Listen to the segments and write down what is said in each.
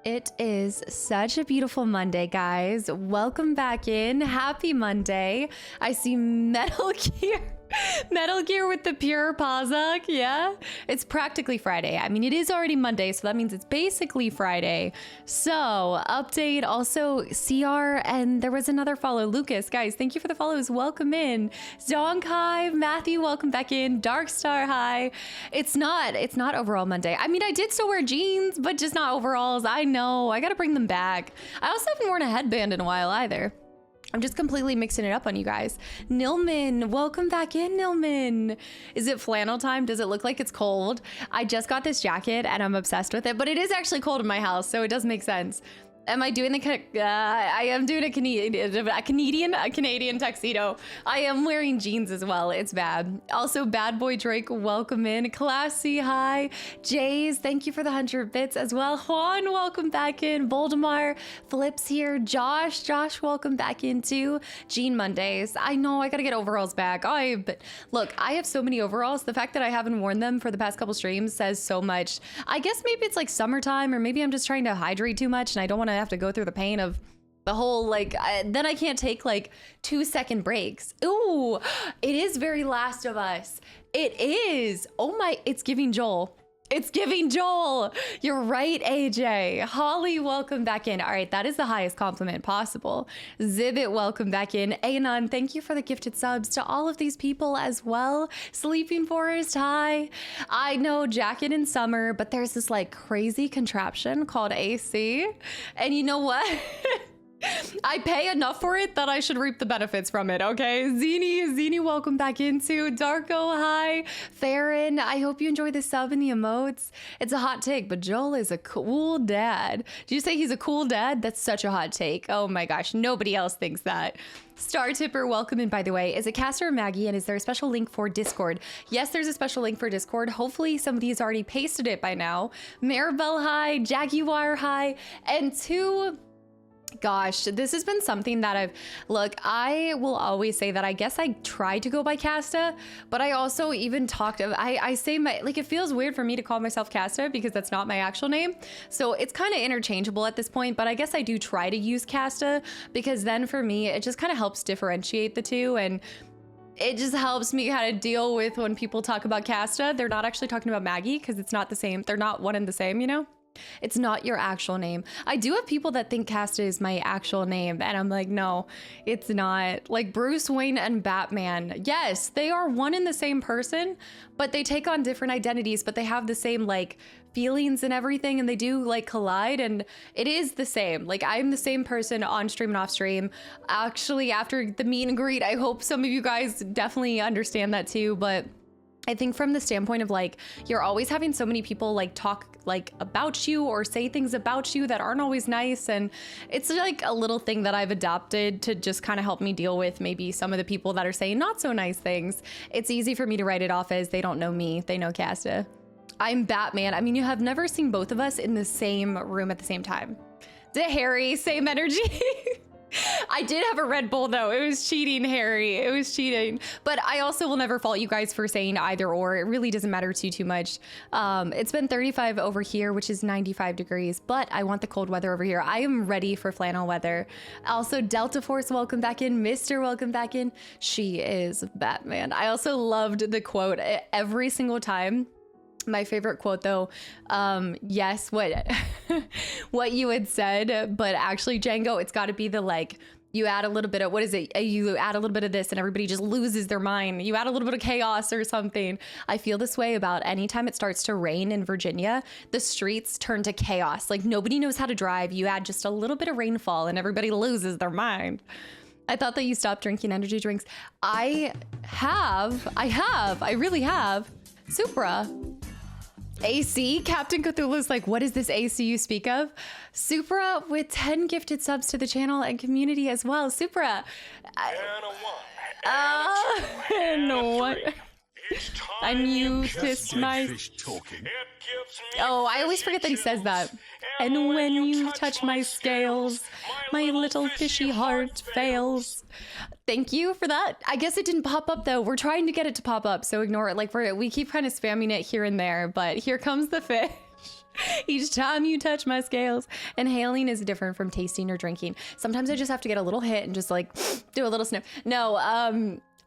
It is such a beautiful Monday, guys. Welcome back in. Happy Monday. I see Metal Gear. Metal Gear with the pure Pazak, yeah? It's practically Friday. I mean, it is already Monday, so that means it's basically Friday. So, update, also CR, and there was another follow. Lucas, guys, thank you for the follows. Welcome in. Zonk, hi. Matthew, welcome back in. Darkstar, hi. It's not overall Monday. I mean, I did still wear jeans, but just not overalls. I know, I gotta bring them back. I also haven't worn a headband in a while either. I'm just completely mixing it up on you guys. Nilman, welcome back in, Nilman. Is it flannel time? Does it look like it's cold? I just got this jacket and I'm obsessed with it, but it is actually cold in my house, so it does make sense. Am I doing the, I am doing a Canadian tuxedo. I am wearing jeans as well. It's bad. Also, Bad Boy Drake, welcome in. Classy, hi. Jays, thank you for the 100 bits as well. Juan, welcome back in. Voldemar, Flips here. Josh, welcome back in too. Jean Mondays. I know, I gotta get overalls back. But look, I have so many overalls. The fact that I haven't worn them for the past couple streams says so much. I guess maybe it's like summertime, or maybe I'm just trying to hydrate too much and I don't want to have to go through the pain of the whole then I can't take like 2-second breaks. Ooh, it is very Last of Us. It is. Oh my, it's giving Joel. It's giving Joel. You're right, AJ. Holly, welcome back in. All right, that is the highest compliment possible. Zibbit, welcome back in. Anon, thank you for the gifted subs to all of these people as well. Sleeping Forest, hi. I know jacket in summer, but there's this like crazy contraption called AC. And you know what? I pay enough for it that I should reap the benefits from it, okay? Zini, welcome back into. Darko, hi. Farron, I hope you enjoy the sub and the emotes. It's a hot take, but Joel is a cool dad. Did you say he's a cool dad? That's such a hot take. Oh my gosh, nobody else thinks that. Star Tipper, welcome in, by the way. Is it Caster or Maggie, and is there a special link for Discord? Yes, there's a special link for Discord. Hopefully somebody's already pasted it by now. Maribel, hi. Jaguar, hi. And two... Gosh, this has been something that I will always say that I guess I tried to go by Casta, but I also even talked of, I say it feels weird for me to call myself Casta because that's not my actual name. So it's kind of interchangeable at this point, but I guess I do try to use Casta because then for me, it just kind of helps differentiate the two, and it just helps me kind of deal with when people talk about Casta. They're not actually talking about Maggie because it's not the same. They're not one and the same, you know? It's not your actual name. I do have people that think Casta is my actual name, and I'm like, no, it's not. Like Bruce Wayne and Batman, yes, they are one and the same person, but they take on different identities, but they have the same like feelings and everything, and they do like collide, and it is the same. Like I'm the same person on stream and off stream. Actually, after the meet and greet, I hope some of you guys definitely understand that too, but I think from the standpoint of like, you're always having so many people like talk like about you or say things about you that aren't always nice. And it's like a little thing that I've adopted to just kind of help me deal with maybe some of the people that are saying not so nice things. It's easy for me to write it off as they don't know me. They know Casta. I'm Batman. I mean, you have never seen both of us in the same room at the same time. To Harry, same energy. I did have a Red Bull though. It was cheating, Harry. It was cheating. But I also will never fault you guys for saying either or. It really doesn't matter too much. It's been 35 over here, which is 95 degrees, but I want the cold weather over here. I am ready for flannel weather. Also, Delta Force, welcome back in. Mr. welcome back in. She is Batman. I also loved the quote every single time. My favorite quote though, yes, what you had said, but actually Django, it's got to be the like, you add a little bit of, what is it? You add a little bit of this and everybody just loses their mind. You add a little bit of chaos or something. I feel this way about anytime it starts to rain in Virginia, the streets turn to chaos. Like nobody knows how to drive. You add just a little bit of rainfall and everybody loses their mind. I thought that you stopped drinking energy drinks. I really have. Supra. AC? Captain Cthulhu's like, what is this AC you speak of? Supra with 10 gifted subs to the channel and community as well. Supra. And you kissed my... Oh, I always forget that he says that. And when you touch my scales, my little fishy heart fails. Thank you for that. I guess it didn't pop up though. We're trying to get it to pop up, so ignore it. Like we keep kind of spamming it here and there, but here comes the fish. Each time you touch my scales. Inhaling is different from tasting or drinking. Sometimes I just have to get a little hit and just like do a little sniff. No,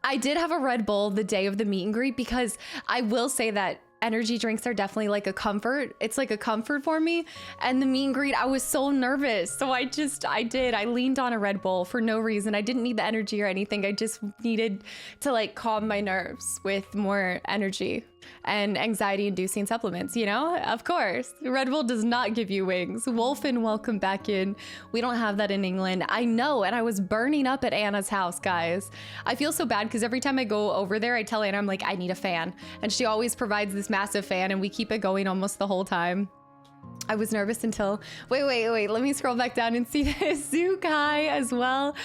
I did have a Red Bull the day of the meet and greet because I will say that energy drinks are definitely like a comfort. It's like a comfort for me. And the meet and greet, I was so nervous. So I leaned on a Red Bull for no reason. I didn't need the energy or anything. I just needed to like calm my nerves with more energy and anxiety inducing supplements, you know? Of course. Red Bull does not give you wings. Wolfen, welcome back in. We don't have that in England. I know. And I was burning up at Anna's house, guys. I feel so bad because every time I go over there, I tell Anna, I'm like, I need a fan. And she always provides this massive fan and we keep it going almost the whole time. I was nervous until, wait, let me scroll back down and see this. Zook, hi as well.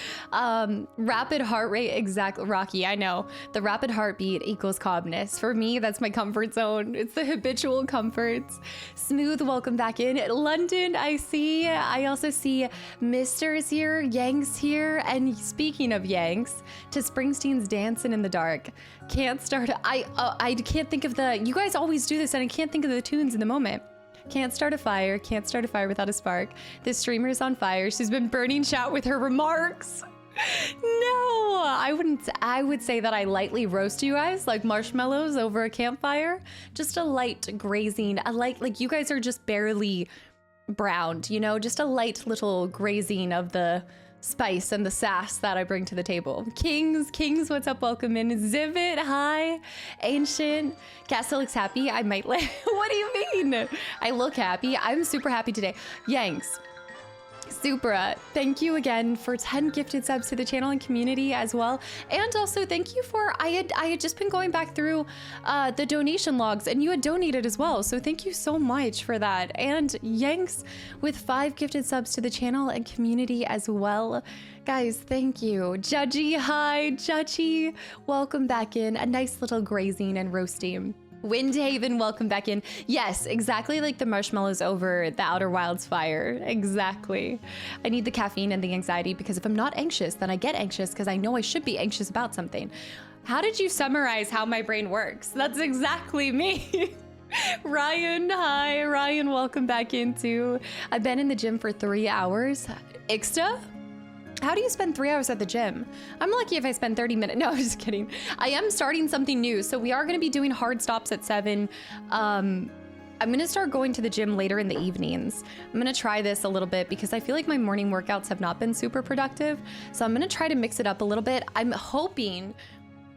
Rapid heart rate, exactly, Rocky, I know. The rapid heartbeat equals calmness. For me, that's my comfort zone. It's the habitual comforts. Smooth, welcome back in. London, I see. I also see Mister's here, Yank's here. And speaking of Yanks, to Springsteen's Dancing in the Dark. Can't start, I can't think of you guys always do this and I can't think of the tunes in the moment. Can't start a fire without a spark. This streamer is on fire. She's been burning chat with her remarks. No, I would say that I lightly roast you guys like marshmallows over a campfire. Just a light grazing, like you guys are just barely browned, you know, just a light little grazing of the spice and the sass that I bring to the table. Kings, what's up? Welcome in. Zivit, hi. Ancient. Castle looks happy. I might let. What do you mean? I look happy. I'm super happy today. Yanks. Supra, thank you again for 10 gifted subs to the channel and community as well. And also thank you for, I had just been going back through the donation logs and you had donated as well. So thank you so much for that. And Yanks with 5 gifted subs to the channel and community as well. Guys, thank you. Judgy, hi, Judgy. Welcome back in. A nice little grazing and roasting. Windhaven, welcome back in. Yes, exactly like the marshmallows over the Outer Wilds fire. Exactly. I need the caffeine and the anxiety because if I'm not anxious, then I get anxious because I know I should be anxious about something. How did you summarize how my brain works? That's exactly me. Ryan, hi. Ryan, welcome back in too. I've been in the gym for 3 hours. Ixta? How do you spend 3 hours at the gym? I'm lucky if I spend 30 minutes. No, I'm just kidding. I am starting something new. So we are going to be doing hard stops at 7. I'm going to start going to the gym later in the evenings. I'm going to try this a little bit because I feel like my morning workouts have not been super productive. So I'm going to try to mix it up a little bit. I'm hoping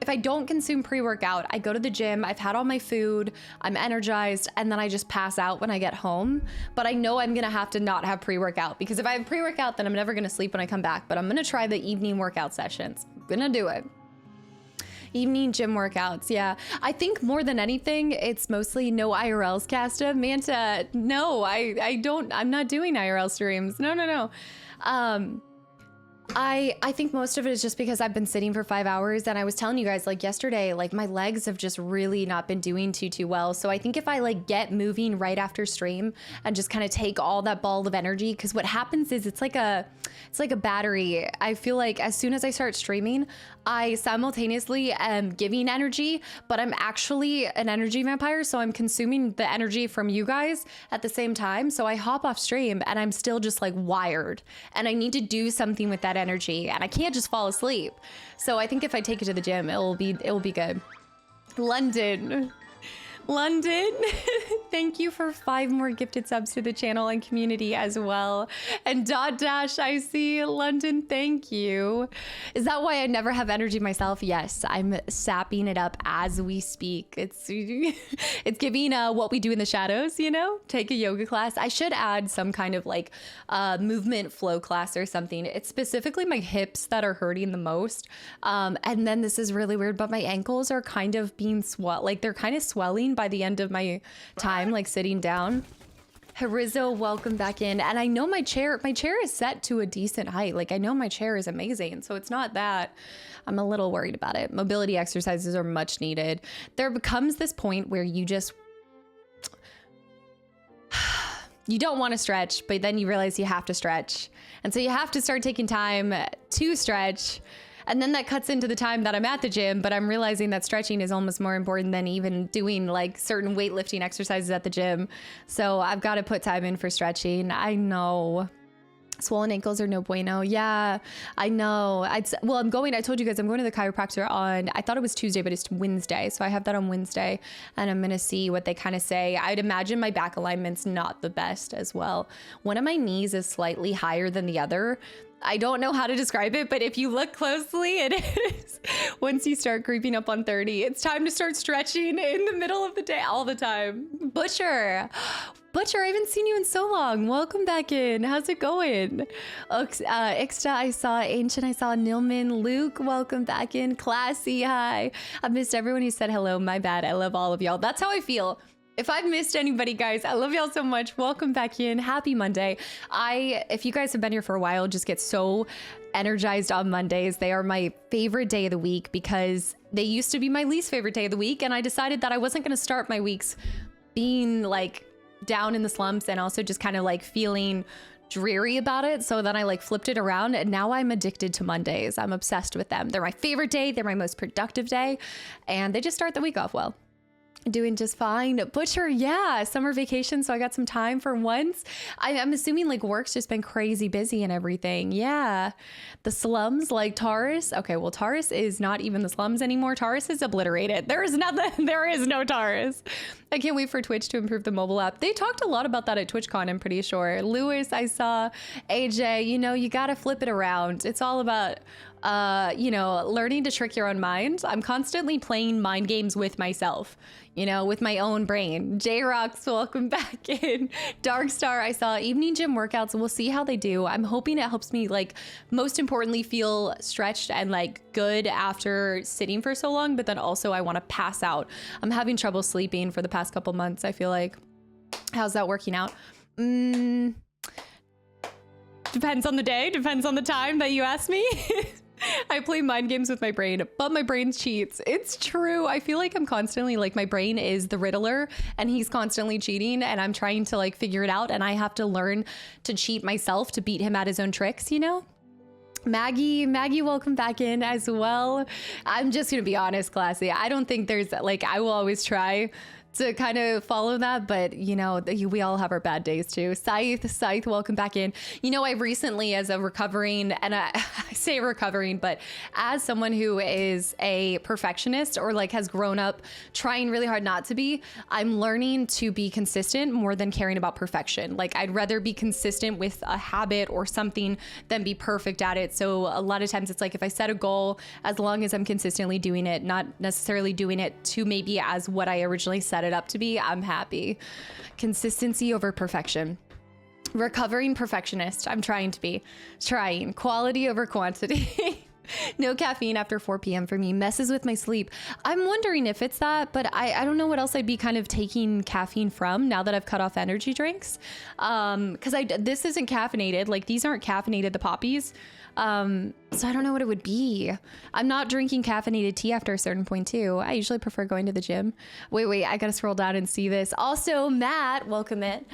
if I don't consume pre-workout, I go to the gym, I've had all my food, I'm energized, and then I just pass out when I get home. But I know I'm gonna have to not have pre-workout because if I have pre-workout, then I'm never gonna sleep when I come back. But I'm gonna try the evening workout sessions. I'm gonna do it. Evening gym workouts, yeah. I think more than anything, it's mostly no IRLs, Casta. Manta, no, I'm not doing IRL streams. No. I think most of it is just because I've been sitting for 5 hours and I was telling you guys like yesterday, like my legs have just really not been doing too well. So I think if I like get moving right after stream and just kind of take all that ball of energy, because what happens is it's like a battery. I feel like as soon as I start streaming, I simultaneously am giving energy, but I'm actually an energy vampire. So I'm consuming the energy from you guys at the same time. So I hop off stream and I'm still just like wired and I need to do something with that energy and I can't just fall asleep. So I think if I take it to the gym, it will be good. London, thank you for 5 more gifted subs to the channel and community as well. And Dot Dash, I see. London, thank you. Is that why I never have energy myself? Yes, I'm sapping it up as we speak. It's giving what we do in the shadows, you know? Take a yoga class. I should add some kind of like movement flow class or something. It's specifically my hips that are hurting the most. And then this is really weird, but my ankles are kind of being like they're kind of swelling by the end of my time, like sitting down. Harizo, welcome back in. And I know my chair is set to a decent height. Like I know my chair is amazing. So it's not that I'm a little worried about it. Mobility exercises are much needed. There becomes this point where you don't want to stretch, but then you realize you have to stretch. And so you have to start taking time to stretch. And then that cuts into the time that I'm at the gym, but I'm realizing that stretching is almost more important than even doing like certain weightlifting exercises at the gym. So I've got to put time in for stretching. I know. Swollen ankles are no bueno. Yeah, I know. I told you guys I'm going to the chiropractor on, I thought it was Tuesday, but it's Wednesday. So I have that on Wednesday and I'm going to see what they kind of say. I'd imagine my back alignment's not the best as well. One of my knees is slightly higher than the other. I don't know how to describe it, but if you look closely, it is. Once you start creeping up on 30, it's time to start stretching in the middle of the day all the time. Butcher, I haven't seen you in so long. Welcome back in. How's it going? Ixta, I saw. Ancient, I saw. Nilman, Luke, welcome back in. Classy, hi. I've missed everyone who said hello. My bad. I love all of y'all. That's how I feel. If I've missed anybody, guys, I love y'all so much. Welcome back in. Happy Monday. If you guys have been here for a while, just get so energized on Mondays. They are my favorite day of the week because they used to be my least favorite day of the week. And I decided that I wasn't going to start my weeks being like down in the slumps and also just kind of like feeling dreary about it. So then I like flipped it around and now I'm addicted to Mondays. I'm obsessed with them. They're my favorite day. They're my most productive day. And they just start the week off well. Doing just fine. Butcher, yeah, summer vacation, so I got some time for once. I'm assuming like work's just been crazy busy and everything. Yeah, the slums like Taurus. Okay, well Taurus is not even the slums anymore. Taurus is obliterated. There is nothing. There is no Taurus. I can't wait for Twitch to improve the mobile app. They talked a lot about that at TwitchCon, I'm pretty sure. Lewis, I saw. AJ, you gotta flip it around. It's all about learning to trick your own mind. I'm constantly playing mind games with myself, with my own brain. J-Rocks, welcome back in. Darkstar, I saw. Evening gym workouts. We'll see how they do. I'm hoping it helps me, like, most importantly, feel stretched and like good after sitting for so long, but then also I want to pass out. I'm having trouble sleeping for the past couple months, I feel like. How's that working out? Depends on the day, depends on the time that you ask me. I play mind games with my brain, but my brain cheats. It's true. I feel like I'm constantly like my brain is the Riddler and he's constantly cheating and I'm trying to like figure it out and I have to learn to cheat myself to beat him at his own tricks, Maggie, welcome back in as well. I'm just going to be honest, Classy. I don't think there's like, I will always try to kind of follow that, but we all have our bad days too. Scythe, welcome back in. I recently, as a recovering, and I say recovering, but as someone who is a perfectionist or like has grown up trying really hard not to be, I'm learning to be consistent more than caring about perfection. Like I'd rather be consistent with a habit or something than be perfect at it. So a lot of times it's like if I set a goal, as long as I'm consistently doing it, not necessarily doing it to maybe as what I originally set it up to be, I'm happy. Consistency over perfection. Recovering perfectionist. I'm trying to be. Quality over quantity. No caffeine after 4 p.m. for me. Messes with my sleep. I'm wondering if it's that, but I don't know what else I'd be kind of taking caffeine from now that I've cut off energy drinks. Because this isn't caffeinated. Like these aren't caffeinated, the poppies. So I don't know what it would be. I'm not drinking caffeinated tea after a certain point too. I usually prefer going to the gym. Wait, I gotta scroll down and see this. Also, Matt, welcome in.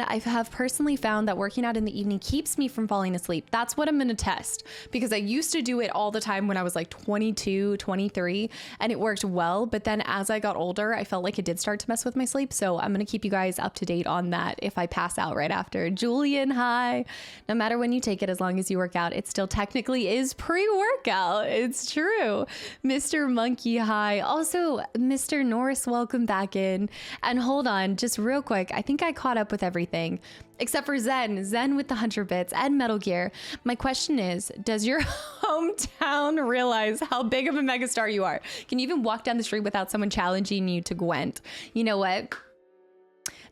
I have personally found that working out in the evening keeps me from falling asleep. That's what I'm gonna test because I used to do it all the time when I was like 22, 23, and it worked well. But then as I got older, I felt like it did start to mess with my sleep. So I'm gonna keep you guys up to date on that if I pass out right after. Julian, hi. No matter when you take it, as long as you work out, it still technically is pre-workout. It's true. Mr. Monkey, hi. Also, Mr. Norris, welcome back in. And hold on, just real quick. I think I caught up with everything except for Zen with the 100 bits and Metal Gear. My question is, does your hometown realize how big of a megastar you are? Can you even walk down the street without someone challenging you to Gwent? You know what?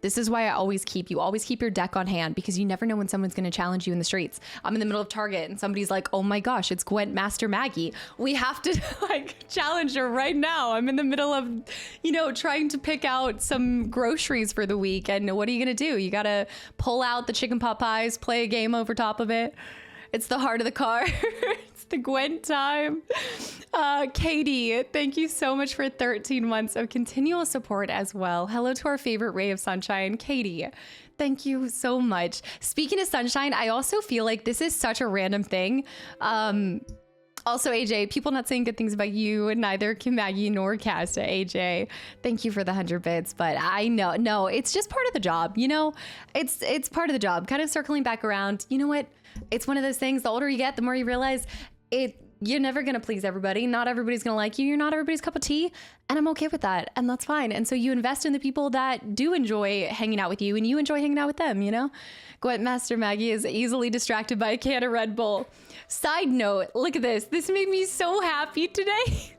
This is why I always keep your deck on hand because you never know when someone's going to challenge you in the streets. I'm in the middle of Target and somebody's like, oh my gosh, it's Gwent Master Maggie. We have to like challenge her right now. I'm in the middle of, trying to pick out some groceries for the week. And what are you going to do? You got to pull out the chicken pot pies, play a game over top of it. It's the heart of the car. It's the Gwent time. Katie, thank you so much for 13 months of continual support as well. Hello to our favorite ray of sunshine, Katie. Thank you so much. Speaking of sunshine, I also feel like this is such a random thing. Also, AJ, people not saying good things about you, and neither can Maggie nor Casta. AJ, thank you for the 100 bits, but I know, no, it's just part of the job, you know? It's part of the job, kind of circling back around. You know what? It's one of those things, the older you get, the more you realize you're never gonna please everybody. Not everybody's gonna like you. You're not everybody's cup of tea, and I'm okay with that, and that's fine. And so you invest in the people that do enjoy hanging out with you, and you enjoy hanging out with them, you know? Master Maggie is easily distracted by a can of Red Bull. Side note, look at this. This made me so happy today.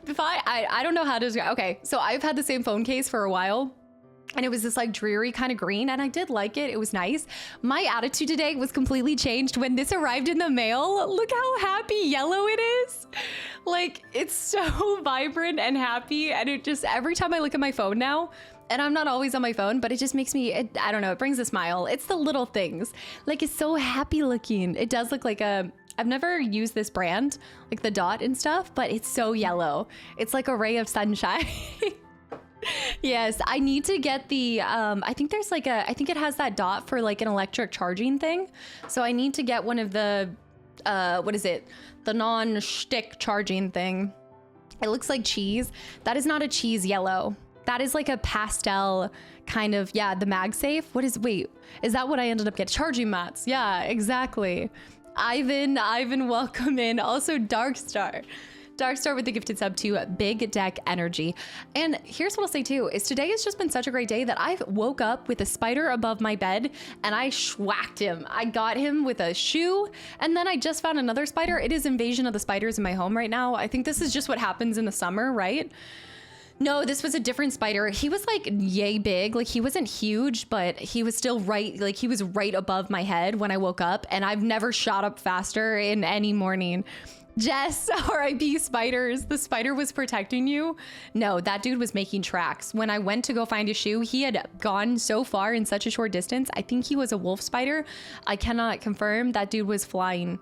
If I don't know how to describe. Okay, so I've had the same phone case for a while, and it was this like dreary kind of green, and I did like it. It was nice. My attitude today was completely changed when this arrived in the mail. Look how happy yellow it is. Like, it's so vibrant and happy, and it just, every time I look at my phone now, and I'm not always on my phone, but it just makes me, I don't know, it brings a smile. It's the little things. Like, it's so happy looking. It does look like I've never used this brand, like the dot and stuff, but it's so yellow. It's like a ray of sunshine. Yes, I need to get the, I think there's like I think it has that dot for like an electric charging thing. So I need to get one of the, what is it? The non-stick charging thing. It looks like cheese. That is not a cheese yellow. That is like a pastel kind of, yeah, the MagSafe. Wait, is that what I ended up getting? Charging mats. Yeah, exactly. Ivan, welcome in. Also, Darkstar with the gifted sub to Big Deck Energy. And here's what I'll say too, is today has just been such a great day that I've woke up with a spider above my bed and I schwacked him. I got him with a shoe, and then I just found another spider. It is invasion of the spiders in my home right now. I think this is just what happens in the summer, right? No, this was a different spider. He was like yay big. Like, he wasn't huge, but he was still he was right above my head when I woke up, and I've never shot up faster in any morning. Jess, RIP spiders. The spider was protecting you. No, that dude was making tracks. When I went to go find a shoe, he had gone so far in such a short distance. I think he was a wolf spider. I cannot confirm. That dude was flying.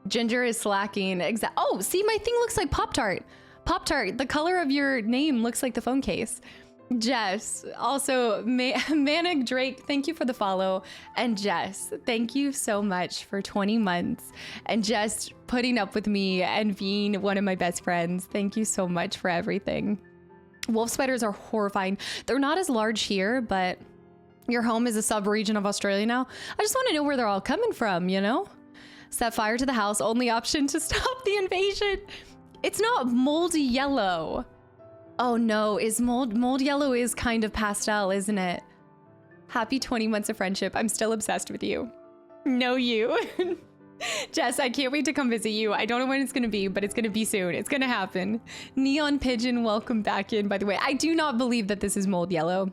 Ginger is slacking. Oh, see, my thing looks like Pop-Tart. Pop-Tart, the color of your name looks like the phone case. Jess, also Manic Drake, thank you for the follow. And Jess, thank you so much for 20 months and just putting up with me and being one of my best friends. Thank you so much for everything. Wolf spiders are horrifying. They're not as large here, but your home is a sub-region of Australia now. I just want to know where they're all coming from, you know? Set fire to the house, only option to stop the invasion. It's not moldy yellow. Oh no, is mold yellow is kind of pastel, isn't it? Happy 20 months of friendship. I'm still obsessed with you. No, you. Jess, I can't wait to come visit you. I don't know when it's gonna be, but it's gonna be soon. It's gonna happen. Neon Pigeon, welcome back in, by the way. I do not believe that this is mold yellow.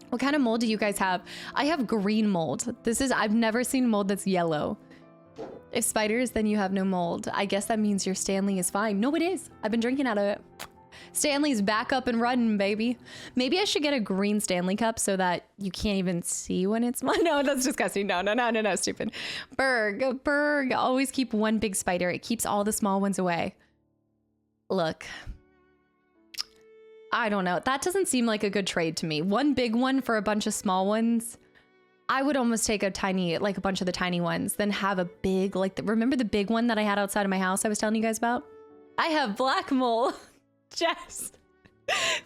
What kind of mold do you guys have? I have green mold. I've never seen mold that's yellow. If spiders, then you have no mold. I guess that means your Stanley is fine. No, it is. I've been drinking out of it. Stanley's back up and running, baby. Maybe I should get a green Stanley cup so that you can't even see when it's no, that's disgusting. No, stupid. Berg, always keep one big spider. It keeps all the small ones away. Look, I don't know. That doesn't seem like a good trade to me. One big one for a bunch of small ones. I would almost take a bunch of the tiny ones, then have a big, remember the big one that I had outside of my house I was telling you guys about? I have black mole. Jess.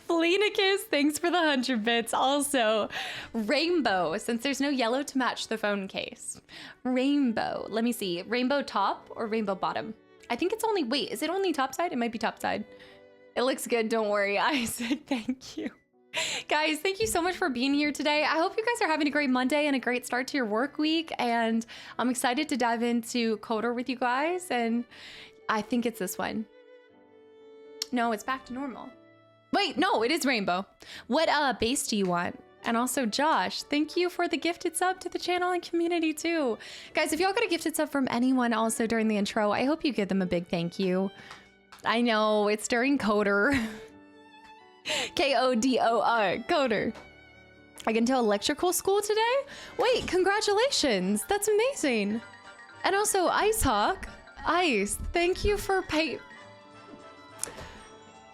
Flenicus, thanks for the 100 bits. Also, rainbow, since there's no yellow to match the phone case. Rainbow, let me see. Rainbow top or rainbow bottom? I think it's only, wait, is it only top side? It might be top side. It looks good, don't worry. Isaac, thank you. Guys, thank you so much for being here today. I hope you guys are having a great Monday and a great start to your work week. And I'm excited to dive into Coder with you guys. And I think it's this one. No, it's back to normal. Wait, no, it is rainbow. What base do you want? And also Josh, thank you for the gifted sub to the channel and community too. Guys, if y'all got a gifted sub from anyone also during the intro, I hope you give them a big thank you. I know, it's during Coder. K-O-D-O-R, Coder. I can tell electrical school today? Wait, congratulations. That's amazing. And also Icehawk. Ice, thank you for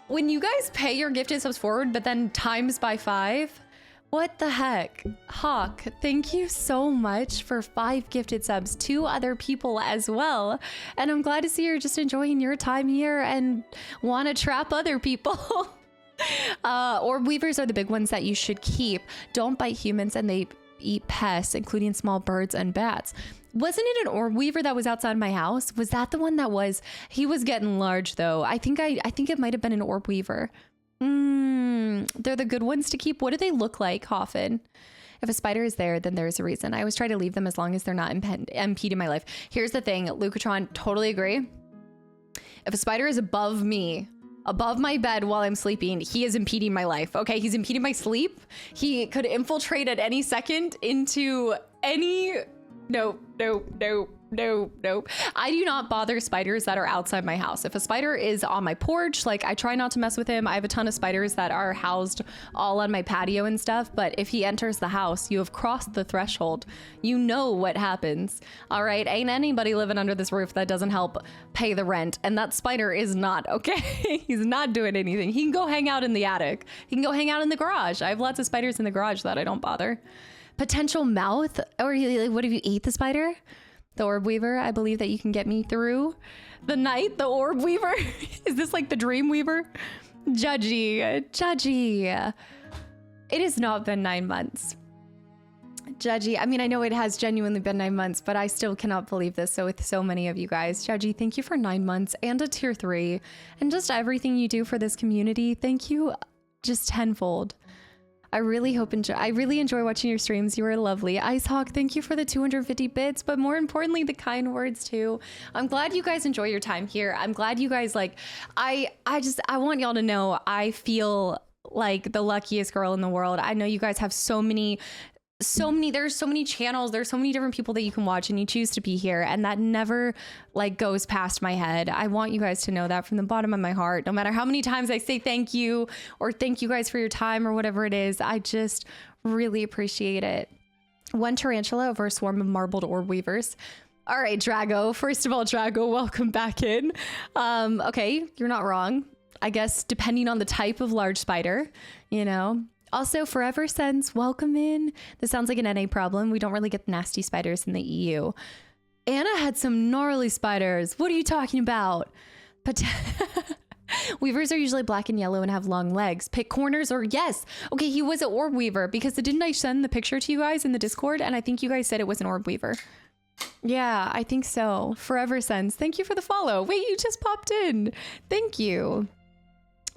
when you guys pay your gifted subs forward, but then times by 5, What the heck? Hawk, thank you so much for 5 gifted subs, 2 other people as well. And I'm glad to see you're just enjoying your time here and want to trap other people. Orb weavers are the big ones that you should keep. Don't bite humans and they eat pests, including small birds and bats. Wasn't it an orb weaver that was outside my house? Was that the one that was? He was getting large though. I think it might have been an orb weaver. They're the good ones to keep. What do they look like, Hoffin? If a spider is there, then there's a reason. I always try to leave them as long as they're not impeding my life. Here's the thing, Lucatron, totally agree. If a spider is above me, above my bed while I'm sleeping, he is impeding my life. Okay, he's impeding my sleep. He could infiltrate at any second into any... Nope. I do not bother spiders that are outside my house. If a spider is on my porch, like I try not to mess with him. I have a ton of spiders that are housed all on my patio and stuff. But if he enters the house, you have crossed the threshold. You know what happens. All right. Ain't anybody living under this roof that doesn't help pay the rent. And that spider is not okay. He's not doing anything. He can go hang out in the attic. He can go hang out in the garage. I have lots of spiders in the garage that I don't bother. Potential mouth, or what if you eat the spider? The orb weaver, I believe that you can get me through the night. The orb weaver. Is this like the dream weaver? Judgy. It has not been 9 months. Judgy, I mean, I know it has genuinely been 9 months, but I still cannot believe this. So with so many of you guys, Judgy, thank you for 9 months and a tier 3 and just everything you do for this community. Thank you just tenfold. I really enjoy watching your streams. You are lovely. Icehawk, thank you for the 250 bits, but more importantly, the kind words too. I'm glad you guys enjoy your time here. I'm glad you guys I want y'all to know I feel like the luckiest girl in the world. I know you guys have so many, there's so many channels, there's so many different people that you can watch and you choose to be here. And that never goes past my head. I want you guys to know that from the bottom of my heart, no matter how many times I say thank you or thank you guys for your time or whatever it is, I just really appreciate it. 1 tarantula over a swarm of marbled orb weavers. All right, Drago. First of all, Drago, welcome back in. Okay, you're not wrong. I guess depending on the type of large spider, you know. Also, Forever Sense, welcome in. This sounds like an NA problem. We don't really get nasty spiders in the EU. Anna had some gnarly spiders. What are you talking about? Weavers are usually black and yellow and have long legs. Pick corners or yes. Okay, he was an orb weaver because didn't I send the picture to you guys in the Discord? And I think you guys said it was an orb weaver. Yeah, I think so. Forever Sense, thank you for the follow. Wait, you just popped in. Thank you.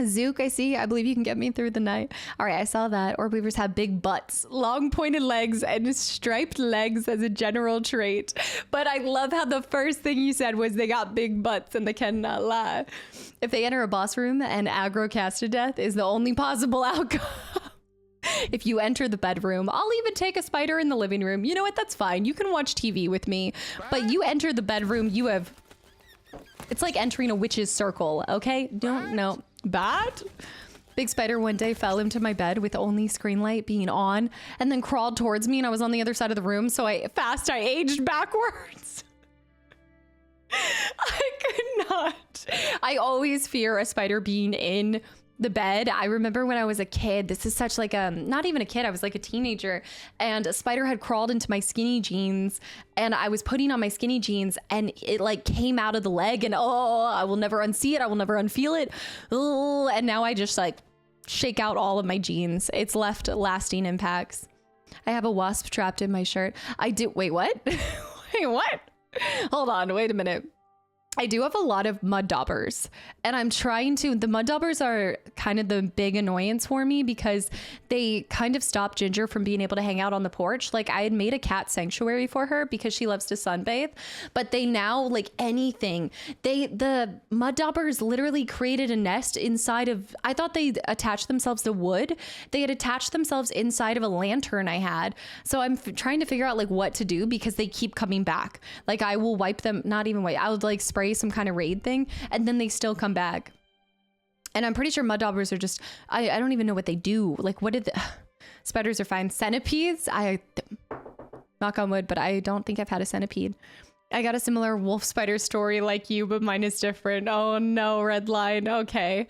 Zook, I see. I believe you can get me through the night. All right, I saw that. Orb weavers have big butts, long pointed legs, and striped legs as a general trait. But I love how the first thing you said was they got big butts and they cannot lie. If they enter a boss room and aggro cast to death is the only possible outcome. If you enter the bedroom, I'll even take a spider in the living room. You know what? That's fine. You can watch TV with me. But you enter the bedroom, you have... It's like entering a witch's circle, okay? Don't know. Bad? Big spider one day fell into my bed with only screen light being on and then crawled towards me and I was on the other side of the room. So I aged backwards. I could not. I always fear a spider being in the bed. I remember when I was a kid, this is such like not even a kid, I was like a teenager, and a spider had crawled into my skinny jeans and I was putting on my skinny jeans and it like came out of the leg and oh, I will never unsee it. I will never unfeel it. Oh, and now I just like shake out all of my jeans. It's left lasting impacts. I have a wasp trapped in my shirt. I do. Wait, what? Wait, what? Hold on. Wait a minute. I do have a lot of mud daubers and I'm trying to, the mud daubers are kind of the big annoyance for me because they kind of stop Ginger from being able to hang out on the porch. Like I had made a cat sanctuary for her because she loves to sunbathe, but they now like anything, the mud daubers literally created a nest inside of, I thought they attached themselves to wood. They had attached themselves inside of a lantern I had. So I'm trying to figure out like what to do because they keep coming back. Like I will wipe them, not even wipe, I would like spray some kind of raid thing and then they still come back. And I'm pretty sure mud daubers are just, I don't even know what they do. Like what did the spiders are fine. Centipedes, I knock on wood, but I don't think I've had a centipede. I got a similar wolf spider story like you, but mine is different. Oh no, red line. Okay.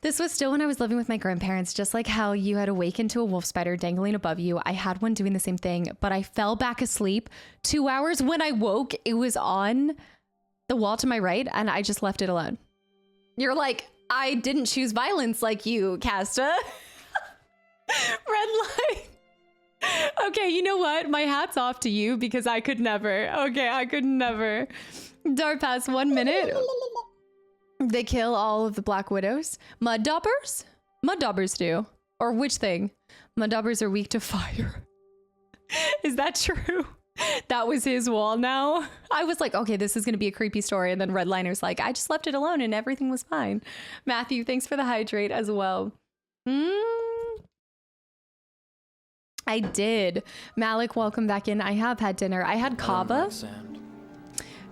This was still when I was living with my grandparents, just like how you had awakened to a wolf spider dangling above you. I had one doing the same thing, but I fell back asleep 2 hours. When I woke, it was on the wall to my right, and I just left it alone. You're like, I didn't choose violence like you, Casta. Red light. Okay, you know what? My hat's off to you because I could never. Okay, I could never. Dart past 1 minute. They kill all of the black widows. Mud daubers? Mud daubers do. Or which thing? Mud daubers are weak to fire. Is that true? That was his wall now. I was like, okay, this is going to be a creepy story. And then Redliner's like, I just left it alone and everything was fine. Matthew, thanks for the hydrate as well. I did. Malik, welcome back in. I have had dinner. I had kava.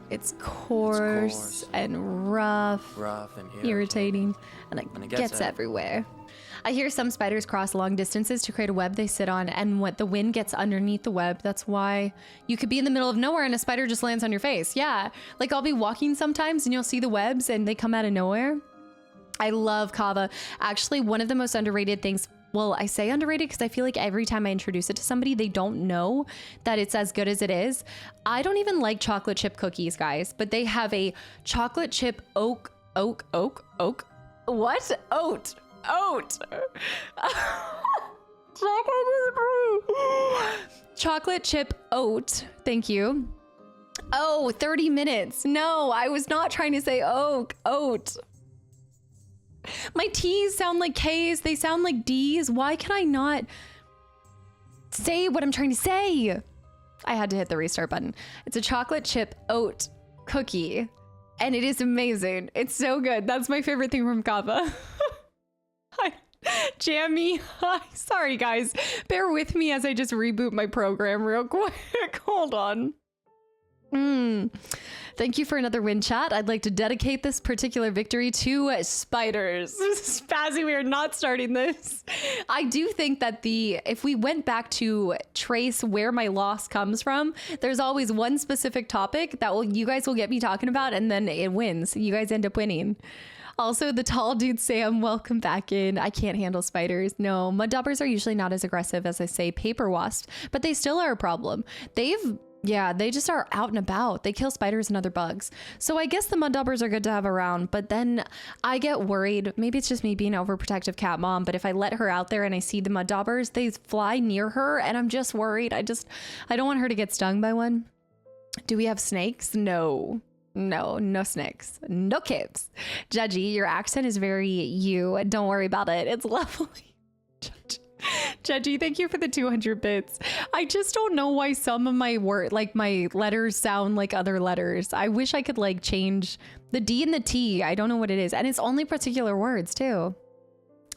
It's coarse and rough and irritating, and it gets everywhere. I hear some spiders cross long distances to create a web they sit on, and what the wind gets underneath the web. That's why you could be in the middle of nowhere and a spider just lands on your face. Yeah, like I'll be walking sometimes and you'll see the webs and they come out of nowhere. I love kava. Actually, one of the most underrated things. Well, I say underrated because I feel like every time I introduce it to somebody, they don't know that it's as good as it is. I don't even like chocolate chip cookies, guys, but they have a chocolate chip oat. What? Oat. Chocolate chip oat. Thank you. Oh, 30 minutes. No, I was not trying to say oat. My T's sound like K's. They sound like D's. Why can I not say what I'm trying to say? I had to hit the restart button. It's a chocolate chip oat cookie, and it is amazing. It's so good. That's my favorite thing from kava. Hi, Jammy. Hi. Sorry, guys. Bear with me as I just reboot my program real quick. Hold on. Thank you for another win, chat. I'd like to dedicate this particular victory to spiders. Spazzy, we are not starting this. I do think that if we went back to trace where my loss comes from, there's always one specific topic that you guys will get me talking about, and then it wins. You guys end up winning. Also, the tall dude Sam, welcome back in. I can't handle spiders. No, mud daubers are usually not as aggressive as I say paper wasps, but they still are a problem. They just are out and about. They kill spiders and other bugs. So I guess the mud daubers are good to have around, but then I get worried. Maybe it's just me being an overprotective cat mom, but if I let her out there and I see the mud daubers, they fly near her and I'm just worried. I don't want her to get stung by one. Do we have snakes? No snakes. No kids. Judgy, your accent is very you. Don't worry about it. It's lovely. Judgy, thank you for the 200 bits. I just don't know why some of my my letters sound like other letters. I wish I could change the D and the T. I don't know what it is. And it's only particular words too.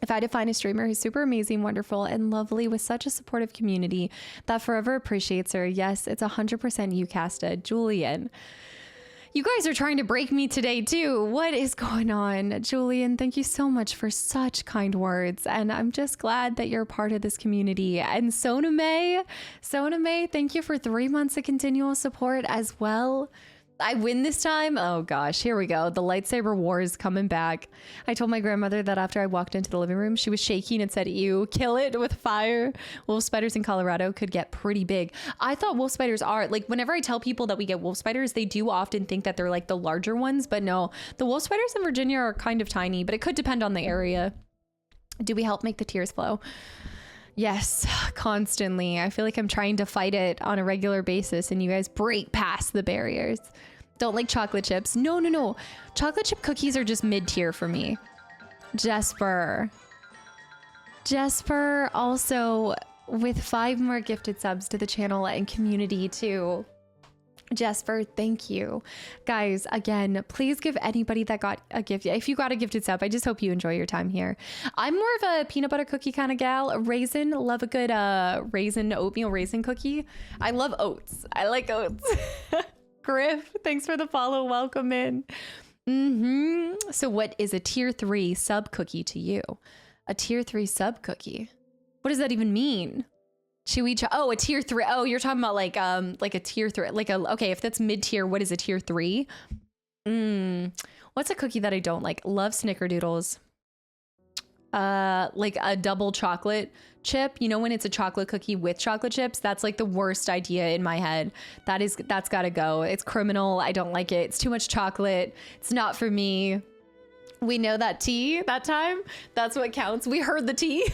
If I had to find a streamer who's super amazing, wonderful, and lovely with such a supportive community that forever appreciates her, yes, it's 100% you, Casta. Julian. You guys are trying to break me today too. What is going on? Julian, thank you so much for such kind words. And I'm just glad that you're part of this community. And Sona May, thank you for 3 months of continual support as well. I win this time. Oh gosh, here we go. The lightsaber war is coming back. I told my grandmother that after I walked into the living room, she was shaking and said, ew, kill it with fire. Wolf spiders in Colorado could get pretty big. I thought wolf spiders are whenever I tell people that we get wolf spiders, they do often think that they're the larger ones, but no, the wolf spiders in Virginia are kind of tiny, but it could depend on the area. Do we help make the tears flow? Yes, constantly. I feel like I'm trying to fight it on a regular basis and you guys break past the barriers. Don't like chocolate chips. No. Chocolate chip cookies are just mid-tier for me. Jesper also with 5 more gifted subs to the channel and community too. Jesper, thank you. Guys, again, please give anybody that got a gift. If you got a gifted sub, I just hope you enjoy your time here. I'm more of a peanut butter cookie kind of gal. Raisin, love a good oatmeal raisin cookie. I love oats. I like oats. Griff, thanks for the follow. Welcome in. So what is a tier 3 sub cookie to you? A tier 3 sub cookie? What does that even mean? A tier 3. Oh, you're talking about a tier 3, okay, if that's mid tier, what is a tier 3? What's a cookie that I don't like? Love snickerdoodles. like a double chocolate chip. You know, when it's a chocolate cookie with chocolate chips, that's like the worst idea in my head. That's gotta go. It's criminal. I don't like it. It's too much chocolate. It's not for me. We know that tea that time. That's what counts. We heard the tea.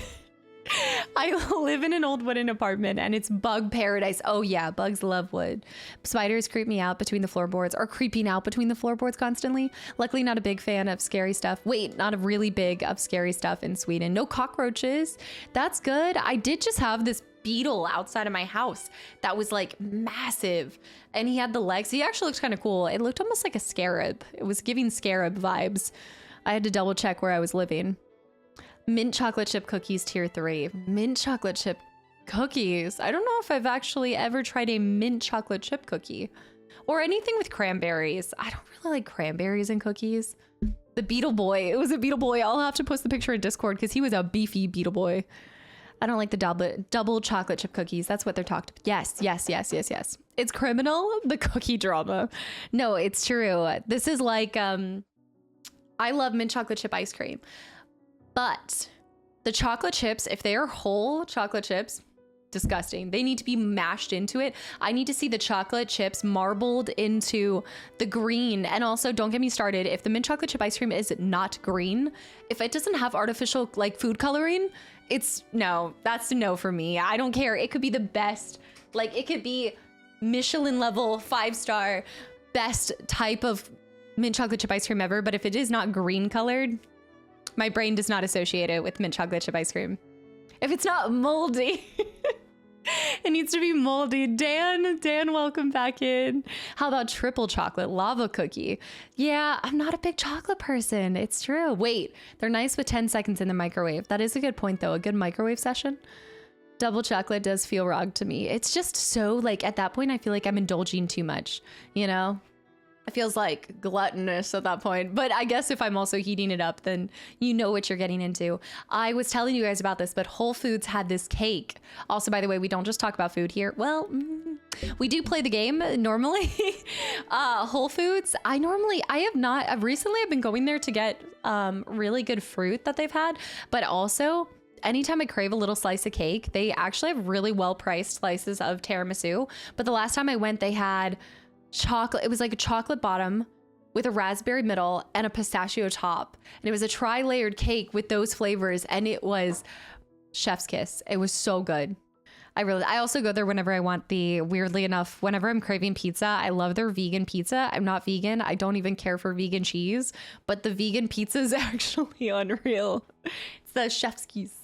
I live in an old wooden apartment and it's bug paradise. Oh yeah, bugs love wood. Spiders creep me out between the floorboards, or creeping out between the floorboards constantly. Luckily not a big fan of scary stuff. Wait, not a really big of scary stuff in Sweden. No cockroaches. That's good. I did just have this beetle outside of my house that was like massive, and he had the legs. He actually looked kind of cool. It looked almost like a scarab. It was giving scarab vibes. I had to double check where I was living. Mint chocolate chip cookies tier 3. Mint chocolate chip cookies. I don't know if I've actually ever tried a mint chocolate chip cookie or anything with cranberries. I don't really like cranberries in cookies. The Beetle Boy. It was a Beetle Boy. I'll have to post the picture in Discord because he was a beefy Beetle Boy. I don't like the double chocolate chip cookies. That's what they're talked about. Yes. It's criminal, the cookie drama. No, it's true. This is like, I love mint chocolate chip ice cream. But the chocolate chips, if they are whole chocolate chips, disgusting. They need to be mashed into it. I need to see the chocolate chips marbled into the green. And also, don't get me started, if the mint chocolate chip ice cream is not green, if it doesn't have artificial like food coloring, it's no, that's a no for me. I don't care. It could be the best, like it could be Michelin level 5-star best type of mint chocolate chip ice cream ever. But if it is not green colored, my brain does not associate it with mint chocolate chip ice cream. If it's not moldy, it needs to be moldy. Dan, welcome back in. How about triple chocolate lava cookie? Yeah, I'm not a big chocolate person. It's true. Wait, they're nice with 10 seconds in the microwave. That is a good point though. A good microwave session. Double chocolate does feel wrong to me. It's just so like at that point, I feel like I'm indulging too much, you know? It feels like gluttonous at that point. But I guess if I'm also heating it up, then you know what you're getting into. I was telling you guys about this, but Whole Foods had this cake. Also, by the way, we don't just talk about food here. Well, we do play the game normally. Whole Foods, recently I've been going there to get really good fruit that they've had, but also anytime I crave a little slice of cake, they actually have really well-priced slices of tiramisu. But the last time I went, they had chocolate. It was like a chocolate bottom with a raspberry middle and a pistachio top. And it was a tri-layered cake with those flavors. And it was chef's kiss. It was so good. I also go there whenever I want weirdly enough, whenever I'm craving pizza. I love their vegan pizza. I'm not vegan. I don't even care for vegan cheese, but the vegan pizza is actually unreal. It's the chef's kiss.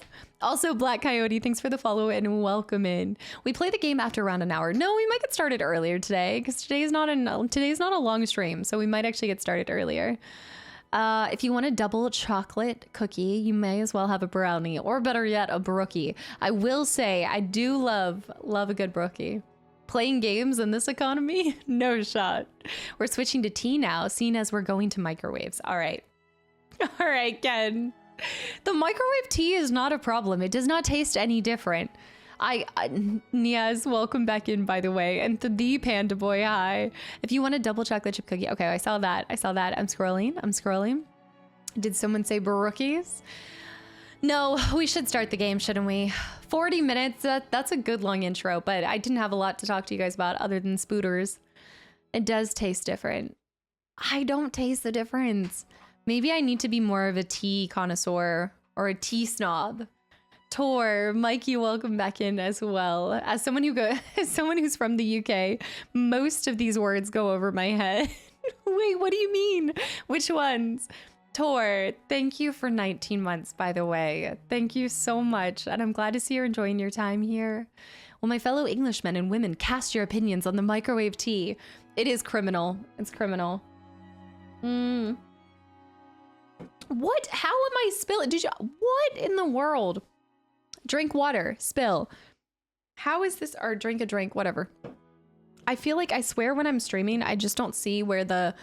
Also, Black Coyote, thanks for the follow and welcome in. We play the game after around an hour. No, we might get started earlier today because today's not a long stream, so we might actually get started earlier. If you want a double chocolate cookie, you may as well have a brownie, or better yet, a brookie. I will say, I do love a good brookie. Playing games in this economy? No shot. We're switching to tea now, seeing as we're going to microwaves. All right, Ken. The microwave tea is not a problem. It does not taste any different. Niaz, welcome back in, by the way. And the Panda Boy, hi. If you want a double chocolate chip cookie. Okay, I saw that. I'm scrolling. Did someone say brookies? No, we should start the game, shouldn't we? 40 minutes, that's a good long intro, but I didn't have a lot to talk to you guys about other than spooters. It does taste different. I don't taste the difference. Maybe I need to be more of a tea connoisseur or a tea snob. Tor, Mikey, welcome back in as well. As someone who's from the UK, most of these words go over my head. Wait, what do you mean? Which ones? Tor, thank you for 19 months, by the way. Thank you so much. And I'm glad to see you're enjoying your time here. Well, my fellow Englishmen and women, cast your opinions on the microwave tea. It is criminal. It's criminal. What? How am I spilling? What in the world? Drink water, spill. How is this? Or drink a drink, whatever. I feel like I swear when I'm streaming, I just don't see where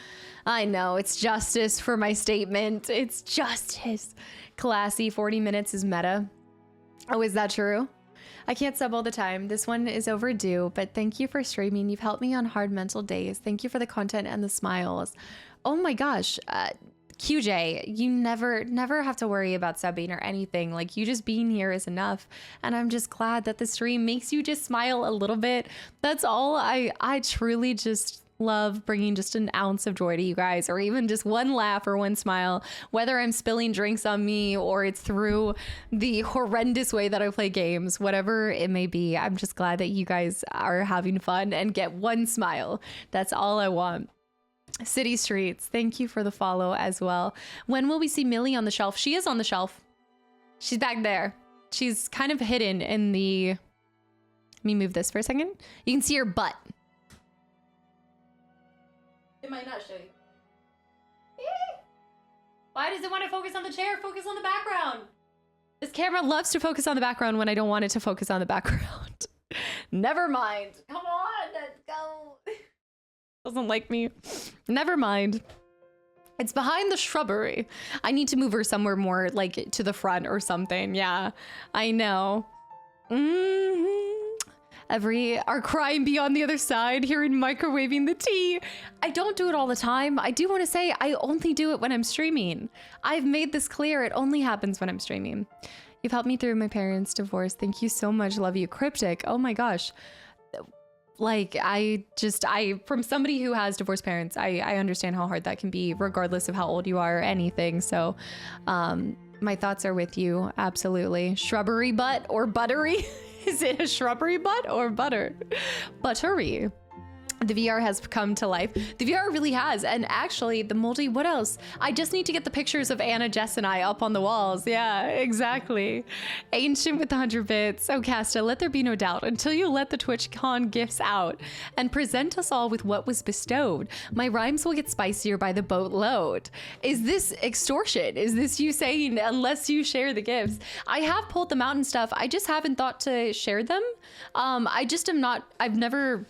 I know, it's justice for my statement. It's justice. Classy, 40 minutes is meta. Oh, is that true? I can't sub all the time. This one is overdue, but thank you for streaming. You've helped me on hard mental days. Thank you for the content and the smiles. Oh my gosh. QJ, you never have to worry about subbing or anything. Like, you just being here is enough. And I'm just glad that the stream makes you just smile a little bit. That's all. I truly just love bringing just an ounce of joy to you guys, or even just one laugh or one smile, whether I'm spilling drinks on me or it's through the horrendous way that I play games, whatever it may be. I'm just glad that you guys are having fun and get one smile. That's all I want. City Streets, thank you for the follow as well. When will we see Millie on the shelf? She is on the shelf. She's back there. She's kind of hidden in the... Let me move this for a second. You can see her butt. It might not show you. Why does it want to focus on the chair? Focus on the background. This camera loves to focus on the background when I don't want it to focus on the background. Never mind. Come on, let's go. Doesn't like me. Never mind. It's behind the shrubbery. I need to move her somewhere more like to the front or something. Yeah, I know. Our crying be on the other side, hearing microwaving the tea. I don't do it all the time. I do want to say I only do it when I'm streaming. I've made this clear. It only happens when I'm streaming. You've helped me through my parents' divorce. Thank you so much. Love you. Cryptic. Oh my gosh. Like, from somebody who has divorced parents, I understand how hard that can be, regardless of how old you are or anything. So, my thoughts are with you. Absolutely. Shrubbery butt or buttery? Is it a shrubbery butt or butter? Buttery. The VR has come to life. The VR really has. And actually, the moldy, what else? I just need to get the pictures of Anna, Jess, and I up on the walls. Yeah, exactly. Ancient with 100 bits. Oh, Casta, let there be no doubt until you let the TwitchCon gifts out and present us all with what was bestowed. My rhymes will get spicier by the boatload. Is this extortion? Is this you saying unless you share the gifts? I have pulled them out and stuff. I just haven't thought to share them. I've never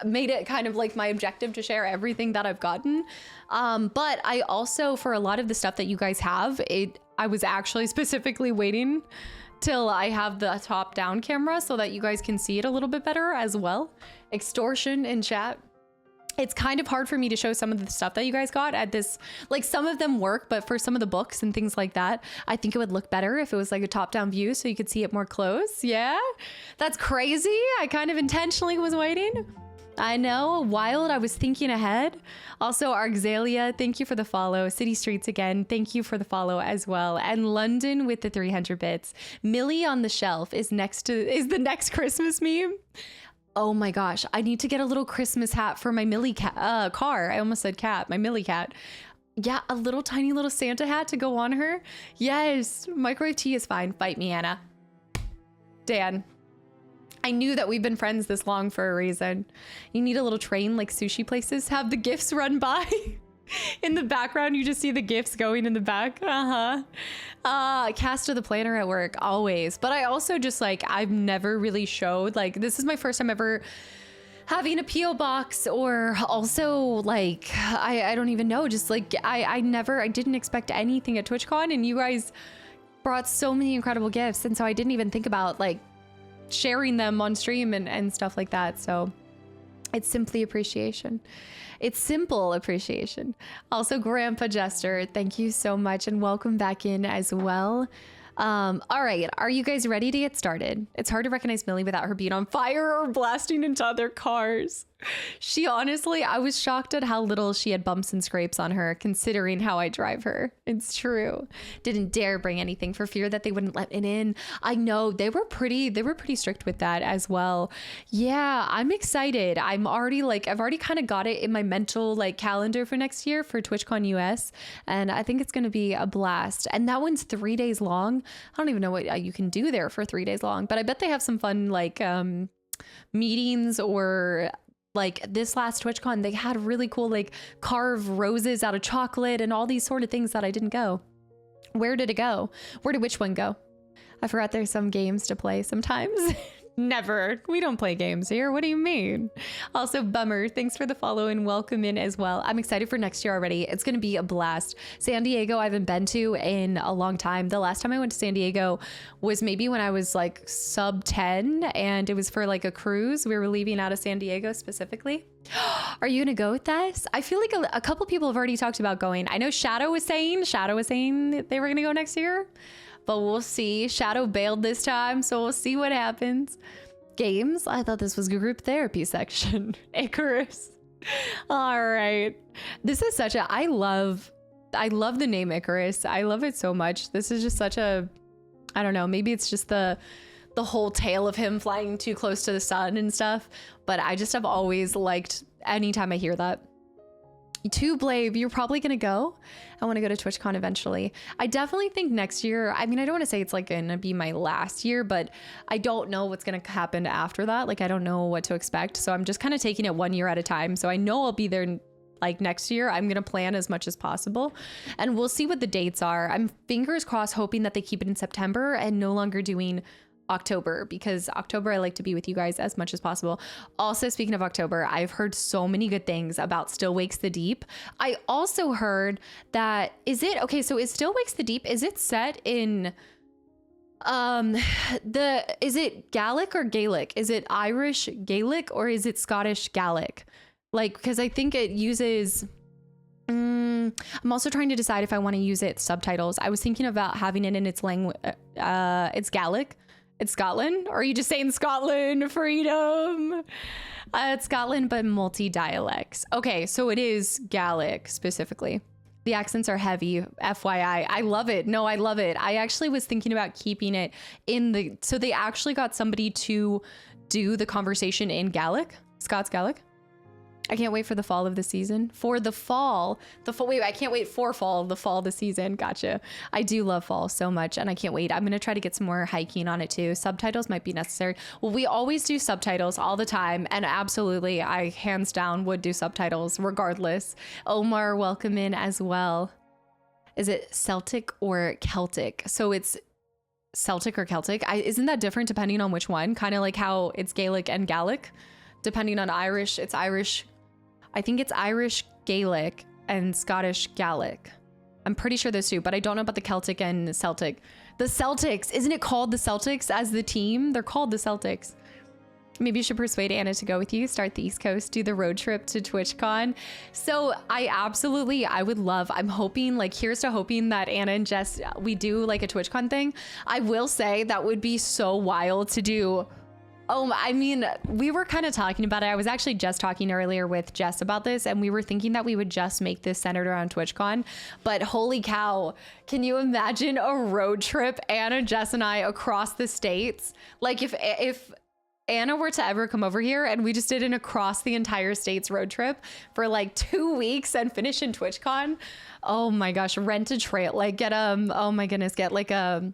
made it kind of like my objective to share everything that I've gotten. But I also, for a lot of the stuff that you guys have, I was actually specifically waiting till I have the top down camera so that you guys can see it a little bit better as well. Extortion in chat. It's kind of hard for me to show some of the stuff that you guys got at this, like some of them work, but for some of the books and things like that, I think it would look better if it was like a top down view so you could see it more close. Yeah, that's crazy. I kind of intentionally was waiting. I know, wild. I was thinking ahead. Also, Arxalia, thank you for the follow. City Streets again, thank you for the follow as well. And London with the 300 bits. Millie on the shelf is the next Christmas meme. Oh my gosh, I need to get a little Christmas hat for my Millie car. I almost said cat, my Millie cat. Yeah, a little tiny little Santa hat to go on her. Yes, microwave tea is fine. Fight me, Anna. Dan. I knew that we've been friends this long for a reason. You need a little train like sushi places have the gifts run by. In the background, you just see the gifts going in the back. Cast of the planner at work, always. But I also just like, I've never really showed, like, this is my first time ever having a PO box, or also like, I don't even know, just like, I didn't expect anything at TwitchCon, and you guys brought so many incredible gifts. And so I didn't even think about like sharing them on stream and stuff like that. So it's simply appreciation. It's simple appreciation. Also, Grandpa Jester, thank you so much and welcome back in as well. All right, are you guys ready to get started? It's hard to recognize Millie without her being on fire or blasting into other cars. She honestly, I was shocked at how little she had bumps and scrapes on her, considering how I drive her. It's true. Didn't dare bring anything for fear that they wouldn't let it in. I know they were pretty strict with that as well. Yeah, I'm excited. I've already kind of got it in my mental like calendar for next year for TwitchCon US, and I think it's going to be a blast. And that one's 3 days long. I don't even know what you can do there for 3 days long, but I bet they have some fun like meetings, or like this last TwitchCon, they had really cool like carve roses out of chocolate and all these sort of things that I didn't go. Where did it go? Where did which one go? I forgot there's some games to play sometimes. Never. We don't play games here. What do you mean? Also, Bummer, thanks for the follow and welcome in as well. I'm excited for next year already. It's going to be a blast. San Diego, I haven't been to in a long time. The last time I went to San Diego was maybe when I was like sub 10, and it was for like a cruise. We were leaving out of San Diego specifically. Are you gonna go with us? I feel like a couple people have already talked about going. I know Shadow was saying that they were gonna go next year, but we'll see. Shadow bailed this time, so we'll see what happens. Games? I thought this was a group therapy section. Icarus. All right. This is such a, I love the name Icarus. I love it so much. This is just such a, I don't know, maybe it's just the whole tale of him flying too close to the sun and stuff, but I just have always liked anytime I hear that. Too Blave, you're probably gonna go. I want to go to TwitchCon eventually. I definitely think next year, I mean, I don't want to say it's like gonna be my last year, but I don't know what's gonna happen after that. Like, I don't know what to expect. So I'm just kind of taking it 1 year at a time. So I know I'll be there like next year. I'm gonna plan as much as possible and we'll see what the dates are. I'm fingers crossed hoping that they keep it in September and no longer doing October, because October I like to be with you guys as much as possible. Also, speaking of October, I've heard so many good things about Still Wakes the Deep. I also heard that, is it Still Wakes the Deep, is it set in is it Gaelic or Gaelic? Is it Irish Gaelic or is it Scottish Gaelic? Like, because I think it uses I'm also trying to decide if I want to use it subtitles. I was thinking about having it in its language. It's Gaelic. It's Scotland, or are you just saying Scotland? Freedom. It's Scotland, but multi-dialects. Okay, so it is Gaelic specifically. The accents are heavy, FYI. I love it. No, I love it. I actually was thinking about keeping it in so they actually got somebody to do the conversation in Gaelic, Scots Gaelic. I can't wait for the fall of the season. For the fall, wait, I can't wait for the fall of the season. Gotcha. I do love fall so much and I can't wait. I'm going to try to get some more hiking on it too. Subtitles might be necessary. Well, we always do subtitles all the time. And absolutely, I hands down would do subtitles regardless. Omar, welcome in as well. Is it Celtic or Celtic? So it's Celtic or Celtic. Isn't that different depending on which one? Kind of like how it's Gaelic and Gaelic. Depending on Irish, it's Irish. I think it's Irish Gaelic and Scottish Gaelic. I'm pretty sure those two, but I don't know about the Celtic and Celtic. The Celtics, isn't it called the Celtics as the team? They're called the Celtics. Maybe you should persuade Anna to go with you, start the East Coast, do the road trip to TwitchCon. So I would love, I'm hoping, like, here's to hoping that Anna and Jess, we do like a TwitchCon thing. I will say that would be so wild to do. Oh, I mean, we were kind of talking about it. I was actually just talking earlier with Jess about this, and we were thinking that we would just make this centered around TwitchCon. But holy cow, can you imagine a road trip, Anna, Jess, and I across the states? Like if Anna were to ever come over here and we just did an across the entire states road trip for like 2 weeks and finish in TwitchCon. Oh my gosh, rent a trail, like get oh my goodness, get like a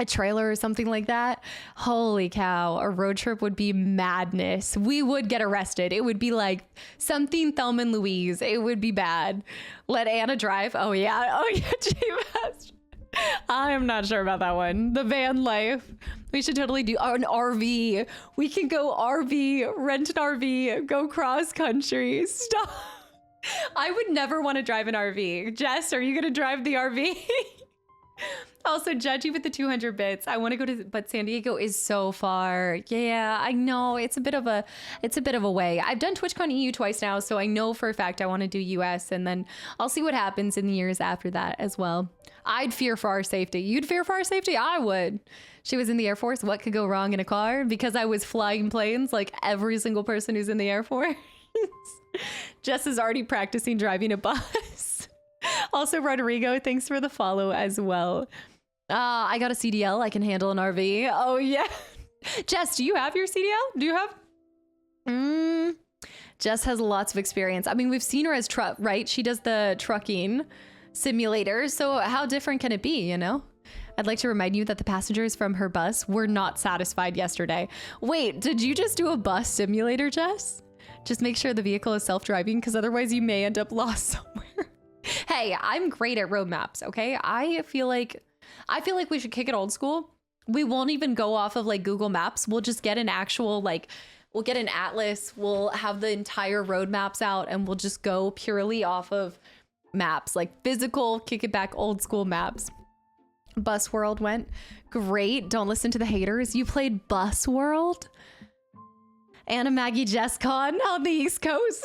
trailer or something like that. Holy cow, a road trip would be madness. We would get arrested. It would be like something Thelma and Louise. It would be bad. Let Anna drive. Oh yeah, G-Fast. I'm not sure about that one. The van life. We should totally do an RV. We can go RV, rent an RV, go cross country. Stop. I would never want to drive an RV. Jess, are you going to drive the RV? Also, judgy with the 200 bits. I want to go to, but San Diego is so far. Yeah, I know. It's a bit of a way. I've done TwitchCon EU twice now, so I know for a fact I want to do US, and then I'll see what happens in the years after that as well. I'd fear for our safety. You'd fear for our safety? I would. She was in the Air Force. What could go wrong in a car? Because I was flying planes like every single person who's in the Air Force. Jess is already practicing driving a bus. Also, Rodrigo, thanks for the follow as well. I got a CDL. I can handle an RV. Oh, yeah. Jess, do you have your CDL? Do you have? Jess has lots of experience. I mean, we've seen her as truck, right? She does the trucking simulator. So how different can it be, you know? I'd like to remind you that the passengers from her bus were not satisfied yesterday. Wait, did you just do a bus simulator, Jess? Just make sure the vehicle is self-driving, because otherwise you may end up lost somewhere. Hey, I'm great at road maps, okay? I feel like we should kick it old school. We won't even go off of like Google Maps. We'll just get an actual, like, we'll get an atlas. We'll have the entire road maps out and we'll just go purely off of maps, like physical, kick it back, old school maps. Bus World went great. Don't listen to the haters. You played Bus World? Anna Maggie JessCon on the East Coast.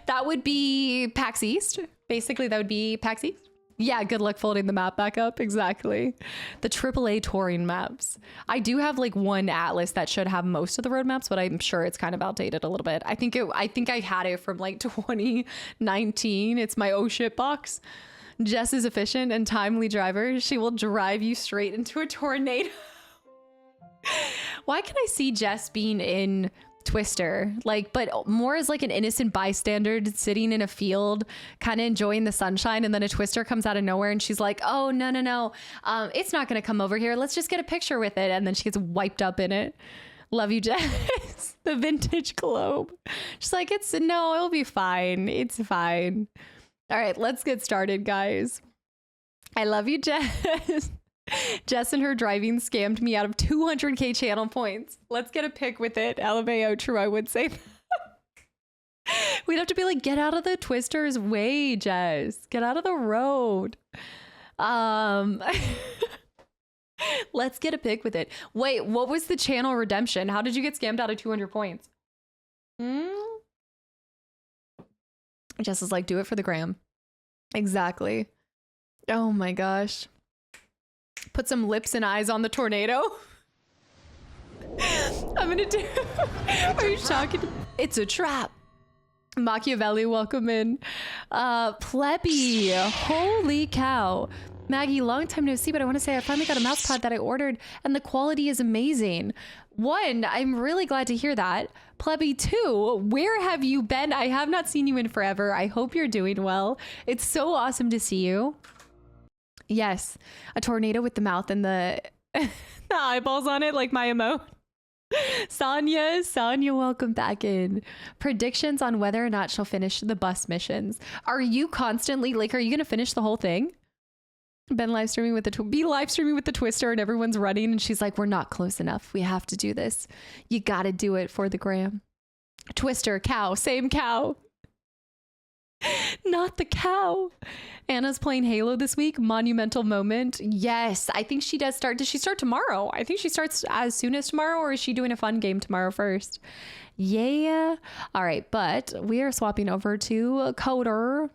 That would be PAX East. Basically, that would be PAX East. Yeah, good luck folding the map back up. Exactly. The AAA touring maps. I do have like one atlas that should have most of the road maps, but I'm sure it's kind of outdated a little bit. I think I had it from like 2019. It's my oh shit box. Jess is efficient and timely driver. She will drive you straight into a tornado. Why can I see Jess being in Twister, like, but more as like an innocent bystander sitting in a field kind of enjoying the sunshine, and then a Twister comes out of nowhere and she's like, oh no, it's not gonna come over here, let's just get a picture with it, and then she gets wiped up in it. Love you, Jess. The vintage globe. She's like, it'll be fine, it's fine. All right, let's get started, guys. I love you, Jess. Jess and her driving scammed me out of 200k channel points. Let's get a pic with it. LMAO, true, I would say. We'd have to be like, get out of the Twister's way, Jess. Get out of the road. Let's get a pic with it. Wait, what was the channel redemption? How did you get scammed out of 200 points? Jess is like, do it for the gram. Exactly. Oh my gosh. Put some lips and eyes on the tornado. I'm gonna do. Are you talking? It's a trap. Machiavelli, welcome in. Plebby, holy cow. Maggie, long time no see, but I want to say I finally got a mouse pad that I ordered and the quality is amazing. One, I'm really glad to hear that. Plebby, two, where have you been? I have not seen you in forever. I hope you're doing well. It's so awesome to see you. Yes, a tornado with the mouth and the eyeballs on it, like my emote. Sonia, welcome back in. Predictions on whether or not she'll finish the bus missions. Are you constantly, like, are you gonna finish the whole thing? Been live streaming with the Twister and everyone's running and she's like, we're not close enough. We have to do this. You gotta do it for the gram. Twister, cow, same cow. Not the cow. Anna's playing Halo this week. Monumental moment. Yes, I think she does start. Does she start tomorrow? I think she starts as soon as tomorrow, or is she doing a fun game tomorrow first? Yeah. All right, but we are swapping over to Coder.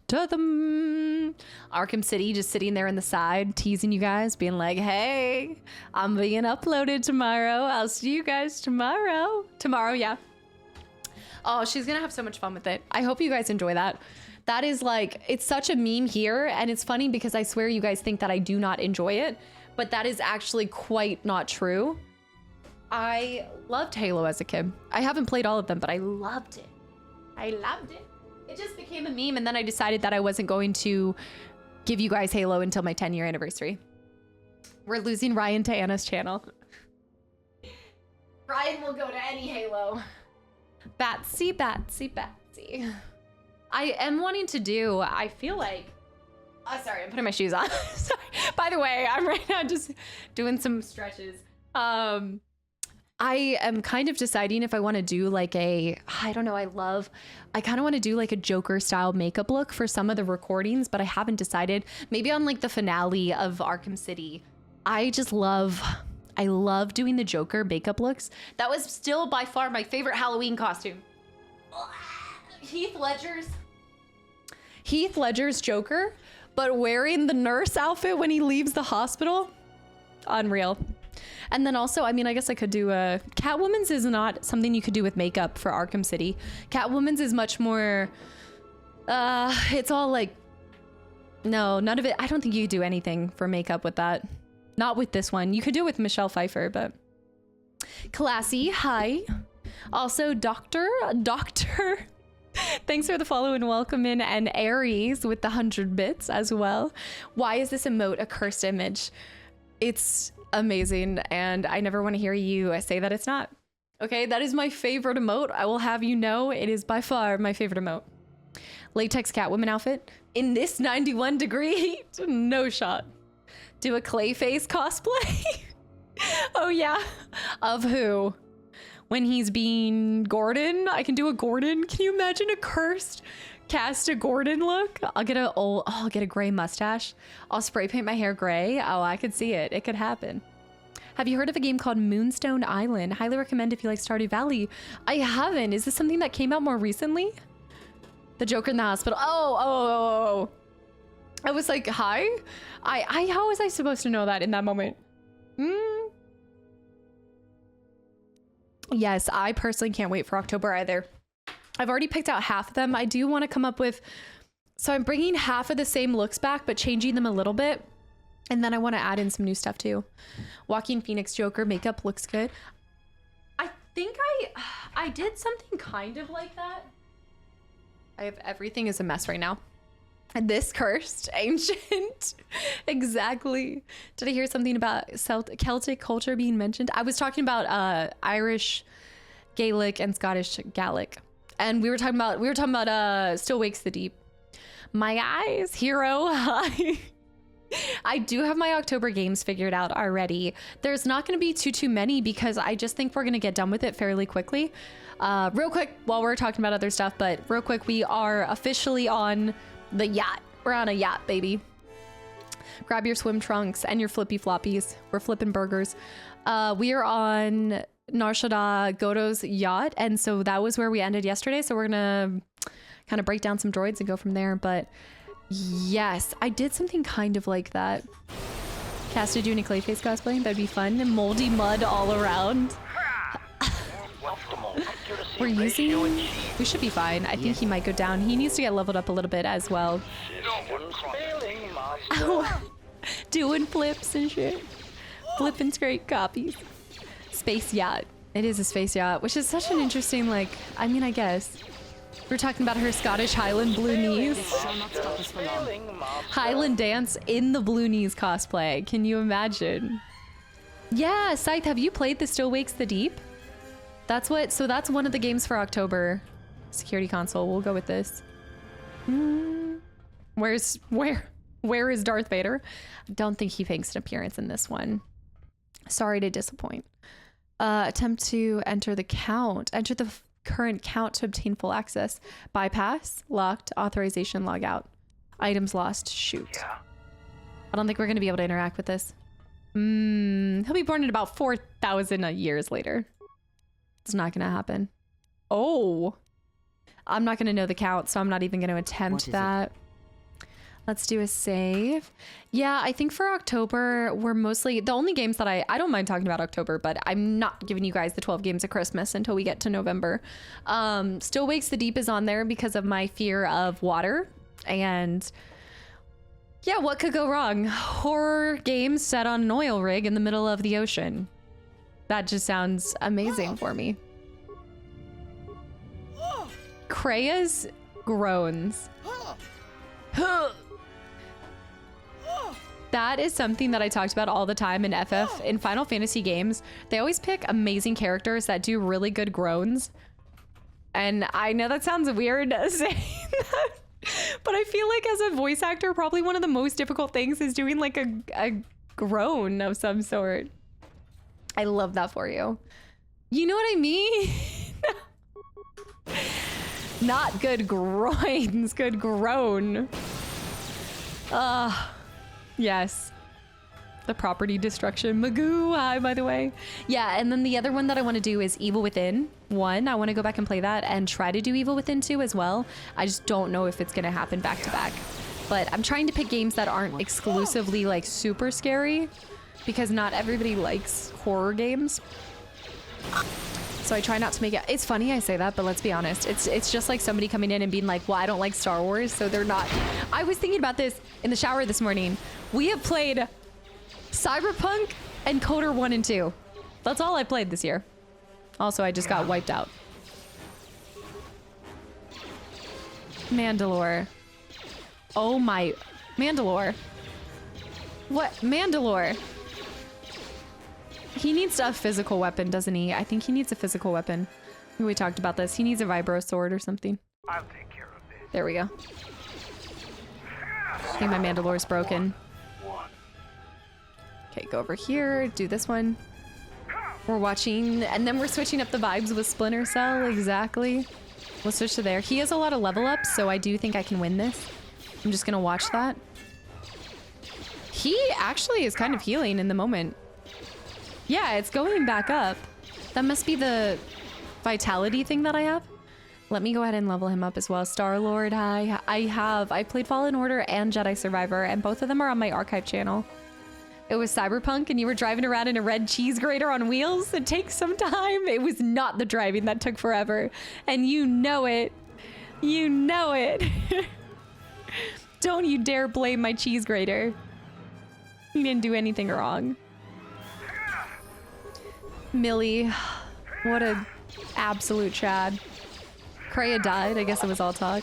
To the Arkham City, just sitting there in the side, teasing you guys, being like, hey, I'm being uploaded tomorrow. I'll see you guys tomorrow. Tomorrow, yeah. Oh, she's gonna have so much fun with it. I hope you guys enjoy that. That is like, it's such a meme here, and it's funny because I swear you guys think that I do not enjoy it, but that is actually quite not true. I loved Halo as a kid. I haven't played all of them, but I loved it. I loved it. It just became a meme, and then I decided that I wasn't going to give you guys Halo until my 10-year anniversary. We're losing Ryan to Anna's channel. Ryan will go to any Halo. Batsy. I am wanting to do, I feel like, oh, sorry, I'm putting my shoes on. Sorry. By the way, I'm right now just doing some stretches. I am kind of deciding if I want to do like I don't know, I kind of want to do like a Joker style makeup look for some of the recordings, but I haven't decided. Maybe on like the finale of Arkham City. I love doing the Joker makeup looks. That was still by far my favorite Halloween costume. Heath Ledger's Joker, but wearing the nurse outfit when he leaves the hospital. Unreal. And then also, I mean, I guess I could do Catwoman's is not something you could do with makeup for Arkham City. Catwoman's is much more, it's all like, no, none of it. I don't think you could do anything for makeup with that. Not with this one. You could do it with Michelle Pfeiffer, but classy. Hi. Also, Doctor. Thanks for the follow and welcome in, and Aries with the 100 bits as well. Why is this emote a cursed image? It's amazing, and I never want to hear you say that it's not. Okay, that is my favorite emote. I will have you know it is by far my favorite emote. Latex Catwoman outfit in this 91-degree heat. No shot. Do a Clayface cosplay? Oh yeah. Of who? When he's being Gordon? I can do a Gordon. Can you imagine a cursed cast a Gordon look? I'll get a gray mustache. I'll spray paint my hair gray. Oh, I could see it. It could happen. Have you heard of a game called Moonstone Island? Highly recommend if you like Stardew Valley. I haven't. Is this something that came out more recently? The Joker in the hospital. Oh. I was like, hi? How was I supposed to know that in that moment? Yes, I personally can't wait for October either. I've already picked out half of them. I do want to come up with, so I'm bringing half of the same looks back, but changing them a little bit. And then I want to add in some new stuff too. Joaquin Phoenix Joker makeup looks good. I think I did something kind of like that. Everything is a mess right now. And this cursed ancient. Exactly. Did I hear something about Celtic culture being mentioned? I was talking about Irish Gaelic and Scottish Gaelic. And we were talking about Still Wakes the Deep. My eyes, hero. I do have my October games figured out already. There's not going to be too many because I just think we're going to get done with it fairly quickly. Real quick, while we're talking about other stuff, but real quick, we are officially on the yacht. We're on a yacht, baby. Grab your swim trunks and your flippy floppies. We're flipping burgers. We are on Narshada Godo's yacht, and so that was where we ended yesterday. So we're gonna kind of break down some droids and go from there. But yes, I did something kind of like that. Casta doing a Clayface cosplay, that'd be fun. And moldy mud all around. We should be fine. I think he might go down. He needs to get leveled up a little bit as well. Doing flips and shit. Flipping straight copies. Space yacht. It is a space yacht, which is such an interesting, like, I mean, I guess. We're talking about her Scottish Highland blue knees. Highland dance in the blue knees cosplay. Can you imagine? Yeah, Scythe, have you played the Still Wakes the Deep? That's one of the games for October. Security console, we'll go with this. Where is Darth Vader? I don't think he makes an appearance in this one. Sorry to disappoint. Attempt to enter the count. Enter the current count to obtain full access. Bypass, locked, authorization, log out. Items lost, shoot. Yeah. I don't think we're gonna be able to interact with this. He'll be born in about 4,000 years later. It's not gonna happen. Oh, I'm not gonna know the count, so I'm not even gonna attempt that. Let's do a save. Yeah, I think for October, we're mostly, the only games that I don't mind talking about October, but I'm not giving you guys the 12 games of Christmas until we get to November. Still Wakes the Deep is on there because of my fear of water. And yeah, what could go wrong? Horror games set on an oil rig in the middle of the ocean. That just sounds amazing for me. Krea's groans. That is something that I talked about all the time in FF. In Final Fantasy games, they always pick amazing characters that do really good groans. And I know that sounds weird saying that, but I feel like as a voice actor, probably one of the most difficult things is doing like a groan of some sort. I love that for you. You know what I mean? Not good groins, good groan. Yes. The property destruction. Magoo, hi, by the way. Yeah, and then the other one that I want to do is Evil Within 1. I want to go back and play that and try to do Evil Within 2 as well. I just don't know if it's going to happen back to back. But I'm trying to pick games that aren't exclusively like super scary because not everybody likes horror games. So I try not to make it. It's funny I say that, but let's be honest. It's just like somebody coming in and being like, well, I don't like Star Wars, so they're not. I was thinking about this in the shower this morning. We have played Cyberpunk and Coder 1 and 2. That's all I played this year. Also, I just got wiped out. Mandalore. Oh my. Mandalore. What? Mandalore. He needs a physical weapon, doesn't he? I think he needs a physical weapon. We talked about this. He needs a vibro sword or something. I'll take care of it. There we go. I think my Mandalore's broken. Okay, go over here. Do this one. We're watching, and then we're switching up the vibes with Splinter Cell. Exactly. We'll switch to there. He has a lot of level ups, so I do think I can win this. I'm just gonna watch that. He actually is kind of healing in the moment. Yeah, it's going back up. That must be the vitality thing that I have. Let me go ahead and level him up as well. Star-Lord, hi. I played Fallen Order and Jedi Survivor, and both of them are on my archive channel. It was Cyberpunk, and you were driving around in a red cheese grater on wheels. It takes some time. It was not the driving that took forever, and you know it. You know it. Don't you dare blame my cheese grater. He didn't do anything wrong. Millie, what a absolute Chad. Kreia died. I guess it was all talk.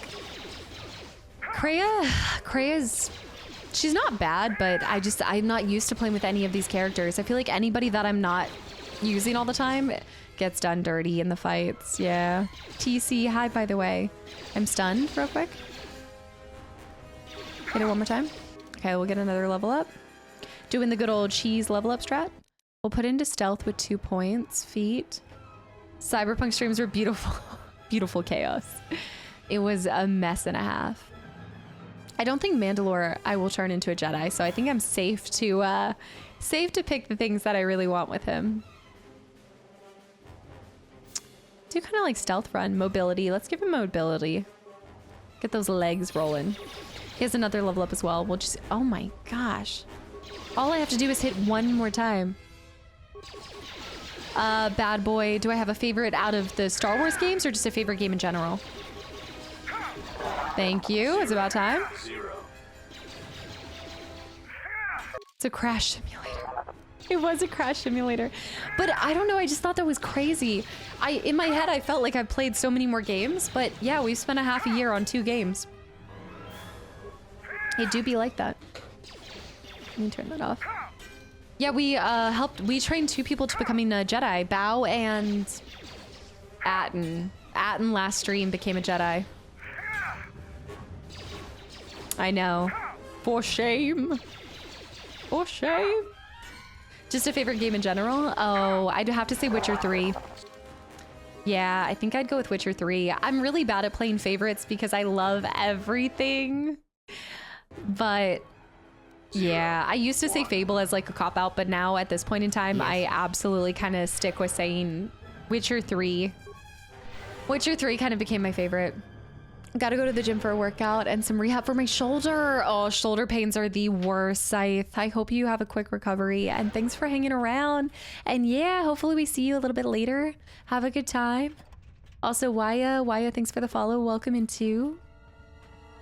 Kreia's... She's not bad, but I'm not used to playing with any of these characters. I feel like anybody that I'm not using all the time gets done dirty in the fights. Yeah. TC, hi, by the way. I'm stunned real quick. Hit it one more time. Okay, we'll get another level up. Doing the good old cheese level up strat. We'll put into stealth with 2 points. Feet. Cyberpunk streams were beautiful. Beautiful chaos. It was a mess and a half. I don't think Mandalore I will turn into a Jedi, so I think I'm safe to pick the things that I really want with him. Do kind of like stealth run, mobility. Let's give him mobility. Get those legs rolling. He has another level up as well. We'll just, oh my gosh. All I have to do is hit one more time. Bad boy, do I have a favorite out of the Star Wars games or just a favorite game in general? Thank you, it's about time. It's a crash simulator. It was a crash simulator. But I don't know, I just thought that was crazy. In my head, I felt like I've played so many more games, but yeah, we've spent a half a year on 2 games. It do be like that. Let me turn that off. Yeah, we trained 2 people to becoming a Jedi. Bao and Atten. Atten last stream became a Jedi. I know. For shame. For shame. Just a favorite game in general? Oh, I'd have to say Witcher 3. Yeah, I think I'd go with Witcher 3. I'm really bad at playing favorites because I love everything. But yeah, I used to say Fable as like a cop-out, but now at this point in time, I absolutely kind of stick with saying Witcher 3. Witcher 3 kind of became my favorite. Gotta go to the gym for a workout and some rehab for my shoulder. Oh, shoulder pains are the worst, Scythe. I hope you have a quick recovery and thanks for hanging around. And yeah, hopefully we see you a little bit later. Have a good time. Also, Waya, thanks for the follow. Welcome in too.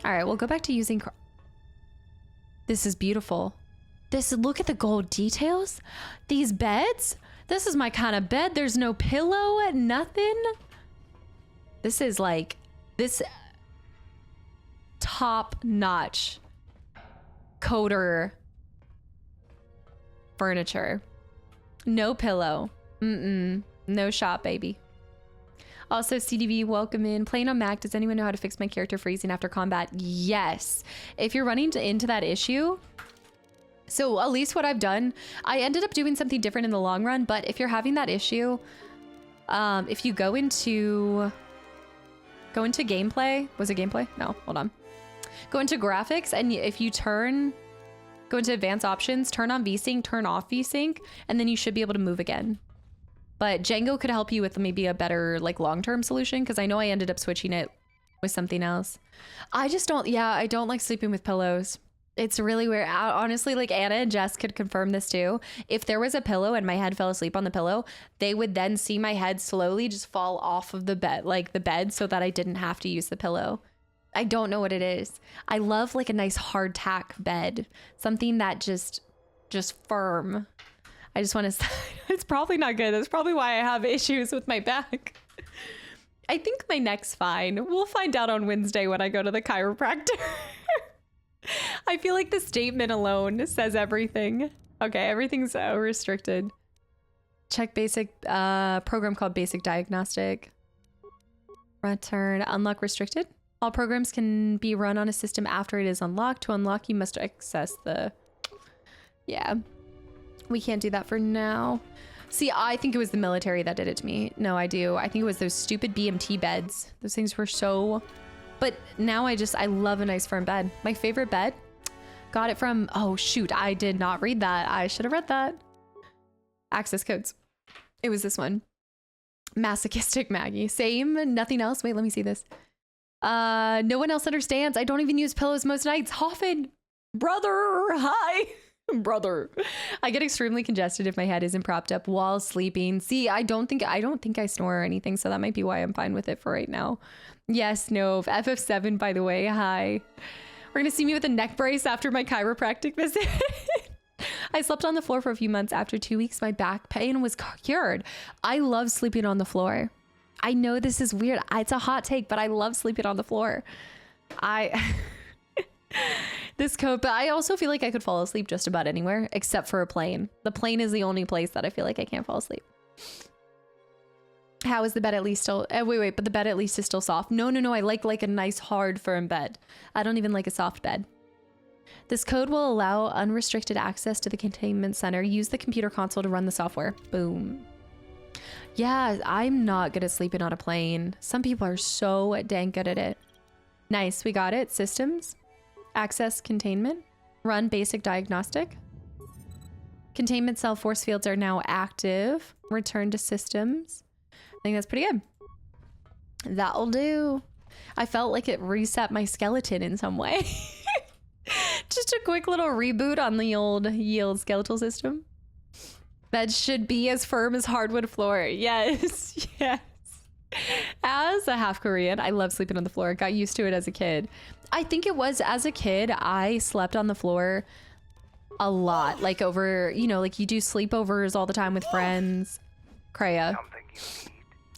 All right, we'll go back to using... This is beautiful. Look at the gold details. These beds. This is my kind of bed. There's no pillow, nothing. This is like, this top-notch coder furniture. No pillow. No shop, baby. Also, CDV, welcome in. Playing on Mac, does anyone know how to fix my character freezing after combat? Yes. If you're running into that issue, so at least what I've done, I ended up doing something different in the long run, but if you're having that issue, if you go into gameplay, was it gameplay? No, hold on. Go into graphics, and if you go into advanced options, turn on VSync, turn off VSync, and then you should be able to move again. But Django could help you with maybe a better like long-term solution, because I know I ended up switching it with something else. I don't like sleeping with pillows. It's really weird. Honestly, like Anna and Jess could confirm this too. If there was a pillow and my head fell asleep on the pillow, they would then see my head slowly just fall off of the bed, like the bed, so that I didn't have to use the pillow. I don't know what it is. I love like a nice hard tack bed, something that just firm. I just want to, it's probably not good. That's probably why I have issues with my back. I think my neck's fine. We'll find out on Wednesday when I go to the chiropractor. I feel like the statement alone says everything. Okay, everything's restricted. Check basic, program called Basic Diagnostic. Return, unlock restricted. All programs can be run on a system after it is unlocked. To unlock, you must access the, yeah. We can't do that for now. See, I think it was the military that did it to me. No, I do. I think it was those stupid BMT beds. Those things were so... But now I love a nice firm bed. My favorite bed, got it from... Oh, shoot. I did not read that. I should have read that. Access codes. It was this one. Masochistic Maggie. Same, nothing else. Wait, let me see this. No one else understands. I don't even use pillows most nights. Hoffman, brother, hi. Brother. I get extremely congested if my head isn't propped up while sleeping. See, I don't think I snore or anything, so that might be why I'm fine with it for right now. Yes, no. FF7, by the way. Hi. We're gonna see me with a neck brace after my chiropractic visit. I slept on the floor for a few months. After 2 weeks, my back pain was cured. I love sleeping on the floor. I know this is weird. It's a hot take, but I love sleeping on the floor. This coat, but I also feel like I could fall asleep just about anywhere except for a plane. The plane is the only place that I feel like I can't fall asleep. How is the bed at least still? Wait, but the bed at least is still soft. No. I like a nice hard firm bed. I don't even like a soft bed. This code will allow unrestricted access to the containment center. Use the computer console to run the software. Boom. Yeah, I'm not good at sleeping on a plane. Some people are so dang good at it. Nice, we got it. Systems. Access containment. Run basic diagnostic. Containment cell force fields are now active. Return to systems. I think that's pretty good. That'll do. I felt like it reset my skeleton in some way. Just a quick little reboot on the old yield skeletal system. Bed should be as firm as hardwood floor. Yes, yes. As a half Korean, I love sleeping on the floor. Got used to it as a kid. I think it was as a kid, I slept on the floor a lot. Like over, you know, like you do sleepovers all the time with friends. Kreia.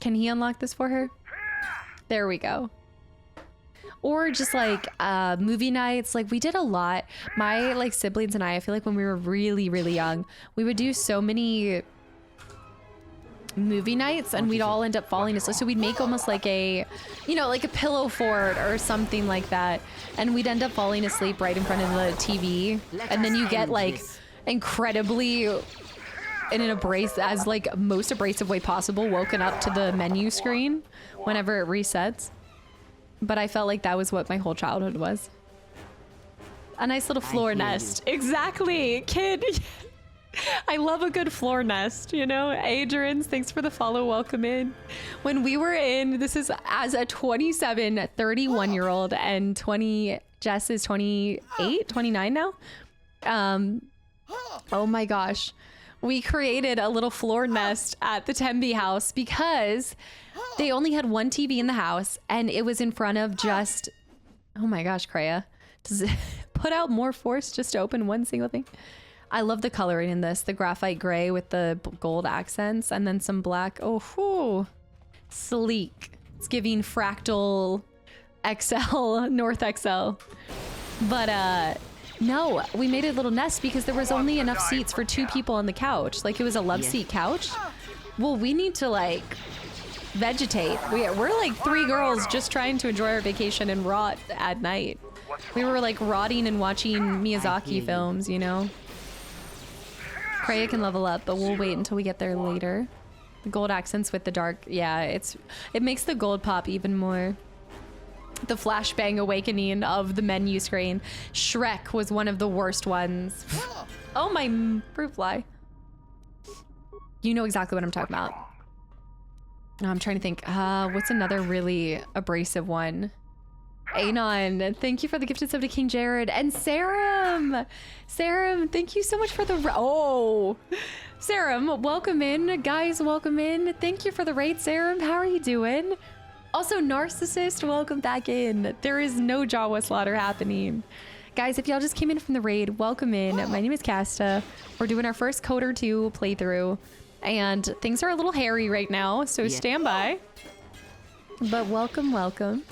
Can he unlock this for her? There we go. Or just like movie nights. Like we did a lot. My like siblings and I feel like when we were really, really young, we would do so many movie nights and we'd all end up falling asleep. So we'd make almost like a, you know, like a pillow fort or something like that. And we'd end up falling asleep right in front of the TV. And then you get like incredibly in an as like most abrasive way possible woken up to the menu screen whenever it resets. But I felt like that was what my whole childhood was. A nice little floor nest. Exactly, kid. I love a good floor nest, you know? Adrian's, thanks for the follow, welcome in. When we were in, this is as a 27, 31-year-old and Jess is 28, 29 now. Oh my gosh. We created a little floor nest at the Tembe house because they only had one TV in the house and it was in front of just, oh my gosh, Kreia. Does it put out more force just to open one single thing? I love the coloring in this. The graphite gray with the gold accents and then some black. Oh, whew. Sleek. It's giving fractal XL, North XL. But no, we made a little nest because there was only enough seats for 2 people on the couch. Like it was a love seat couch. Well, we need to like vegetate. We're like 3 girls just trying to enjoy our vacation and rot at night. We were like rotting and watching Miyazaki films, you know? Kreia can level up, but we'll wait until we get there later. The gold accents with the dark. Yeah, it makes the gold pop even more. The flashbang awakening of the menu screen. Shrek was one of the worst ones. Oh, my fruit fly. You know exactly what I'm talking about. No, I'm trying to think. What's another really abrasive one? Anon, thank you for the gifted sub to King Jared. And Sarum! Sarum, thank you so much for the... Oh! Sarum, welcome in. Guys, welcome in. Thank you for the raid, Sarum. How are you doing? Also, Narcissist, welcome back in. There is no Jawa slaughter happening. Guys, if y'all just came in from the raid, welcome in. My name is Kasta. We're doing our first Coder 2 playthrough. And things are a little hairy right now, so stand by. But welcome, welcome.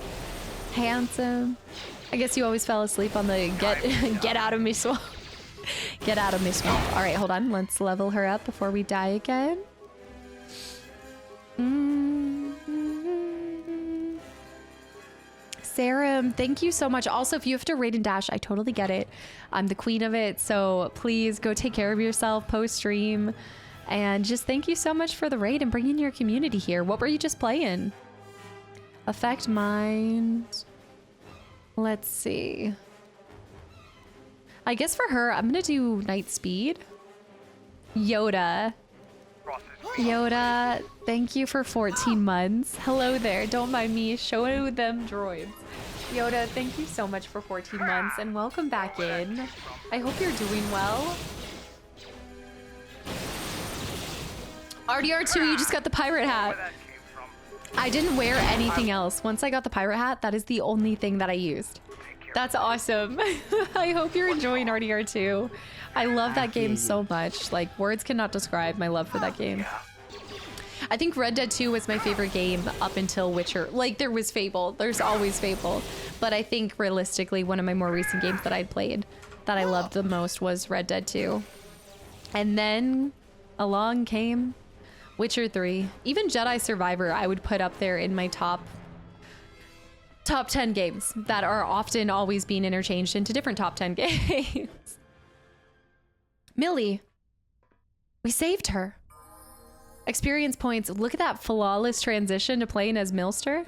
Handsome. I guess you always fell asleep on the get out of me swamp. Get out of me swamp. All right, hold on. Let's level her up before we die again. Sarah, thank you so much. Also, if you have to raid and dash, I totally get it. I'm the queen of it, so please go take care of yourself post-stream. And just thank you so much for the raid and bringing your community here. What were you just playing? Affect mind. Let's see. I guess for her, I'm gonna do night speed. Yoda. Yoda, thank you for 14 months. Hello there. Don't mind me. Show them droids. Yoda, thank you so much for 14 months and welcome back in. I hope you're doing well. RDR2, you just got the pirate hat. I didn't wear anything else. Once I got the pirate hat, that is the only thing that I used. That's awesome. I hope you're enjoying RDR2. I love that game so much. Like, words cannot describe my love for that game. I think Red Dead 2 was my favorite game up until Witcher. Like, there was Fable. There's always Fable. But I think realistically, one of my more recent games that I'd played that I loved the most was Red Dead 2. And then along came Witcher 3. Even Jedi Survivor, I would put up there in my top 10 games that are often always being interchanged into different top 10 games. Millie, we saved her. Experience points. Look at that flawless transition to playing as Milster.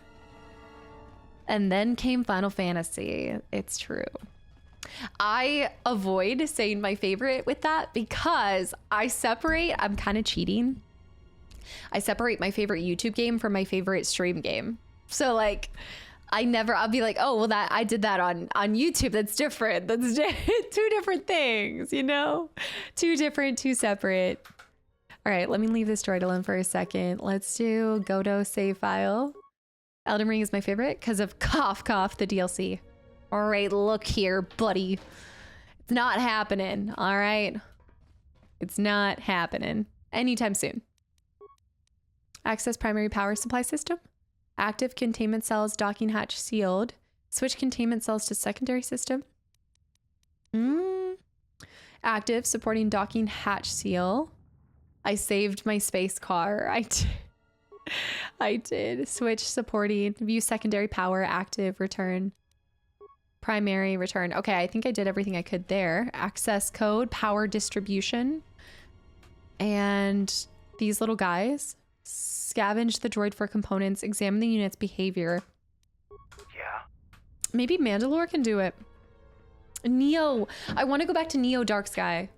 And then came Final Fantasy. It's true. I avoid saying my favorite with that because I'm kind of cheating. I separate my favorite YouTube game from my favorite stream game. So like, I'll be like, oh, well, I did that on YouTube. That's different. That's two different things, you know? Two separate. All right, let me leave this droid alone for a second. Let's do Godot save file. Elden Ring is my favorite because of Cough Cough, the DLC. All right, look here, buddy. It's not happening, all right? It's not happening anytime soon. Access primary power supply system. Active containment cells, docking hatch sealed. Switch containment cells to secondary system. Active, supporting docking hatch seal. I saved my space car. I did. Switch supporting, view secondary power, active, return. Primary, return. Okay, I think I did everything I could there. Access code, power distribution. And these little guys. Scavenge the droid for components, examine the unit's behavior. Yeah. Maybe Mandalore can do it. Neo. I want to go back to Neo Dark Sky.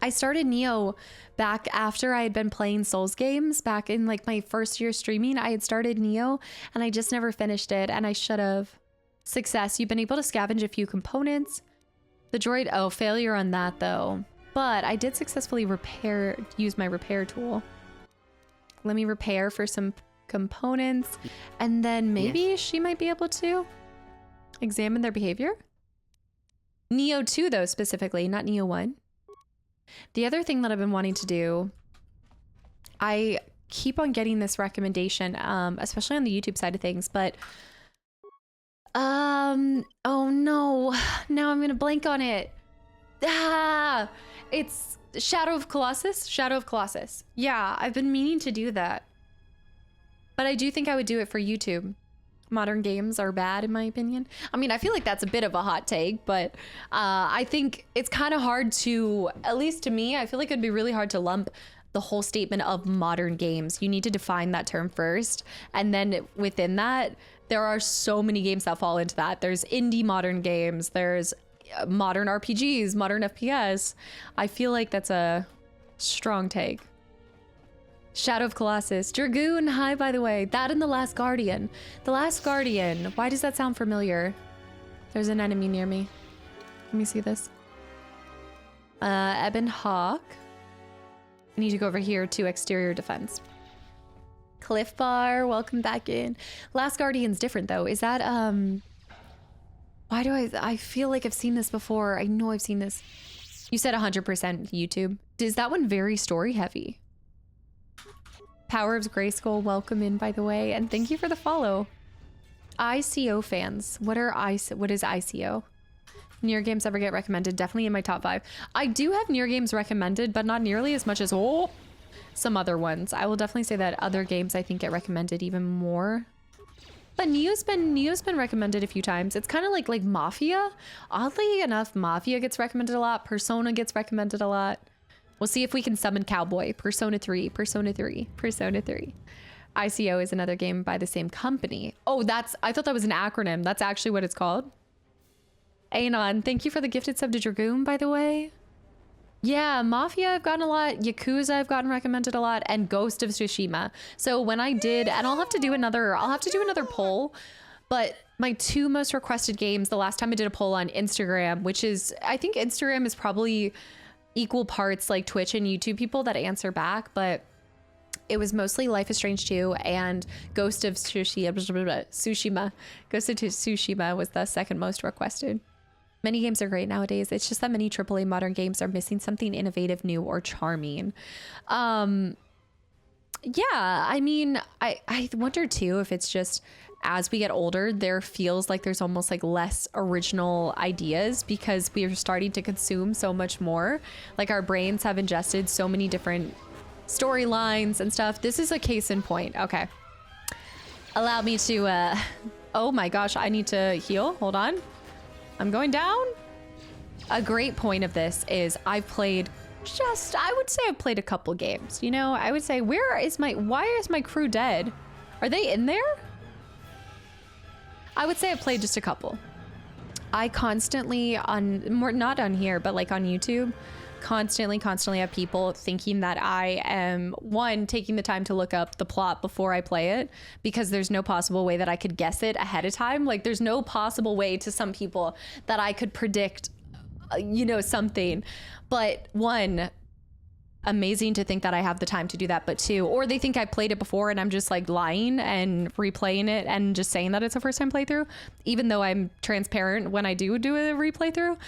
I started Neo back after I had been playing Souls games. Back in like my first year streaming, I had started Neo and I just never finished it and I should have. Success. You've been able to scavenge a few components. The droid, oh, failure on that though. But I did successfully use my repair tool. Let me repair for some components. And then maybe she might be able to examine their behavior. Neo 2 though, specifically, not Neo 1. The other thing that I've been wanting to do, I keep on getting this recommendation, especially on the YouTube side of things, but oh no, now I'm gonna blank on it. It's Shadow of Colossus? Shadow of Colossus. Yeah, I've been meaning to do that. But I do think I would do it for YouTube. Modern games are bad, in my opinion. I mean, I feel like that's a bit of a hot take, but I think it's kind of hard to, at least to me, I feel like it'd be really hard to lump the whole statement of modern games. You need to define that term first. And then within that, there are so many games that fall into that. There's indie modern games. There's modern RPGs, modern FPS. I feel like that's a strong take. Shadow of Colossus. Dragoon, hi, by the way. That and The Last Guardian. The Last Guardian. Why does that sound familiar? There's an enemy near me. Let me see this. Ebon Hawk. I need to go over here to exterior defense. Cliff Bar, welcome back in. Last Guardian's different though. Is that, why do I feel like I've seen this before. I know I've seen this. You said 100% YouTube. Is that one very story heavy? Power of Grayskull, welcome in, by the way, and thank you for the follow. ICO fans, what is ICO? Near games ever get recommended? Definitely in my top 5. I do have near games recommended, but not nearly as much as some other ones. I will definitely say that other games I think get recommended even more. But Neo's been recommended a few times. It's kind of like Mafia. Oddly enough, Mafia gets recommended a lot. Persona gets recommended a lot. We'll see if we can summon Cowboy. Persona 3, Persona 3, Persona 3. ICO is another game by the same company. Oh, I thought that was an acronym. That's actually what it's called. Anon, thank you for the gifted sub to Dragoon, by the way. Yeah, Mafia I've gotten a lot, Yakuza I've gotten recommended a lot, and Ghost of Tsushima. So when I did, and I'll have to do another poll, but my two most requested games, the last time I did a poll on Instagram, which is, I think Instagram is probably equal parts like Twitch and YouTube people that answer back, but it was mostly Life is Strange 2 and Ghost of Tsushima. Ghost of Tsushima was the second most requested. Many games are great nowadays. It's just that many AAA modern games are missing something innovative, new, or charming. Yeah, I mean, I wonder too if it's just as we get older, there feels like there's almost like less original ideas because we are starting to consume so much more. Like our brains have ingested so many different storylines and stuff. This is a case in point. Okay. Allow me to, oh my gosh, I need to heal. Hold on. I'm going down. A great point of this is I've played I would say I've played a couple games. You know, I would say, why is my crew dead? Are they in there? I would say I've played just a couple. I constantly not on here, but like on YouTube, constantly have people thinking that I am taking the time to look up the plot before I play it because there's no possible way that I could guess it ahead of time. Like there's no possible way to some people that I could predict, you know, something. But one, amazing to think that I have the time to do that, but two, or they think I played it before and I'm just like lying and replaying it and just saying that it's a first time playthrough, even though I'm transparent when I do a replay through.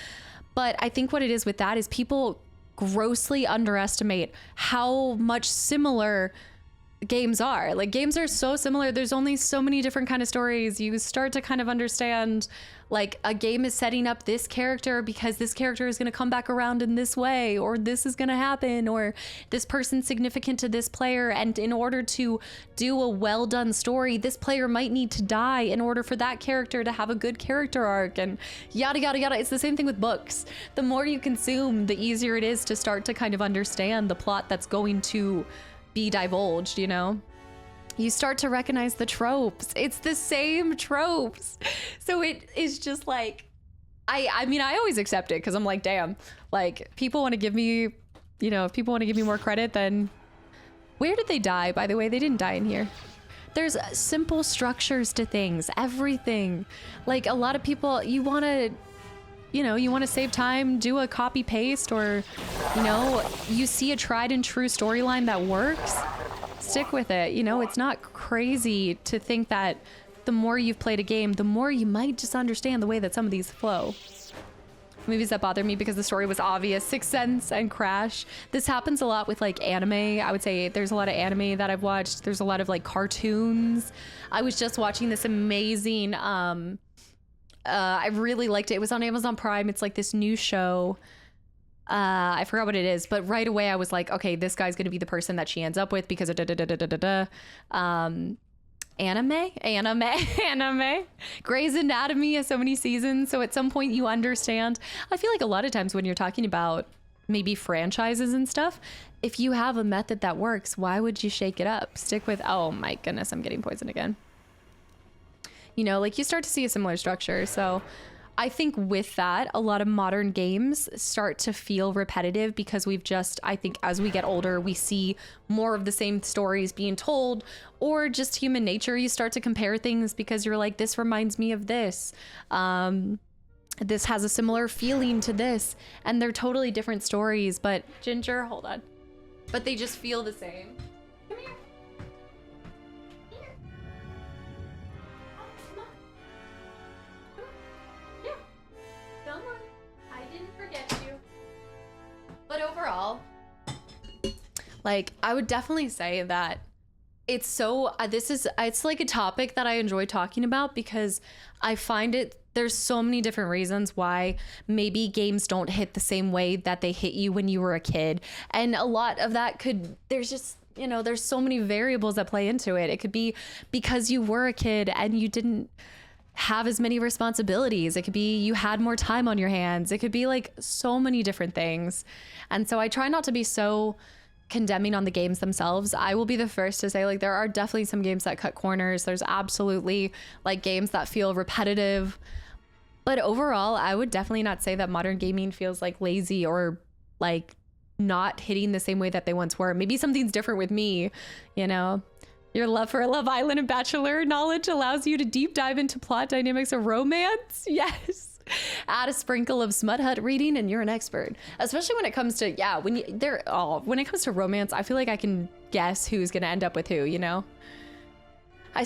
But I think what it is with that is people grossly underestimate how much similar games are. Like games are so similar. There's only so many different kind of stories. You start to kind of understand like a game is setting up this character because this character is going to come back around in this way, or this is going to happen, or this person's significant to this player. And in order to do a well done story, this player might need to die in order for that character to have a good character arc and yada, yada, yada. It's the same thing with books. The more you consume, the easier it is to start to kind of understand the plot that's going to be divulged, you know? You start to recognize the tropes. It's the same tropes. So it is just like, I mean, I always accept it because I'm like, damn, like people want to give me, you know, if people want to give me more credit, then where did they die? By the way, they didn't die in here. There's simple structures to things, everything. Like a lot of people, you want to save time, do a copy paste, or, you know, you see a tried and true storyline that works, stick with it. You know, it's not crazy to think that the more you've played a game, the more you might just understand the way that some of these flow. Movies that bother me because the story was obvious, Sixth Sense and Crash. This happens a lot with like anime. I would say there's a lot of anime that I've watched. There's a lot of like cartoons. I was just watching this amazing, I really liked it. It was on Amazon Prime. It's like this new show. I forgot what it is, but right away I was like, okay, this guy's going to be the person that she ends up with because of anime. Grey's Anatomy has so many seasons. So at some point you understand. I feel like a lot of times when you're talking about maybe franchises and stuff, if you have a method that works, why would you shake it up? Stick with, oh my goodness, I'm getting poisoned again. You know, like you start to see a similar structure. So I think with that, a lot of modern games start to feel repetitive because I think as we get older, we see more of the same stories being told, or just human nature. You start to compare things because you're like, this reminds me of this. This has a similar feeling to this, and they're totally different stories, but Ginger, hold on. But they just feel the same. Come here. But overall, like, I would definitely say that it's so, it's like a topic that I enjoy talking about because I find there's so many different reasons why maybe games don't hit the same way that they hit you when you were a kid. And a lot of that there's just, you know, there's so many variables that play into it. It could be because you were a kid and you didn't have as many responsibilities. It could be you had more time on your hands. It could be like so many different things. And so I try not to be so condemning on the games themselves. I will be the first to say, like, there are definitely some games that cut corners. There's absolutely like games that feel repetitive. But overall, I would definitely not say that modern gaming feels like lazy or like not hitting the same way that they once were. Maybe something's different with me, you know? Your love for Love Island and Bachelor knowledge allows you to deep dive into plot dynamics of romance. Yes. Add a sprinkle of Smut Hut reading and you're an expert. Especially when it comes to, yeah, when it comes to romance, I feel like I can guess who's gonna end up with who, you know? I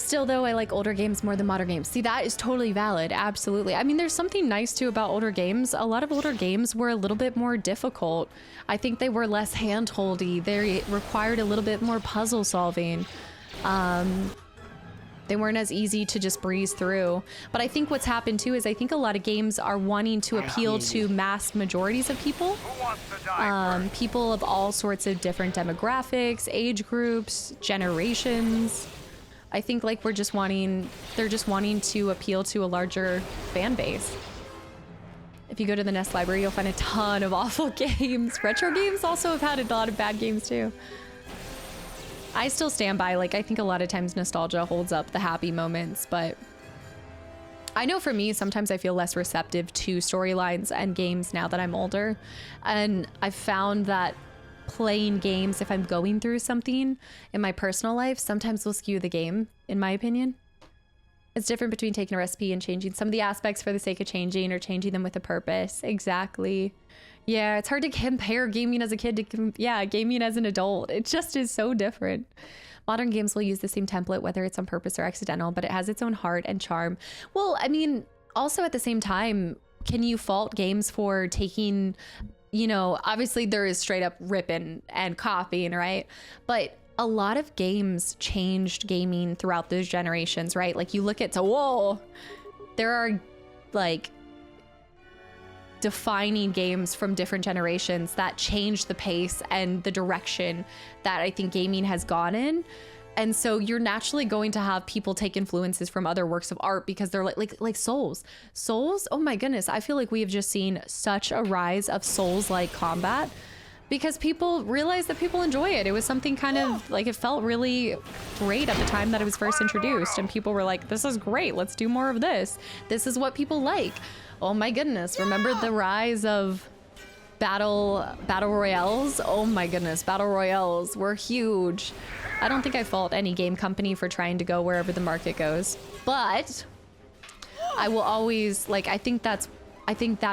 like older games more than modern games. See, that is totally valid. Absolutely. I mean, there's something nice too about older games. A lot of older games were a little bit more difficult. I think they were less hand-holdy. They required a little bit more puzzle solving. They weren't as easy to just breeze through. But I think what's happened too is I think a lot of games are wanting to appeal to mass majorities of people. People of all sorts of different demographics, age groups, generations. I think like they're just wanting to appeal to a larger fan base. If you go to the Nest library, you'll find a ton of awful games. Retro games also have had a lot of bad games too. I still stand by, like, I think a lot of times nostalgia holds up the happy moments, but I know for me, sometimes I feel less receptive to storylines and games now that I'm older. And I've found that playing games, if I'm going through something in my personal life, sometimes will skew the game, in my opinion. It's different between taking a recipe and changing some of the aspects for the sake of changing or changing them with a purpose. Exactly. Yeah, it's hard to compare gaming as a kid to, gaming as an adult. It just is so different. Modern games will use the same template, whether it's on purpose or accidental, but it has its own heart and charm. Well, I mean, also at the same time, can you fault games for taking, you know, obviously there is straight up ripping and copying, right? But a lot of games changed gaming throughout those generations, right? Like you look at, there are like defining games from different generations that changed the pace and the direction that I think gaming has gone in. And so you're naturally going to have people take influences from other works of art because they're like Souls. Oh my goodness. I feel like we have just seen such a rise of Souls-like combat because people realized that people enjoy it. It was something kind of like, it felt really great at the time that it was first introduced. And people were like, this is great. Let's do more of this. This is what people like. Oh my goodness. Remember the rise of battle royales? Oh my goodness. Battle royales were huge. I don't think I fault any game company for trying to go wherever the market goes, but I will always I think that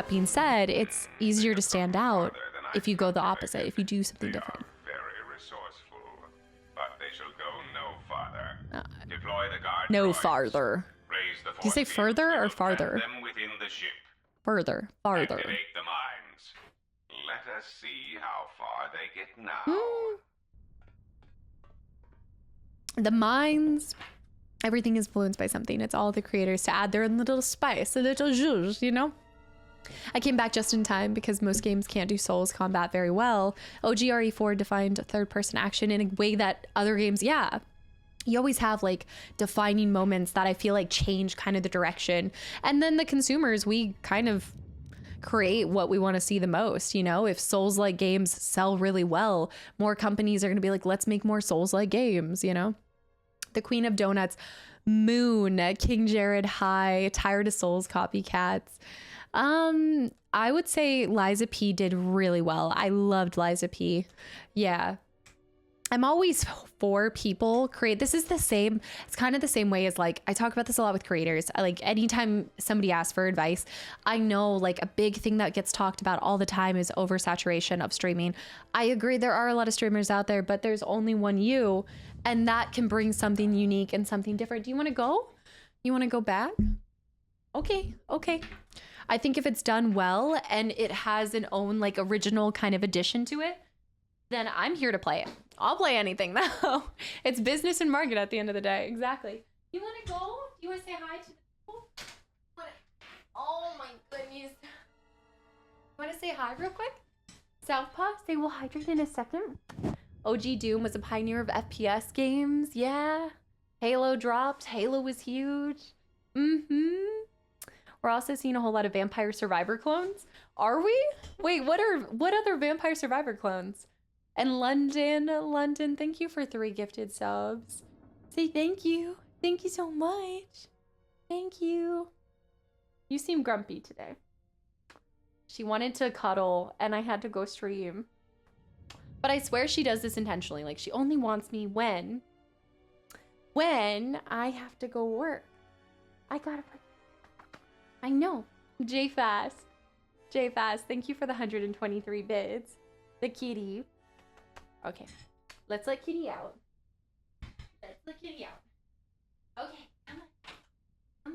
being said, it's easier to stand out if you go the opposite, if you do something different. Very resourceful, but they shall go no farther. Deploy the guard No droids. farther. Raise the Do you say force further fields. or We will farther? plant them within the ship. Farther. Activate the mines. Let us see how far they get now. The mines, everything is influenced by something. It's all the creators to add their own little spice, a little zhuzh, you know? I came back just in time because most games can't do Souls combat very well. OGRE4 defined third-person action in a way that other games, you always have like defining moments that I feel like change kind of the direction. And then the consumers, we kind of create what we want to see the most. You know, if Souls-like games sell really well, more companies are going to be like, let's make more Souls-like games, you know? The Queen of Donuts, Moon, King Jared High, Tired of Souls copycats. I would say Liza P did really well. I loved Liza P. Yeah. I'm always for people create. This is the same. It's kind of the same way as like, I talk about this a lot with creators. Like anytime somebody asks for advice, I know like a big thing that gets talked about all the time is oversaturation of streaming. I agree. There are a lot of streamers out there, but there's only one you, and that can bring something unique and something different. Do you want to go? You want to go back? Okay. I think if it's done well and it has an own like original kind of addition to it, then I'm here to play it. I'll play anything though. It's business and market at the end of the day. Exactly. You want to go? You want to say hi to the people? Oh my goodness. You want to say hi real quick? Southpaw, say we'll hydrate in a second. OG Doom was a pioneer of FPS games. Yeah. Halo dropped. Halo was huge. We're also seeing a whole lot of Vampire Survivor clones. Are we? Wait, what other Vampire Survivor clones? And London, thank you for 3 gifted subs. Say thank you. Thank you so much. Thank you. You seem grumpy today. She wanted to cuddle and I had to go stream. But I swear she does this intentionally. Like, she only wants me when I have to go work. I know. JFast, thank you for the 123 bids. The kitty. Okay, let's let kitty out. Okay, come on.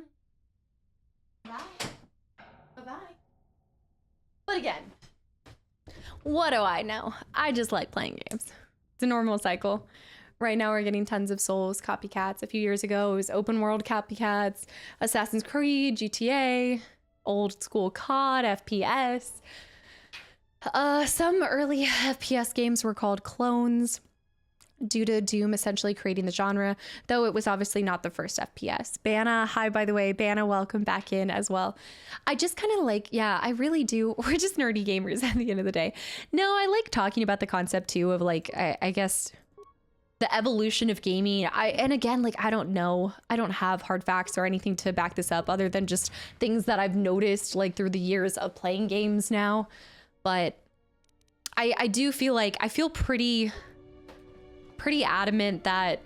Bye-bye. But again, what do I know? I just like playing games. It's a normal cycle. Right now we're getting tons of Souls copycats. A few years ago it was open world copycats, Assassin's Creed, GTA, old school COD, FPS. Some early FPS games were called clones due to Doom essentially creating the genre, though it was obviously not the first FPS. Banna, hi by the way, Banna, welcome back in as well. I just kind of like, yeah, I really do. We're just nerdy gamers at the end of the day. No, I like talking about the concept too of like, I guess the evolution of gaming. And again, like, I don't know, I don't have hard facts or anything to back this up other than just things that I've noticed like through the years of playing games now. But I do feel like, I feel pretty adamant that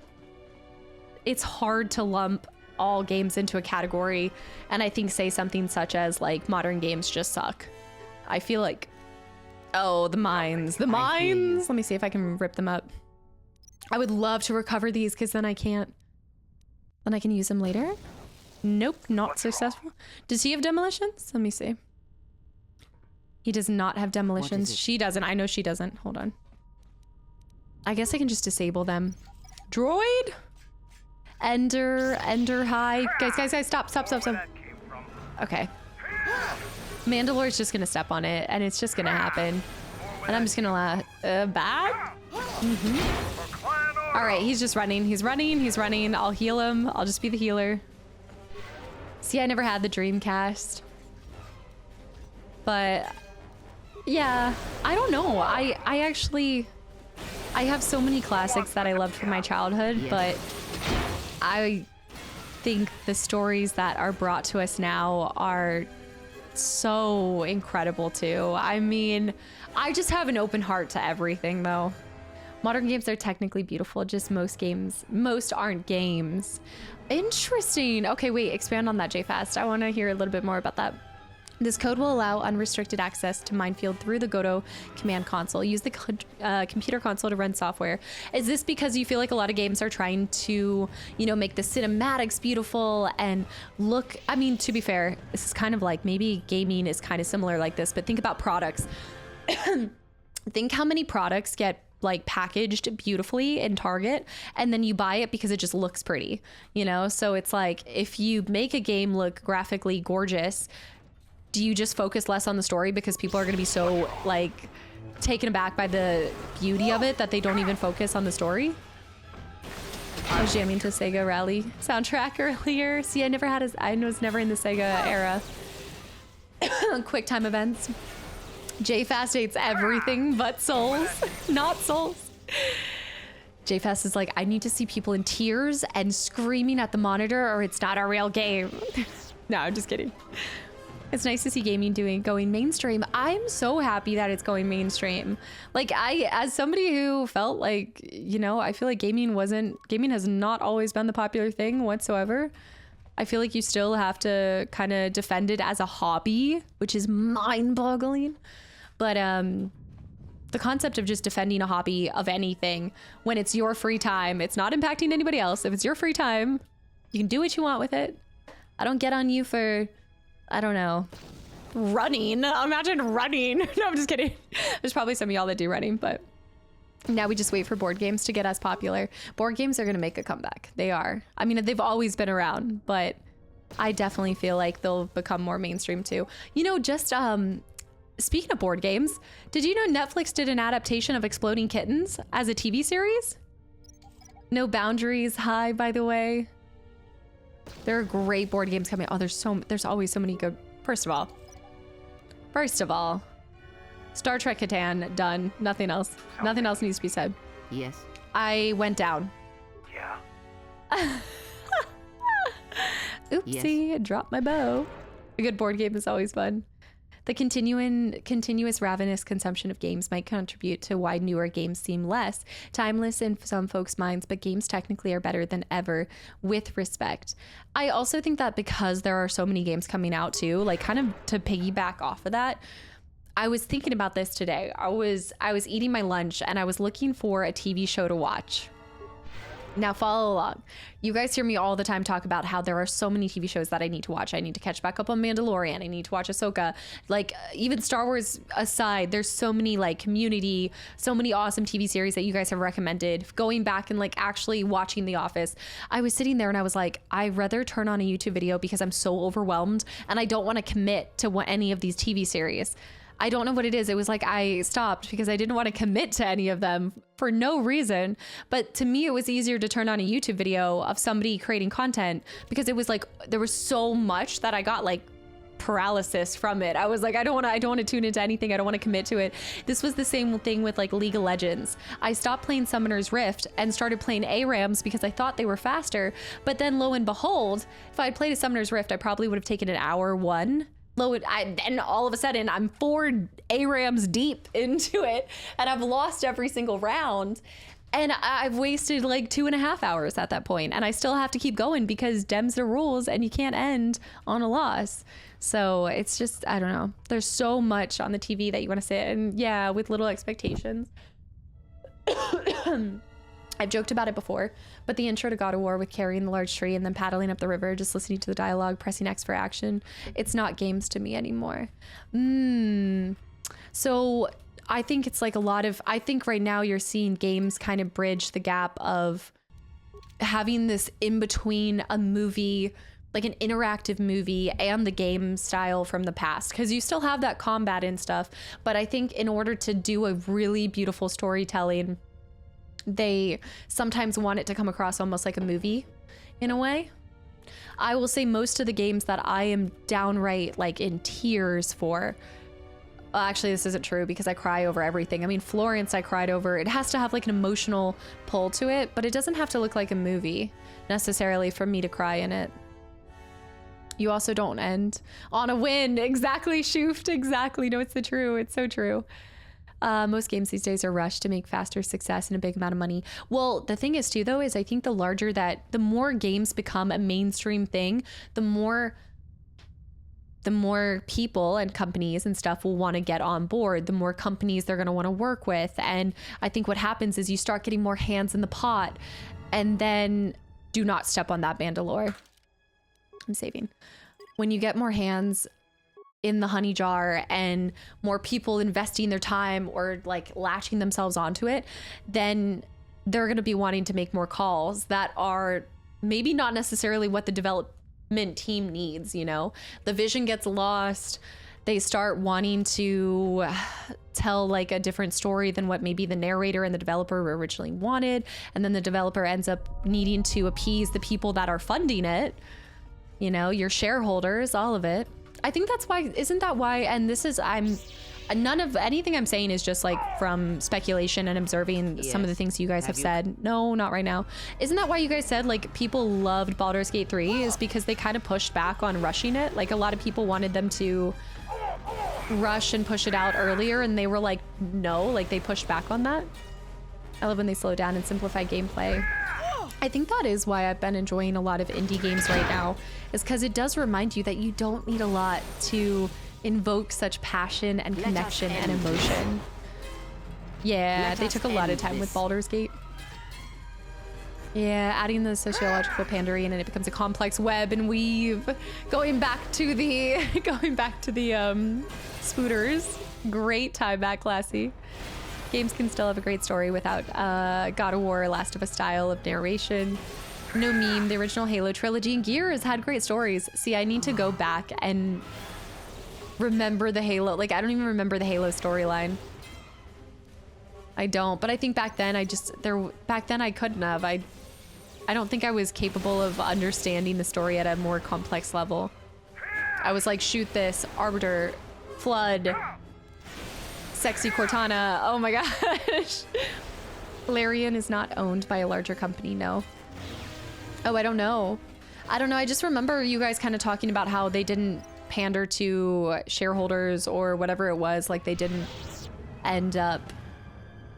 it's hard to lump all games into a category and I think say something such as like modern games just suck. I feel like, oh, the mines. Let me see if I can rip them up. I would love to recover these because then I can use them later. Nope, not successful. Does he have demolitions? Let me see. He does not have demolitions. She doesn't. I know she doesn't. Hold on. I guess I can just disable them. Droid? Ender high. Guys, stop. Okay. Mandalore's just gonna step on it and it's just gonna happen. And I'm just gonna back? All right, he's just running. He's running. I'll heal him. I'll just be the healer. See, I never had the Dreamcast. But yeah, I don't know. I have so many classics that I loved from my childhood, but I think the stories that are brought to us now are so incredible too. I mean, I just have an open heart to everything though. Modern games are technically beautiful, just most aren't games. Interesting. Okay, wait, expand on that, JFast. I want to hear a little bit more about that. This code will allow unrestricted access to Minefield through the Godot command console. Use the computer console to run software. Is this because you feel like a lot of games are trying to, you know, make the cinematics beautiful and look, I mean, to be fair, this is kind of like, maybe gaming is kind of similar like this, but think about products. Think how many products get like packaged beautifully in Target and then you buy it because it just looks pretty, you know? So it's like, if you make a game look graphically gorgeous, do you just focus less on the story because people are going to be so like taken aback by the beauty of it that they don't even focus on the story? I was jamming to Sega Rally soundtrack earlier. See, I was never in the Sega era. Quick time events. JFast hates everything but Souls, not Souls. JFast is like, I need to see people in tears and screaming at the monitor or it's not a real game. No, I'm just kidding. It's nice to see gaming going mainstream. I'm so happy that it's going mainstream. Like, as somebody who felt like, you know, I feel like gaming has not always been the popular thing whatsoever. I feel like you still have to kind of defend it as a hobby, which is mind-boggling. But the concept of just defending a hobby of anything when it's your free time, it's not impacting anybody else. If it's your free time, you can do what you want with it. I don't get on you for, I don't know, running. Imagine running. No, I'm just kidding. There's probably some of y'all that do running, but now we just wait for board games to get as popular. Board games are going to make a comeback. They are. I mean, they've always been around, but I definitely feel like they'll become more mainstream too. You know, just speaking of board games, did you know Netflix did an adaptation of Exploding Kittens as a TV series? No Boundaries. Hi, by the way. There are great board games coming. Oh, there's always so many good. First of all, Star Trek Catan, done. Nothing else. Nothing else needs to be said. Yes. I went down. Yeah. Oopsie, Yes. dropped my bow. A good board game is always fun. The continuous ravenous consumption of games might contribute to why newer games seem less timeless in some folks' minds, but games technically are better than ever with respect. I also think that because there are so many games coming out too, like kind of to piggyback off of that, I was thinking about this today. I was eating my lunch and I was looking for a TV show to watch. Now follow along. You guys hear me all the time talk about how there are so many TV shows that I need to watch. I need to catch back up on Mandalorian. I need to watch Ahsoka. Like even Star Wars aside, there's so many like Community, so many awesome TV series that you guys have recommended. Going back and like actually watching The Office. I was sitting there and I was like, I'd rather turn on a YouTube video because I'm so overwhelmed and I don't want to commit to any of these TV series. I don't know what it is. It was like I stopped because I didn't want to commit to any of them for no reason. But to me, it was easier to turn on a YouTube video of somebody creating content because it was like there was so much that I got like paralysis from it. I was like, I don't want to tune into anything. I don't want to commit to it. This was the same thing with like League of Legends. I stopped playing Summoner's Rift and started playing ARAMs because I thought they were faster. But then lo and behold, if I had played a Summoner's Rift, I probably would have taken an hour one. Then all of a sudden I'm 4 ARAMs deep into it and I've lost every single round and I've wasted like 2.5 hours at that point, and I still have to keep going because Dems the rules and you can't end on a loss. So it's just, I don't know. There's so much on the TV that you want to sit and yeah, with little expectations. I've joked about it before, but the intro to God of War with carrying the large tree and then paddling up the river, just listening to the dialogue, pressing X for action, it's not games to me anymore. So I think it's like I think right now you're seeing games kind of bridge the gap of having this in between a movie, like an interactive movie, and the game style from the past, because you still have that combat and stuff. But I think in order to do a really beautiful storytelling, they sometimes want it to come across almost like a movie in a way. I will say most of the games that I am downright like in tears for, actually this isn't true because I cry over everything. I mean, Florence I cried over. It has to have like an emotional pull to it, but it doesn't have to look like a movie necessarily for me to cry in it. You also don't end on a win. Exactly, Shoofed. Exactly. No, it's so true. Most games these days are rushed to make faster success and a big amount of money. Well, the thing is too, though, is I think the more games become a mainstream thing, the more people and companies and stuff will want to get on board, the more companies they're going to want to work with. And I think what happens is you start getting more hands in the pot, and then do not step on that Mandalore. I'm saving. When you get more hands in the honey jar and more people investing their time or like latching themselves onto it, then they're going to be wanting to make more calls that are maybe not necessarily what the development team needs. You know, the vision gets lost. They start wanting to tell like a different story than what maybe the narrator and the developer originally wanted. And then the developer ends up needing to appease the people that are funding it, you know, your shareholders, all of it. I think that's why, isn't that why, and this is, none of anything I'm saying is just like from speculation and observing some of the things you guys have said. No, not right now. Isn't that why you guys said like people loved Baldur's Gate 3 is because they kind of pushed back on rushing it? Like a lot of people wanted them to rush and push it out earlier, and they were like, no, like they pushed back on that. I love when they slow down and simplify gameplay. I think that is why I've been enjoying a lot of indie games right now, is because it does remind you that you don't need a lot to invoke such passion and connection and emotion. Yeah, they took a lot of time with Baldur's Gate. Yeah, adding the sociological pandering, and it becomes a complex web and weave. Going back to the spooters. Great time back, Classy. Games can still have a great story without God of War, Last of Us style of narration. No meme, the original Halo trilogy and Gears had great stories. See, I need to go back and remember the Halo. Like, I don't even remember the Halo storyline. I don't, but I think back then I couldn't have. I don't think I was capable of understanding the story at a more complex level. I was like, shoot this, Arbiter, Flood, sexy Cortana. Oh my gosh. Larian is not owned by a larger company, no. Oh, I don't know. I just remember you guys kind of talking about how they didn't pander to shareholders or whatever it was, like they didn't end up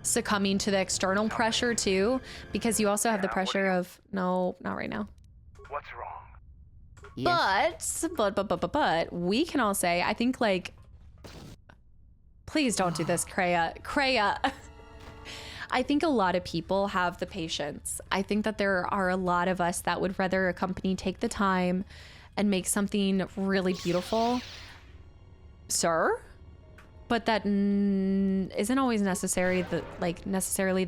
succumbing to the external pressure too, because you also have the pressure of, no, not right now. What's wrong? Yes. But we can all say, I think, like, please don't do this, Kreia. I think a lot of people have the patience. I think that there are a lot of us that would rather a company take the time and make something really beautiful, sir. But that isn't always necessarily the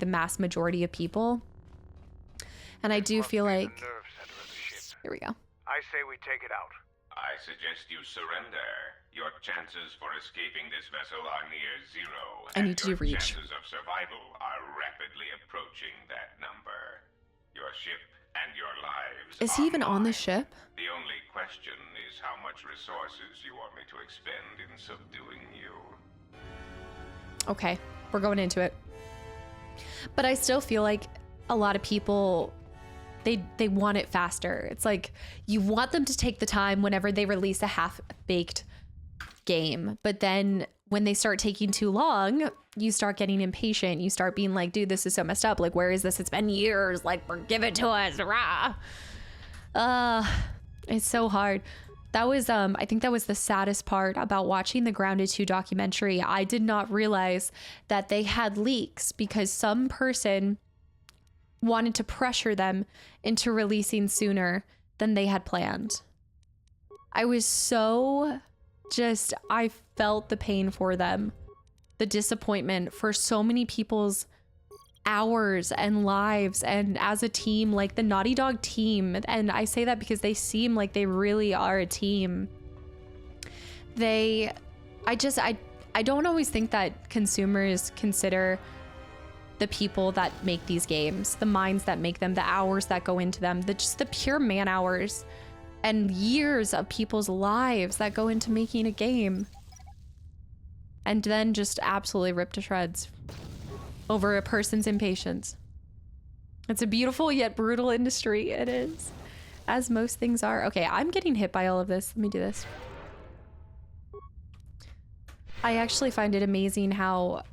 mass majority of people. And I do feel like, here we go. I say we take it out. I suggest you surrender. Your chances for escaping this vessel are near zero. I need to do your reach. chances of survival are rapidly approaching that number. Your ship and your lives. Is he even on the ship? The only question is how much resources you want me to expend in subduing you. Okay, we're going into it. But I still feel like a lot of people, they want it faster. It's like you want them to take the time whenever they release a half-baked game. But then when they start taking too long, you start getting impatient. You start being like, dude, this is so messed up. Like, where is this? It's been years. Like, give it to us. Rah. It's so hard. That was, I think that was the saddest part about watching the Grounded 2 documentary. I did not realize that they had leaks because some person wanted to pressure them into releasing sooner than they had planned. I was so I felt the pain for them, the disappointment for so many people's hours and lives, and as a team, like the Naughty Dog team, and I say that because they seem like they really are a team. I don't always think that consumers consider the people that make these games, the minds that make them, the hours that go into them, just the pure man hours and years of people's lives that go into making a game, and then just absolutely ripped to shreds over a person's impatience. It's a beautiful yet brutal industry. It is, as most things are. Okay, I'm getting hit by all of this. Let me do this. I actually find it amazing how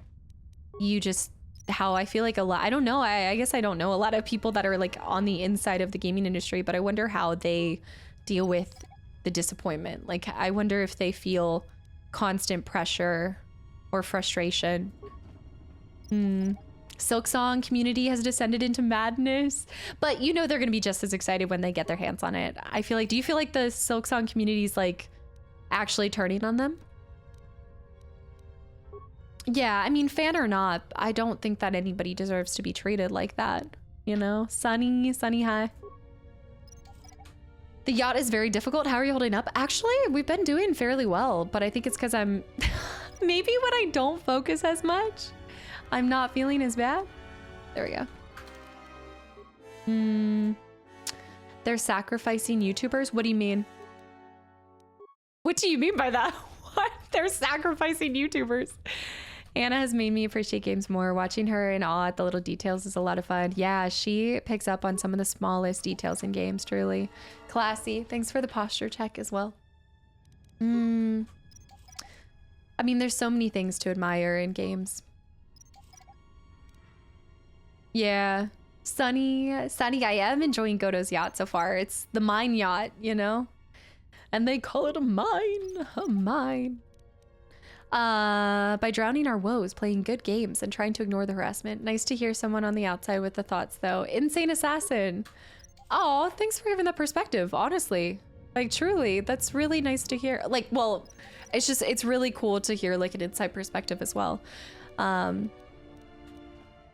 I feel like a lot, I don't know, I guess I don't know a lot of people that are like on the inside of the gaming industry, but I wonder how they deal with the disappointment. Like, I wonder if they feel constant pressure or frustration. Silksong community has descended into madness, but you know they're gonna be just as excited when they get their hands on it. I feel like, do you feel like the Silksong community is like actually turning on them? Yeah, I mean, fan or not, I don't think that anybody deserves to be treated like that, you know? Sunny high. The yacht is very difficult. How are you holding up? Actually, we've been doing fairly well, but I think it's because I'm maybe when I don't focus as much, I'm not feeling as bad. There we go. They're sacrificing YouTubers? What do you mean? What do you mean by that? What? They're sacrificing YouTubers. Anna has made me appreciate games more. Watching her in awe at the little details is a lot of fun. Yeah, she picks up on some of the smallest details in games, truly. Classy. Thanks for the posture check as well. I mean, there's so many things to admire in games. Yeah. Sunny, I am enjoying Godo's yacht so far. It's the mine yacht, you know? And they call it a mine. A mine. By drowning our woes, playing good games, and trying to ignore the harassment. Nice to hear someone on the outside with the thoughts, though. Insane Assassin. Oh, thanks for giving that perspective, honestly. Like, truly, that's really nice to hear. Like, well, it's really cool to hear, like, an inside perspective as well.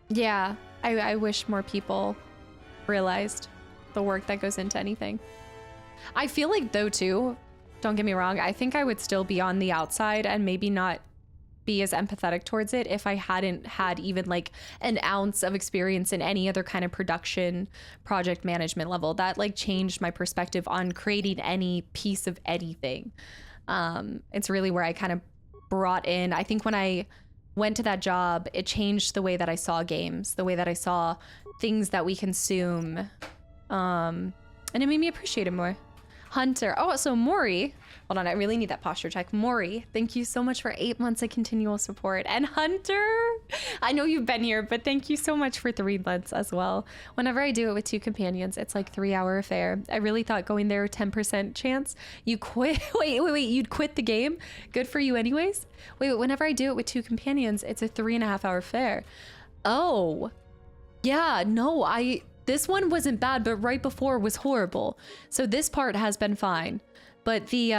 Yeah, I wish more people realized the work that goes into anything. I feel like, though, too, don't get me wrong, I think I would still be on the outside and maybe not be as empathetic towards it if I hadn't had even like an ounce of experience in any other kind of production project management level. That like changed my perspective on creating any piece of anything. It's really where I kind of brought in, I think when I went to that job, it changed the way that I saw games, the way that I saw things that we consume. And it made me appreciate it more. Hunter. Oh, so Maury. Hold on, I really need that posture check. Maury, thank you so much for 8 months of continual support. And Hunter, I know you've been here, but thank you so much for 3 months as well. Whenever I do it with 2 companions, it's like 3-hour affair. I really thought going there 10% chance. You quit. Wait, you'd quit the game? Good for you anyways? Wait, whenever I do it with 2 companions, it's a 3.5-hour affair. Oh, yeah, no, this one wasn't bad, but right before was horrible. So this part has been fine. But the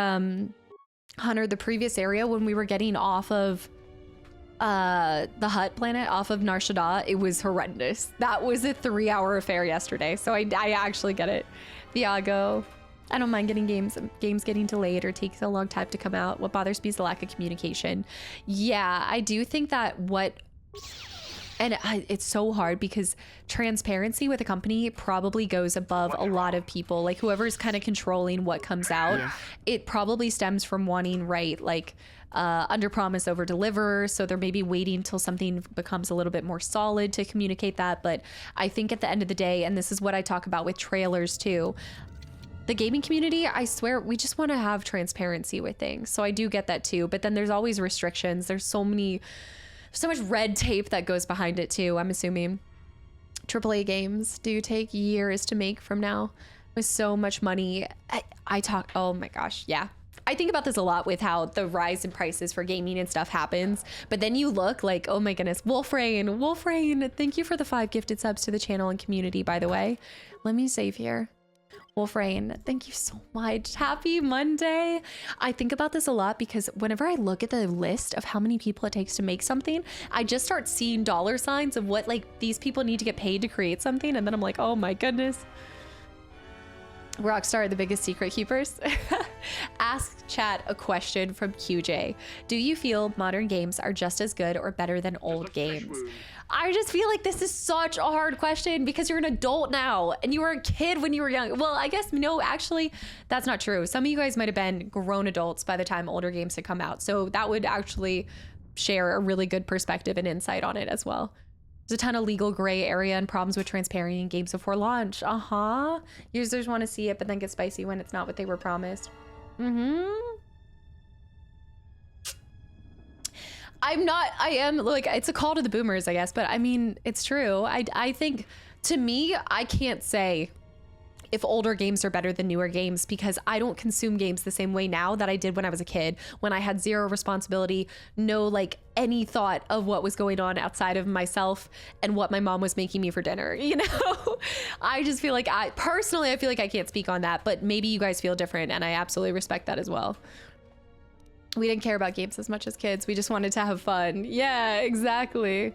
Hunter, the previous area when we were getting off of the Hut planet, off of Nar Shaddaa, it was horrendous. That was a 3-hour affair yesterday. So I actually get it. Viago, I don't mind getting games getting delayed or takes a long time to come out. What bothers me is the lack of communication. Yeah, I do think that it's so hard because transparency with a company probably goes above a lot of people. Like whoever's kind of controlling what comes out, it probably stems from wanting, right, like under promise over deliver. So they're maybe waiting till something becomes a little bit more solid to communicate that. But I think at the end of the day, and this is what I talk about with trailers too, the gaming community, I swear, we just want to have transparency with things. So I do get that too. But then there's always restrictions. There's so much red tape that goes behind it too, I'm assuming. AAA games do take years to make from now with so much money. Oh my gosh, yeah. I think about this a lot with how the rise in prices for gaming and stuff happens. But then you look like, oh my goodness, Wolfrain, thank you for the 5 gifted subs to the channel and community, by the way. Let me save here. Wolfrain, thank you so much. Happy Monday. I think about this a lot because whenever I look at the list of how many people it takes to make something, I just start seeing dollar signs of what like these people need to get paid to create something. And then I'm like, oh my goodness. Rockstar, the biggest secret keepers. Ask chat a question from QJ. Do you feel modern games are just as good or better than old games? I just feel like this is such a hard question because you're an adult now and you were a kid when you were young. Well, I guess no, actually, that's not true. Some of you guys might have been grown adults by the time older games had come out. So that would actually share a really good perspective and insight on it as well. There's a ton of legal gray area and problems with transparency in games before launch. Users want to see it, but then get spicy when it's not what they were promised. I am like, it's a call to the boomers, I guess, but I mean, it's true. I think to me, I can't say if older games are better than newer games because I don't consume games the same way now that I did when I was a kid, when I had zero responsibility, no like any thought of what was going on outside of myself and what my mom was making me for dinner, you know? I just feel like I feel like I can't speak on that, but maybe you guys feel different and I absolutely respect that as well. We didn't care about games as much as kids. We just wanted to have fun. Yeah, exactly.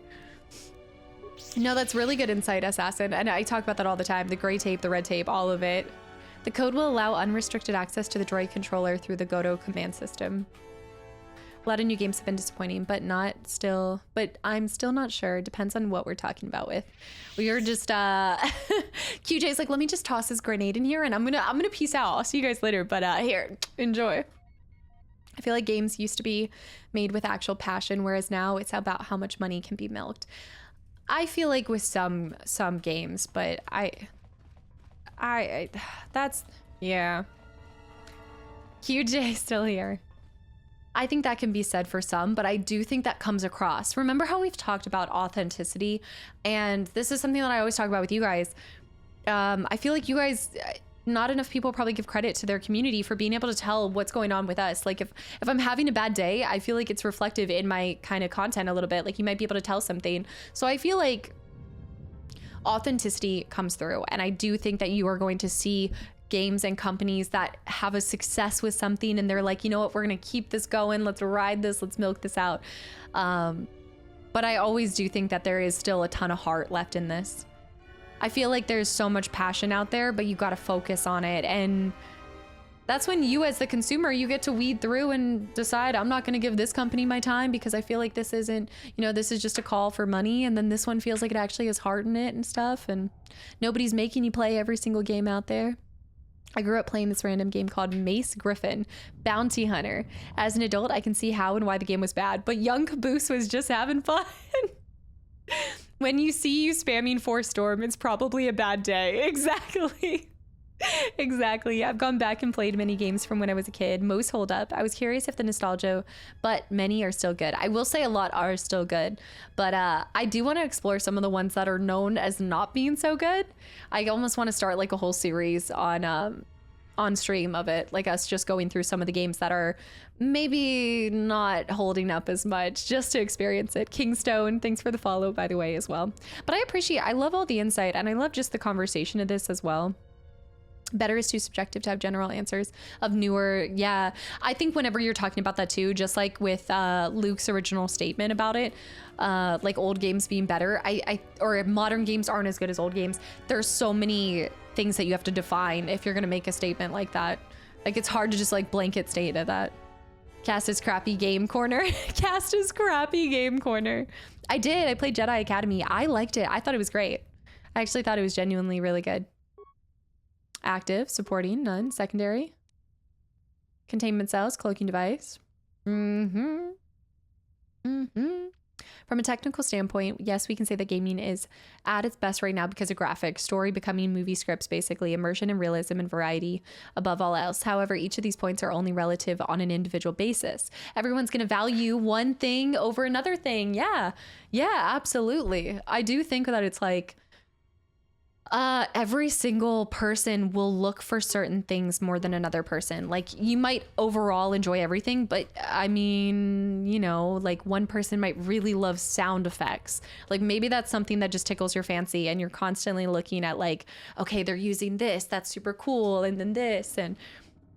No, that's really good insight, Assassin. And I talk about that all the time. The gray tape, the red tape, all of it. The code will allow unrestricted access to the droid controller through the Godo command system. A lot of new games have been disappointing, but I'm still not sure. Depends on what we're talking about with. We were just, QJ's like, let me just toss this grenade in here and I'm gonna peace out. I'll see you guys later, but here, enjoy. I feel like games used to be made with actual passion, whereas now it's about how much money can be milked. I feel like with some games, but yeah. QJ still here. I think that can be said for some, but I do think that comes across. Remember how we've talked about authenticity? And this is something that I always talk about with you guys. I feel like you guys, not enough people probably give credit to their community for being able to tell what's going on with us. Like if I'm having a bad day, I feel like it's reflective in my kind of content a little bit. Like you might be able to tell something. So I feel like authenticity comes through. And I do think that you are going to see games and companies that have a success with something and they're like, you know what, we're going to keep this going. Let's ride this. Let's milk this out. But I always do think that there is still a ton of heart left in this. I feel like there's so much passion out there, but you got to focus on it. And that's when you as the consumer, you get to weed through and decide, I'm not going to give this company my time because I feel like this isn't, you know, this is just a call for money. And then this one feels like it actually has heart in it and stuff. And nobody's making you play every single game out there. I grew up playing this random game called Mace Griffin, Bounty Hunter. As an adult, I can see how and why the game was bad, but young Caboose was just having fun. When you see you spamming Force Storm, it's probably a bad day. Exactly. Exactly. I've gone back and played many games from when I was a kid. Most hold up. I was curious if the nostalgia, but many are still good. I will say a lot are still good, but I do want to explore some of the ones that are known as not being so good. I almost want to start like a whole series on stream of it, like us just going through some of the games that are maybe not holding up as much, just to experience it. Kingstone, thanks for the follow, by the way, as well. But I love all the insight, and I love just the conversation of this as well. Better is too subjective to have general answers of newer. Yeah, I think whenever you're talking about that too, just like with Luke's original statement about it, like old games being better, or modern games aren't as good as old games. There's so many things that you have to define if you're gonna make a statement like that. Like it's hard to just like blanket state at that. Cast is crappy game corner. Cast is crappy game corner. I played Jedi Academy. I liked it. I thought it was great. I actually thought it was genuinely really good. Active, supporting, none. Secondary. Containment cells, cloaking device. From a technical standpoint, yes, we can say that gaming is at its best right now because of graphics, story becoming movie scripts, basically, immersion and realism and variety above all else. However, each of these points are only relative on an individual basis. Everyone's going to value one thing over another thing. Yeah, absolutely. I do think that it's like, every single person will look for certain things more than another person. Like you might overall enjoy everything, but I mean, you know, like one person might really love sound effects. Like maybe that's something that just tickles your fancy and you're constantly looking at like, okay, they're using this, that's super cool. And then this, and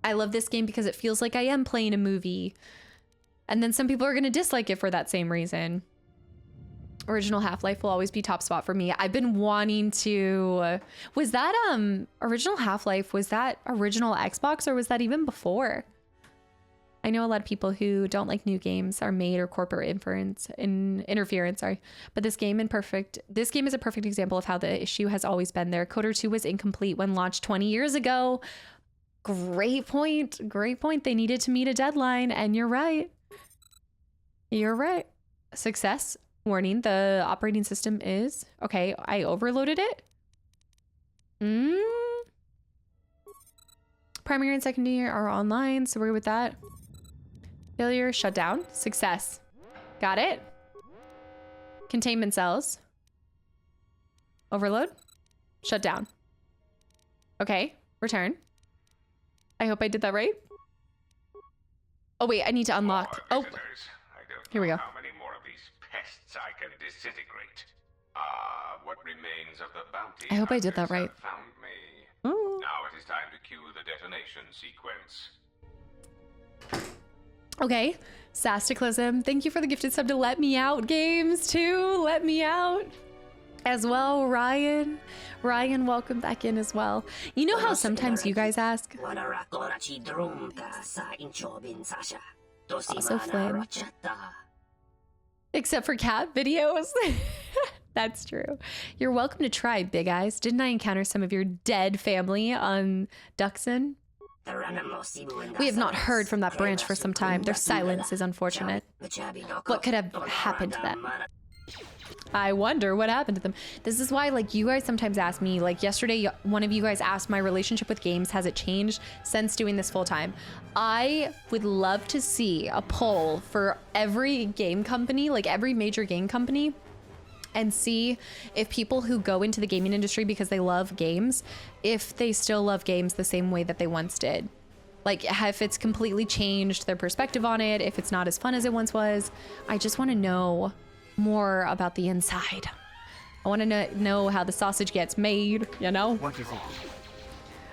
I love this game because it feels like I am playing a movie. And then some people are going to dislike it for that same reason. Original Half-Life will always be top spot for me. I've been wanting to, was that original Half-Life, was that original Xbox or was that even before? I know a lot of people who don't like new games are made or corporate interference, sorry. But this game is a perfect example of how the issue has always been there. Coder 2 was incomplete when launched 20 years ago. Great point. They needed to meet a deadline, and you're right. Success. Warning, the operating system is... Okay, I overloaded it. Primary and secondary are online, so we're good with that. Failure, shut down. Success. Got it. Containment cells. Overload. Shut down. Okay, return. I hope I did that right. Oh wait, I need to unlock. Oh, here we go. How many more of these pests I can disintegrate? What remains of the bounty? I hope I did that right. Found me. Ooh. Now it is time to cue the detonation sequence. Okay, Kastaclysm, thank you for the gifted sub to Let Me Out games too. Let Me Out as well. Ryan, welcome back in as well. You know how sometimes you guys ask, also Flynn, except for cat videos. That's true. You're welcome to try, Big Eyes. Didn't I encounter some of your dead family on Duxon? We have not heard from that branch for some time. Their silence is unfortunate. What could have happened to them? I wonder what happened to them. This is why, like, you guys sometimes ask me, like yesterday, one of you guys asked my relationship with games, has it changed since doing this full time? I would love to see a poll for every game company, like every major game company, and see if people who go into the gaming industry because they love games, if they still love games the same way that they once did. Like if it's completely changed their perspective on it, if it's not as fun as it once was. I just want to know more about the inside. I want to know how the sausage gets made, you know? What is it?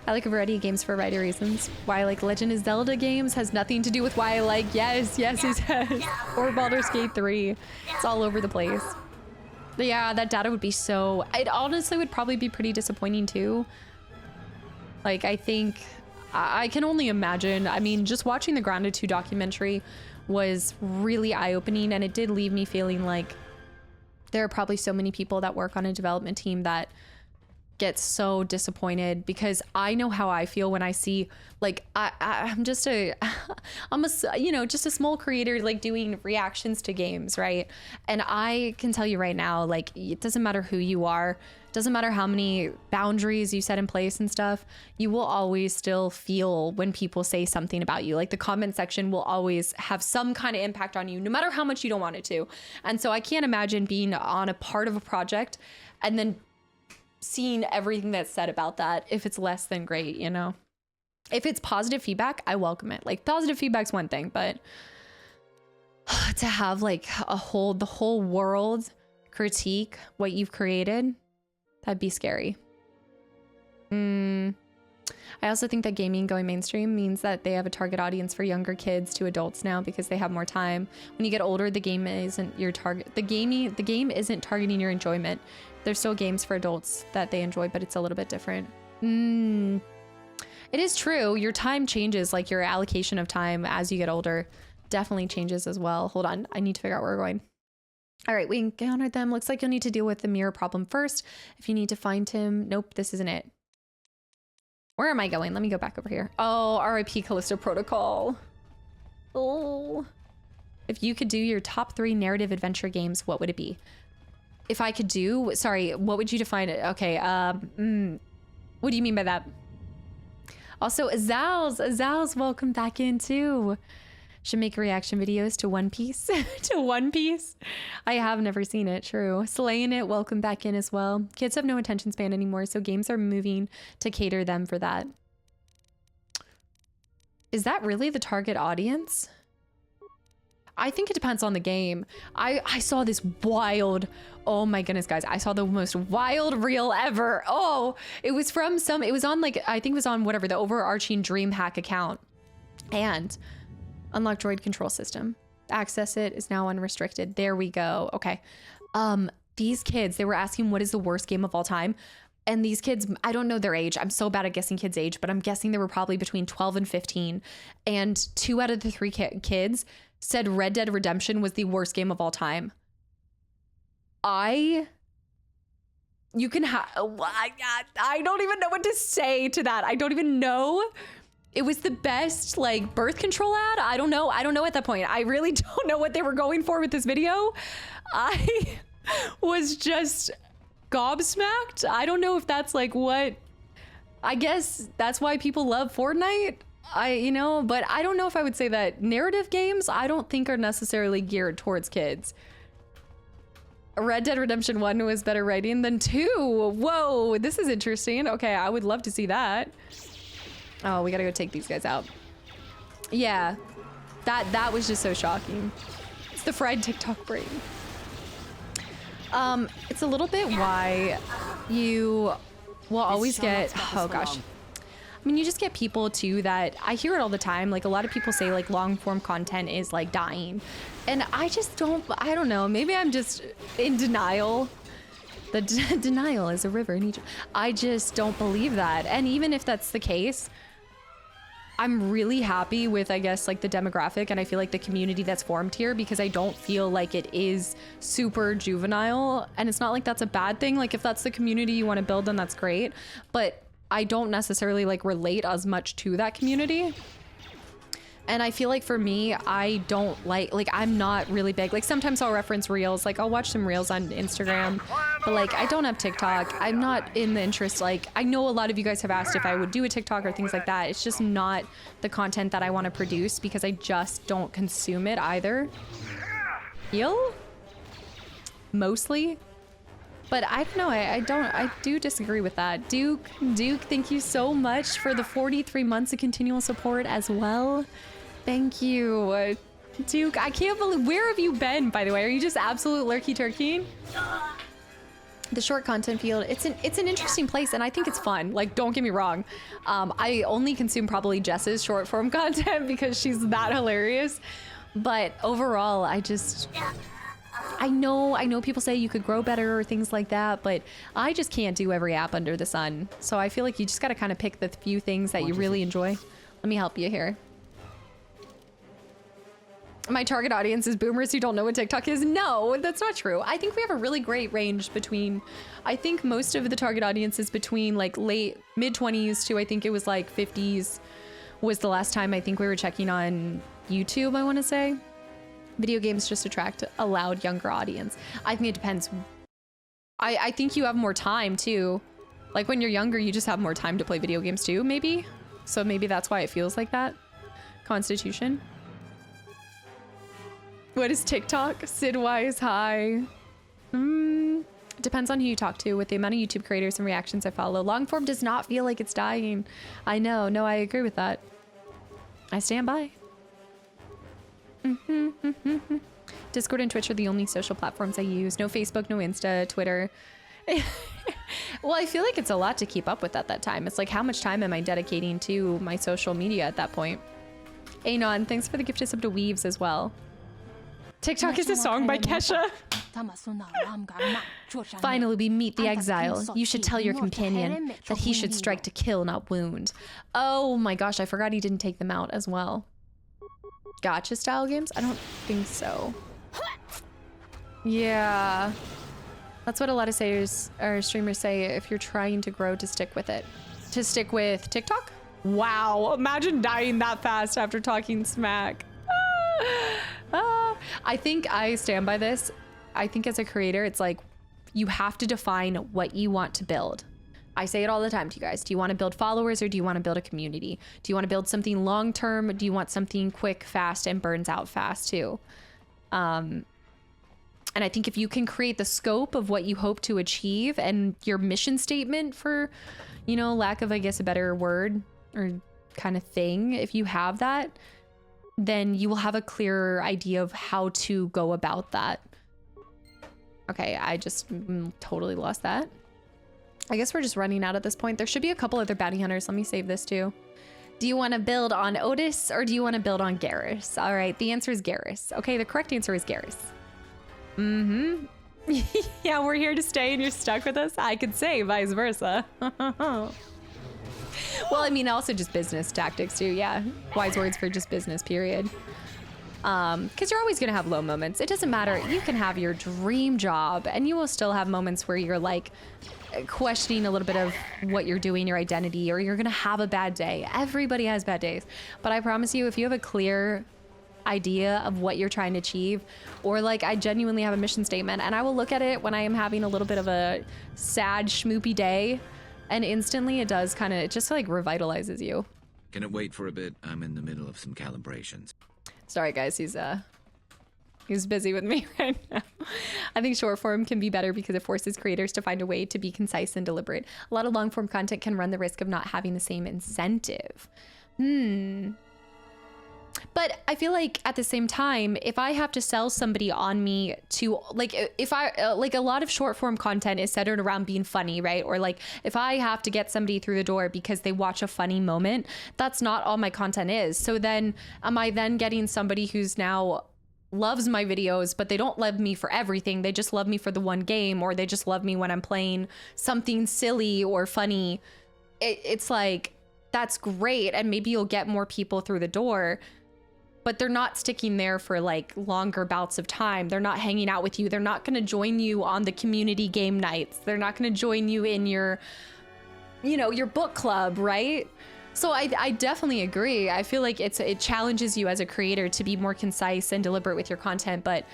I like a variety of games for a variety of reasons. Why I like Legend of Zelda games has nothing to do with why I like, yes, or Baldur's Gate 3. It's all over the place. But yeah, that data would be so... It honestly would probably be pretty disappointing too. Like, I think... I can only imagine. I mean, just watching the Grounded 2 documentary was really eye-opening, and it did leave me feeling like there are probably so many people that work on a development team that get so disappointed, because I know how I feel when I see, like, I'm just a you know, just a small creator, like doing reactions to games, right? And I can tell you right now, like, it doesn't matter who you are, Doesn't matter how many boundaries you set in place and stuff, you will always still feel when people say something about you. Like the comment section will always have some kind of impact on you, no matter how much you don't want it to. And so I can't imagine being on a part of a project and then seeing everything that's said about that if it's less than great, you know? If it's positive feedback, I welcome it. Like positive feedback's one thing, but to have like the whole world critique what you've created, that'd be scary. I also think that gaming going mainstream means that they have a target audience for younger kids to adults now because they have more time. When you get older, the game isn't your target. The game isn't targeting your enjoyment. There's still games for adults that they enjoy, but it's a little bit different. It is true. Your time changes, like your allocation of time as you get older definitely changes as well. Hold on. I need to figure out where we're going. All right, we encountered them. Looks like you'll need to deal with the mirror problem first. If you need to find him. Nope, this isn't it. Where am I going? Let me go back over here. Oh, RIP Callisto Protocol. Oh. If you could do your top 3 narrative adventure games, what would it be? If I could do, sorry, what would you define it? Okay, what do you mean by that? Also, Azal's welcome back in too. Should make reaction videos to One Piece. To One Piece. I have never seen it, true. Slaying it, welcome back in as well. Kids have no attention span anymore, so games are moving to cater them for that. Is that really the target audience? I think it depends on the game. I saw this wild, oh my goodness, guys. I saw the most wild reel ever. Oh, it was from it was on like, I think it was on whatever, the overarching DreamHack account. And unlock droid control system. Access it is now unrestricted. There we go. Okay. These kids, they were asking what is the worst game of all time. And these kids, I don't know their age. I'm so bad at guessing kids' age, but I'm guessing they were probably between 12 and 15. And 2 out of the 3 kids said Red Dead Redemption was the worst game of all time. I don't even know what to say to that. I don't even know. It was the best like birth control ad. I don't know at that point. I really don't know what they were going for with this video. I was just gobsmacked. I don't know if that's like what, I guess that's why people love Fortnite. But I don't know if I would say that narrative games, I don't think are necessarily geared towards kids. Red Dead Redemption 1 was better writing than 2. Whoa, this is interesting. Okay, I would love to see that. Oh, we gotta go take these guys out. Yeah, that was just so shocking. It's the fried TikTok brain. It's a little bit why you will always get, oh gosh. I mean, you just get people too that, I hear it all the time. Like a lot of people say like long form content is like dying. And I just I don't know, maybe I'm just in denial. The denial is a river in Egypt. I just don't believe that. And even if that's the case, I'm really happy with, I guess, like the demographic and I feel like the community that's formed here because I don't feel like it is super juvenile. And it's not like that's a bad thing. Like if that's the community you want to build, then that's great. But I don't necessarily like relate as much to that community. And I feel like for me, I don't like I'm not really big. Like sometimes I'll reference reels, like I'll watch some reels on Instagram, but like I don't have TikTok. I'm not in the interest. Like I know a lot of you guys have asked if I would do a TikTok or things like that. It's just not the content that I want to produce because I just don't consume it either. Feel? Mostly. But I don't know, I do disagree with that. Duke, thank you so much for the 43 months of continual support as well. Thank you. Duke, I can't believe, where have you been, by the way? Are you just absolute lurky turkey? The short content field, it's an interesting place and I think it's fun. Like, don't get me wrong. I only consume probably Jess's short form content because she's that hilarious. But overall, I know people say you could grow better or things like that, but I just can't do every app under the sun. So I feel like you just got to kind of pick the few things that you really enjoy. Let me help you here. My target audience is boomers who don't know what TikTok is. No, that's not true. I think we have a really great range between, I think most of the target audience is between like mid-20s to I think it was like 50s was the last time I think we were checking on YouTube, I want to say. Video games just attract a loud younger audience. I think it depends I think you have more time too. Like when you're younger, you just have more time to play video games too, maybe. So maybe that's why it feels like that. Constitution. What is TikTok? Sidwise, hi. Depends on who you talk to. With the amount of YouTube creators and reactions I follow, long form does not feel like it's dying. I know. No, I agree with that. I stand by. Discord and Twitch are the only social platforms I use. No Facebook, no Insta, Twitter. Well, I feel like it's a lot to keep up with at that time. It's like, how much time am I dedicating to my social media at that point? Anon, thanks for the gift of sub to Weaves as well. TikTok is a song by Kesha. Finally, we meet the exile. You should tell your companion that he should strike to kill, not wound. Oh my gosh, I forgot he didn't take them out as well. Gacha style games? I don't think so. Yeah. That's what a lot of streamers say if you're trying to grow, to stick with it. To stick with TikTok? Wow, imagine dying that fast after talking smack. I think I stand by this. I think as a creator, it's like you have to define what you want to build. I say it all the time to you guys. Do you want to build followers or do you want to build a community? Do you want to build something long term? Do you want something quick, fast, and burns out fast too? And I think if you can create the scope of what you hope to achieve and your mission statement for, you know, lack of, I guess, a better word or kind of thing, if you have that, then you will have a clearer idea of how to go about that. Okay, I just totally lost that. I guess we're just running out at this point. There should be a couple other bounty hunters. Let me save this too. Do you want to build on Otis or do you want to build on Garrus? All right, the answer is Garrus. Okay, the correct answer is Garrus. Yeah, we're here to stay and you're stuck with us. I could say vice versa. Well, I mean, also just business tactics too. Yeah, wise words for just business, period. Because you're always going to have low moments. It doesn't matter. You can have your dream job and you will still have moments where you're like questioning a little bit of what you're doing, your identity, or you're going to have a bad day. Everybody has bad days. But I promise you, if you have a clear idea of what you're trying to achieve, or like I genuinely have a mission statement and I will look at it when I am having a little bit of a sad schmoopy day, and instantly it does kind of, it just like revitalizes you. Can it wait for a bit? I'm in the middle of some calibrations. Sorry guys, he's busy with me right now. I think short form can be better because it forces creators to find a way to be concise and deliberate. A lot of long form content can run the risk of not having the same incentive. But I feel like at the same time, if I have to sell somebody on me to, like, if I, like a lot of short form content is centered around being funny, right? Or like, if I have to get somebody through the door because they watch a funny moment, that's not all my content is. So then am I then getting somebody who's now loves my videos, but they don't love me for everything. They just love me for the one game, or they just love me when I'm playing something silly or funny. It's like, that's great. And maybe you'll get more people through the door, but they're not sticking there for like longer bouts of time. They're not hanging out with you. They're not going to join you on the community game nights. They're not going to join you in your, you know, your book club, right? So I definitely agree. I feel like it challenges you as a creator to be more concise and deliberate with your content, but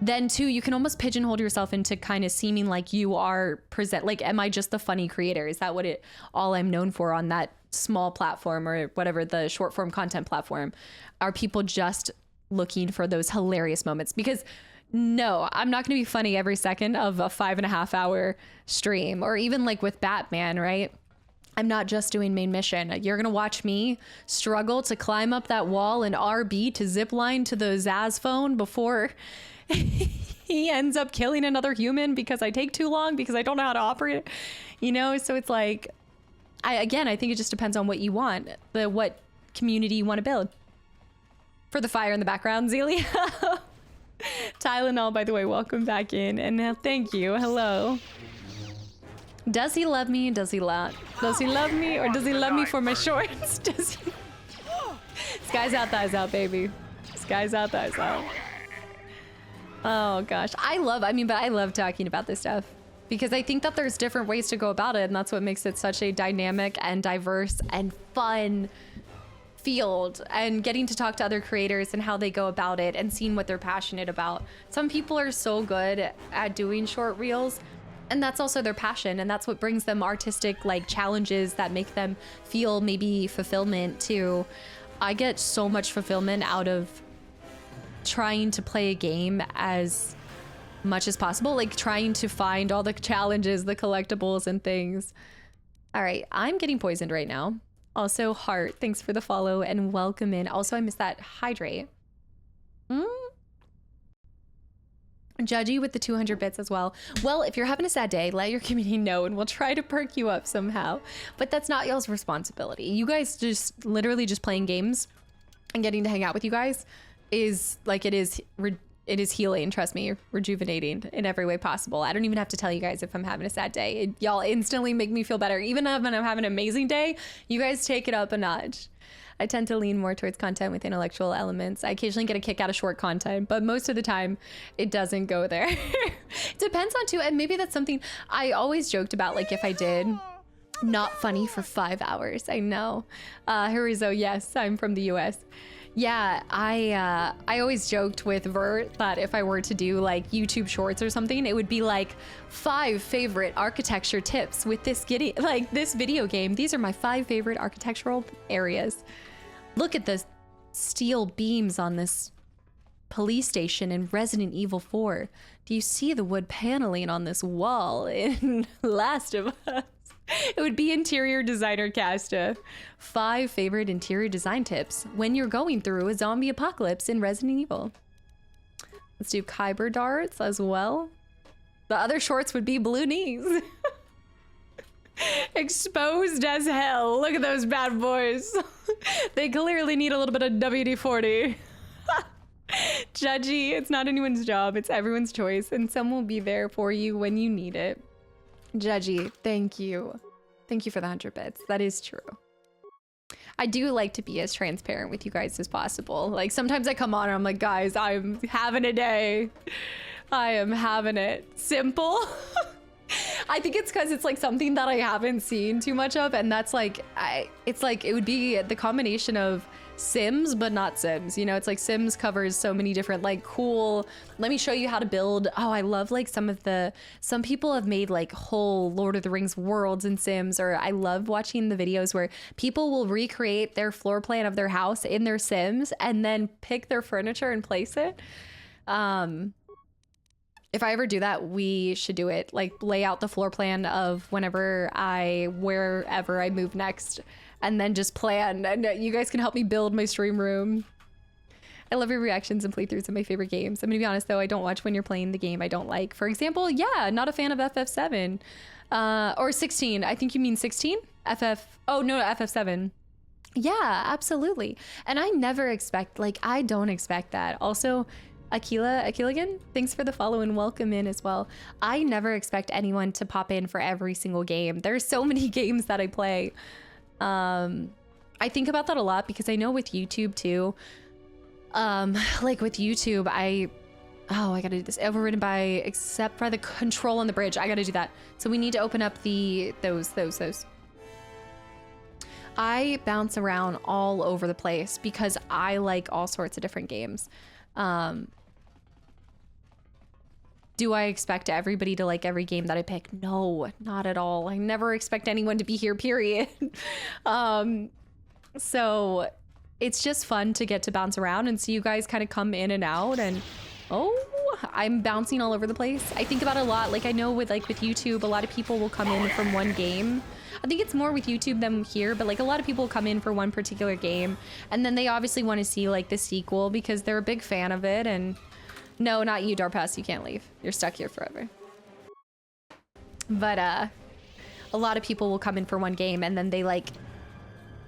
then too, you can almost pigeonhole yourself into kind of seeming like you are like, am I just the funny creator? Is that what all I'm known for on that small platform or whatever, the short form content platform? Are people just looking for those hilarious moments? Because no, I'm not going to be funny every second of a 5.5 hour stream, or even like with Batman, right? I'm not just doing main mission. You're going to watch me struggle to climb up that wall and RB to zip line to the Zaz phone before he ends up killing another human because I take too long because I don't know how to operate it, you know? So it's like, I think it just depends on what you want, what community you want to build. For the fire in the background, Zelia. Tylenol, by the way, welcome back in. And thank you. Hello. Does he love me? Does he love me? Or does he love me for my shorts? Does he? Skies out, thighs out, baby. Skies out, thighs out. Oh gosh. I love talking about this stuff because I think that there's different ways to go about it. And that's what makes it such a dynamic and diverse and fun field, and getting to talk to other creators and how they go about it and seeing what they're passionate about. Some people are so good at doing short reels And that's also their passion, and that's what brings them artistic like challenges that make them feel maybe fulfillment too. I get so much fulfillment out of trying to play a game as much as possible, like trying to find all the challenges, the collectibles and things. All right, I'm getting poisoned right now. Also, Heart, thanks for the follow and welcome in. Also, I missed that hydrate. Judgy with the 200 bits as well. Well, if you're having a sad day, let your community know and we'll try to perk you up somehow. But that's not y'all's responsibility. You guys just literally just playing games and getting to hang out with you guys is like, it is healing, trust me, rejuvenating in every way possible. I don't even have to tell you guys if I'm having a sad day. Y'all instantly make me feel better. Even if I'm having an amazing day, you guys take it up a notch. I tend to lean more towards content with intellectual elements. I occasionally get a kick out of short content, but most of the time it doesn't go there. Depends on too, and maybe that's something I always joked about, like if I did not funny for 5 hours. I know. Harizo, yes, I'm from the US. Yeah, I always joked with Vert that if I were to do like YouTube shorts or something, it would be like 5 favorite architecture tips with this video game. These are my 5 favorite architectural areas. Look at the steel beams on this police station in Resident Evil 4. Do you see the wood paneling on this wall in Last of Us? It would be interior designer Casta. 5 favorite interior design tips when you're going through a zombie apocalypse in Resident Evil. Let's do Kyber darts as well. The other shorts would be blue knees. Exposed as hell. Look at those bad boys. They clearly need a little bit of WD-40. Judgy, it's not anyone's job, it's everyone's choice, and some will be there for you when you need it. Judgy, thank you. Thank you for the 100 bits. That is true. I do like to be as transparent with you guys as possible. Like sometimes I come on and I'm like, guys, I'm having a day. I am having it. Simple. I think it's because it's like something that I haven't seen too much of, and that's like, it's like it would be the combination of Sims but not Sims, you know. It's like Sims covers so many different like cool, let me show you how to build. Oh, I love like some people have made like whole Lord of the Rings worlds in Sims, or I love watching the videos where people will recreate their floor plan of their house in their Sims and then pick their furniture and place it. If I ever do that, we should do it. Like lay out the floor plan of wherever I move next, and then just plan. And you guys can help me build my stream room. I love your reactions and playthroughs of my favorite games. I'm gonna be honest though, I don't watch when you're playing the game I don't like. For example, yeah, not a fan of FF7 or 16. I think you mean 16? Oh no, FF7. Yeah, absolutely. And I never expect, like, I don't expect that. Also, Akiligan, thanks for the follow and welcome in as well. I never expect anyone to pop in for every single game. There's so many games that I play. I think about that a lot because I know with YouTube too, like with YouTube, I gotta do this. Overridden by, except for the control on the bridge. I gotta do that. So we need to open up those. I bounce around all over the place because I like all sorts of different games. Do I expect everybody to like every game that I pick? No, not at all. I never expect anyone to be here, period. So it's just fun to get to bounce around and see you guys kind of come in and out, and I'm bouncing all over the place. I think about it a lot. Like I know with YouTube, a lot of people will come in from one game. I think it's more with YouTube than here, but like a lot of people come in for one particular game and then they obviously want to see like the sequel because they're a big fan of it. And no, not you, Darpass, you can't leave. You're stuck here forever. But a lot of people will come in for one game and then they like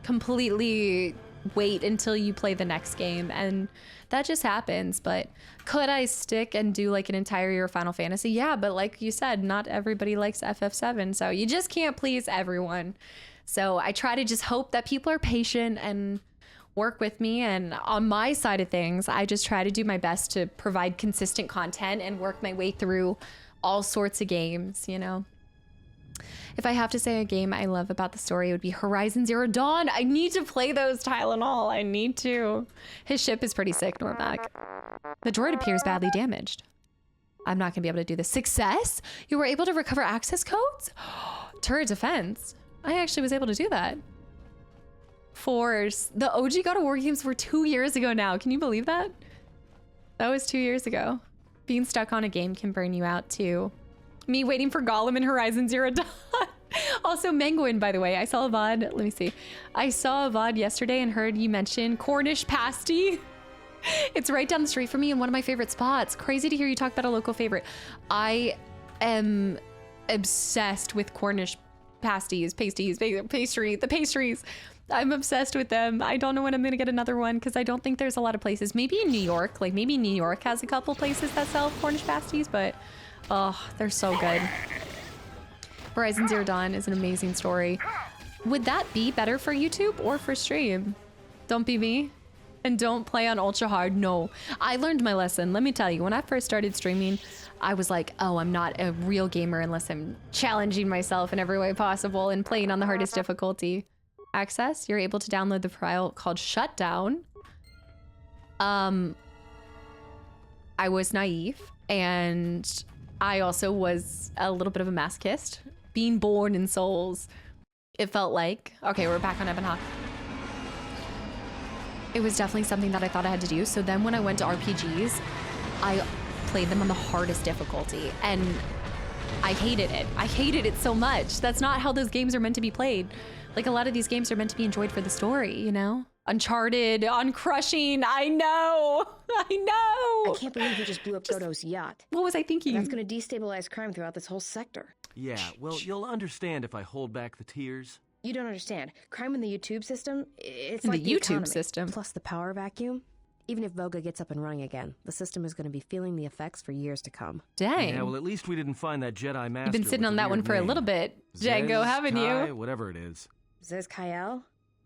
completely wait until you play the next game, and that just happens. But could I stick and do like an entire year of Final Fantasy? Yeah, but like you said, not everybody likes FF7, so you just can't please everyone. So I try to just hope that people are patient and work with me, and on my side of things, I just try to do my best to provide consistent content and work my way through all sorts of games, you know. If I have to say a game I love about the story, it would be Horizon Zero Dawn. I need to play those, Tylenol. I need to. His ship is pretty sick, Normac. The droid appears badly damaged. I'm not gonna be able to do this. Success? You were able to recover access codes? Turret defense. I actually was able to do that. Force. The OG God of War games were 2 years ago now. Can you believe that? That was 2 years ago. Being stuck on a game can burn you out too. Me waiting for Gollum in Horizon Zero Dawn. Also, Menguin, by the way. I saw a VOD. Let me see. I saw a VOD yesterday and heard you mention Cornish pasty. It's right down the street from me in one of my favorite spots. Crazy to hear you talk about a local favorite. I am obsessed with Cornish pasties, the pastries. I'm obsessed with them. I don't know when I'm gonna get another one because I don't think there's a lot of places. Maybe in New York, like maybe New York has a couple places that sell Cornish pasties, but oh, they're so good. Horizon Zero Dawn is an amazing story. Would that be better for YouTube or for stream? Don't be me. And don't play on ultra hard. No, I learned my lesson. Let me tell you, when I first started streaming, I was like, oh, I'm not a real gamer unless I'm challenging myself in every way possible and playing on the hardest difficulty. Access, you're able to download the file called Shutdown. I was naive and I also was a little bit of a masochist. Being born in Souls, it felt like, okay, we're back on Ebonhawk. It was definitely something that I thought I had to do. So then when I went to RPGs, I played them on the hardest difficulty and I hated it. I hated it so much. That's not how those games are meant to be played. Like a lot of these games are meant to be enjoyed for the story, you know? Uncharted, on Crushing, I know. I can't believe you just blew up Godo's yacht. What was I thinking? That's going to destabilize crime throughout this whole sector. Yeah, well, you'll understand if I hold back the tears. You don't understand. Crime in the YouTube system, it's In like the YouTube economy. system. Plus the power vacuum. Even if Voga gets up and running again, the system is going to be feeling the effects for years to come. Dang. Yeah, well, at least we didn't find that Jedi Master. You've been sitting with on the that one weird for a name. little bit, Django, Zez, haven't Kai, you? Whatever it is. Zez Kyle?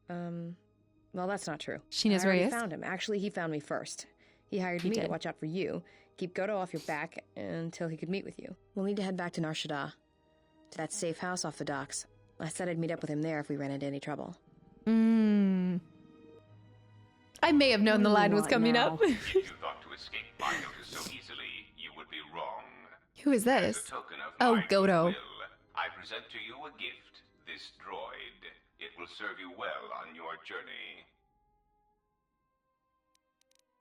Well, that's not true. She knows I where he already is? found him. Actually, he found me first. He hired me did. to watch out for you, keep Godo off your back until he could meet with you. We'll need to head back to Nar Shaddaa, to that safe house off the docks. I said I'd meet up with him there if we ran into any trouble. I may have known the line was coming now? up. If you thought to escape my notice so easily, you would be wrong. Who is As this? a token of Oh, my Godo. goodwill, I present to you a gift, this droid. It will serve you well on your journey.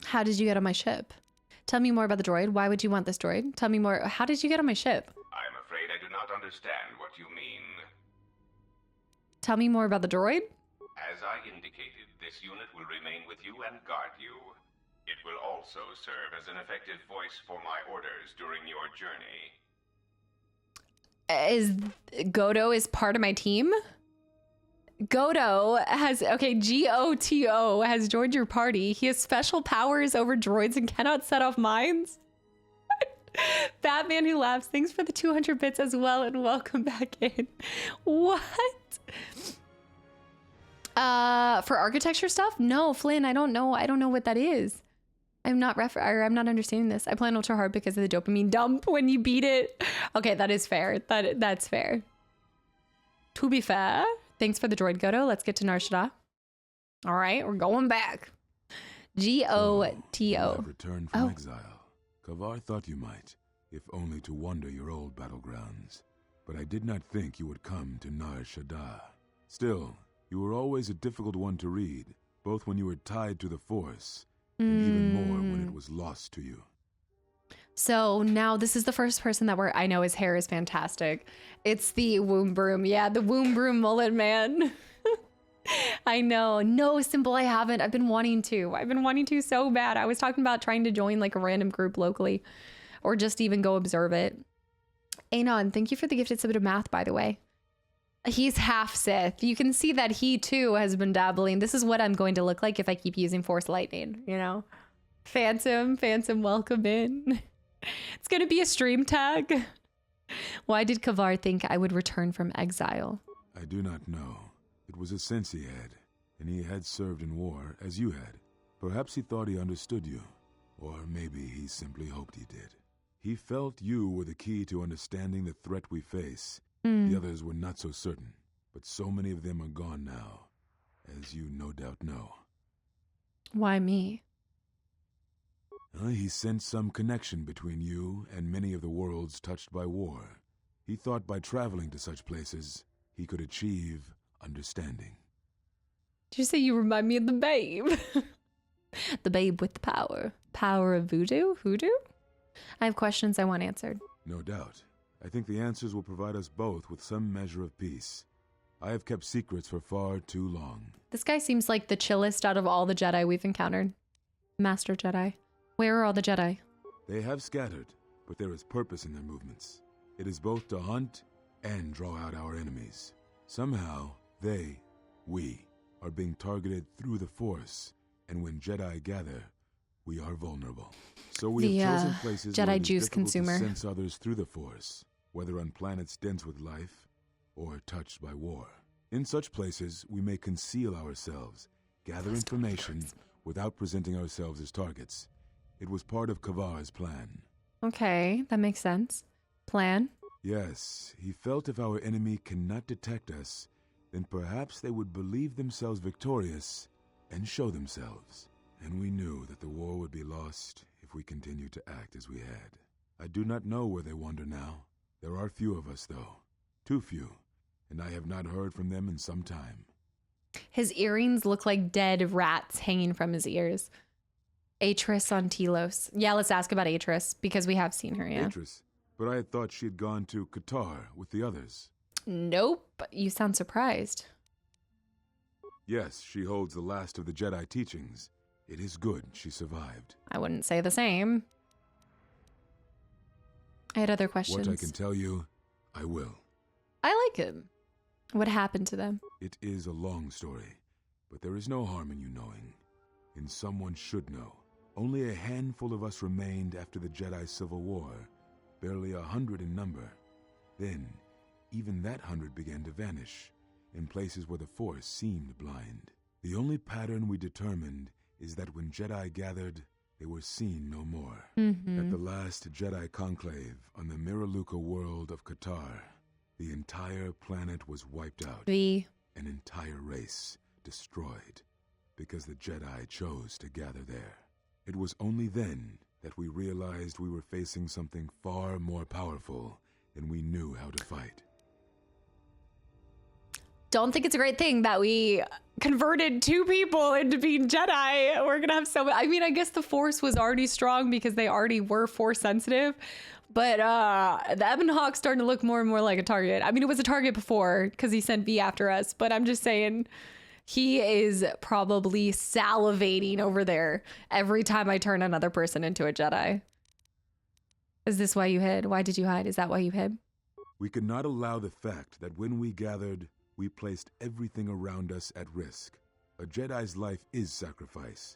How did you get on my ship? Tell me more about the droid. Why would you want this droid? Tell me more. How did you get on my ship? I am afraid I do not understand what you mean. Tell me more about the droid. As I indicated, this unit will remain with you and guard you. It will also serve as an effective voice for my orders during your journey. Is Godo is part of my team? Godo has, okay, Goto has joined your party. He has special powers over droids and cannot set off mines. Batman Who Laughs, thanks for the 200 bits as well and welcome back in. What? For architecture stuff? No, Flynn, I don't know. I don't know what that is. I'm not I'm not understanding this. I play on ultra hard because of the dopamine dump when you beat it. Okay, that is fair. That's fair. To be fair, thanks for the droid, Godo. Let's get to Nar Shaddaa. All right, we're going back. Goto. You have returned from exile. Kavar thought you might, if only to wander your old battlegrounds. But I did not think you would come to Nar Shaddaa. Still, you were always a difficult one to read, both when you were tied to the Force, and even more when it was lost to you. So now this is the first person that I know his hair is fantastic. It's the womb broom. Yeah, the womb broom mullet man. I know. No, Symbol, I haven't. I've been wanting to so bad. I was talking about trying to join like a random group locally or just even go observe it. Anon, thank you for the gifted sub of math, by the way. He's half Sith. You can see that he too has been dabbling. This is what I'm going to look like if I keep using Force Lightning, you know? Phantom, welcome in. It's going to be a stream tag. Why did Kavar think I would return from exile? I do not know. It was a sense he had, and he had served in war as you had. Perhaps he thought he understood you, or maybe he simply hoped he did. He felt you were the key to understanding the threat we face. The others were not so certain, but so many of them are gone now, as you no doubt know. Why me? He sensed some connection between you and many of the worlds touched by war. He thought by traveling to such places, he could achieve understanding. Did you say you remind me of the babe? The babe with the power. Power of voodoo? Hoodoo? I have questions I want answered. No doubt. I think the answers will provide us both with some measure of peace. I have kept secrets for far too long. This guy seems like the chillest out of all the Jedi we've encountered. Master Jedi. Where are all the Jedi? They have scattered, but there is purpose in their movements. It is both to hunt and draw out our enemies. Somehow, we, are being targeted through the Force, and when Jedi gather, we are vulnerable. So we have chosen places Jedi where it is juice difficult consumer. to sense others through the Force, whether on planets dense with life or touched by war. In such places, we may conceal ourselves, gather information without presenting ourselves as targets. It was part of Kavar's plan. Okay, that makes sense. Plan? Yes, he felt if our enemy cannot detect us, then perhaps they would believe themselves victorious and show themselves. And we knew that the war would be lost if we continued to act as we had. I do not know where they wander now. There are few of us, though. Too few, and I have not heard from them in some time. His earrings look like dead rats hanging from his ears. Atris on Telos. Yeah, let's ask about Atris, because we have seen her, yeah. Atris, but I had thought she had gone to Qatar with the others. Nope, you sound surprised. Yes, she holds the last of the Jedi teachings. It is good she survived. I wouldn't say the same. I had other questions. What I can tell you, I will. I like him. What happened to them? It is a long story, but there is no harm in you knowing. And someone should know. Only a handful of us remained after the Jedi Civil War, barely 100 in number. Then, even that 100 began to vanish, in places where the Force seemed blind. The only pattern we determined is that when Jedi gathered, they were seen no more. At the last Jedi conclave on the Miraluka world of Qatar, the entire planet was wiped out. An entire race destroyed, because the Jedi chose to gather there. It was only then that we realized we were facing something far more powerful than we knew how to fight. Don't think it's a great thing that we converted 2 people into being Jedi. We're gonna have so I mean, I guess the Force was already strong because they already were Force sensitive, but the Ebon Hawk's starting to look more and more like a target. I mean, it was a target before because he sent V after us, but I'm just saying he is probably salivating over there every time I turn another person into a Jedi. Is this why you hid? Why did you hide? Is that why you hid? We could not allow the fact that when we gathered, we placed everything around us at risk. A Jedi's life is sacrifice,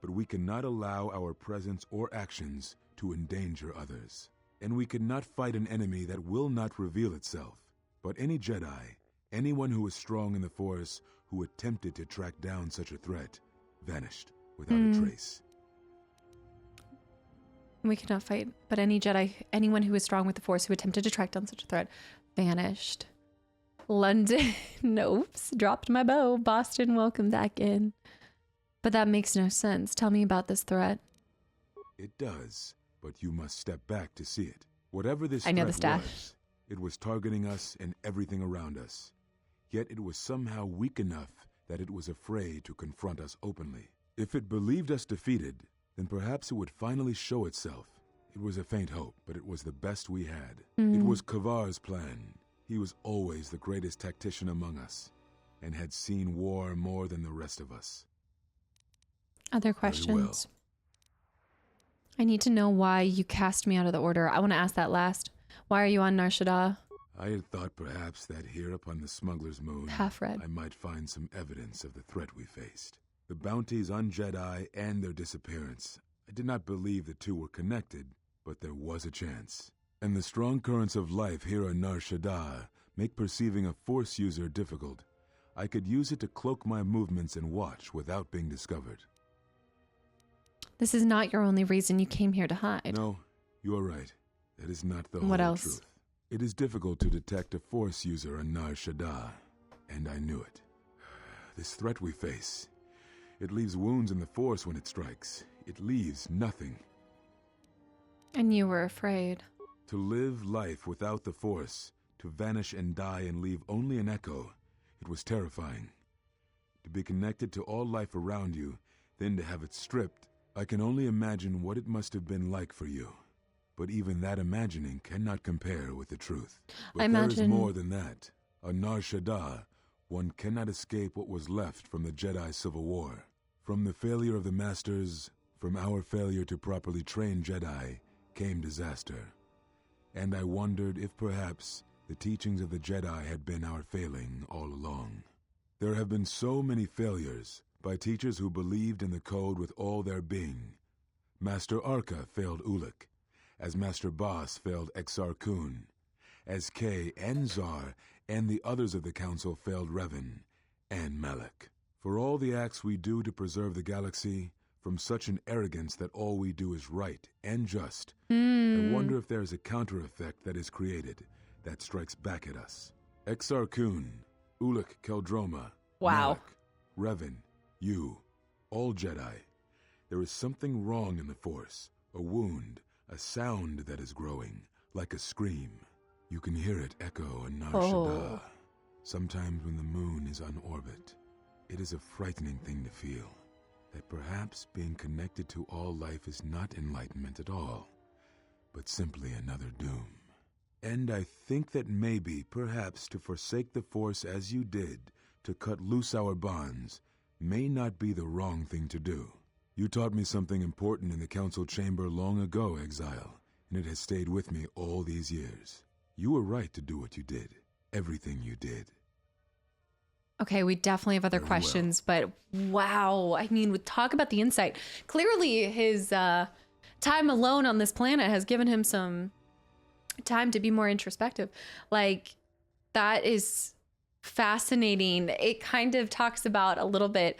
but we cannot allow our presence or actions to endanger others. And we cannot fight an enemy that will not reveal itself. But any Jedi, anyone who is strong in the Force, who attempted to track down such a threat, vanished without a trace. We cannot fight, but any Jedi, anyone who is strong with the Force who attempted to track down such a threat, vanished. London, oops, dropped my bow. Boston, welcome back in. But that makes no sense. Tell me about this threat. It does, but you must step back to see it. Whatever this I know threat the staff. was, it was targeting us and everything around us. Yet it was somehow weak enough that it was afraid to confront us openly. If it believed us defeated, then perhaps it would finally show itself. It was a faint hope, but it was the best we had. It was Kavar's plan. He was always the greatest tactician among us, and had seen war more than the rest of us. Other questions? I need to know why you cast me out of the Order. I want to ask that last. Why are you on Nar Shaddaa? I had thought perhaps that here upon the Smuggler's Moon, Half-read. I might find some evidence of the threat we faced. The bounties on Jedi and their disappearance. I did not believe the two were connected, but there was a chance. And the strong currents of life here on Nar Shaddaa make perceiving a Force user difficult. I could use it to cloak my movements and watch without being discovered. This is not your only reason you came here to hide. No, you are right. That is not the What whole else? truth. It is difficult to detect a Force user on Nar Shaddaa, and I knew it. This threat we face, it leaves wounds in the Force when it strikes. It leaves nothing. And you were afraid. To live life without the Force, to vanish and die and leave only an echo, it was terrifying. To be connected to all life around you, then to have it stripped, I can only imagine what it must have been like for you. But even that imagining cannot compare with the truth. But there is more than that. On Nar Shaddaa, one cannot escape what was left from the Jedi Civil War. From the failure of the Masters, from our failure to properly train Jedi, came disaster. And I wondered if perhaps the teachings of the Jedi had been our failing all along. There have been so many failures by teachers who believed in the code with all their being. Master Arca failed Ulic, as Master Boss failed Exar Kun, as Kay and Zar and the others of the Council failed Revan and Malak. For all the acts we do to preserve the galaxy, from such an arrogance that all we do is right and just, I wonder if there is a counter-effect that is created that strikes back at us. Exar Kun, Ulic Keldroma, Wow. Malak, Revan, you, all Jedi. There is something wrong in the Force, a wound, a sound that is growing, like a scream. You can hear it echo on Nar Shaddaa. Sometimes when the moon is on orbit, it is a frightening thing to feel, that perhaps being connected to all life is not enlightenment at all, but simply another doom. And I think that maybe, perhaps, to forsake the Force as you did, to cut loose our bonds, may not be the wrong thing to do. You taught me something important in the Council Chamber long ago, Exile, and it has stayed with me all these years. You were right to do what you did, everything you did. Okay, we definitely have other questions, but wow. I mean, talk about the insight. Clearly, his time alone on this planet has given him some time to be more introspective. Like, that is fascinating. It kind of talks about a little bit.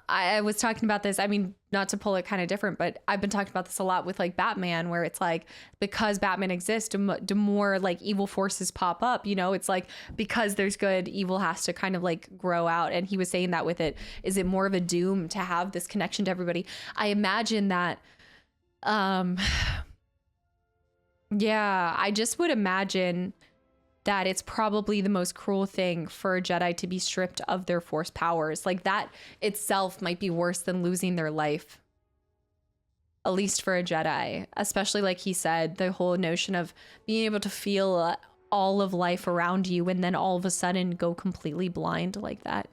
I was talking about this, I mean, not to pull it kind of different, but I've been talking about this a lot with like Batman, where it's like, because Batman exists, the more like evil forces pop up, you know, it's like, because there's good, evil has to kind of like grow out. And he was saying that with it, is it more of a doom to have this connection to everybody? I imagine that, yeah, I just would imagine that it's probably the most cruel thing for a Jedi to be stripped of their Force powers. Like, that itself might be worse than losing their life. At least for a Jedi. Especially, like he said, the whole notion of being able to feel all of life around you and then all of a sudden go completely blind like that.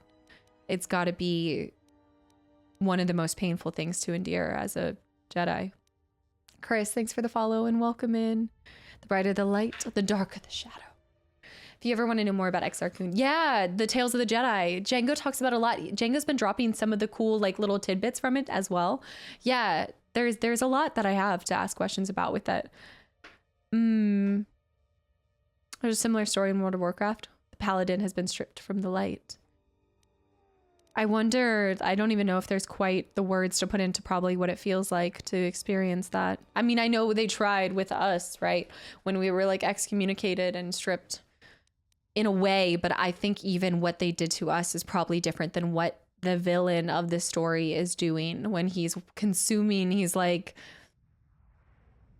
It's got to be one of the most painful things to endure as a Jedi. Chris, thanks for the follow and welcome in. The brighter the light, the darker the shadow. If you ever want to know more about Exar Kun, yeah, the Tales of the Jedi. Django talks about a lot. Django's been dropping some of the cool like little tidbits from it as well. Yeah, there's a lot that I have to ask questions about with that. There's a similar story in World of Warcraft. The Paladin has been stripped from the light. I wonder, I don't even know if there's quite the words to put into probably what it feels like to experience that. I mean, I know they tried with us, right? When we were like excommunicated and stripped in a way, but I think even what they did to us is probably different than what the villain of this story is doing when he's consuming. He's like,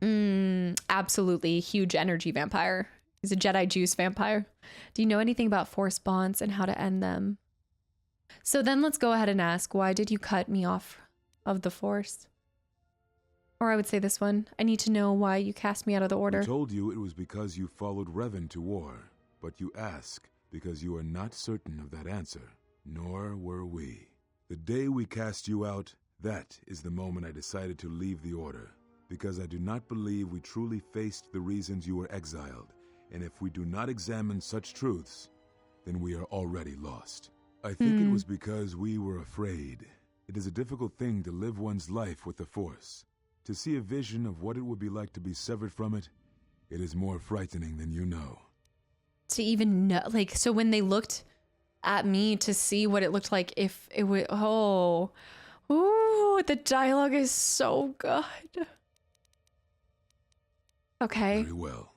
absolutely huge energy vampire. He's a Jedi juice vampire. Do you know anything about Force bonds and how to end them? So then let's go ahead and ask, why did you cut me off of the Force? Or I would say this one, I need to know why you cast me out of the Order. I told you it was because you followed Revan to war. But you ask because you are not certain of that answer, nor were we. The day we cast you out, that is the moment I decided to leave the Order, because I do not believe we truly faced the reasons you were exiled, and if we do not examine such truths, then we are already lost. I think it was because we were afraid. It is a difficult thing to live one's life with the Force. To see a vision of what it would be like to be severed from it, it is more frightening than you know. To even know, like, so when they looked at me to see what it looked like, if it would, the dialogue is so good. Okay. Very well.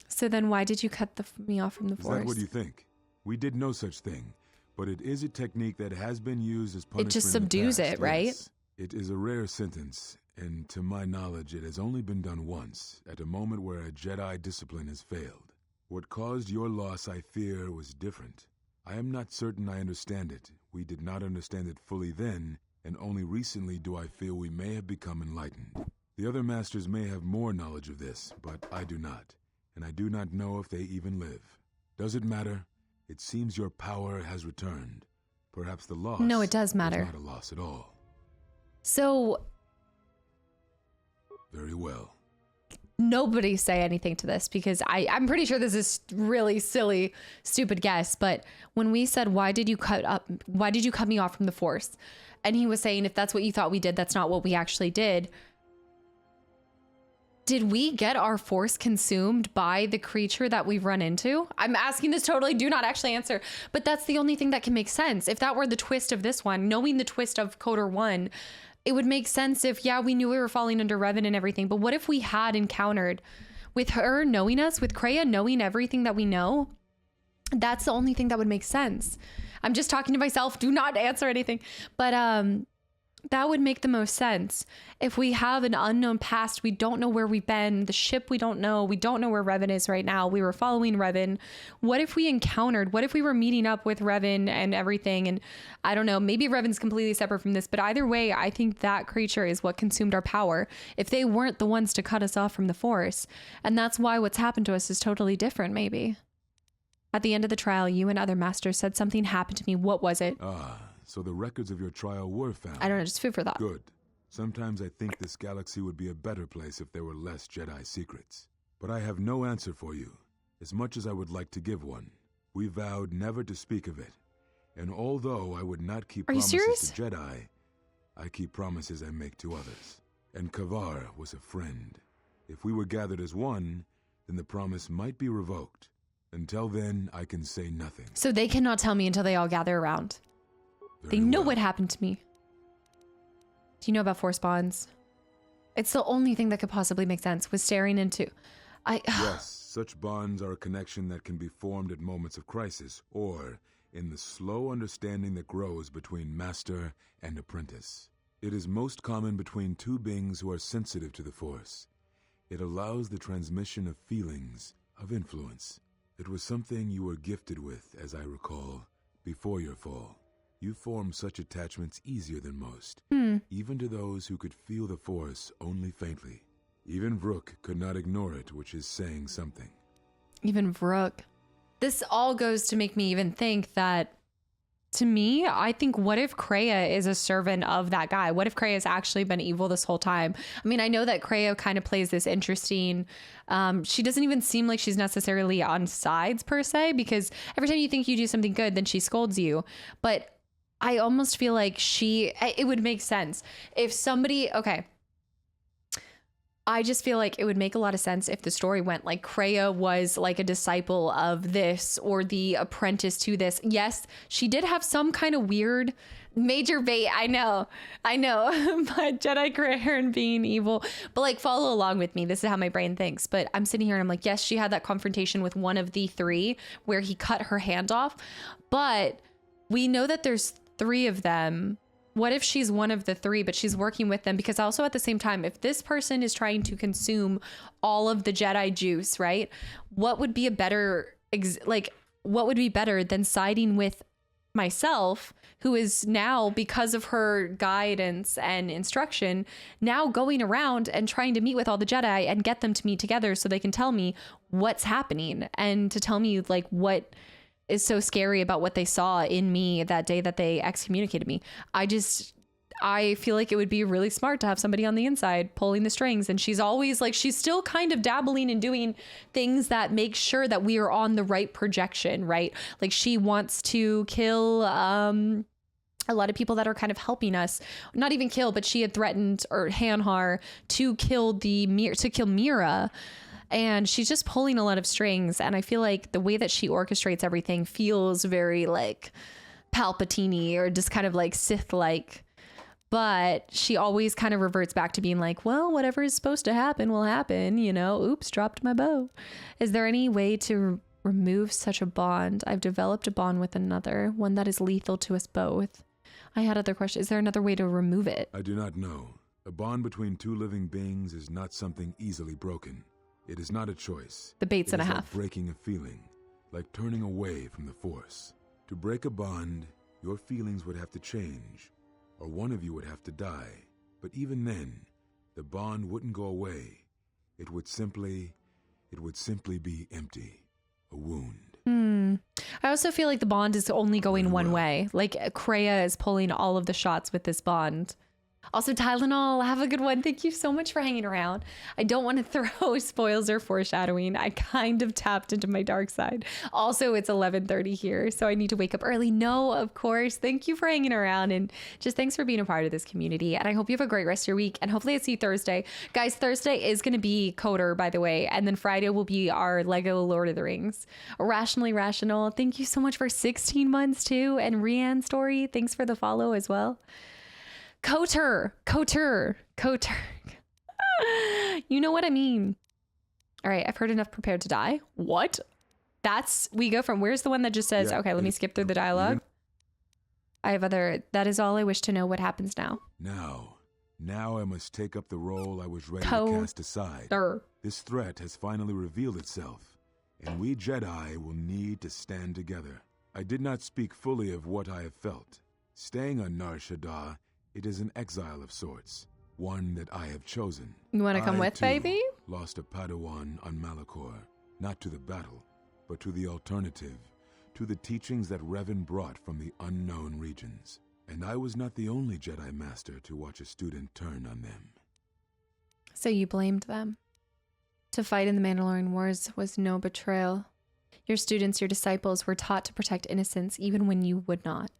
So then why did you cut me off from the Force? Is that what you think? We did no such thing, but it is a technique that has been used as punishment. It just subdues it, right? Yes. It is a rare sentence, and to my knowledge it has only been done once, at a moment where a Jedi discipline has failed. What caused your loss, I fear, was different. I am not certain I understand it. We did not understand it fully then, and only recently do I feel we may have become enlightened. The other masters may have more knowledge of this, but I do not, and I do not know if they even live. Does it matter? It seems your power has returned. Perhaps the loss No, it does matter. was not a loss at all. So Very well. nobody say anything to this, because I'm pretty sure this is really silly, stupid guess. But when we said, why did you cut me off from the Force? And he was saying, if that's what you thought we did, that's not what we actually did. Did we get our Force consumed by the creature that we've run into? I'm asking this totally, do not actually answer. But that's the only thing that can make sense. If that were the twist of this one, knowing the twist of KOTOR 1, it would make sense if, yeah, we knew we were falling under Revan and everything. But what if we had encountered with her knowing us, with Kreia knowing everything that we know? That's the only thing that would make sense. I'm just talking to myself. Do not answer anything. But that would make the most sense. If we have an unknown past, we don't know where we've been, the ship we don't know where Revan is right now. We were following Revan. What if we were meeting up with Revan and everything? And I don't know, maybe Revan's completely separate from this, but either way, I think that creature is what consumed our power. If they weren't the ones to cut us off from the Force. And that's why what's happened to us is totally different, maybe. At the end of the trial, you and other masters said something happened to me. What was it? So the records of your trial were found. I don't know, just food for thought. Good. Sometimes I think this galaxy would be a better place if there were less Jedi secrets. But I have no answer for you, as much as I would like to give one. We vowed never to speak of it. And although I would not keep promises to Jedi, I keep promises I make to others. And Kavar was a friend. If we were gathered as one, then the promise might be revoked. Until then, I can say nothing. So they cannot tell me until they all gather around. They know what happened to me. Do you know about Force bonds? It's the only thing that could possibly make sense, was staring into... Yes, such bonds are a connection that can be formed at moments of crisis, or in the slow understanding that grows between master and apprentice. It is most common between two beings who are sensitive to the Force. It allows the transmission of feelings, of influence. It was something you were gifted with, as I recall, before your fall. You form such attachments easier than most, even to those who could feel the Force only faintly. Even Vrook could not ignore it, which is saying something. Even Vrook. This all goes to make me even think that, to me, I think, what if Kreia is a servant of that guy? What if Kreia has actually been evil this whole time? I mean, I know that Kreia kind of plays this interesting... she doesn't even seem like she's necessarily on sides, per se, because every time you think you do something good, then she scolds you. But I almost feel like it would make sense if somebody, okay. I just feel like it would make a lot of sense if the story went like Kreia was like a disciple of this or the apprentice to this. Yes, she did have some kind of weird major bait. I know, but Jedi Kreia and being evil, but like follow along with me. This is how my brain thinks. But I'm sitting here and I'm like, yes, she had that confrontation with one of the three where he cut her hand off, but we know that there's 3 of them. What if she's one of the 3, but she's working with them? Because also at the same time, if this person is trying to consume all of the Jedi juice, right? What would be what would be better than siding with myself, who is now, because of her guidance and instruction, now going around and trying to meet with all the Jedi and get them to meet together so they can tell me what's happening and to tell me like what is so scary about what they saw in me that day that they excommunicated me. I feel like it would be really smart to have somebody on the inside pulling the strings. And she's always like, she's still kind of dabbling and doing things that make sure that we are on the right projection, right? Like she wants to kill a lot of people that are kind of helping us, not even kill, but she had threatened or Hanhar to kill Mira. And she's just pulling a lot of strings. And I feel like the way that she orchestrates everything feels very like Palpatine or just kind of like Sith-like. But she always kind of reverts back to being like, well, whatever is supposed to happen will happen. You know, oops, dropped my bow. Is there any way to remove such a bond? I've developed a bond with another, one that is lethal to us both. I had other questions. Is there another way to remove it? I do not know. A bond between two living beings is not something easily broken. It is not a choice. The bait's It and a is half. like breaking a feeling, like turning away from the Force. To break a bond, your feelings would have to change, or one of you would have to die. But even then, the bond wouldn't go away. It would simply be empty, a wound. I also feel like the bond is only going Very one well. way. Like Kreia is pulling all of the shots with this bond. Also, Tylenol, have a good one. Thank you so much for hanging around. I don't want to throw spoils or foreshadowing. I kind of tapped into my dark side. Also, it's 11:30 here, so I need to wake up early. No, of course. Thank you for hanging around, and just thanks for being a part of this community. And I hope you have a great rest of your week, and hopefully I see you Thursday. Guys, Thursday is going to be Coder, by the way, and then Friday will be our Lego Lord of the Rings. Rationally Rational, thank you so much for 16 months, too. And Rianne Story, thanks for the follow as well. Coter. You know what I mean. All right, I've heard enough. Prepared to die. What? We go from, where's the one that just says, Yeah, okay, let me skip through the dialogue. I have that is all I wish to know. What happens now? Now I must take up the role I was ready to cast aside. This threat has finally revealed itself, and we Jedi will need to stand together. I did not speak fully of what I have felt. Staying on Nar Shaddaa, it is an exile of sorts, one that I have chosen. You want to come with, too, baby? Lost a Padawan on Malachor, not to the battle, but to the alternative, to the teachings that Revan brought from the unknown regions. And I was not the only Jedi Master to watch a student turn on them. So you blamed them. To fight in the Mandalorian Wars was no betrayal. Your students, your disciples, were taught to protect innocence even when you would not.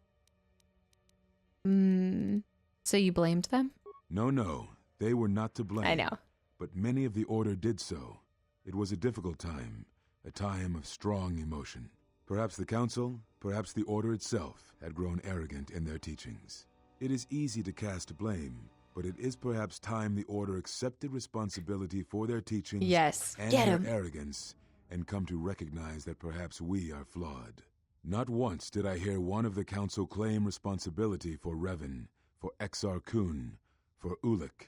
So you blamed them? No, they were not to blame. I know. But many of the Order did so. It was a difficult time, a time of strong emotion. Perhaps the Council, perhaps the Order itself, had grown arrogant in their teachings. It is easy to cast blame, but it is perhaps time the Order accepted responsibility for their teachings and their arrogance, and come to recognize that perhaps we are flawed. Not once did I hear one of the Council claim responsibility for Revan, for Exar Kun, for Ulic,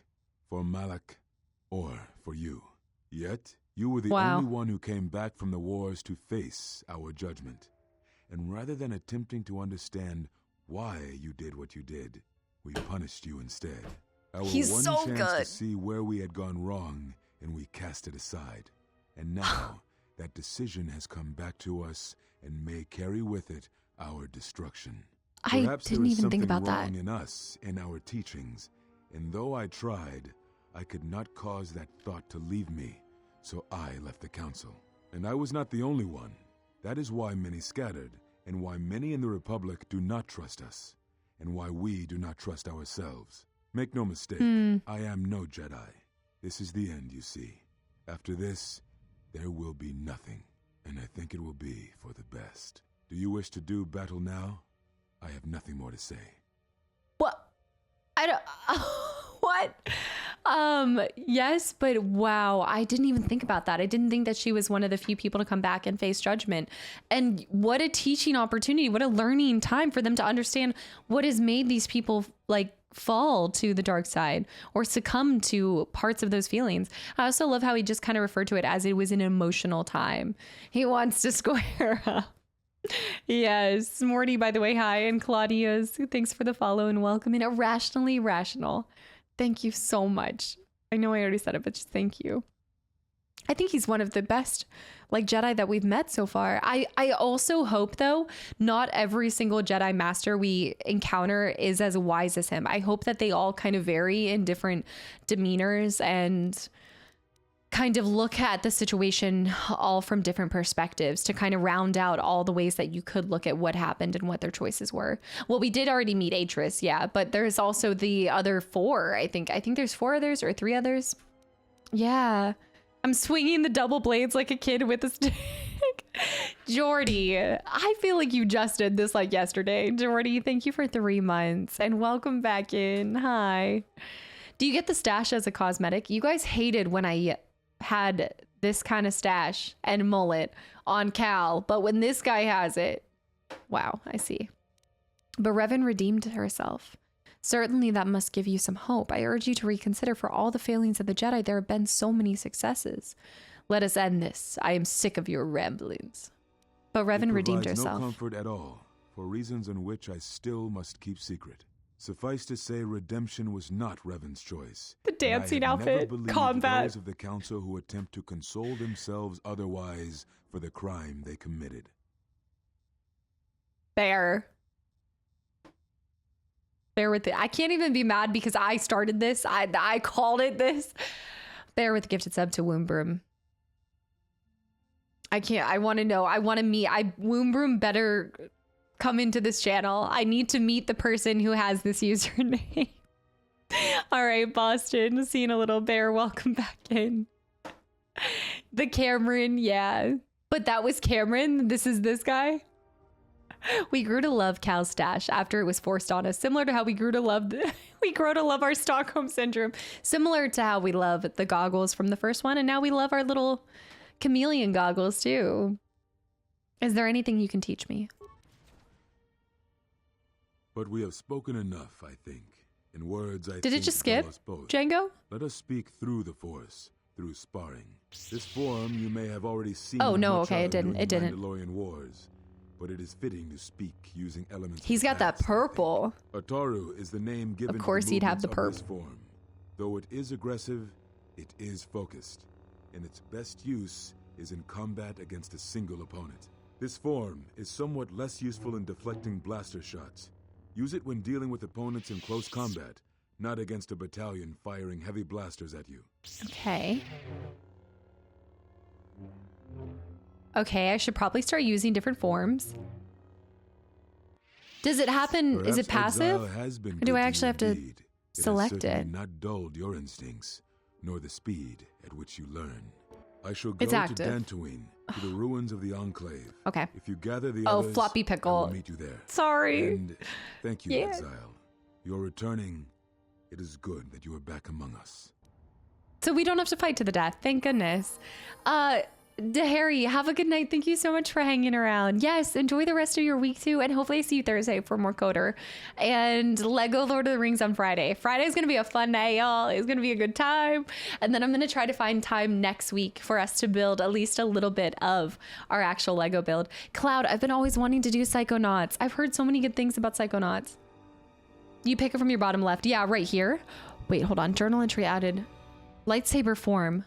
for Malak, or for you. Yet, you were the only one who came back from the wars to face our judgment. And rather than attempting to understand why you did what you did, we punished you instead. Our one chance to see where we had gone wrong, and we cast it aside. And now, that decision has come back to us and may carry with it our destruction. Perhaps didn't even think about there is that. something wrong in us, in our teachings, and though I tried, I could not cause that thought to leave me, so I left the Council. And I was not the only one. That is why many scattered, and why many in the Republic do not trust us, and why we do not trust ourselves. Make no mistake, I am no Jedi. This is the end, you see. After this, there will be nothing, and I think it will be for the best. Do you wish to do battle now? I have nothing more to say. What? I don't... What? Yes, but wow, I didn't even think about that. I didn't think that she was one of the few people to come back and face judgment. And what a teaching opportunity, what a learning time for them to understand what has made these people like fall to the dark side or succumb to parts of those feelings. I also love how he just kind of referred to it as it was an emotional time. He wants to square up. Yes, Morty, by the way, hi, and Claudia's, thanks for the follow and welcome in. Irrationally Rational, thank you so much. I know I already said it, but just thank you. I think he's one of the best like Jedi that we've met so far. I also hope, though, not every single Jedi Master we encounter is as wise as him. I hope that they all kind of vary in different demeanors and kind of look at the situation all from different perspectives to kind of round out all the ways that you could look at what happened and what their choices were. Well, we did already meet Atris, yeah, but there's also the other four. I think there's 4 others or 3 others. Yeah. I'm swinging the double blades like a kid with a stick. Jordy, I feel like you just did this like yesterday. Jordy, thank you for 3 months and welcome back in. Hi. Do you get the stash as a cosmetic? You guys hated when I had this kind of stash and mullet on Cal, but when this guy has it, wow, I see. But Revan redeemed herself. Certainly that must give you some hope. I urge you to reconsider. For all the failings of the Jedi, there have been so many successes. Let us end this. I am sick of your ramblings. But Revan redeemed herself. No comfort at all, for reasons in which I still must keep secret. Suffice to say, redemption was not Revan's choice. The dancing and I have outfit, never believed combat. those of the council who attempt to console themselves otherwise for the crime they committed. Bear with it. I can't even be mad because I started this. I called it this. Bear with the gifted sub to Woombroom. I can't. I want to know. I want to meet. Woombroom better come into this channel. I need to meet the person who has this username. All right, Boston. Seeing a little bear. Welcome back in. The Cameron, yeah. But that was Cameron. This is this guy. We grew to love Cal's stash after it was forced on us, similar to how we grew to love our Stockholm syndrome, similar to how we love the goggles from the first one, and now we love our little chameleon goggles too. Is there anything you can teach me? But we have spoken enough, I think. In words, Did it just skip, Django? Let us speak through the Force, through sparring. This form you may have already seen. Oh no, okay, it didn't. It didn't. Mandalorian Wars. But it is fitting to speak using elements. He's got that purple. Ataru is the name given. Of course, he'd have the purple form. Though it is aggressive, it is focused, and its best use is in combat against a single opponent. This form is somewhat less useful in deflecting blaster shots. Use it when dealing with opponents in close combat, not against a battalion firing heavy blasters at you. Okay. Okay, I should probably start using different forms. Does it happen? Perhaps is it passive? Or do I actually have to select it? Not dulled your instincts, nor the speed at which you learn. I shall go It's to active. Dantooine, to the ruins of the Enclave. Okay. If you gather the Oh, others, floppy pickle. I will meet you there. Sorry. And thank you, Yeah. Exile. You're returning. It is good that you are back among us. So we don't have to fight to the death. Thank goodness. Harry, have a good night. Thank you so much for hanging around. Yes, enjoy the rest of your week too. And hopefully I see you Thursday for more Coder. And Lego Lord of the Rings on Friday. Friday's going to be a fun night, y'all. It's going to be a good time. And then I'm going to try to find time next week for us to build at least a little bit of our actual Lego build. Cloud, I've been always wanting to do Psychonauts. I've heard so many good things about Psychonauts. You pick it from your bottom left. Yeah, right here. Wait, hold on. Journal entry added. Lightsaber form.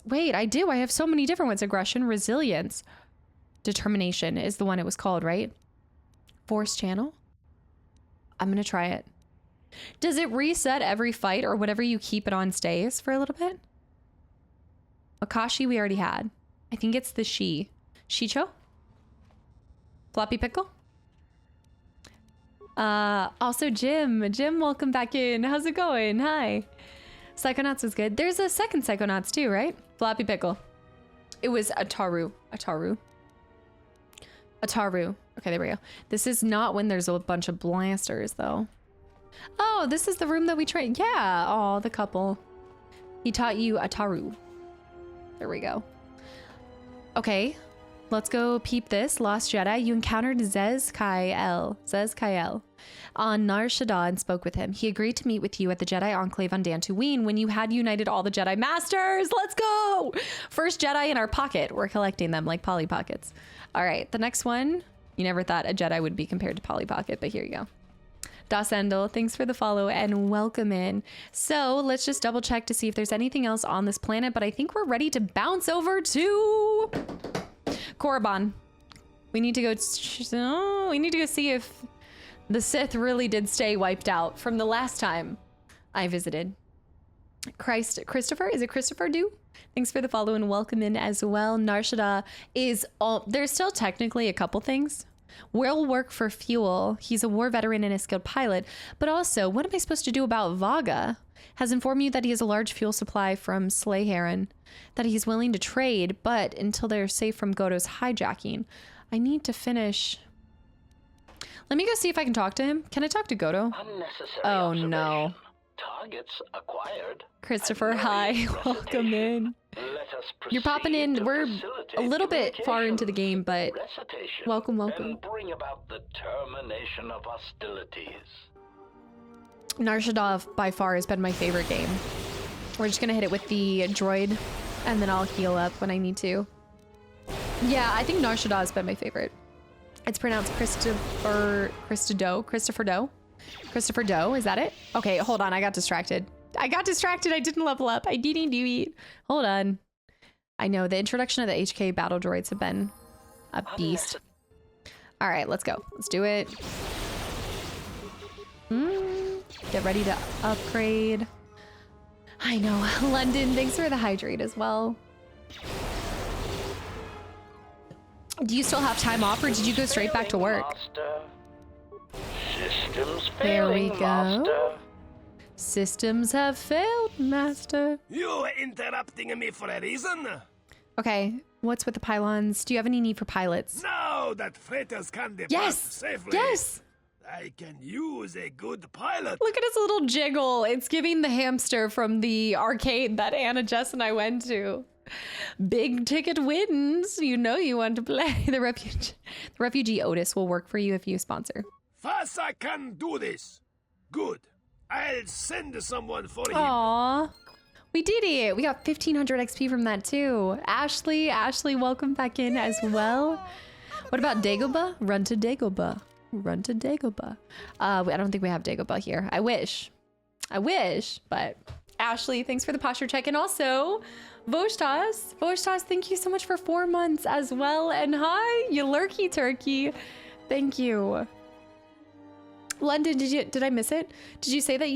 Wait, I do. I have so many different ones. Aggression, resilience, determination is the one it was called, right? Force channel. I'm going to try it. Does it reset every fight or whatever you keep it on stays for a little bit? Akashi we already had. I think it's the Shicho? Floppy pickle? Also Jim, welcome back in. How's it going? Hi. Psychonauts was good. There's a second Psychonauts too, right? Floppy pickle. It was Ataru. Okay, there we go. This is not when there's a bunch of blasters though. Oh, this is the room that we trained. Yeah. Oh, the couple. He taught you Ataru. There we go. Okay. Let's go peep this. Lost Jedi. You encountered Zez Kael on Nar Shaddaa and spoke with him. He agreed to meet with you at the Jedi Enclave on Dantooine when you had united all the Jedi Masters. Let's go! First Jedi in our pocket. We're collecting them like Polly Pockets. All right, the next one. You never thought a Jedi would be compared to Polly Pocket, but here you go. Das Endel, thanks for the follow and welcome in. So let's just double check to see if there's anything else on this planet, but I think we're ready to bounce over to Korriban. We need to go see if the Sith really did stay wiped out from the last time I visited. Christopher? Is it Christopher Do? Thanks for the follow and welcome in as well. Nar Shaddaa is there's still technically a couple things. Will work for fuel. He's a war veteran and a skilled pilot. But also, what am I supposed to do about Vaga? Has informed you that he has a large fuel supply from Slay Heron, that he's willing to trade, but until they're safe from Godo's hijacking. I need to finish. Let me go see if I can talk to him. Can I talk to Godo? Oh no. Targets acquired. Christopher, hi. Welcome in. Let us You're popping in. We're a little bit far into the game, but recitation, welcome. and bring about the termination of hostilities. Nar Shaddaa by far has been my favorite game. We're just gonna hit it with the droid, and then I'll heal up when I need to. Yeah, I think Nar Shaddaa has been my favorite. It's pronounced Christopher Doe. Is that it? Okay, hold on. I got distracted. I didn't level up. I didn't do it. Hold on. I know the introduction of the HK battle droids have been a beast. All right, let's go. Let's do it. Get ready to upgrade. I know. London, thanks for the hydrate as well. Do you still have time off, or did you go straight back to work? Systems There we failing, go. Master. Systems have failed, Master. You interrupting me for a reason? Okay, what's with the pylons? Do you have any need for pilots? Now that freighters can depart Yes! safely, Yes! I can use a good pilot. Look at his little jiggle. It's giving the hamster from the arcade that Anna, Jess, and I went to. Big ticket wins. You know you want to play. The refugee Otis will work for you if you sponsor. Fasa can do this. Good. I'll send someone for him. Aww. We did it. We got 1500 XP from that too. Ashley, welcome back in as well. What about Dagobah? Run to Dagobah. I don't think we have Dagobah here. I wish, but Ashley, thanks for the posture check. And also, Voshtas, thank you so much for 4 months as well. And hi, you lurky turkey. Thank you. London, did I miss it? Did you say that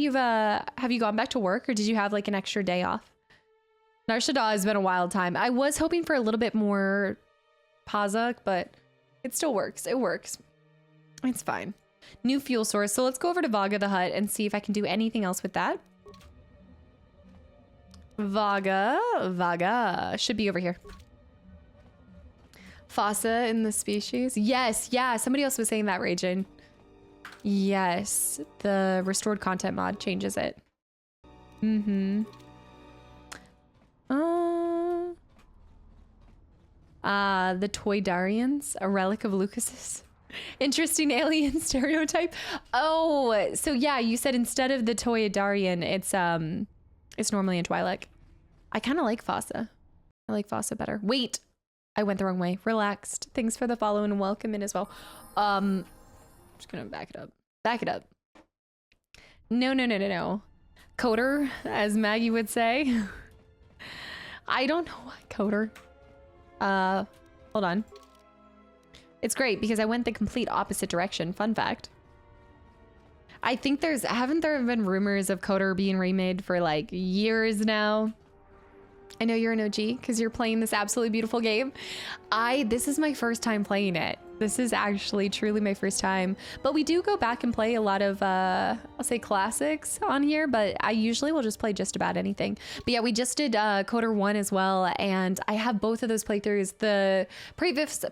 have you gone back to work, or did you have like an extra day off? Nar Shaddaa has been a wild time. I was hoping for a little bit more Pazak, but it still works. It works. It's fine. New fuel source. So let's go over to Vaga the Hutt and see if I can do anything else with that. Vaga should be over here. Fossa in the species. Yes, yeah. Somebody else was saying that, Ragin. Yes, the restored content mod changes it. The Toydarians, a relic of Lucas's. Interesting alien stereotype. Oh, so yeah, you said instead of the Toydarian, it's normally a Twi'lek. I kind of like Fossa. I like Fossa better. Wait, I went the wrong way. Relaxed. Thanks for the follow and welcome in as well. Just gonna back it up. No. Coder, as Maggie would say. I don't know why Coder. Hold on. It's great because I went the complete opposite direction. Fun fact. I think haven't there been rumors of Coder being remade for like years now? I know you're an OG because you're playing this absolutely beautiful game. This is my first time playing it. This is actually truly my first time, but we do go back and play a lot of, I'll say classics on here, but I usually will just play just about anything. But yeah, we just did Coder 1 as well, and I have both of those playthroughs, the previous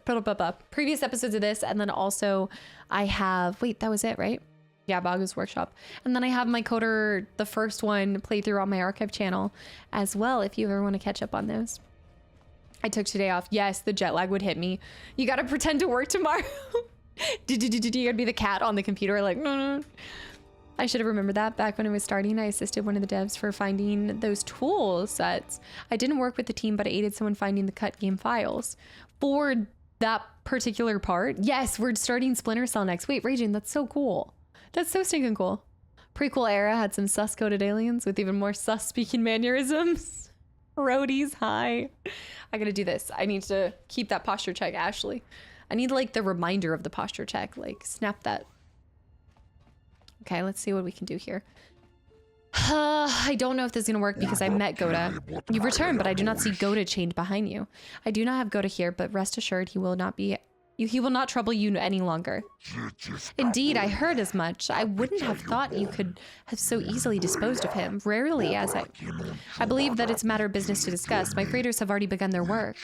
episodes of this, and then also I have, wait, that was it, right? Yeah, Bagu's Workshop. And then I have my Coder, the first one, playthrough on my archive channel as well, if you ever want to catch up on those. I took today off. Yes, the jet lag would hit me. You gotta pretend to work tomorrow. You gotta be the cat on the computer like, no. I should have remembered that back when I was starting. I assisted one of the devs for finding those tool sets. I didn't work with the team, but I aided someone finding the cut game files for that particular part. Yes, we're starting Splinter Cell next. Wait, Raging, that's so cool. That's so stinking cool. Prequel era had some sus-coded aliens with even more sus-speaking mannerisms. Roadies, hi. I gotta do this. I need to keep that posture check, Ashley. I need like the reminder of the posture check. Like snap that. Okay, let's see what we can do here. I don't know if this is gonna work because I met Goda. You've returned, but I do not see Goda chained behind you. I do not have Goda here, but rest assured he will not trouble you any longer. Indeed, I heard as much. I wouldn't have thought you could have so easily disposed of him. Rarely, as I believe that it's a matter of business to discuss. My freighters have already begun their work.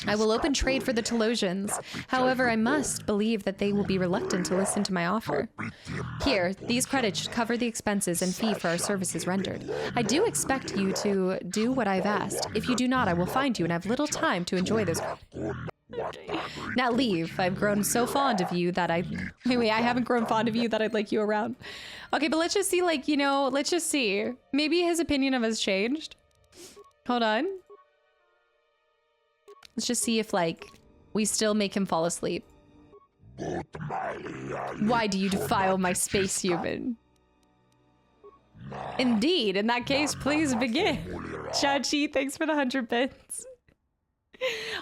I will open trade for the Telosians. However, I must believe that they will be reluctant to listen to my offer. Here, these credits should cover the expenses and fee for our services rendered. I do expect you to do what I've asked. If you do not, I will find you and have little time to enjoy this. Now leave. I've grown so fond of you that I haven't grown fond of you that I'd like you around. Okay, but let's just see, like, you know, let's just see. Maybe his opinion of us changed. Hold on. Let's just see if, like, we still make him fall asleep. Why do you defile my space, human? Indeed. In that case, please begin. Chachi, thanks for the 100 bits.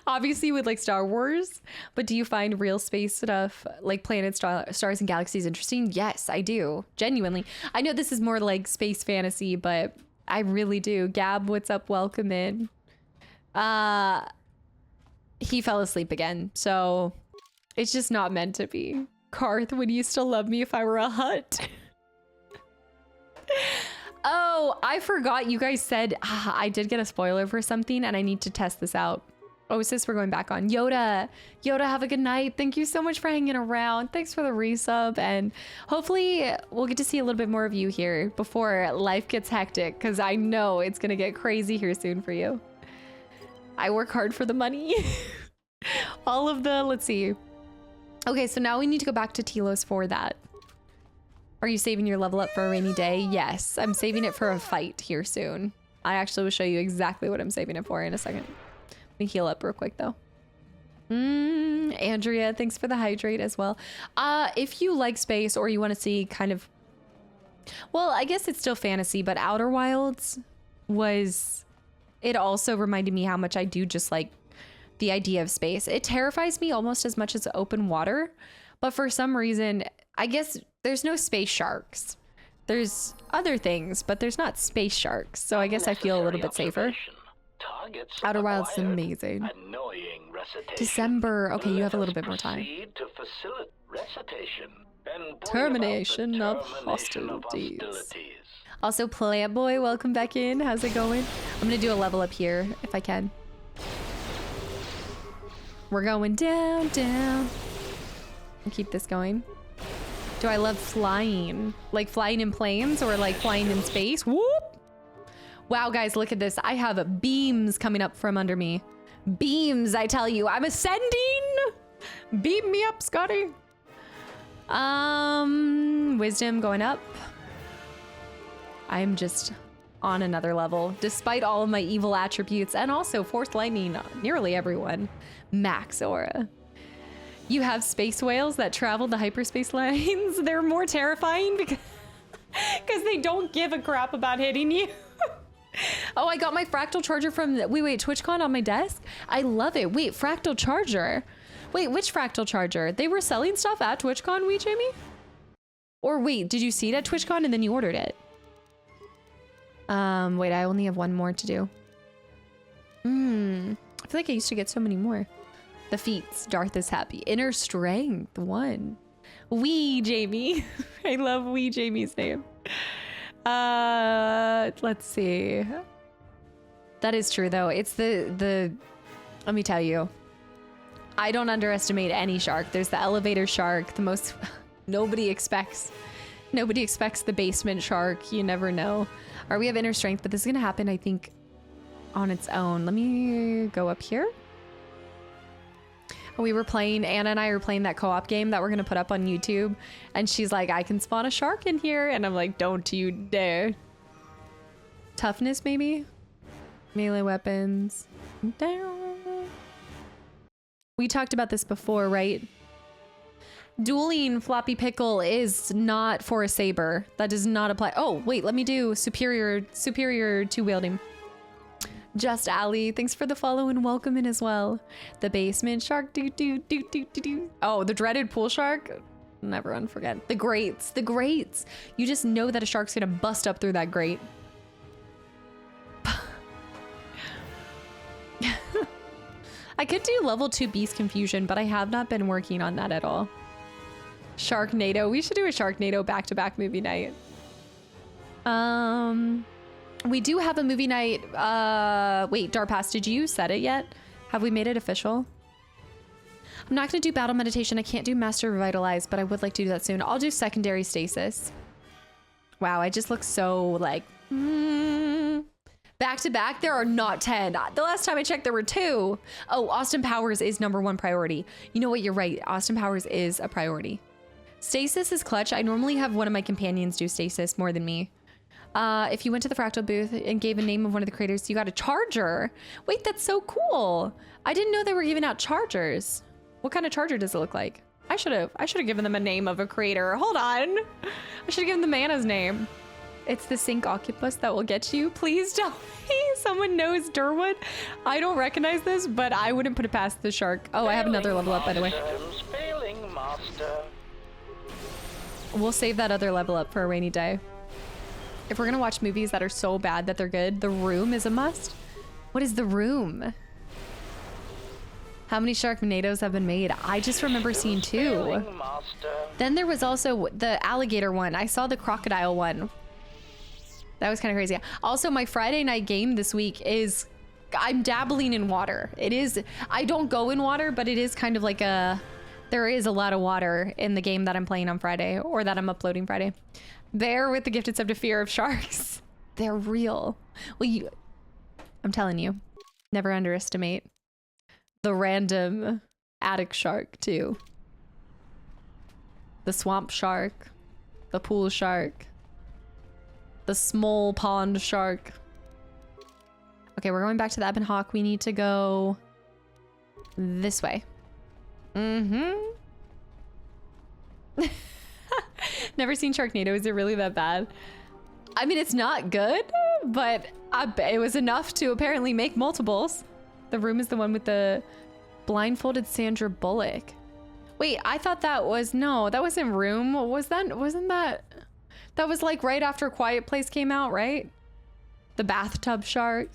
Obviously, with like Star Wars, but do you find real space stuff like planets, stars, and galaxies interesting? Yes, I do. Genuinely. I know this is more like space fantasy, but I really do. Gab, what's up? Welcome in. He fell asleep again, so it's just not meant to be. Karth, would you still love me if I were a hut? Oh, I forgot you guys said I did get a spoiler for something and I need to test this out. Oh, sis, we're going back on. Yoda, have a good night. Thank you so much for hanging around. Thanks for the resub. And hopefully we'll get to see a little bit more of you here before life gets hectic, because I know it's going to get crazy here soon for you. I work hard for the money. All of the, let's see. Okay, so now we need to go back to Telos for that. Are you saving your level up for a rainy day? Yes, I'm saving it for a fight here soon. I actually will show you exactly what I'm saving it for in a second. Let me heal up real quick though. Andrea, thanks for the hydrate as well. If you like space or you want to see kind of, well, I guess it's still fantasy, but Outer Wilds was, it also reminded me how much I do just like the idea of space. It terrifies me almost as much as open water, but for some reason, I guess there's no space sharks. There's other things, but there's not space sharks. So I guess I feel a little bit safer. Outer Wilds is amazing. December. Okay, you have a little bit more time. Termination of hostilities. Also, Plant Boy, welcome back in. How's it going? I'm gonna do a level up here if I can. We're going down, down. And keep this going. Do I love flying? Like flying in planes or like flying in space? Whoop! Wow, guys, look at this. I have beams coming up from under me. Beams, I tell you. I'm ascending! Beam me up, Scotty. Wisdom going up. I'm just on another level, despite all of my evil attributes, and also Force Lightning, nearly everyone. Max aura. You have space whales that travel the hyperspace lines. They're more terrifying because they don't give a crap about hitting you. Oh, I got my fractal charger from, wait, TwitchCon on my desk? I love it. Wait, fractal charger? Wait, which fractal charger? They were selling stuff at TwitchCon, Jamie? Or wait, did you see it at TwitchCon and then you ordered it? Wait, I only have one more to do. I feel like I used to get so many more. The feats, Darth is happy. Inner strength, 1. Wee Jamie. I love Wee Jamie's name. Let's see. That is true though. It's the let me tell you, I don't underestimate any shark. There's the elevator shark, the most nobody expects the basement shark. You never know. Or we have inner strength, but this is gonna happen, I think, on its own. Let me go up here. We were playing, Anna and I were playing that co-op game that we're gonna put up on YouTube, and she's like, I can spawn a shark in here, and I'm like, don't you dare. Toughness, maybe? Melee weapons. Down. We talked about this before, right? Dueling Floppy Pickle is not for a saber. That does not apply. Oh, wait, let me do superior two wielding. Just Ali, thanks for the follow and welcome in as well. The basement shark, Oh, the dreaded pool shark. Never unforget. The grates. You just know that a shark's gonna bust up through that grate. I could do level 2 beast confusion, but I have not been working on that at all. Sharknado. We should do a Sharknado back-to-back movie night. We do have a movie night. Wait, Darpass, did you set it yet? Have we made it official? I'm not going to do battle meditation. I can't do master revitalize, but I would like to do that soon. I'll do secondary stasis. Wow, I just look so like... Back to back, there are not 10. The last time I checked, there were 2. Oh, Austin Powers is #1 priority. You know what? You're right. Austin Powers is a priority. Stasis is clutch. I normally have one of my companions do stasis more than me. If you went to the Fractal booth and gave a name of one of the creators, you got a charger. Wait, that's so cool. I didn't know they were giving out chargers. What kind of charger does it look like? I should have given them a name of a creator. Hold on. I should have given the Mana's name. It's the Sync Octopus that will get you. Please tell me someone knows Durwood. I don't recognize this, but I wouldn't put it past the shark. Oh, I have another level up, by the way. Failing master. We'll save that other level up for a rainy day. If we're gonna watch movies that are so bad that they're good, The Room is a must. What is The Room? How many Sharknadoes have been made? I just remember seeing 2. Then there was also the alligator one. I saw the crocodile one. That was kind of crazy. Also, my Friday night game this week is, I'm dabbling in water. It is, I don't go in water, but it is kind of like there is a lot of water in the game that I'm playing on Friday, or that I'm uploading Friday. Bear with the gifted sub to fear of sharks. They're real. Well, I'm telling you, never underestimate the random attic shark too. The swamp shark, the pool shark, the small pond shark. Okay, we're going back to the Ebon Hawk. We need to go this way. Never seen Sharknado. Is it really that bad? I mean, it's not good, but it was enough to apparently make multiples. The Room is the one with the blindfolded Sandra Bullock. Wait, I thought that was, no, that wasn't Room. Wasn't that was like right after Quiet Place came out, right? The bathtub shark.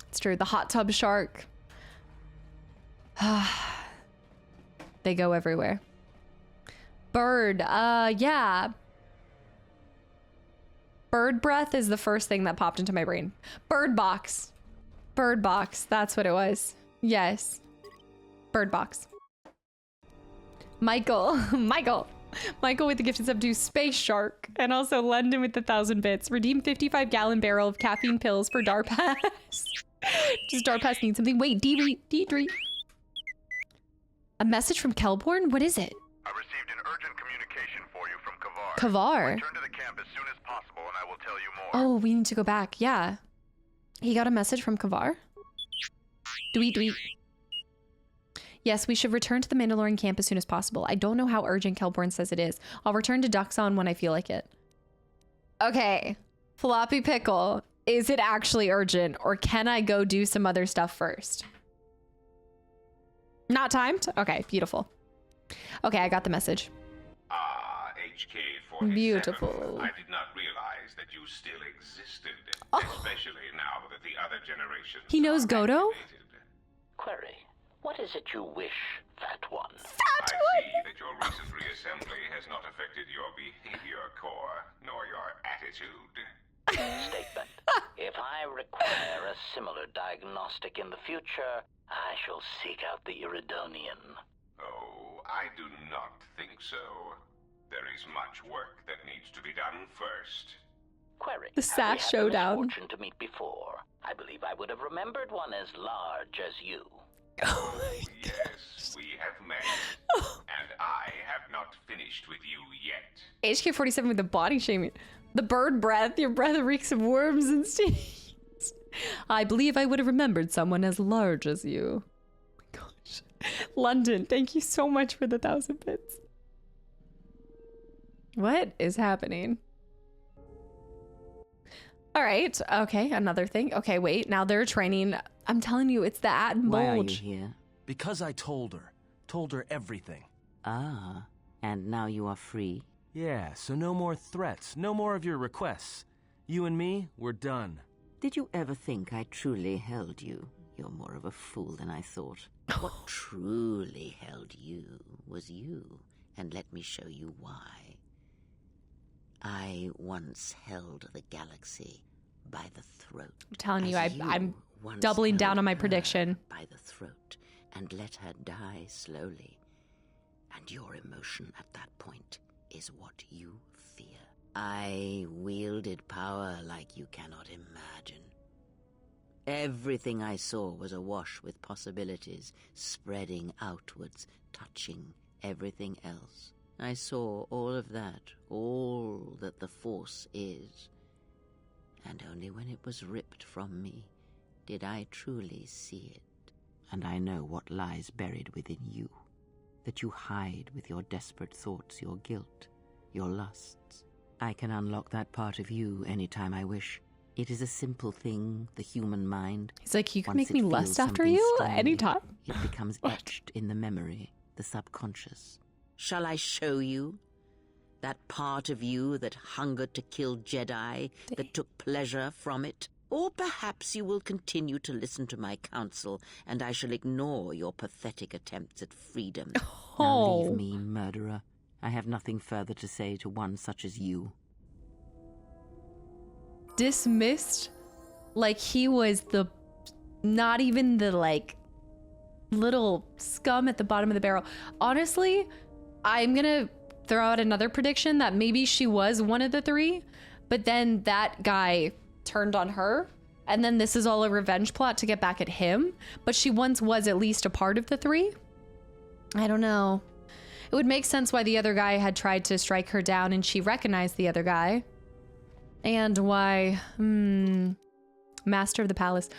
It's true, the hot tub shark. They go everywhere. Bird, yeah. Bird breath is the first thing that popped into my brain. Bird box. Bird box, that's what it was. Yes. Bird box. Michael with the gifted sub to Space Shark, and also London with the 1,000 bits. Redeem 55-gallon barrel of caffeine pills for Darpass. Does Darpass need something? Wait, Deidre. A message from Kelborn? What is it? I received an urgent communication for you from Kavar. Kavar? Return to the camp as soon as possible and I will tell you more. Oh, we need to go back. Yeah. He got a message from Kavar? Dweet. Yes, we should return to the Mandalorian camp as soon as possible. I don't know how urgent Kelborn says it is. I'll return to Duxon when I feel like it. Okay. Floppy Pickle. Is it actually urgent, or can I go do some other stuff first? Not timed? Okay, beautiful. Okay, I got the message. HK-47. Beautiful. I did not realize that you still existed, especially now that the other generations He knows are Godo? activated. Query, what is it you wish, Fat One? I see that your recent reassembly has not affected your behavior core, nor your attitude. Statement. If I require a similar diagnostic in the future, I shall seek out the Iridonian. Oh, I do not think so. There is much work that needs to be done first. Query. The Sash Showdown. Fortune to meet before. I believe I would have remembered one as large as you. Oh yes, we have met. And I have not finished with you yet. HK-47 with the body shaming. The bird breath. Your breath reeks of worms and stains. I believe I would have remembered someone as large as you. Oh my gosh. London, thank you so much for the 1,000 bits. What is happening? All right. Okay, another thing. Okay, wait. Now they're training. I'm telling you, it's the Atom Why are you Bulge. here? Because I told her everything. Ah, and now you are free? Yeah, so no more threats, no more of your requests. You and me, we're done. Did you ever think I truly held you? You're more of a fool than I thought. What truly held you was you, and let me show you why. I once held the galaxy by the throat. I'm telling you, I'm Once doubling down held on my her prediction. by the throat and let her die slowly. And your emotion at that point is what you fear. I wielded power like you cannot imagine. Everything I saw was awash with possibilities, spreading outwards, touching everything else. I saw all of that, all that the Force is. And only when it was ripped from me did I truly see it. And I know what lies buried within you, that you hide with your desperate thoughts, your guilt, your lusts. I can unlock that part of you anytime I wish. It is a simple thing, the human mind. He's like, you can Once make it me feels lust after something you strongly, anytime. It becomes etched in the memory, the subconscious. Shall I show you? That part of you that hungered to kill Jedi, that took pleasure from it? Or perhaps you will continue to listen to my counsel, and I shall ignore your pathetic attempts at freedom. Now leave me, murderer. I have nothing further to say to one such as you. Dismissed like he was not even the like little scum at the bottom of the barrel. Honestly, I'm gonna throw out another prediction that maybe she was one of the three, but then that guy turned on her, and then this is all a revenge plot to get back at him, but she once was at least a part of the three. I don't know. It would make sense why the other guy had tried to strike her down and she recognized the other guy. And why, Master of the Palace.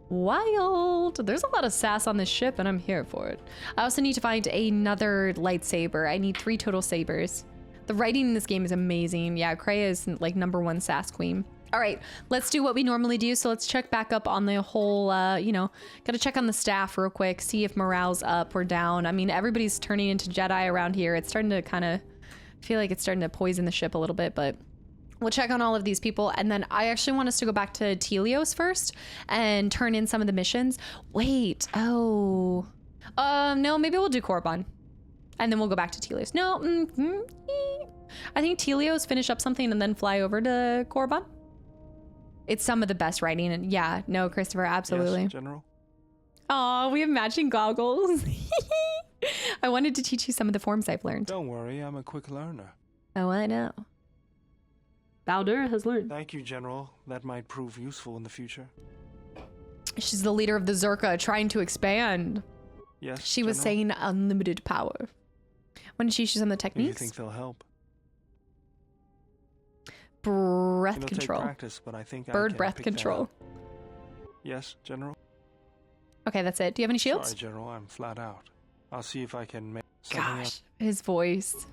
Wild. There's a lot of sass on this ship and I'm here for it. I also need to find another lightsaber. I need 3 total sabers. The writing in this game is amazing. Yeah, Kreia is like #1 sass queen. All right, let's do what we normally do. So let's check back up on the whole, gotta check on the staff real quick, see if morale's up or down. I mean, everybody's turning into Jedi around here. It's starting to kind of feel like it's starting to poison the ship a little bit, but we'll check on all of these people. And then I actually want us to go back to Telios first and turn in some of the missions. Wait, no, maybe we'll do Korriban and then we'll go back to Telios. No, I think Telios finish up something and then fly over to Korriban. It's some of the best writing, and yeah, no, Christopher, absolutely. Yes, General. Oh, we have matching goggles. I wanted to teach you some of the forms I've learned. Don't worry, I'm a quick learner. Oh, I know. Baldur has learned. Thank you, General. That might prove useful in the future. She's the leader of the Zerka trying to expand. Yes, she was saying unlimited power. When did she use some of the techniques? Do you think they'll help? Breath control. Take practice, but I think Bird I can breath pick control. Yes, General. Okay, that's it. Do you have any shields? Sorry, General, I'm flat out. I'll see if I can make something up. His voice.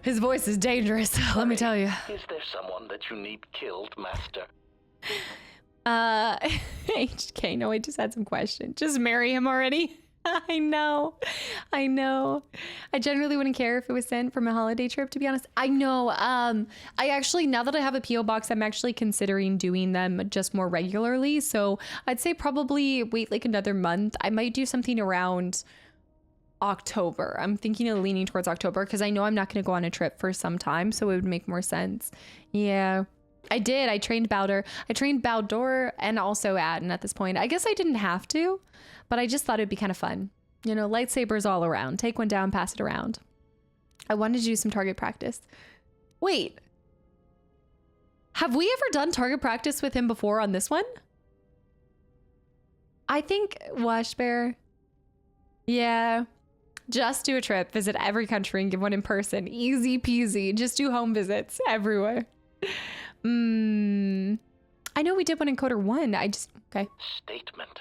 His voice is dangerous, let me tell you. Is there someone that you need killed, Master? HK, no, I just had some questions. Just marry him already. I know. I generally wouldn't care if it was sent from a holiday trip, to be honest. I know. I actually, now that I have a P.O. box, I'm actually considering doing them just more regularly. So I'd say probably wait like another month. I might do something around October. I'm thinking of leaning towards October because I know I'm not going to go on a trip for some time. So it would make more sense. Yeah. I did. I trained Baldur. I trained Baldur and also Adden at this point. I guess I didn't have to, but I just thought it'd be kind of fun. You know, lightsabers all around. Take one down, pass it around. I wanted to do some target practice. Wait. Have we ever done target practice with him before on this one? I think Washbear. Yeah. Just do a trip, visit every country and give one in person. Easy peasy. Just do home visits everywhere. I know we did one in Coder 1. Okay. Statement.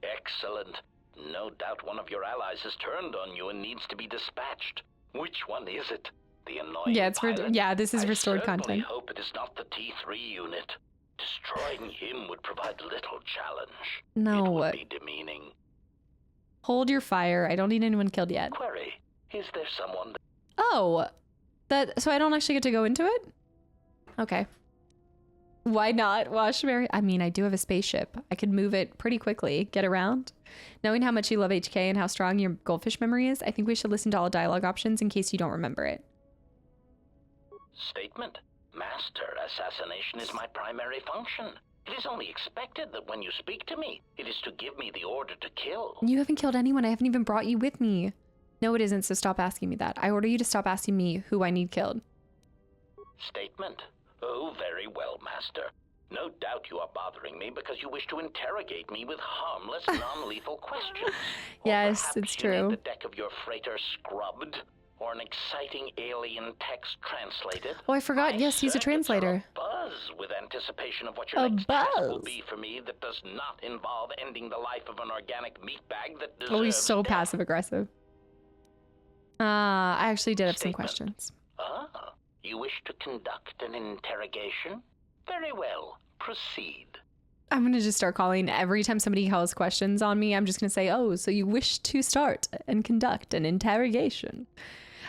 Excellent. No doubt one of your allies has turned on you and needs to be dispatched. Which one is it? The annoying pilot? This is restored content. I hope it is not the T3 unit. Destroying him would provide little challenge. No. It would be demeaning. Hold your fire. I don't need anyone killed yet. Query. Is there someone... Oh. So I don't actually get to go into it? Okay. Why not, Washberry? I mean, I do have a spaceship. I could move it pretty quickly, get around. Knowing how much you love HK and how strong your goldfish memory is, I think we should listen to all dialogue options in case you don't remember it. Statement. Master, assassination is my primary function. It is only expected that when you speak to me, it is to give me the order to kill. You haven't killed anyone. I haven't even brought you with me. No, it isn't, so stop asking me that. I order you to stop asking me who I need killed. Statement. Oh, very well, Master. No doubt you are bothering me because you wish to interrogate me with harmless, non-lethal questions. Yes, it's true. The deck of your freighter scrubbed, or an exciting alien text translated. Oh, I forgot. Yes, he's a translator. Buzz with anticipation of what your next task will be for me that does not involve ending the life of an organic meat bag that deserves. Oh, he's so passive aggressive. I actually did have some questions. Ah, you wish to conduct an interrogation? Very well. Proceed. I'm going to just start calling every time somebody calls questions on me. I'm just going to say, oh, so you wish to start and conduct an interrogation.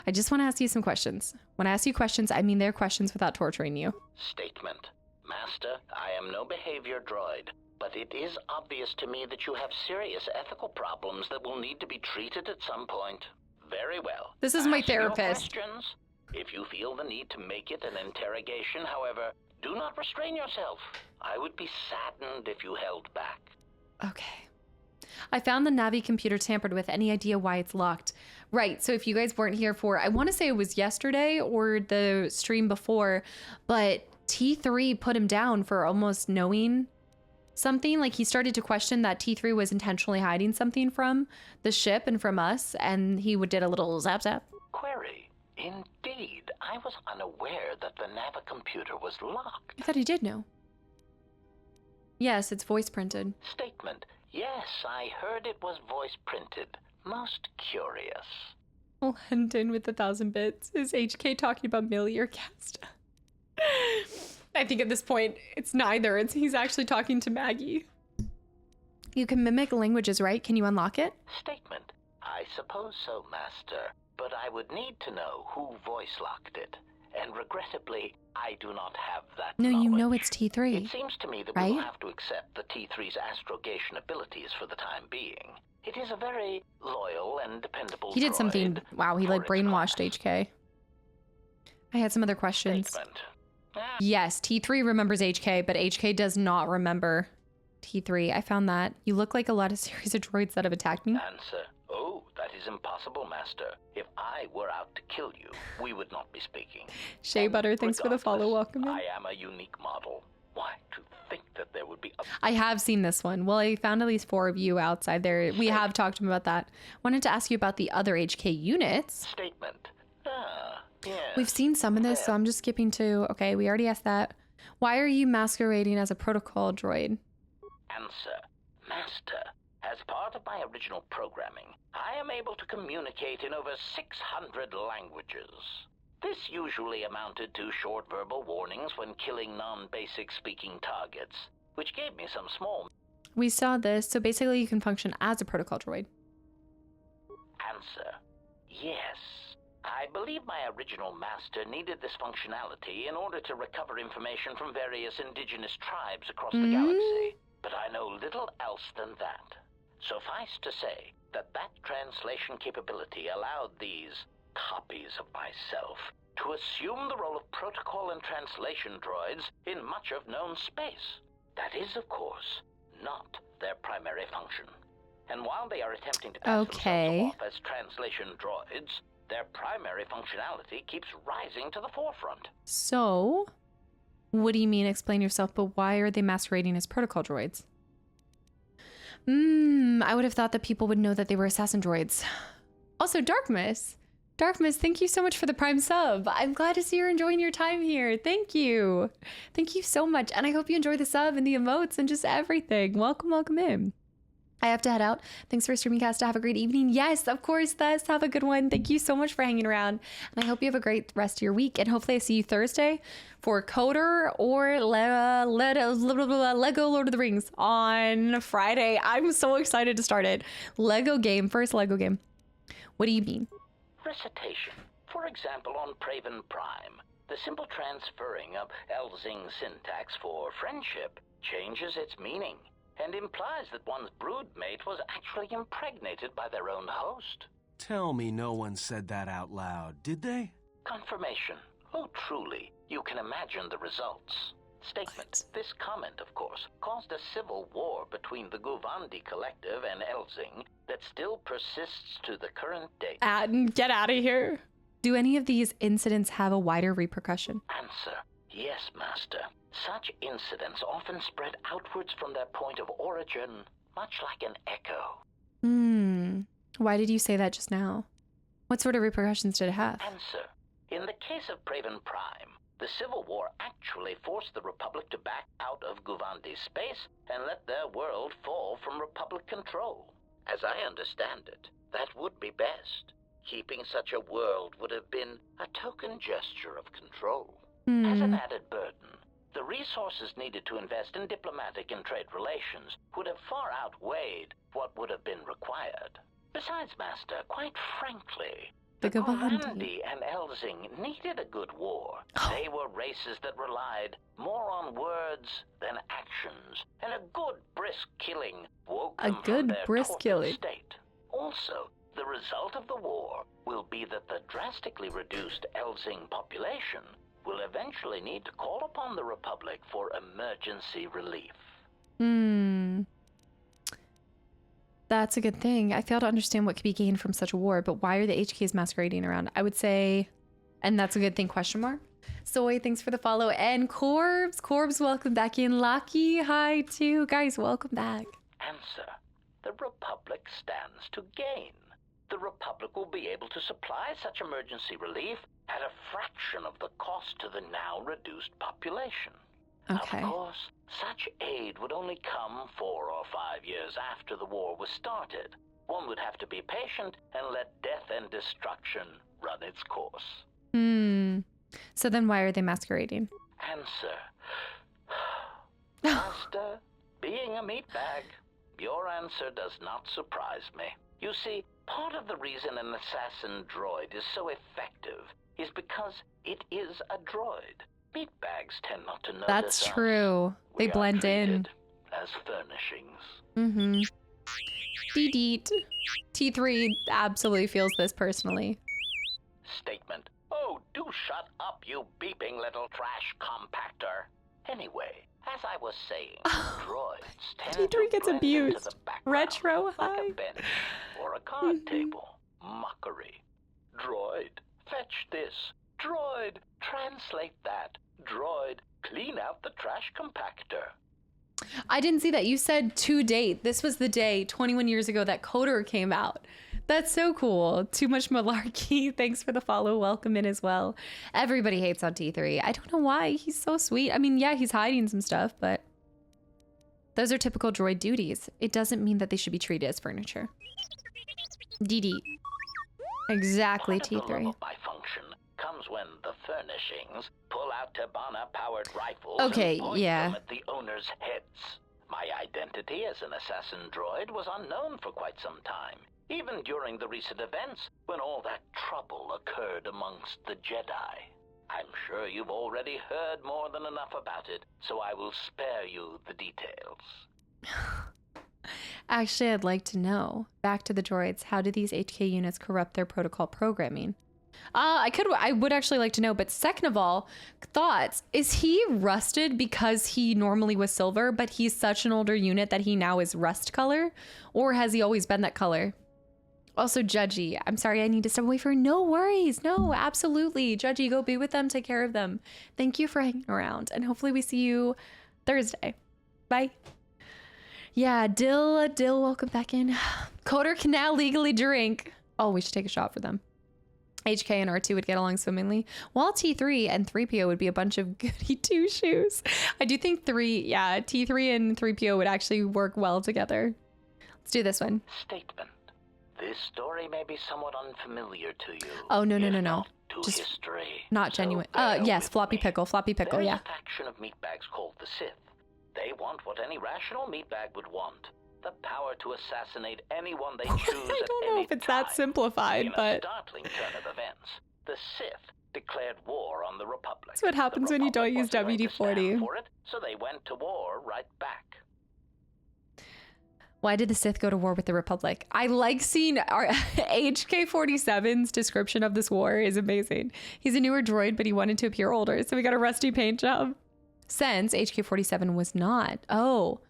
I just want to ask you some questions. When I ask you questions, I mean they're questions without torturing you. Statement. Master, I am no behavior droid, but it is obvious to me that you have serious ethical problems that will need to be treated at some point. Very well. This is my Ask your therapist. Questions. If you feel the need to make it an interrogation, however, do not restrain yourself. I would be saddened if you held back. Okay. I found the Navi computer tampered with. Any idea why it's locked? Right, so if you guys weren't here for, I want to say it was yesterday or the stream before, but T3 put him down for almost knowing something. Like, he started to question that T3 was intentionally hiding something from the ship and from us, and he did a little zap zap. Query. Indeed, I was unaware that the Navi computer was locked. I thought he did know. Yes, it's voice printed. Statement. Yes, I heard it was voice printed. Most curious. London with 1,000 bits. Is HK talking about Millie or Casta? I think at this point, it's neither. He's actually talking to Maggie. You can mimic languages, right? Can you unlock it? Statement. I suppose so, Master. But I would need to know who voice locked it. And regrettably, I do not have that No, knowledge. you know it's T3. It seems to me that right? we'll have to accept the T3's astrogation abilities for the time being. It is a very loyal and dependable He did droid something. Wow, he like for its brainwashed class. HK. I had some other questions. Statement. Yes, T3 remembers HK, but HK does not remember T3. I found that. You look like a lot of series of droids that have attacked me. Answer. Oh, that is impossible, Master. If I were out to kill you, we would not be speaking. Shea Butter, thanks for the follow. Welcome in. I am a unique model. Why, to think that there would be a... I have seen this one. Well, I found at least 4 of you outside there. We have talked about that. Wanted to ask you about the other HK units. Statement. Ah, yes. We've seen some of this, so I'm just skipping to... Okay, we already asked that. Why are you masquerading as a protocol droid? Answer. Master, as part of my original programming, I am able to communicate in over 600 languages. This usually amounted to short verbal warnings when killing non-basic speaking targets, which gave me some small... We saw this, so basically you can function as a protocol droid. Answer. Yes. I believe my original master needed this functionality in order to recover information from various indigenous tribes across the galaxy. But I know little else than that. Suffice to say that that translation capability allowed these copies of myself to assume the role of protocol and translation droids in much of known space. That is, of course, not their primary function. And while they are attempting to pass themselves off as translation droids, their primary functionality keeps rising to the forefront. So, what do you mean, explain yourself, but why are they masquerading as protocol droids? I would have thought that people would know that they were assassin droids. Also, Darkmas, thank you so much for the Prime sub. I'm glad to see you're enjoying your time here. Thank you. Thank you so much. And I hope you enjoy the sub and the emotes and just everything. Welcome, welcome in. I have to head out. Thanks for streaming, Casta. Have a great evening. Yes, of course, Thess. Have a good one. Thank you so much for hanging around. And I hope you have a great rest of your week. And hopefully I see you Thursday for Coder or Lego Lord of the Rings on Friday. I'm so excited to start it. Lego game. First Lego game. What do you mean? Recitation. For example, on Praven Prime, the simple transferring of Elzing syntax for friendship changes its meaning and implies that one's broodmate was actually impregnated by their own host. Tell me no one said that out loud, did they? Confirmation. Oh, truly, you can imagine the results. Statement. This comment, of course, caused a civil war between the Guvandi Collective and Elzing that still persists to the current date. Get out of here. Do any of these incidents have a wider repercussion? Answer. Yes, Master. Such incidents often spread outwards from their point of origin, much like an echo. Why did you say that just now? What sort of repercussions did it have? Answer. In the case of Praven Prime, the Civil War actually forced the Republic to back out of Guvandi's space and let their world fall from Republic control. As I understand it, that would be best. Keeping such a world would have been a token gesture of control. As an added burden, the resources needed to invest in diplomatic and trade relations would have far outweighed what would have been required. Besides, Master, quite frankly, the Guvandi and Elzing needed a good war. They were races that relied more on words than actions, and a good brisk killing woke them from their torpid state. Also, the result of the war will be that the drastically reduced Elzing population will eventually need to call upon the Republic for emergency relief. That's a good thing. I fail to understand what could be gained from such a war, but why are the HKs masquerading around? I would say, and that's a good thing, question mark. Soy, thanks for the follow. And Corbs, welcome back in. Lucky, hi too. Guys, welcome back. Answer. The Republic stands to gain. The Republic will be able to supply such emergency relief at a fraction of the cost to the now reduced population. Okay. Of course, such aid would only come 4 or 5 years after the war was started. One would have to be patient and let death and destruction run its course. So then why are they masquerading? Answer. Master, being a meatbag, your answer does not surprise me. You see, part of the reason an assassin droid is so effective is because it is a droid. Meatbags tend not to notice. That's true. They blend in. As furnishings. Deet. T3 absolutely feels this personally. Statement. Oh, do shut up, you beeping little trash compactor. Anyway, as I was saying, droids tend T3 to gets blend abused. into the background, Retro like high. a bench or a card table. Mockery. Droid, fetch this. Droid, translate that. Droid, clean out the trash compactor. I didn't see that. You said to date. This was the day 21 years ago that Coder came out. That's so cool. Too much malarkey. Thanks for the follow. Welcome in as well. Everybody hates on T3. I don't know why. He's so sweet. I mean, yeah, he's hiding some stuff, but those are typical droid duties. It doesn't mean that they should be treated as furniture. DD. Exactly, T3. My function comes when the furnishings pull out Tabana-powered rifles Okay, and point yeah. them at the owner's heads. My identity as an assassin droid was unknown for quite some time, even during the recent events when all that trouble occurred amongst the Jedi. I'm sure you've already heard more than enough about it, so I will spare you the details. Actually, I'd like to know. Back to the droids. How do these HK units corrupt their protocol programming? I would actually like to know, but second of all, thoughts. Is he rusted because he normally was silver, but he's such an older unit that he now is rust color? Or has he always been that color? Also, Judgy. I'm sorry, I need to step away for no worries. No, absolutely. Judgy, go be with them. Take care of them. Thank you for hanging around. And hopefully we see you Thursday. Bye. Yeah, Dill, welcome back in. Coder can now legally drink. Oh, we should take a shot for them. HK and R2 would get along swimmingly, while T3 and 3PO would be a bunch of goody two-shoes. I do think T3 and 3PO would actually work well together. Let's do this one. Statement. This story may be somewhat unfamiliar to you. Oh, no. To Just history. not genuine. Yes, floppy pickle, There is yeah. a faction of meatbags called the Sith. They want what any rational meatbag would want. The power to assassinate anyone they choose I don't know if it's that simplified, In a but startling turn of events, the Sith declared war on the Republic. that's what happens when you don't use WD-40. For it, so they went to war right back. Why did the Sith go to war with the Republic? I like seeing our HK-47's description of this war is amazing. He's a newer droid, but he wanted to appear older, so we got a rusty paint job. sense. HK-47 was not. Oh,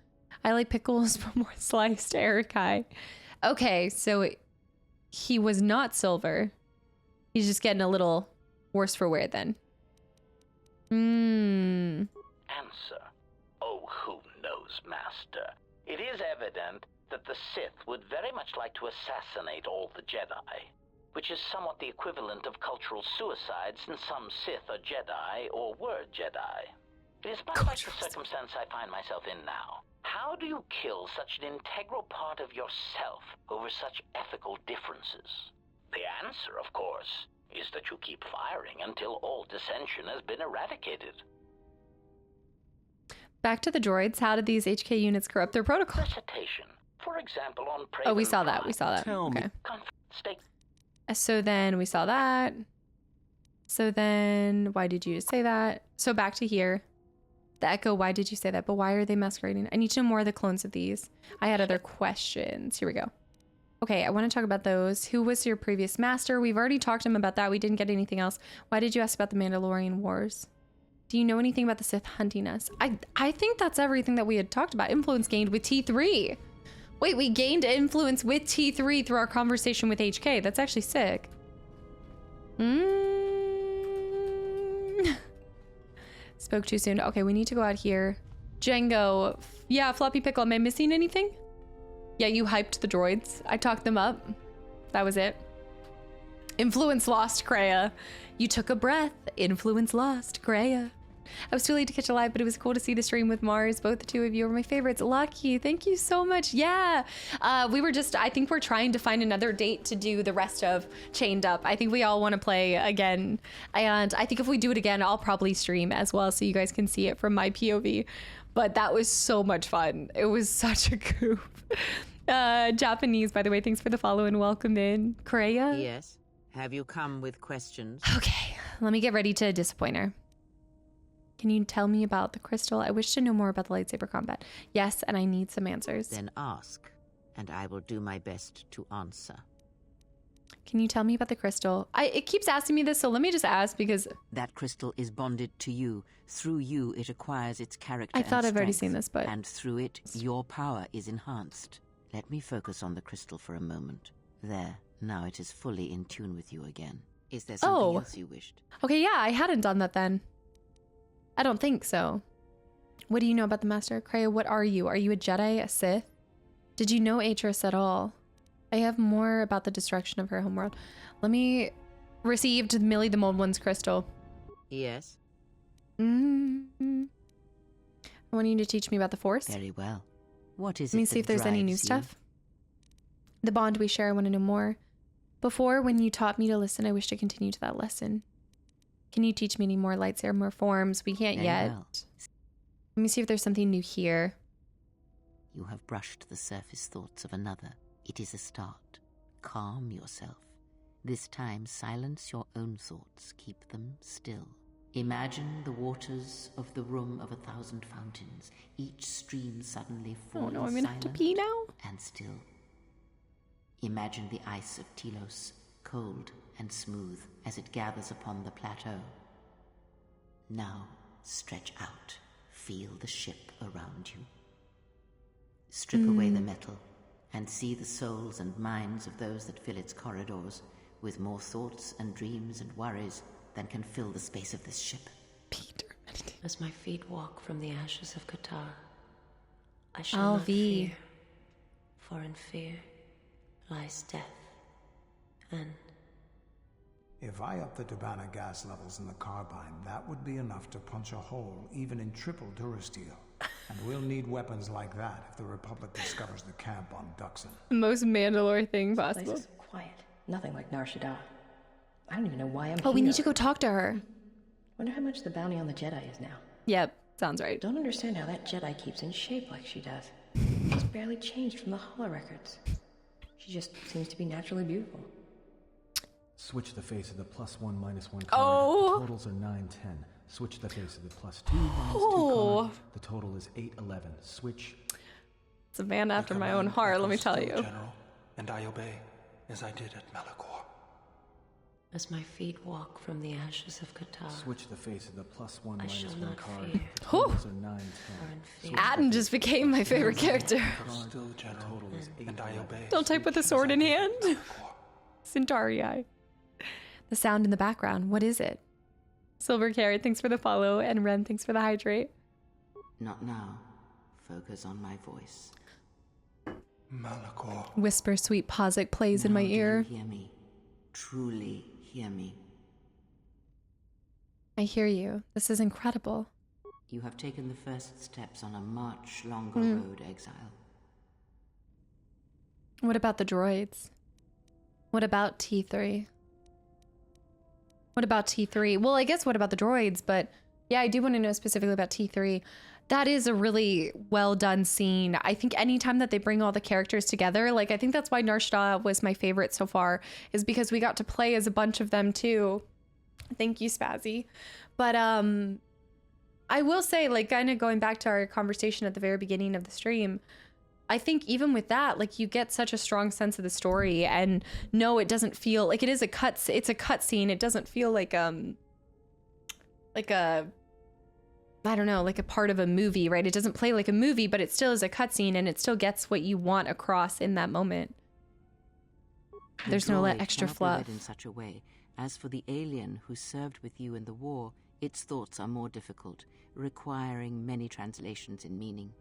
I like pickles but more sliced, Erikai. Okay, so he was not silver. He's just getting a little worse for wear then. Answer. Oh, who knows, Master? It is evident that the Sith would very much like to assassinate all the Jedi, which is somewhat the equivalent of cultural suicide, since some Sith are Jedi or were Jedi. It is much like the circumstance I find myself in now. How do you kill such an integral part of yourself over such ethical differences? The answer, of course, is that you keep firing until all dissension has been eradicated. Back to the droids. How did these HK units corrupt their protocol? Recitation. For example, on Oh, we saw that. We saw that. Okay. So then we saw that. So then why did you say that? So back to here. The Echo, why did you say that? But why are they masquerading? I need to know more of the clones of these. I had other questions. Here we go. Okay, I want to talk about those. Who was your previous master? We've already talked to him about that. We didn't get anything else. Why did you ask about the Mandalorian Wars? Do you know anything about the Sith hunting us? I think that's everything that we had talked about. Influence gained with T3. Wait, we gained influence with T3 through our conversation with HK. That's actually sick. Spoke too soon. Okay, we need to go out here. Django. Yeah, Floppy Pickle. Am I missing anything? Yeah, you hyped the droids. I talked them up. That was it. Influence lost, Kreia. You took a breath. Influence lost, Kreia. I was too late to catch a live, but it was cool to see the stream with Mars. Both the two of you are my favorites. Lucky, thank you so much. Yeah, we were just, I think we're trying to find another date to do the rest of Chained Up. I think we all want to play again. And I think if we do it again, I'll probably stream as well so you guys can see it from my POV. But that was so much fun. It was such a goof. Japanese, by the way, thanks for the follow and welcome in. Kreia? Yes. Have you come with questions? Okay, let me get ready to disappoint her. Can you tell me about the crystal? I wish to know more about the lightsaber combat. Yes, and I need some answers. Then ask, and I will do my best to answer. Can you tell me about the crystal? It keeps asking me this, so let me just ask because... That crystal is bonded to you. Through you, it acquires its character I thought and I've already strength, seen this, but... And through it, your power is enhanced. Let me focus on the crystal for a moment. There, now it is fully in tune with you again. Is there something else you wished? Okay, yeah, I hadn't done that then. I don't think so. What do you know about the Master? Kreia, what are you? Are you a Jedi, a Sith? Did you know Atris at all? I have more about the destruction of her homeworld. Let me... Received Millie the Mold One's crystal. Yes. I want you to teach me about the Force. Very well. What is Let me it see if there's any new drives you? stuff. The bond we share, I want to know more. Before, when you taught me to listen, I wish to continue to that lesson. Can you teach me any more lightsaber forms? We can't Very yet. well. Let me see if there's something new here. You have brushed the surface thoughts of another. It is a start. Calm yourself. This time, silence your own thoughts. Keep them still. Imagine the waters of the room of 1,000 fountains, each stream suddenly falling I'm gonna have to silent pee now. and still. Imagine the ice of Telos, cold and smooth as it gathers upon the plateau. Now, stretch out. Feel the ship around you. Strip away the metal and see the souls and minds of those that fill its corridors with more thoughts and dreams and worries than can fill the space of this ship. Peter. As my feet walk from the ashes of Qatar, I shall not LV. fear, for in fear lies death, and... If I up the Dubana gas levels in the carbine, that would be enough to punch a hole even in triple Durasteel. And we'll need weapons like that if the Republic discovers the camp on Duxon. The most Mandalore thing This possible. place is quiet. Nothing like Nar Shaddaa. I don't even know why I'm Oh, here. we need to go talk to her. Wonder how much the bounty on the Jedi is now. Yep, sounds right. Don't understand how that Jedi keeps in shape like she does. She's barely changed from the holorecords. She just seems to be naturally beautiful. Switch the face of the +1 -1 card. Oh. The totals are 9, 10. Switch the face of the +2 -2 card. The total is 8, 11. Switch. It's a man after my own heart, let me tell you. General, and I obey, as I did at Malachor. As my feet walk from the ashes of Qatar, Switch the face of the +1 I minus shall 1 not card. fear. The totals are 9, 10. Atten just became my favorite character. Still gentle, and I obey. Don't type with a sword in hand. Centauri. The sound in the background, what is it? Silver Carrot, thanks for the follow, and Ren, thanks for the hydrate. Not now. Focus on my voice. Malachor. Whisper Sweet Posic plays in my Now do ear. you hear me? Truly hear me. I hear you. This is incredible. You have taken the first steps on a much longer Hmm. road, exile. What about the droids? What about T3? What about T3? Well, I guess what about the droids, but yeah, I do want to know specifically about T3. That is a really well done scene. I think anytime that they bring all the characters together, like I think that's why Nar Shaddaa was my favorite so far, is because we got to play as a bunch of them too. Thank you, Spazzy. But I will say, like, kind of going back to our conversation at the very beginning of the stream, I think even with that, like, you get such a strong sense of the story, and no, it doesn't feel like it is it's a cut scene. It doesn't feel like a I don't know, like a part of a movie, right? It doesn't play like a movie, but it still is a cutscene, and it still gets what you want across in that moment. There's no extra cannot be fluff. read in such a way. As for the alien who served with you in the war, its thoughts are more difficult, requiring many translations in meaning.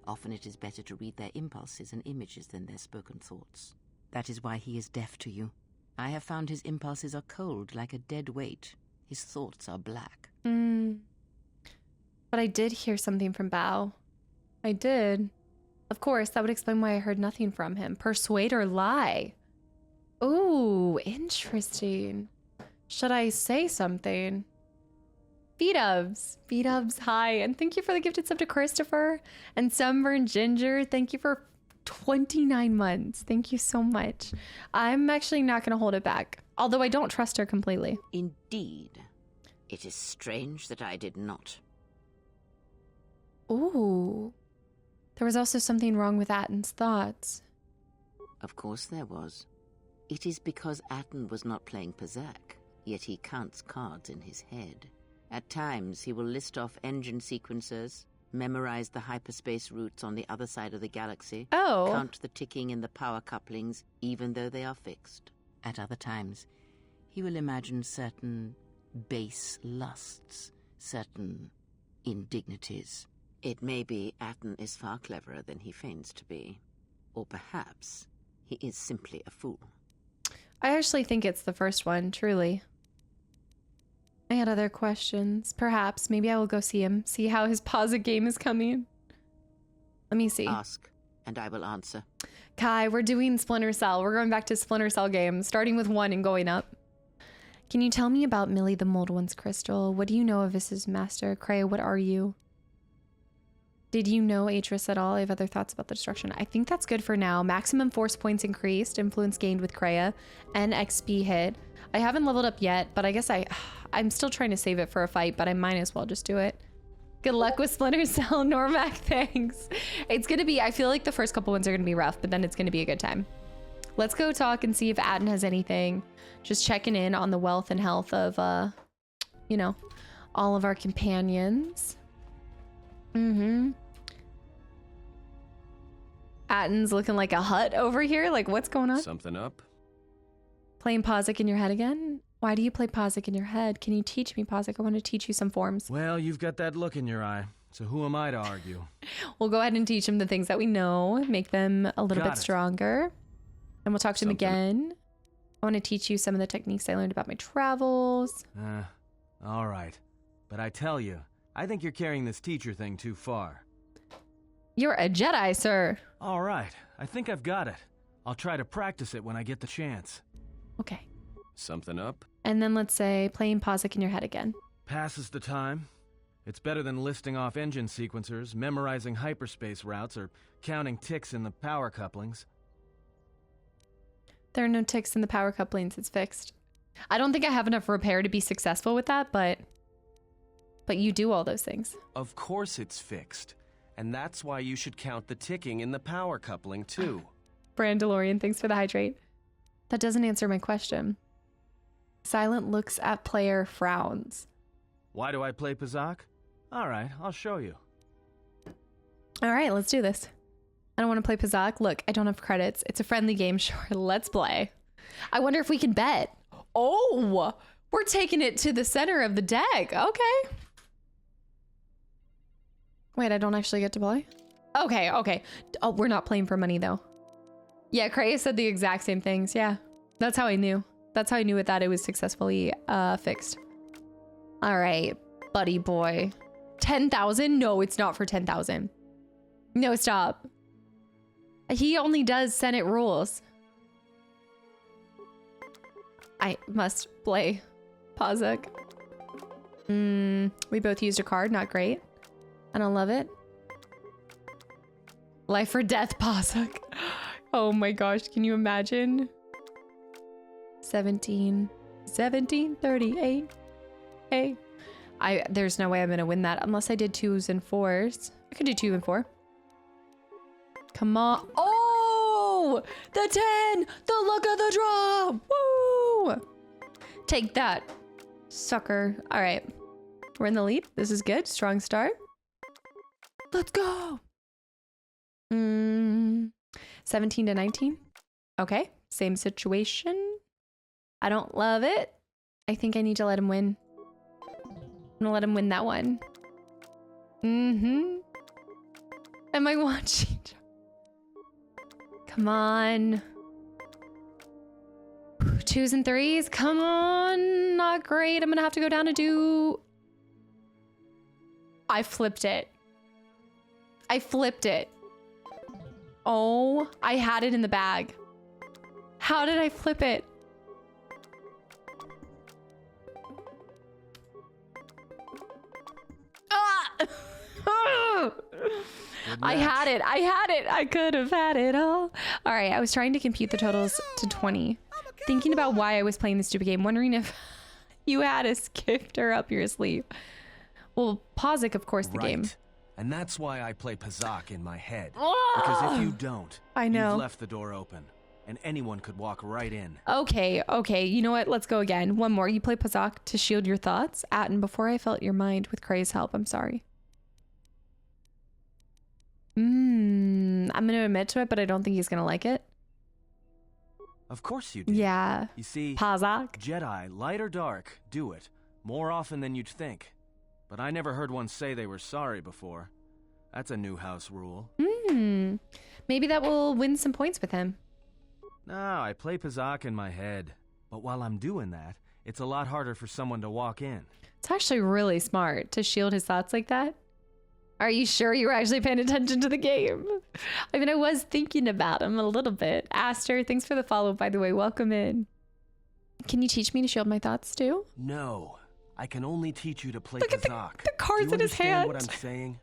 Often it is better to read their impulses and images than their spoken thoughts. That is why he is deaf to you. I have found his impulses are cold, like a dead weight. His thoughts are black. But I did hear something from Bao. I did. Of course, that would explain why I heard nothing from him. Persuade or lie? Ooh, interesting. Should I say something? B-dubs, hi. And thank you for the gifted sub to Christopher. And Sunburn Ginger, thank you for 29 months. Thank you so much. I'm actually not going to hold it back. Although I don't trust her completely. Indeed. It is strange that I did not. Ooh. There was also something wrong with Atten's thoughts. Of course there was. It is because Atten was not playing Pazak, yet he counts cards in his head. At times, he will list off engine sequencers, memorize the hyperspace routes on the other side of the galaxy, count the ticking in the power couplings, even though they are fixed. At other times, he will imagine certain base lusts, certain indignities. It may be Atten is far cleverer than he feigns to be. Or perhaps he is simply a fool. I actually think it's the first one, truly. I had other questions. Perhaps. Maybe I will go see him. See how his Pazak game is coming. Let me see. Ask, and I will answer. Kai, we're doing Splinter Cell. We're going back to Splinter Cell games, starting with 1 and going up. Can you tell me about Millie the Mold One's crystal? What do you know of Vis's master? Kreia, what are you? Did you know Atris at all? I have other thoughts about the destruction. I think that's good for now. Maximum force points increased, influence gained with Kreia, and XP hit. I haven't leveled up yet, but I guess I'm still trying to save it for a fight, but I might as well just do it. Good luck with Splinter Cell, Normac, thanks. It's gonna be, I feel like the first couple ones are gonna be rough, but then it's gonna be a good time. Let's go talk and see if Atten has anything. Just checking in on the wealth and health of, you know, all of our companions. Atten's looking like a hut over here. Like, what's going on? Something up? Playing Pazak in your head again? Why do you play Pazak in your head? Can you teach me Pazak? I want to teach you some forms. Well, you've got that look in your eye, so who am I to argue? We'll go ahead and teach him the things that we know, make them a little bit stronger. And we'll talk to him again. I want to teach you some of the techniques I learned about my travels. All right. But I tell you, I think you're carrying this teacher thing too far. You're a Jedi, sir. All right. I think I've got it. I'll try to practice it when I get the chance. Okay. Something up? And then let's say playing Pazak in your head again. Passes the time. It's better than listing off engine sequencers, memorizing hyperspace routes, or counting ticks in the power couplings. There are no ticks in the power couplings. It's fixed. I don't think I have enough repair to be successful with that, but you do all those things. Of course it's fixed. And that's why you should count the ticking in the power coupling, too. Brandalorian, thanks for the hydrate. That doesn't answer my question. Silent looks at player, frowns. Why do I play Pazak? Alright, I'll show you. Alright, let's do this. I don't want to play Pazak. Look, I don't have credits. It's a friendly game. Sure, let's play. I wonder if we can bet. Oh, we're taking it to the center of the deck. Okay. Wait, I don't actually get to play? Okay, okay. Oh, we're not playing for money though. Yeah, Cray said the exact same things. Yeah, that's how I knew. That's how I knew that it was successfully fixed. All right, buddy boy. 10,000? No, it's not for 10,000. No, stop. He only does Senate rules. I must play Pazak. We both used a card. Not great. I don't love it. Life or death Pazak. Oh my gosh. Can you imagine? 17, 38. Hey. There's no way I'm going to win that unless I did 2s and 4s. I could do 2 and 4. Come on. Oh, the 10, the luck of the draw. Woo. Take that, sucker. All right. We're in the lead. This is good. Strong start. Let's go. 17 to 19. Okay. Same situation. I don't love it. I think I need to let him win. I'm gonna let him win that one. Am I watching? Come on. 2s and 3s. Come on. Not great. I'm gonna have to go down to do... I flipped it. I flipped it. Oh, I had it in the bag. How did I flip it? I had it. I had it. I could have had it all. All right. I was trying to compute the totals to 20. Thinking about why I was playing this stupid game. Wondering if you had a skifter up your sleeve. Well, Pazak, of course, the game. And that's why I play Pazak in my head. Oh! Because if you don't, I know. you've left the door open. And anyone could walk right in. Okay, okay. You know what? Let's go again. One more. You play Pazak to shield your thoughts. Atten, before I felt your mind with Cray's help. I'm sorry. I'm going to admit to it, but I don't think he's going to like it. Of course you do. Yeah. You see, Pazak. Jedi, light or dark, do it. More often than you'd think. But I never heard one say they were sorry before. That's a new house rule. Maybe that will win some points with him. No, I play Pazak in my head. But while I'm doing that, it's a lot harder for someone to walk in. It's actually really smart to shield his thoughts like that. Are you sure you were actually paying attention to the game? I mean, I was thinking about him a little bit. Aster, thanks for the follow, by the way. Welcome in. Can you teach me to shield my thoughts too? No, I can only teach you to play Look Pazak. At the cards in his hand. What I'm saying?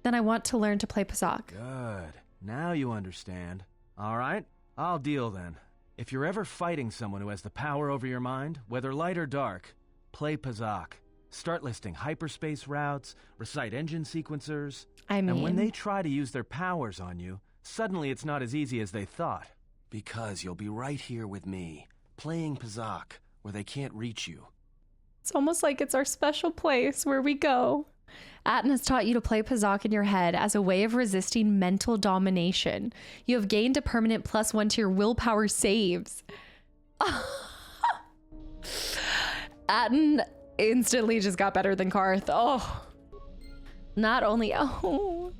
Then I want to learn to play Pazak. Good. Now you understand. All right, I'll deal then. If you're ever fighting someone who has the power over your mind, whether light or dark, play Pazak. Start listing hyperspace routes, recite engine sequencers. And when they try to use their powers on you, suddenly it's not as easy as they thought. Because you'll be right here with me, playing Pazak, where they can't reach you. It's almost like it's our special place where we go. Atten has taught you to play Pazak in your head as a way of resisting mental domination. You have gained a permanent +1 to your willpower saves. Atten instantly just got better than Karth. Oh, not only, oh,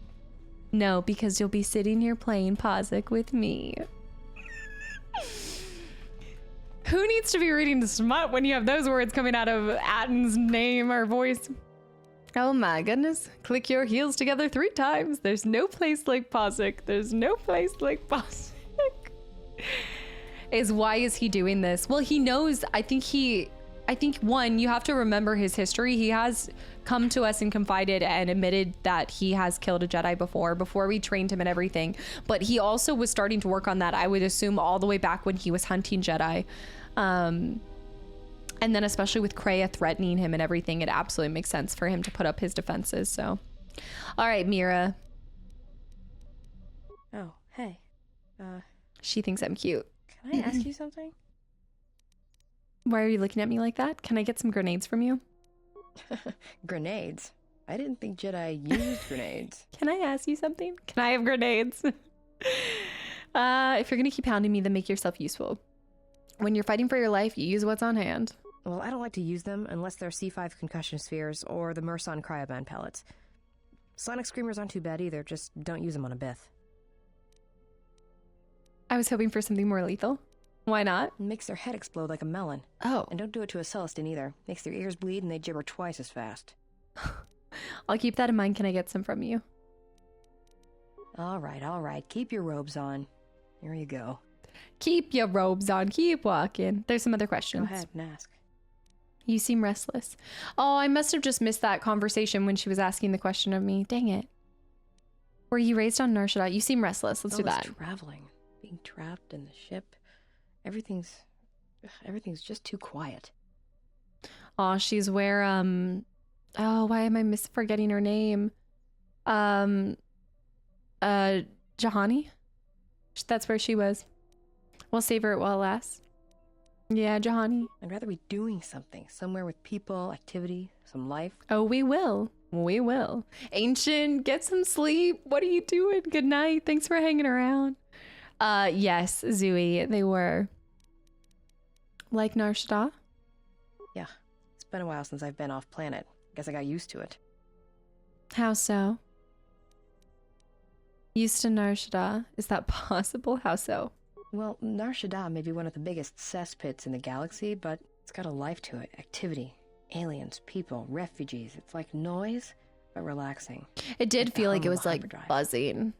no, because you'll be sitting here playing Pazak with me. Who needs to be reading the smut when you have those words coming out of Atten's name or voice? Oh my goodness. Click your heels together 3 times. There's no place like Pazak. There's no place like Pazak. Why is he doing this? Well, he knows, I think one, you have to remember his history. He has come to us and confided and admitted that he has killed a Jedi before we trained him and everything. But he also was starting to work on that, I would assume, all the way back when he was hunting Jedi. And then especially with Kreia threatening him and everything, it absolutely makes sense for him to put up his defenses. So, all right, Mira. Oh, hey. She thinks I'm cute. Can I ask you something? Why are you looking at me like that? Can I get some grenades from you? Grenades? I didn't think Jedi used grenades. Can I ask you something? Can I have grenades? If you're gonna keep hounding me, then make yourself useful. When you're fighting for your life, you use what's on hand. Well, I don't like to use them unless they're C5 concussion spheres or the Merson cryoban pellets. Sonic screamers aren't too bad either, just don't use them on a Bith. I was hoping for something more lethal. Why not? It makes their head explode like a melon. Oh. And don't do it to a Celestine either. Makes their ears bleed and they gibber twice as fast. I'll keep that in mind. Can I get some from you? All right. Keep your robes on. Here you go. Keep your robes on. Keep walking. There's some other questions. Go ahead and ask. You seem restless. Oh, I must have just missed that conversation when she was asking the question of me. Dang it. Were you raised on Nar Shaddaa? You seem restless. Let's do that. Traveling. Being trapped in the ship. Everything's just too quiet. Oh, she's where, oh, why am I forgetting her name? Jahani? That's where she was. We'll save her while it lasts. Yeah, Jahani. I'd rather be doing something. Somewhere with people, activity, some life. Oh, we will. We will. Ancient, get some sleep. What are you doing? Good night. Thanks for hanging around. Yes, Zooey, they were. Like Nar Shaddaa? Yeah. It's been a while since I've been off planet. Guess I got used to it. How so? Used to Nar Shaddaa? Is that possible? How so? Well, Nar Shaddaa may be one of the biggest cesspits in the galaxy, but it's got a life to it. Activity. Aliens, people, refugees. It's like noise, but relaxing. It did feel like it was like buzzing.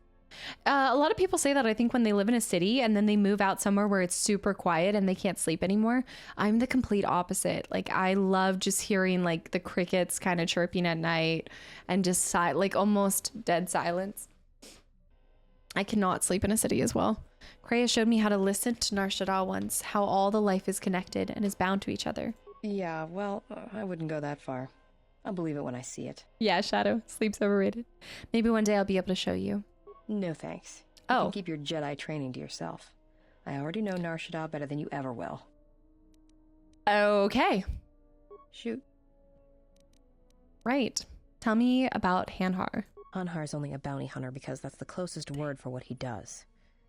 A lot of people say that, I think, when they live in a city and then they move out somewhere where it's super quiet and they can't sleep anymore. I'm the complete opposite. Like, I love just hearing like the crickets kind of chirping at night and just like almost dead silence. I cannot sleep in a city as well. Kreia showed me how to listen to Nar Shaddaa once, how all the life is connected and is bound to each other. Yeah, well, I wouldn't go that far. I'll believe it when I see it. Yeah, Shadow. Sleep's overrated. Maybe one day I'll be able to show you. No thanks. You can keep your Jedi training to yourself. I already know Nar Shaddaa better than you ever will. Okay. Shoot. Right. Tell me about Hanhar. Hanhar's only a bounty hunter because that's the closest word for what he does.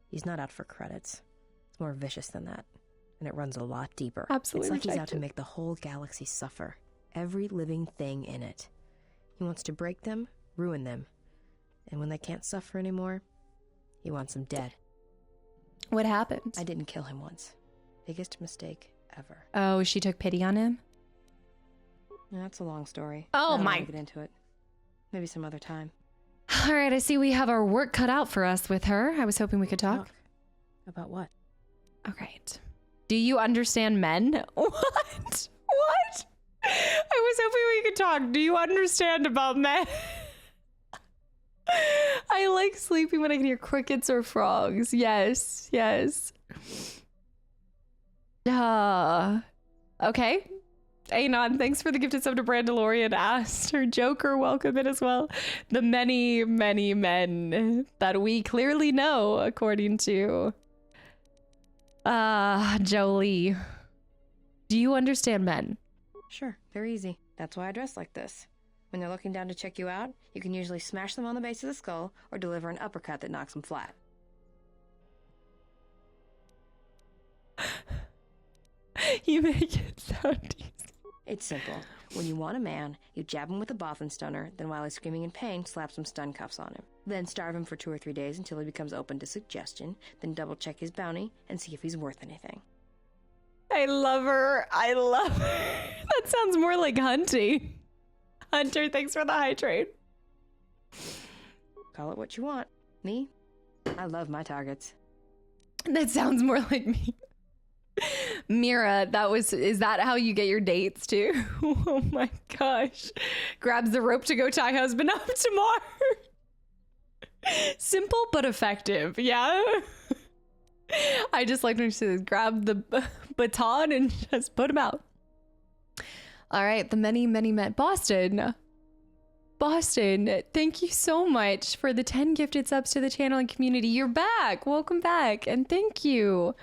He's not out for credits. It's more vicious than that. And it runs a lot deeper. Absolutely. It's like he's out to make the whole galaxy suffer. Every living thing in it. He wants to break them, ruin them. And when they can't suffer anymore, he wants them dead. What happened? I didn't kill him once. Biggest mistake ever. Oh, she took pity on him? That's a long story. Oh, I don't my. want to get into it. Maybe some other time. All right, I see we have our work cut out for us with her. I was hoping we could talk. About what? All right. Do you understand men? What? What? I was hoping we could talk. Do you understand about men? I like sleeping when I can hear crickets or frogs. Yes, yes. Okay. Anon, thanks for the gifted sub to Brandalorian. Asked her Joker, welcome in as well. The many, many men that we clearly know, according to Jolie. Do you understand men? Sure, they're easy. That's why I dress like this. When they're looking down to check you out, you can usually smash them on the base of the skull or deliver an uppercut that knocks them flat. You make it sound easy. It's simple. When you want a man, you jab him with a Bothan stunner, then while he's screaming in pain, slap some stun cuffs on him. Then starve him for 2 or 3 days until he becomes open to suggestion, then double check his bounty and see if he's worth anything. I love her. I love her. That sounds more like hunting. Hunter, thanks for the hydrate. Call it what you want. Me? I love my targets. That sounds more like me. Mira, is that how you get your dates too? Oh my gosh. Grabs the rope to go tie husband up tomorrow. Simple but effective, yeah? I just like when she says grab the baton and just put him out. All right, the many, many men. Boston, thank you so much for the 10 gifted subs to the channel and community. You're back. Welcome back. And thank you.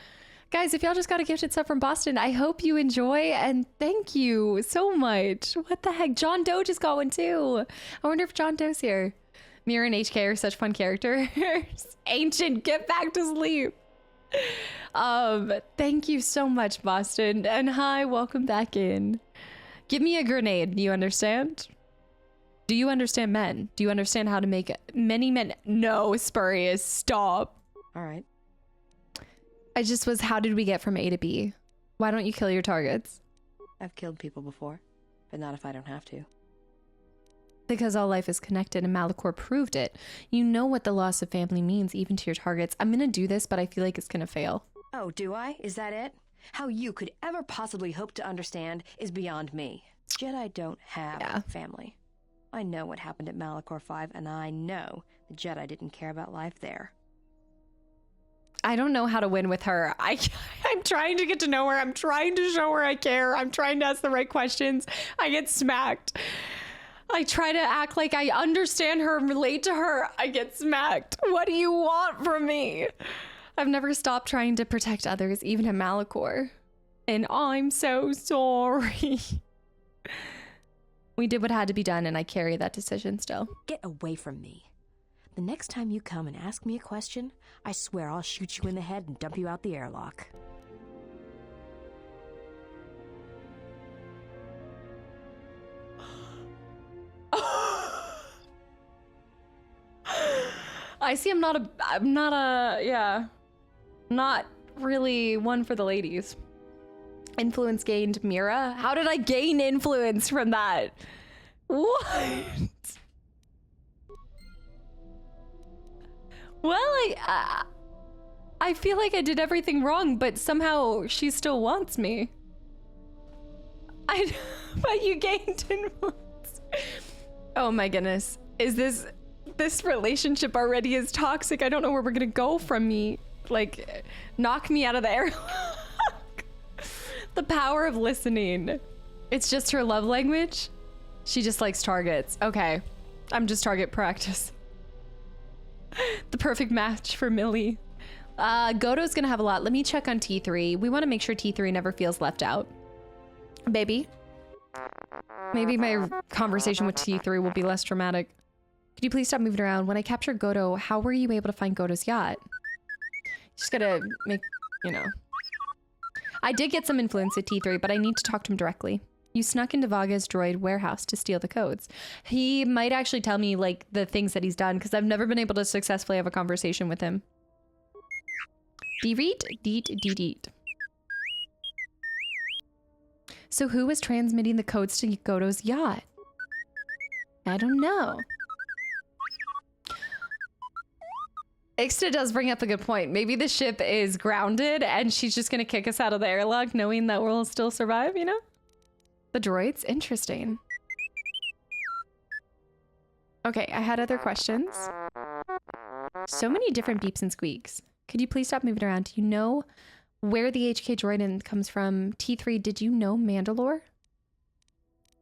Guys, if y'all just got a gifted sub from Boston, I hope you enjoy and thank you so much. What the heck? John Doe just got one too. I wonder if John Doe's here. Mira and HK are such fun characters. Ancient, get back to sleep. Thank you so much, Boston. And hi, welcome back in. Give me a grenade. Do you understand? Do you understand men? Do you understand how to make many men? No, Spurious, stop. All right. I just was, how did we get from A to B? Why don't you kill your targets? I've killed people before, but not if I don't have to. Because all life is connected and Malachor proved it. You know what the loss of family means, even to your targets. I'm gonna do this, but I feel like it's gonna fail. Oh, do I? Is that it? How you could ever possibly hope to understand is beyond me. Jedi don't have family. I know what happened at Malachor 5, and I know the Jedi didn't care about life there. I don't know how to win with her. I'm trying to get to know her. I'm trying to show her I care. I'm trying to ask the right questions. I get smacked. I try to act like I understand her and relate to her. I get smacked. What do you want from me? I've never stopped trying to protect others, even at Malachor. And I'm so sorry. We did what had to be done, and I carry that decision still. Get away from me. The next time you come and ask me a question, I swear I'll shoot you in the head and dump you out the airlock. I see not really one for the ladies. Influence gained, Mira? How did I gain influence from that? What? Well, I feel like I did everything wrong, but somehow she still wants me. But you gained influence. Oh my goodness. Is this relationship already is toxic? I don't know where we're gonna go from me. Like, knock me out of the airlock. The power of listening. It's just her love language. She just likes targets. Okay. I'm just target practice. The perfect match for Millie. Godo's gonna have a lot. Let me check on T3. We want to make sure T3 never feels left out. Baby. Maybe my conversation with T3 will be less dramatic. Could you please stop moving around? When I captured Godo, how were you able to find Godo's yacht? Just gotta make, you know. I did get some influence at T3, but I need to talk to him directly. You snuck into Vaga's droid warehouse to steal the codes. He might actually tell me, like, the things that he's done, because I've never been able to successfully have a conversation with him. Deet, deet, deet, deet. So who was transmitting the codes to Godo's yacht? I don't know. Ixta does bring up a good point. Maybe the ship is grounded and she's just going to kick us out of the airlock knowing that we'll still survive, you know? The droids? Interesting. Okay, I had other questions. So many different beeps and squeaks. Could you please stop moving around? Do you know where the HK droid comes from? T3, did you know Mandalore?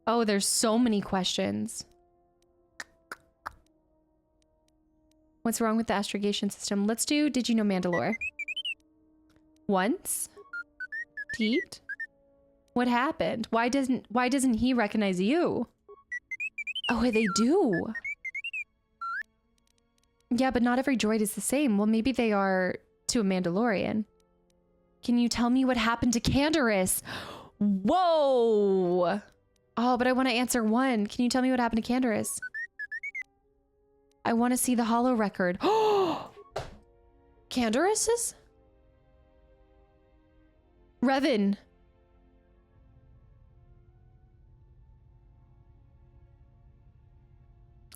Oh, there's so many questions. What's wrong with the astrogation system? Let's do, did you know Mandalore? Once? Pete? What happened? Why doesn't he recognize you? Oh, they do. Yeah, but not every droid is the same. Well, maybe they are to a Mandalorian. Can you tell me what happened to Canderous? Whoa! Oh, but I want to answer one. Can you tell me what happened to Canderous? I want to see the holo record. Oh! Canderous? Revan.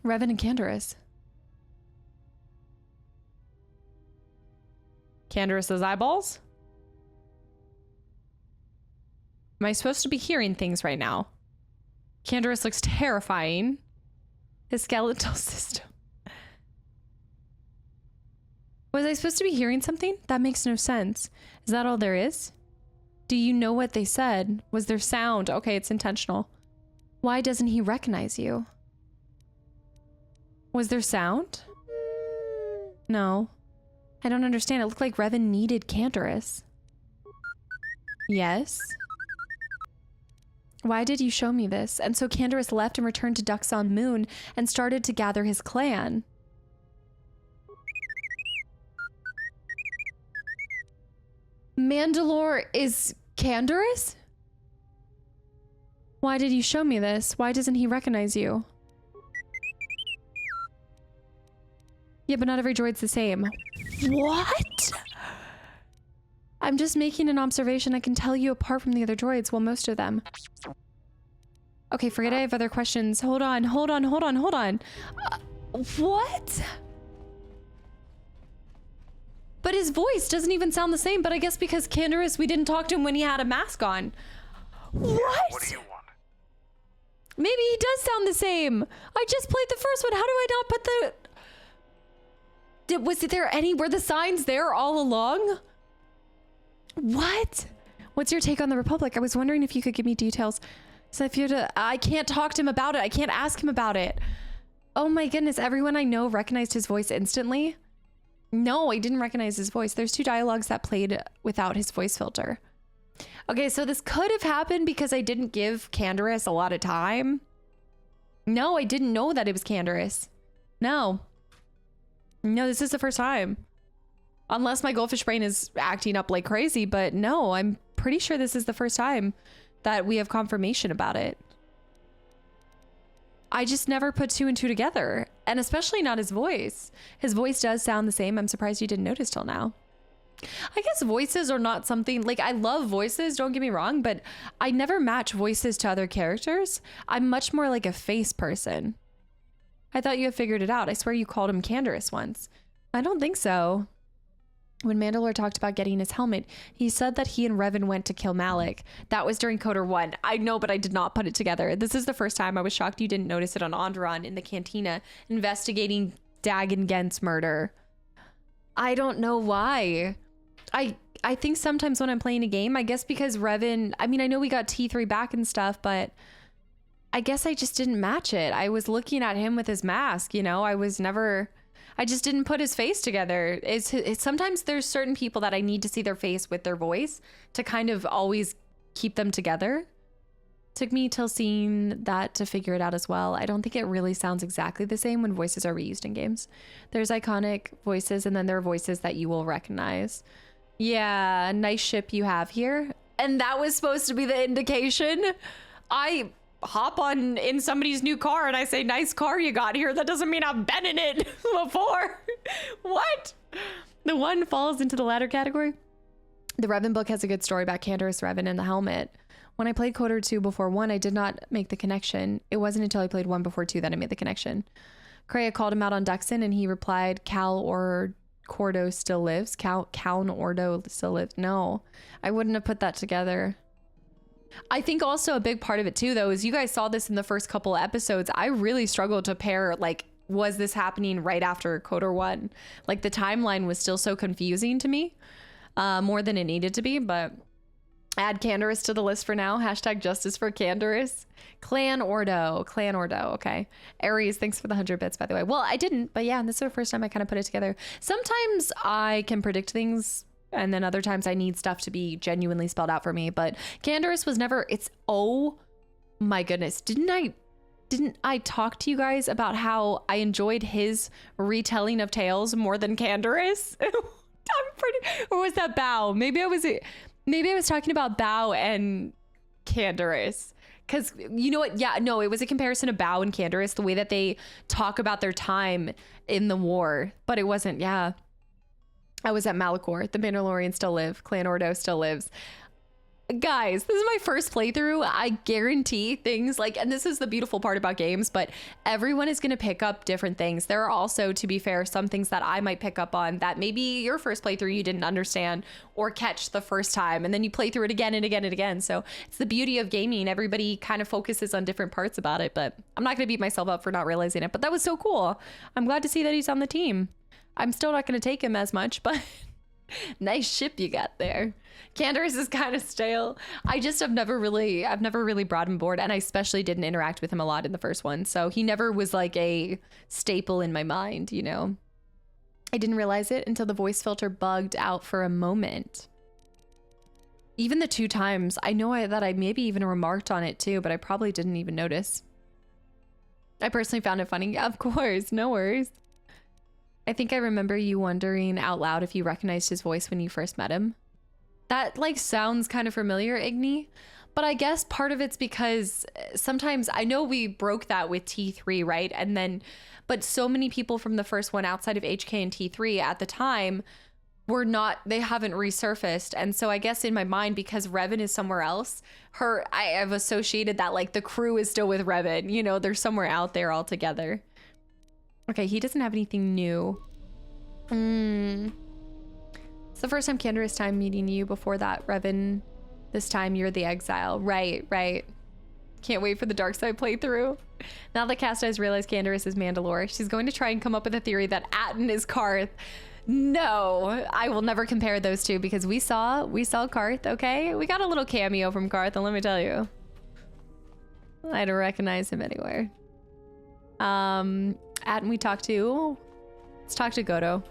Revan and Canderous. Canderous's eyeballs? Am I supposed to be hearing things right now? Canderous looks terrifying. His skeletal system. Was I supposed to be hearing something? That makes no sense. Is that all there is? Do you know what they said? Was there sound? Okay, it's intentional. Why doesn't he recognize you? Was there sound? No. I don't understand. It looked like Revan needed Canderous. Yes. Why did you show me this? And so Canderous left and returned to Duxon Moon and started to gather his clan. Mandalore is Canderous? Why did you show me this? Why doesn't he recognize you? Yeah, but not every droid's the same. What? I'm just making an observation. I can tell you apart from the other droids. Well, most of them. Okay, forget I have other questions. Hold on. What? But his voice doesn't even sound the same, but I guess because Canderous, we didn't talk to him when he had a mask on. What? What do you want? Maybe he does sound the same. I just played the first one. How do I not put the... Was there any... Were the signs there all along? What? What's your take on the Republic? I was wondering if you could give me details. So if you're to... I can't talk to him about it. I can't ask him about it. Oh my goodness. Everyone I know recognized his voice instantly. No, I didn't recognize his voice. There's 2 dialogues that played without his voice filter. Okay, so this could have happened because I didn't give Canderous a lot of time. No, I didn't know that it was Canderous. No, this is the first time. Unless my goldfish brain is acting up like crazy, but no, I'm pretty sure this is the first time that we have confirmation about it. I just never put 2 and 2 together, and especially not his voice. His voice does sound the same. I'm surprised you didn't notice till now. I guess voices are not something, like, I love voices, don't get me wrong, but I never match voices to other characters. I'm much more like a face person. I thought you had figured it out. I swear you called him Canderous once. I don't think so. When Mandalore talked about getting his helmet, he said that he and Revan went to kill Malak. That was during KOTOR 1. I know, but I did not put it together. This is the first time. I was shocked you didn't notice it on Onderon in the cantina investigating Dagan Gent's murder. I don't know why. I think sometimes when I'm playing a game, I guess because Revan, I mean, I know we got T3 back and stuff, but I guess I just didn't match it. I was looking at him with his mask, you know, I just didn't put his face together. It's sometimes there's certain people that I need to see their face with their voice to kind of always keep them together. Took me till seeing that to figure it out as well. I don't think it really sounds exactly the same when voices are reused in games. There's iconic voices and then there are voices that you will recognize. Yeah, nice ship you have here. And that was supposed to be the indication. I hop on in somebody's new car and I say, nice car you got here. That doesn't mean I've been in it before. What? The one falls into the latter category. The Revan book has a good story about Canderous, Revan, and the helmet. When I played KOTOR 2 before 1, I did not make the connection. It wasn't until I played 1 before 2 that I made the connection. Kreia called him out on Duxon and he replied, Cal or Cordo still lives. Cal and Ordo still lives. No, I wouldn't have put that together. I think also a big part of it too, though, is you guys saw this in the first couple of episodes. I really struggled to pair, like, was this happening right after KOTOR 1? Like, the timeline was still so confusing to me, more than it needed to be, but add Canderous to the list for now. Hashtag justice for Canderous. Clan Ordo. Okay. Aries, thanks for the 100 bits, by the way. Well, I didn't, but yeah, this is the first time I kind of put it together. Sometimes I can predict things and then other times I need stuff to be genuinely spelled out for me, but Canderous was never, oh my goodness. Didn't I talk to you guys about how I enjoyed his retelling of tales more than Canderous? Or was that Bao? Maybe I was talking about Bao and Canderous. Because you know what? Yeah, no, it was a comparison of Bao and Canderous, the way that they talk about their time in the war. But it wasn't, yeah. I was at Malachor. The Mandalorian still live. Clan Ordo still lives. Guys, this is my first playthrough. I guarantee things like, and this is the beautiful part about games, but everyone is going to pick up different things. There are also, to be fair, some things that I might pick up on that maybe your first playthrough you didn't understand or catch the first time, and then you play through it again and again and again. So it's the beauty of gaming. Everybody kind of focuses on different parts about it, but I'm not going to beat myself up for not realizing it, but that was so cool. I'm glad to see that he's on the team. I'm still not going to take him as much, but nice ship you got there. Canderous is kind of stale. I've never really brought him aboard, and I especially didn't interact with him a lot in the first one. So he never was like a staple in my mind, you know. I didn't realize it until the voice filter bugged out for a moment. Even the 2 times, I know that I maybe even remarked on it too, but I probably didn't even notice. I personally found it funny. Yeah, of course, no worries. I think I remember you wondering out loud if you recognized his voice when you first met him. That like sounds kind of familiar, Igni, but I guess part of it's because sometimes I know we broke that with T3, right? And then, but so many people from the first one outside of HK and T3 at the time they haven't resurfaced. And so I guess in my mind, because Revan is somewhere else, I have associated that like the crew is still with Revan, you know, they're somewhere out there all together. Okay, he doesn't have anything new. It's the first time Canderous time meeting you. Before that, Revan, this time you're the exile. Right. Can't wait for the dark side playthrough. Now that Casta has realized Canderous is Mandalore, she's going to try and come up with a theory that Atton is Karth. No, I will never compare those two because we saw Karth, okay? We got a little cameo from Karth, and let me tell you, I don't recognize him anywhere. Atton we talked to. Let's talk to Godo.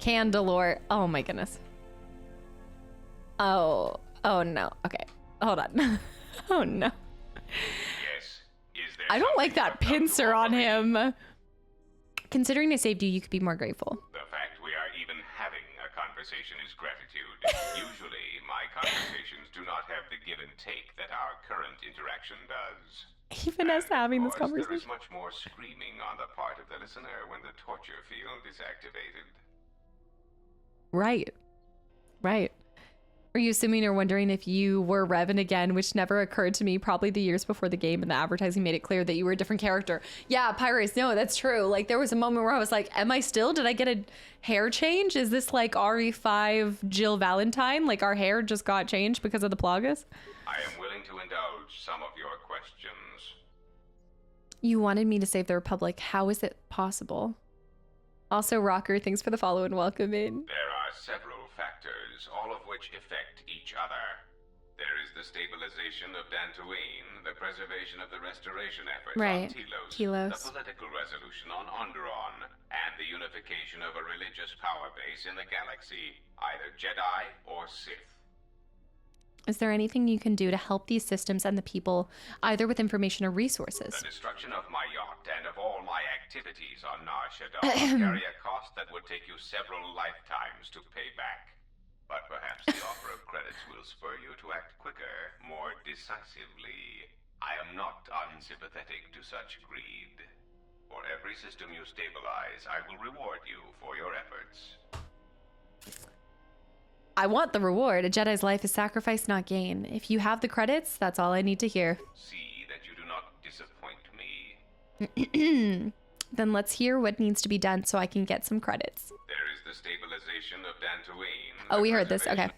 Candalore. Oh my goodness. Oh no. Okay, hold on. Oh no. Yes. Is there I don't like something that you have done pincer to on offer me? him. Considering I saved you, you could be more grateful. The fact we are even having a conversation is gratitude. Usually, my conversations do not have the give and take that our current interaction does. Even us having this Of course, there conversation. is much more screaming on the part of the listener when the torture field is activated. Right. Were you assuming or wondering if you were Revan again, which never occurred to me, probably the years before the game and the advertising made it clear that you were a different character? Yeah, Pirates, no, that's true. Like, there was a moment where I was like, am I still? Did I get a hair change? Is this like RE5 Jill Valentine? Like, our hair just got changed because of the Plagas? I am willing to indulge some of your questions. You wanted me to save the Republic. How is it possible? Also, Rocker, thanks for the follow and welcome in. There are several factors, all of which affect each other. There is the stabilization of Dantooine, the preservation of the restoration efforts Right. on Telos. the political resolution on Onderon, and the unification of a religious power base in the galaxy, either Jedi or Sith. Is there anything you can do to help these systems and the people, either with information or resources? The destruction of my yacht and of all my activities on Nar Shaddaa carry a cost that would take you several lifetimes to pay back. But perhaps the offer of credits will spur you to act quicker, more decisively. I am not unsympathetic to such greed. For every system you stabilize, I will reward you for your efforts. I want the reward. A Jedi's life is sacrifice, not gain. If you have the credits, that's all I need to hear. See that you do not disappoint me. Then let's hear what needs to be done so I can get some credits. There is the stabilization of Dantooine. Oh, we heard this. Okay.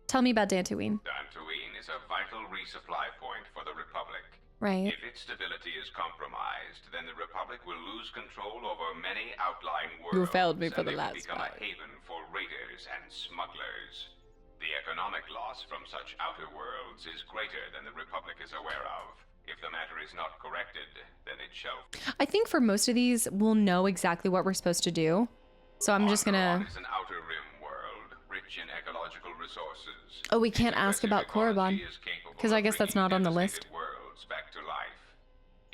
Tell me about Dantooine. Dantooine is a vital resupply point for the Republic. Right. If its stability is compromised, then the Republic will lose control over many outlying worlds. You failed me for and the they will last become time. a haven for raiders and smugglers. The economic loss from such outer worlds is greater than the Republic is aware of. If the matter is not corrected, then it shall. I think for most of these, we'll know exactly what we're supposed to do. So I'm just gonna... Onderon is an outer rim world, rich in ecological resources. Oh, we can't ask about Korriban, because I guess that's not on the list. Worlds back to life.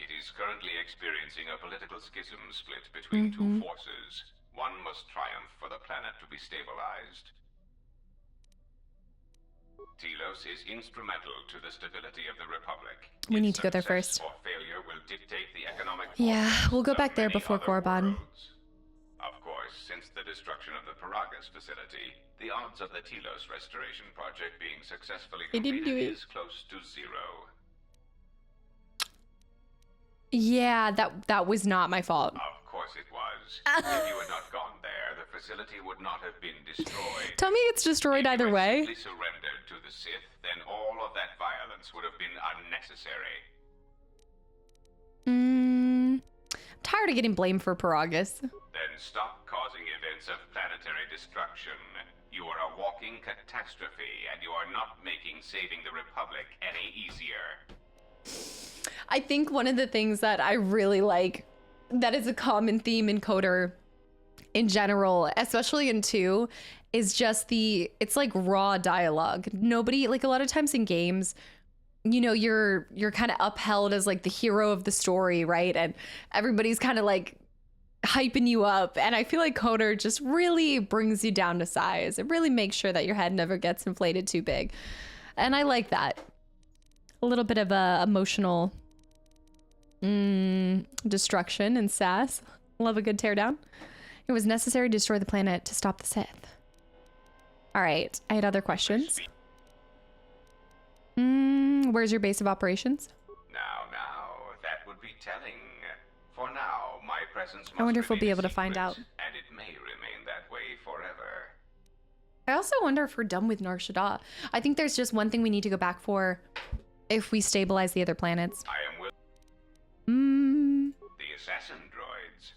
It is currently experiencing a political schism split between two forces. One must triumph for the planet to be stabilized. Telos is instrumental to the stability of the Republic. We need to go there first. Or failure will dictate the economic. Yeah, we'll go back there before Korriban. Of course, since the destruction of the Paragas facility, the odds of the Telos restoration project being successfully They didn't do completed it. is close to zero. Yeah, that was not my fault. Of course it was. If you had not gone there, the facility would not have been destroyed. Tell me it's destroyed either way. If you had simply surrendered to the Sith, then all of that violence would have been unnecessary. I'm tired of getting blamed for Paragas. Then stop causing events of planetary destruction. You are a walking catastrophe, and you are not making saving the Republic any easier. I think one of the things that I really like, that is a common theme in Coder, in general, especially in 2, is just it's like raw dialogue. Nobody, like a lot of times in games, you know, you're kind of upheld as like the hero of the story, right? And everybody's kind of like hyping you up. And I feel like Coder just really brings you down to size. It really makes sure that your head never gets inflated too big. And I like that. A little bit of a emotional destruction and sass. Love a good teardown. It was necessary to destroy the planet to stop the Sith. All right, I had other questions. Where's your base of operations? Now, that would be telling. For now, my presence must I wonder if we'll be remain able to a find secret, out. and it may remain that way forever. I also wonder if we're done with Nar Shaddaa. I think there's just one thing we need to go back for if we stabilize the other planets. I am will. The assassin droids.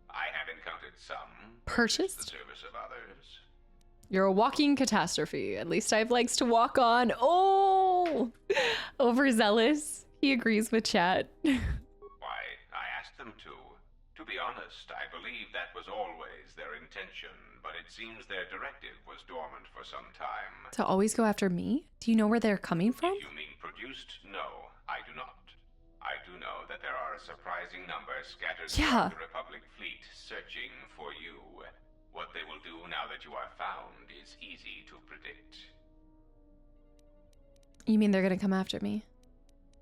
I have encountered some. Purchased? The service of others. You're a walking catastrophe. At least I have legs to walk on. Oh! Overzealous. He agrees with chat. Why, I asked them to. To be honest, I believe that was always their intention, but it seems their directive was dormant for some time. To always go after me? Do you know where they're coming from? You mean produced? No, I do not. I do know that there are a surprising number scattered throughout the Republic fleet searching for you. What they will do now that you are found is easy to predict. You mean they're gonna come after me?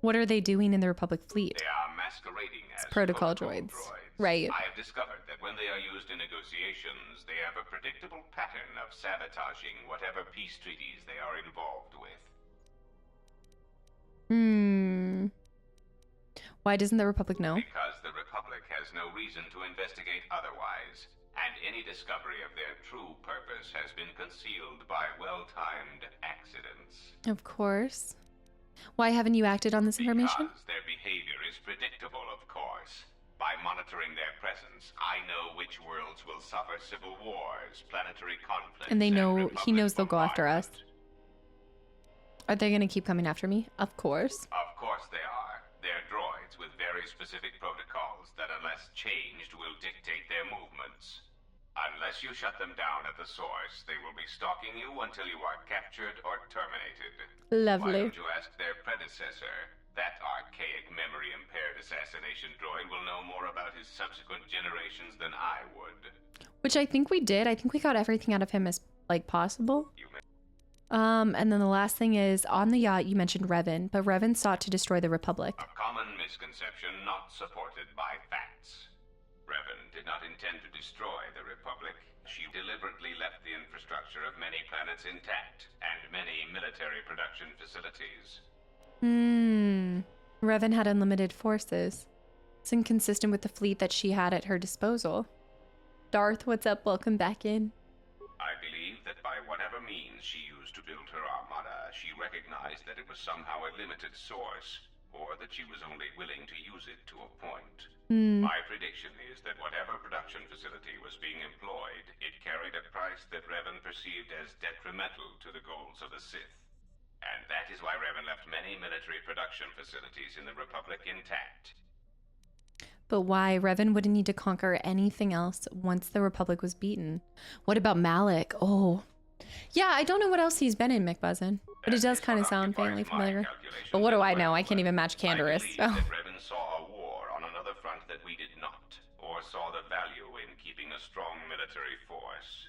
What are they doing in the Republic fleet? They are masquerading as protocol droids. Right. I have discovered that when they are used in negotiations, they have a predictable pattern of sabotaging whatever peace treaties they are involved with. Why doesn't the Republic know? Because the Republic has no reason to investigate otherwise, and any discovery of their true purpose has been concealed by well-timed accidents. Of course. Why haven't you acted on this information? Because their behavior is predictable, of course. By monitoring their presence, I know which worlds will suffer civil wars, planetary conflicts, And they know, he knows they'll go after us. Are they gonna keep coming after me? Of course. Of course they are. They're droids with very specific protocols that, unless changed, will dictate their movements. Unless you shut them down at the source, they will be stalking you until you are captured or terminated. Lovely. Why don't you ask their predecessor? That archaic, memory-impaired assassination droid will know more about his subsequent generations than I would. Which I think we did. I think we got everything out of him as, like, possible. And then the last thing is, on the yacht, you mentioned Revan, but Revan sought to destroy the Republic. A common misconception not supported by facts. Revan did not intend to destroy the Republic. She deliberately left the infrastructure of many planets intact, and many military production facilities. Revan had unlimited forces. It's inconsistent with the fleet that she had at her disposal. Darth, what's up? Welcome back in. I believe that by whatever means she used to build her armada, she recognized that it was somehow a limited source, or that she was only willing to use it to a point. My prediction is that whatever production facility was being employed, it carried a price that Revan perceived as detrimental to the goals of the Sith. And that is why Revan left many military production facilities in the Republic intact. But why? Revan wouldn't need to conquer anything else once the Republic was beaten. What about Malak? Oh. Yeah, I don't know what else he's been in, McBuzzin. But it does kind of sound faintly familiar. But what do I know? I can't even match Canderous. I believe that Revan saw a war on another front that we did not, or saw the value in keeping a strong military force.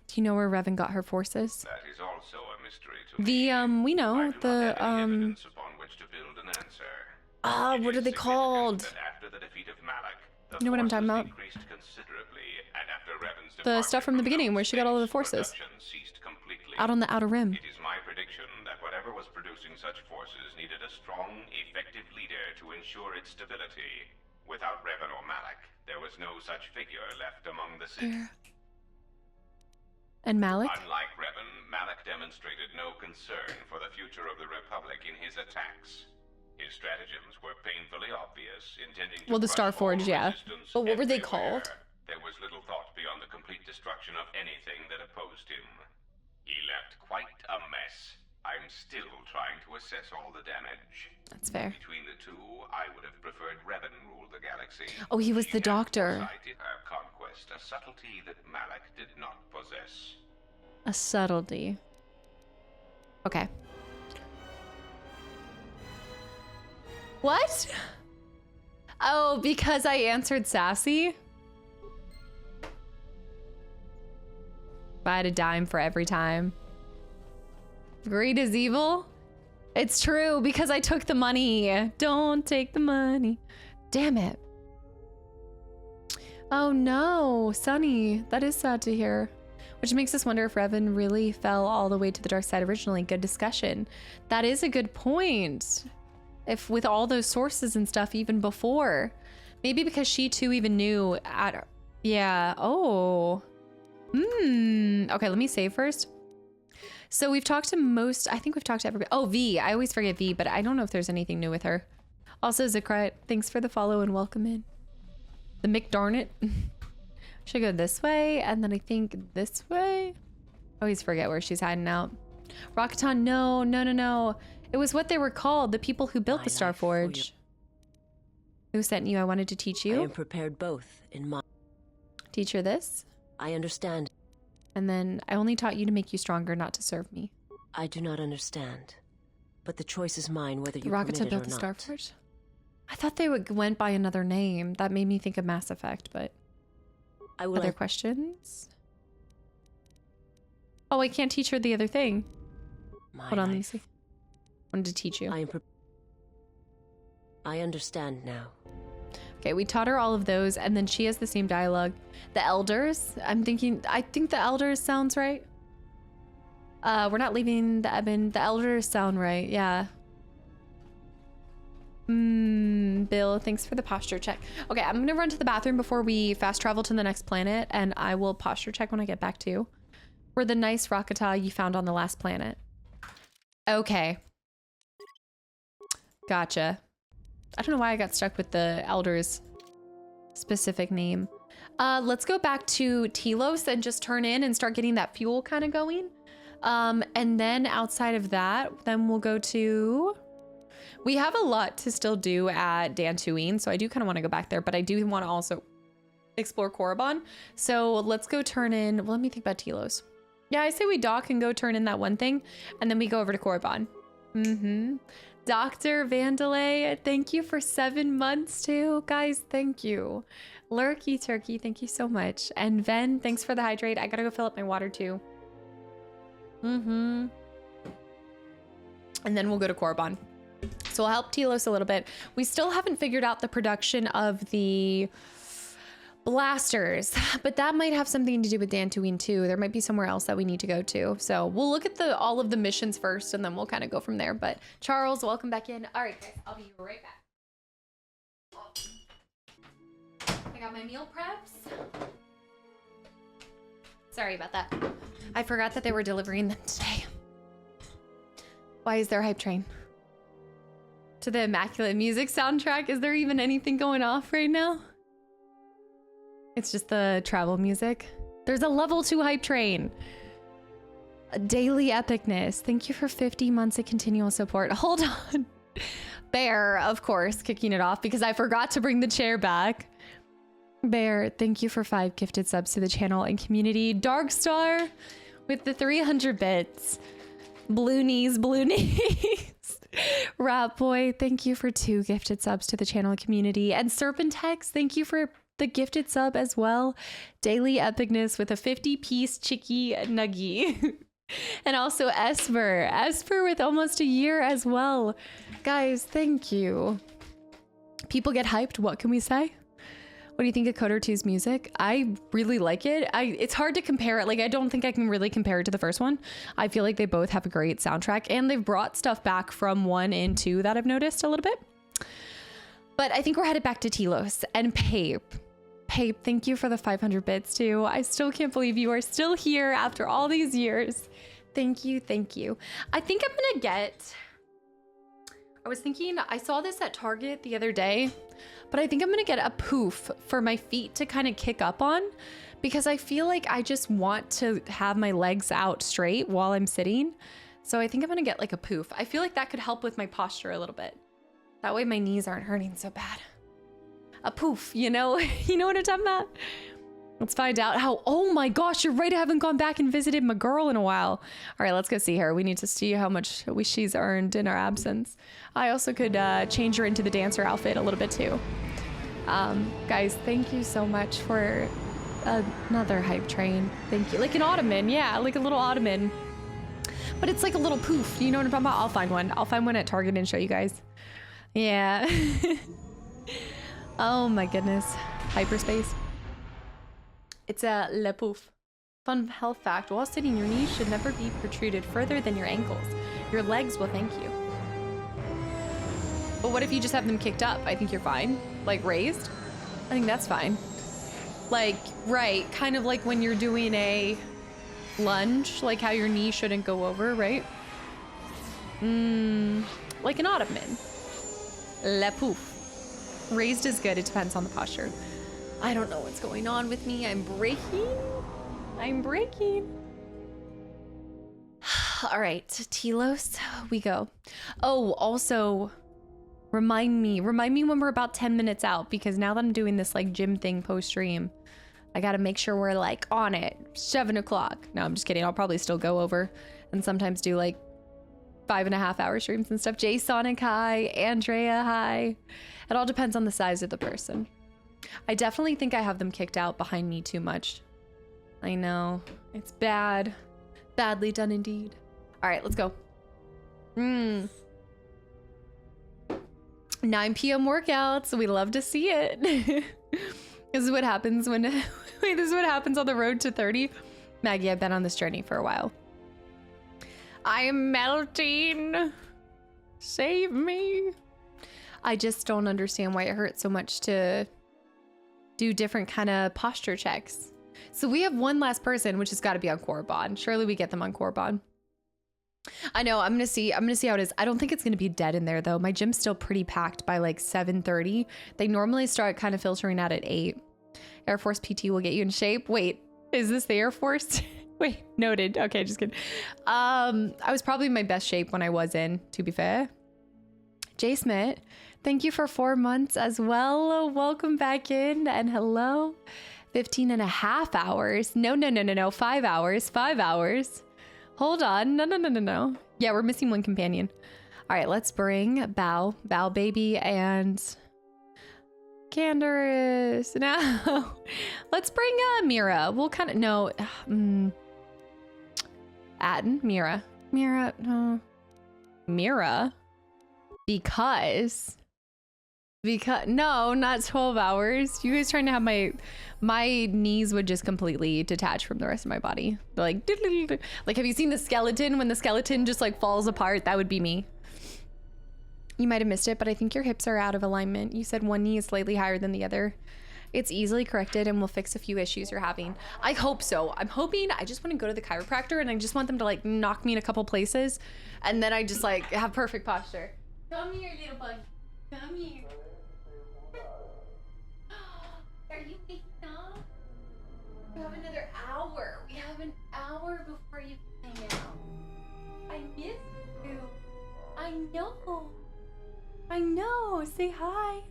Do you know where Revan got her forces? That is also a mystery to me. We know, the, Evidence upon which to build an answer. what are they called? After the defeat of Malak, You know what I'm talking about? increased considerably, and after Revan's The stuff from the beginning where she got all of the forces. ceased completely. Out on the outer rim. It is my prediction that whatever was producing such forces needed a strong, effective leader to ensure its stability. Without Revan or Malak, there was no such figure left among the Sith. And Malak? Unlike Revan, Malak demonstrated no concern for the future of the Republic in his attacks. His stratagems were painfully obvious, intending to The Star Forge, yeah. But what were they everywhere. called? There was little thought beyond the complete destruction of anything that opposed him. He left quite a mess. I'm still trying to assess all the damage. That's fair. Between the two, I would have preferred Revan rule the galaxy. Oh, he was the doctor. Her conquest subtleness. A subtlety. Okay. What? Oh, because I answered sassy? If I had a dime for every time. Greed is evil? It's true, because I took the money. Don't take the money. Damn it. Oh no, Sunny. That is sad to hear. Which makes us wonder if Revan really fell all the way to the dark side originally. Good discussion. That is a good point. If with all those sources and stuff even before. Maybe because she too even knew at... Yeah, oh. Okay, let me save first. So we've talked to most... I think we've talked to everybody. Oh, V. I always forget V, but I don't know if there's anything new with her. Also, Zakrit, thanks for the follow and welcome in. The McDarnit. Should go this way, and then I think this way. I always forget where she's hiding out. Rakatan, no. It was what they were called, the people who built the Starforge. Who sent you? I wanted to teach you. I am prepared both in my... Teach her this. I understand. And then I only taught you to make you stronger, not to serve me. I do not understand. But the choice is mine whether you permit it or not. Rakatan built the Starforge? I thought they went by another name. That made me think of Mass Effect, but... Other questions? Oh, I can't teach her the other thing. Hold on, let me see. Wanted to teach you. I understand now. Okay, we taught her all of those, and then she has the same dialogue. The Elders, I think the Elders sounds right. We're not leaving the Ebon. The Elders sound right, yeah. Bill, thanks for the posture check. Okay, I'm gonna run to the bathroom before we fast travel to the next planet, and I will posture check when I get back to you. We're the nice Rakata you found on the last planet. Okay. Gotcha. I don't know why I got stuck with the Elder's specific name. Let's go back to Telos and just turn in and start getting that fuel kind of going. And then outside of that, then we'll go to... We have a lot to still do at Dantooine, so I do kind of want to go back there, but I do want to also explore Korriban. So let's go turn in... Well, let me think about Telos. Yeah, I say we dock and go turn in that one thing, and then we go over to Korriban. Dr. Vandalay, thank you for 7 months too. Guys, thank you. Lurky Turkey, thank you so much. And Ven, thanks for the hydrate. I gotta go fill up my water too. And then we'll go to Korriban. So I'll help Telos a little bit. We still haven't figured out the production of the blasters, but that might have something to do with Dantooine too. There might be somewhere else that we need to go to. So we'll look at all of the missions first, and then we'll kind of go from there. But Charles, welcome back in. All right, guys, I'll be right back. I got my meal preps. Sorry about that. I forgot that they were delivering them today. Why is there a hype train? To the Immaculate Music soundtrack? Is there even anything going off right now? It's just the travel music. There's a level 2 hype train. A daily epicness. Thank you for 50 months of continual support. Hold on. Bear, of course, kicking it off because I forgot to bring the chair back. Bear, thank you for 5 gifted subs to the channel and community. Darkstar with the 300 bits. Blue knees. Rat Boy, thank you for 2 gifted subs to the channel and community. And Serpentex, thank you for the gifted sub as well. Daily epicness with a 50-piece chicky nuggie. And also Esper with almost a year as well. Guys, thank you. People get hyped. What can we say? What do you think of Coder 2's music? I really like it. It's hard to compare it. Like, I don't think I can really compare it to the first one. I feel like they both have a great soundtrack, and they've brought stuff back from 1 and 2 that I've noticed a little bit. But I think we're headed back to Telos and Pape. Pape, thank you for the 500 bits too. I still can't believe you are still here after all these years. Thank you. I think I'm gonna get... I was thinking, I saw this at Target the other day, but I think I'm gonna get a poof for my feet to kind of kick up on, because I feel like I just want to have my legs out straight while I'm sitting. So I think I'm gonna get like a poof. I feel like that could help with my posture a little bit. That way my knees aren't hurting so bad. A poof, you know? You know what I'm talking about? Let's find out how. Oh my gosh, you're right. I haven't gone back and visited my girl in a while. All right, let's go see her. We need to see how much she's earned in our absence. I also could change her into the dancer outfit a little bit too. Guys, thank you so much for another hype train. Thank you. Like an ottoman, yeah, like a little ottoman. But it's like a little poof. You know what I'm talking about? I'll find one. I'll find one at Target and show you guys. Yeah. Oh my goodness. Hyperspace. It's a le pouf. Fun health fact. While sitting, your knees should never be protruded further than your ankles. Your legs will thank you. But what if you just have them kicked up? I think you're fine. Like raised? I think that's fine. Like, right. Kind of like when you're doing a lunge, like how your knee shouldn't go over, right? Like an ottoman. Le pouf. Raised is good. It depends on the posture. I don't know what's going on with me. I'm breaking. All right, Telos, we go. Oh, also, remind me when we're about 10 minutes out, because now that I'm doing this like gym thing post stream, I gotta make sure we're like on it. 7 o'clock. No, I'm just kidding. I'll probably still go over and sometimes do like 5.5 hour streams and stuff. Jay Sonic, hi. Andrea, hi. It all depends on the size of the person. I definitely think I have them kicked out behind me too much. I know. It's bad. Badly done indeed. All right, let's go. 9 p.m. workouts. We love to see it. This is what happens when... Wait, this is what happens on the road to 30? Maggie, I've been on this journey for a while. I'm melting. Save me. I just don't understand why it hurts so much to do different kind of posture checks. So we have one last person, which has got to be on Korriban. Surely we get them on Korriban. I know. I'm gonna see how it is. I don't think it's gonna be dead in there though. My gym's still pretty packed by like 7:30. They normally start kind of filtering out at 8. Air Force PT will get you in shape. Wait, is this the Air Force? Wait, noted. Okay, just kidding. I was probably in my best shape when I was in, to be fair. Jay Smith, thank you for 4 months as well. Welcome back in and hello. 15.5 hours. No. 5 hours. 5 hours. Hold on. No. Yeah, we're missing one companion. All right, let's bring Bao baby, and Candaris. No. Let's bring Mira. We'll kind of no. Atten, Mira. Because no, not 12 hours. You guys trying to have my knees would just completely detach from the rest of my body. Like have you seen the skeleton? When the skeleton just like falls apart, that would be me. You might have missed it, but I think your hips are out of alignment. You said one knee is slightly higher than the other. It's easily corrected and will fix a few issues you're having. I hope so. I'm hoping. I just want to go to the chiropractor and I just want them to like knock me in a couple places, and then I just like have perfect posture. Come here, little bug. Come here. Are you waking up? You have another hour. We have an hour before you hang out. I miss you. I know. Say hi.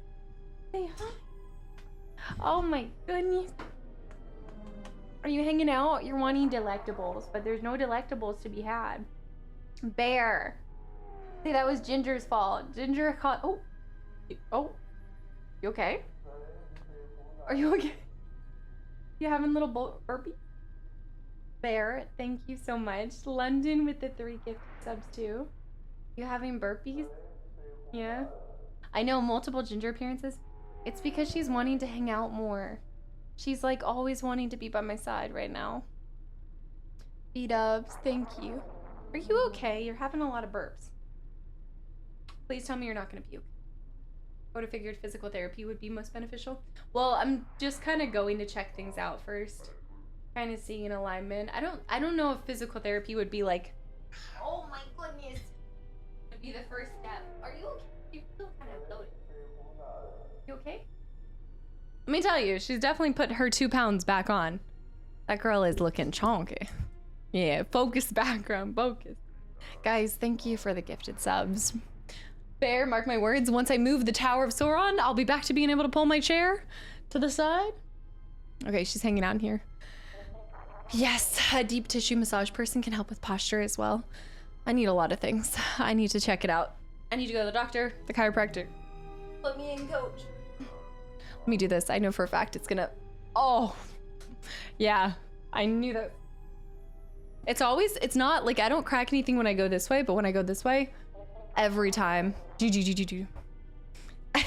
Say hi. Oh my goodness. Are you hanging out? You're wanting delectables, but there's no delectables to be had. Bear. See, that was Ginger's fault. Ginger caught. Oh. You okay? Are you okay? You having little burpee? Bear, thank you so much. London with the 3 gift subs too. You having burpees? Yeah. I know, multiple Ginger appearances. It's because she's wanting to hang out more. She's like always wanting to be by my side right now. B-dubs, thank you. Are you okay? You're having a lot of burps. Please tell me you're not gonna puke. I would have figured physical therapy would be most beneficial. Well, I'm just kind of going to check things out first. Kind of seeing alignment. I don't know if physical therapy would be like, oh my goodness, would be the first step. Are you okay? You feel kind of bloated. You okay? Let me tell you, she's definitely put her 2 pounds back on. That girl is looking chonky. Yeah, focus background, focus. Guys, thank you for the gifted subs. Bear, mark my words, once I move the Tower of Sauron, I'll be back to being able to pull my chair to the side. Okay, she's hanging out in here. Yes, a deep tissue massage person can help with posture as well. I need a lot of things. I need to check it out. I need to go to the doctor, the chiropractor. Let me in, coach. Let me do this. I know for a fact it's gonna... Oh, yeah, I knew that. It's not like I don't crack anything when I go this way, but when I go this way, every time.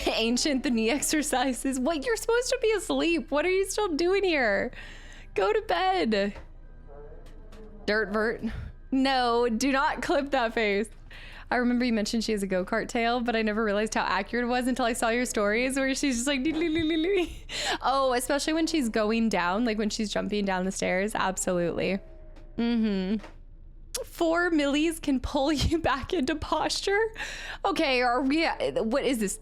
Ancient, the knee exercises. What? You're supposed to be asleep. What are you still doing here? Go to bed. Dirt vert. No, do not clip that face. I remember you mentioned she has a go-kart tail, but I never realized how accurate it was until I saw your stories where she's just like, oh, especially when she's going down, like when she's jumping down the stairs. Absolutely. 4 millis can pull you back into posture. Okay, are we, what is this?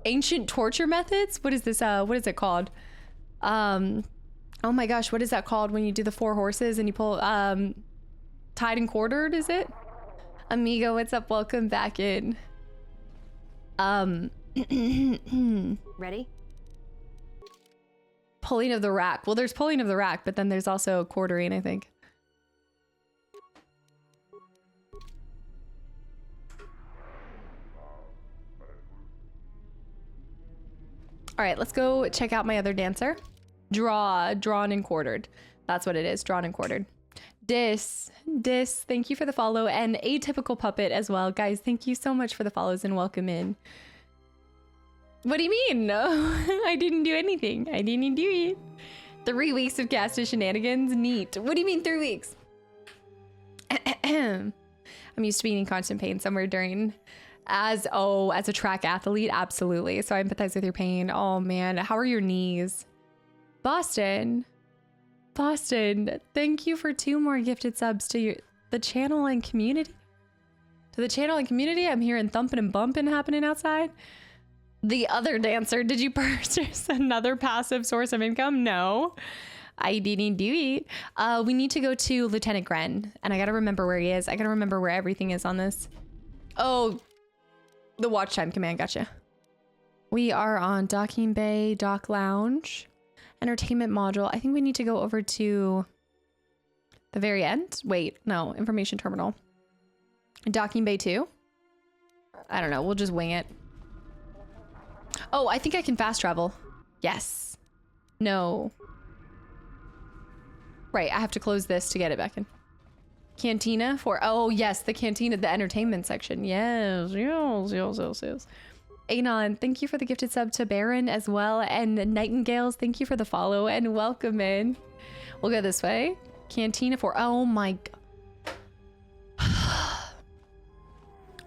Ancient torture methods? What is this? What is it called? Oh my gosh, what is that called when you do the 4 horses and you pull, tied and quartered, is it? Amigo, what's up? Welcome back in. Ready? Pulling of the rack. Well, there's pulling of the rack, but then there's also quartering, I think. All right, let's go check out my other dancer. Drawn and quartered. That's what it is, drawn and quartered. Dis, thank you for the follow, and Atypical Puppet as well. Guys, thank you so much for the follows and welcome in. What do you mean? No, I didn't do anything. I didn't do it. 3 weeks of Casta shenanigans, neat. What do you mean 3 weeks? I'm used to being in constant pain somewhere during, as a track athlete, absolutely. So I empathize with your pain. Oh man, how are your knees? Boston, thank you for 2 more gifted subs to the channel and community. To the channel and community, I'm hearing thumping and bumping happening outside. The other dancer, did you purchase another passive source of income? No, I didn't do it. We need to go to Lieutenant Gren, and I gotta remember where he is. I gotta remember where everything is on this. Oh, the watch time command, gotcha. We are on Docking Bay, Dock Lounge. Entertainment module. I think we need to go over to the very end. Wait, no, information terminal. Docking Bay 2. I don't know. We'll just wing it. Oh, I think I can fast travel. Yes. No. Right, I have to close this to get it back in. Cantina for, oh yes, the cantina, the entertainment section. Yes. Anon, thank you for the gifted sub to Baron as well. And Nightingales, thank you for the follow and welcome in. We'll go this way. Cantina for, oh my.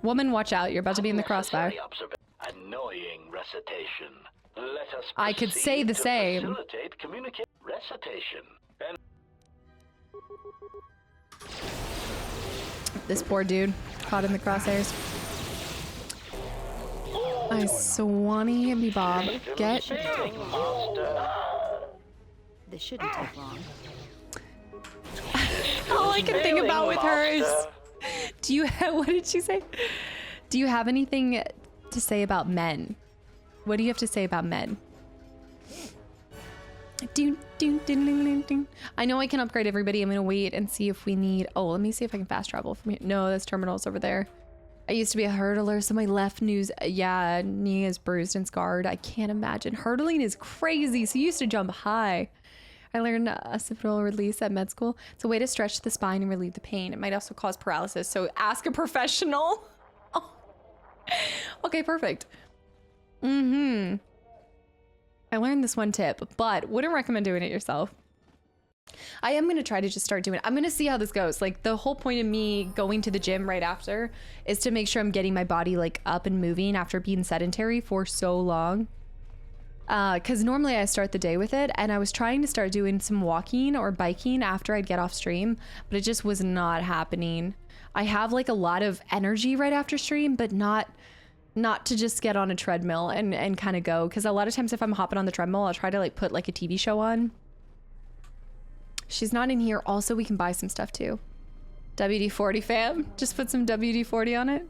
Woman, watch out. You're about to be in the crossfire. Annoying recitation. Let us I could say the same. Facilitate recitation. And this poor dude caught in the crosshairs. I swanny me bob. Get. This shouldn't take long. All I can think about with her is, do you have, what did she say? Do you have anything to say about men? What do you have to say about men? I know I can upgrade everybody. I'm gonna wait and see if we need, oh, let me see if I can fast travel from here. No, this terminal's over there. I used to be a hurdler, so my left knee is bruised and scarred. I can't imagine. Hurdling is crazy, so you used to jump high. I learned occipital release at med school. It's a way to stretch the spine and relieve the pain. It might also cause paralysis, so ask a professional. Oh. Okay, perfect. I learned this one tip, but wouldn't recommend doing it yourself. I am going to try to just start doing it. I'm going to see how this goes. Like, the whole point of me going to the gym right after is to make sure I'm getting my body like up and moving after being sedentary for so long. Because normally I start the day with it, and I was trying to start doing some walking or biking after I'd get off stream, but it just was not happening. I have like a lot of energy right after stream, but not to just get on a treadmill and kind of go. Because a lot of times if I'm hopping on the treadmill, I'll try to like put like a TV show on. She's not in here. Also, we can buy some stuff too. WD-40 fam. Just put some WD-40 on it.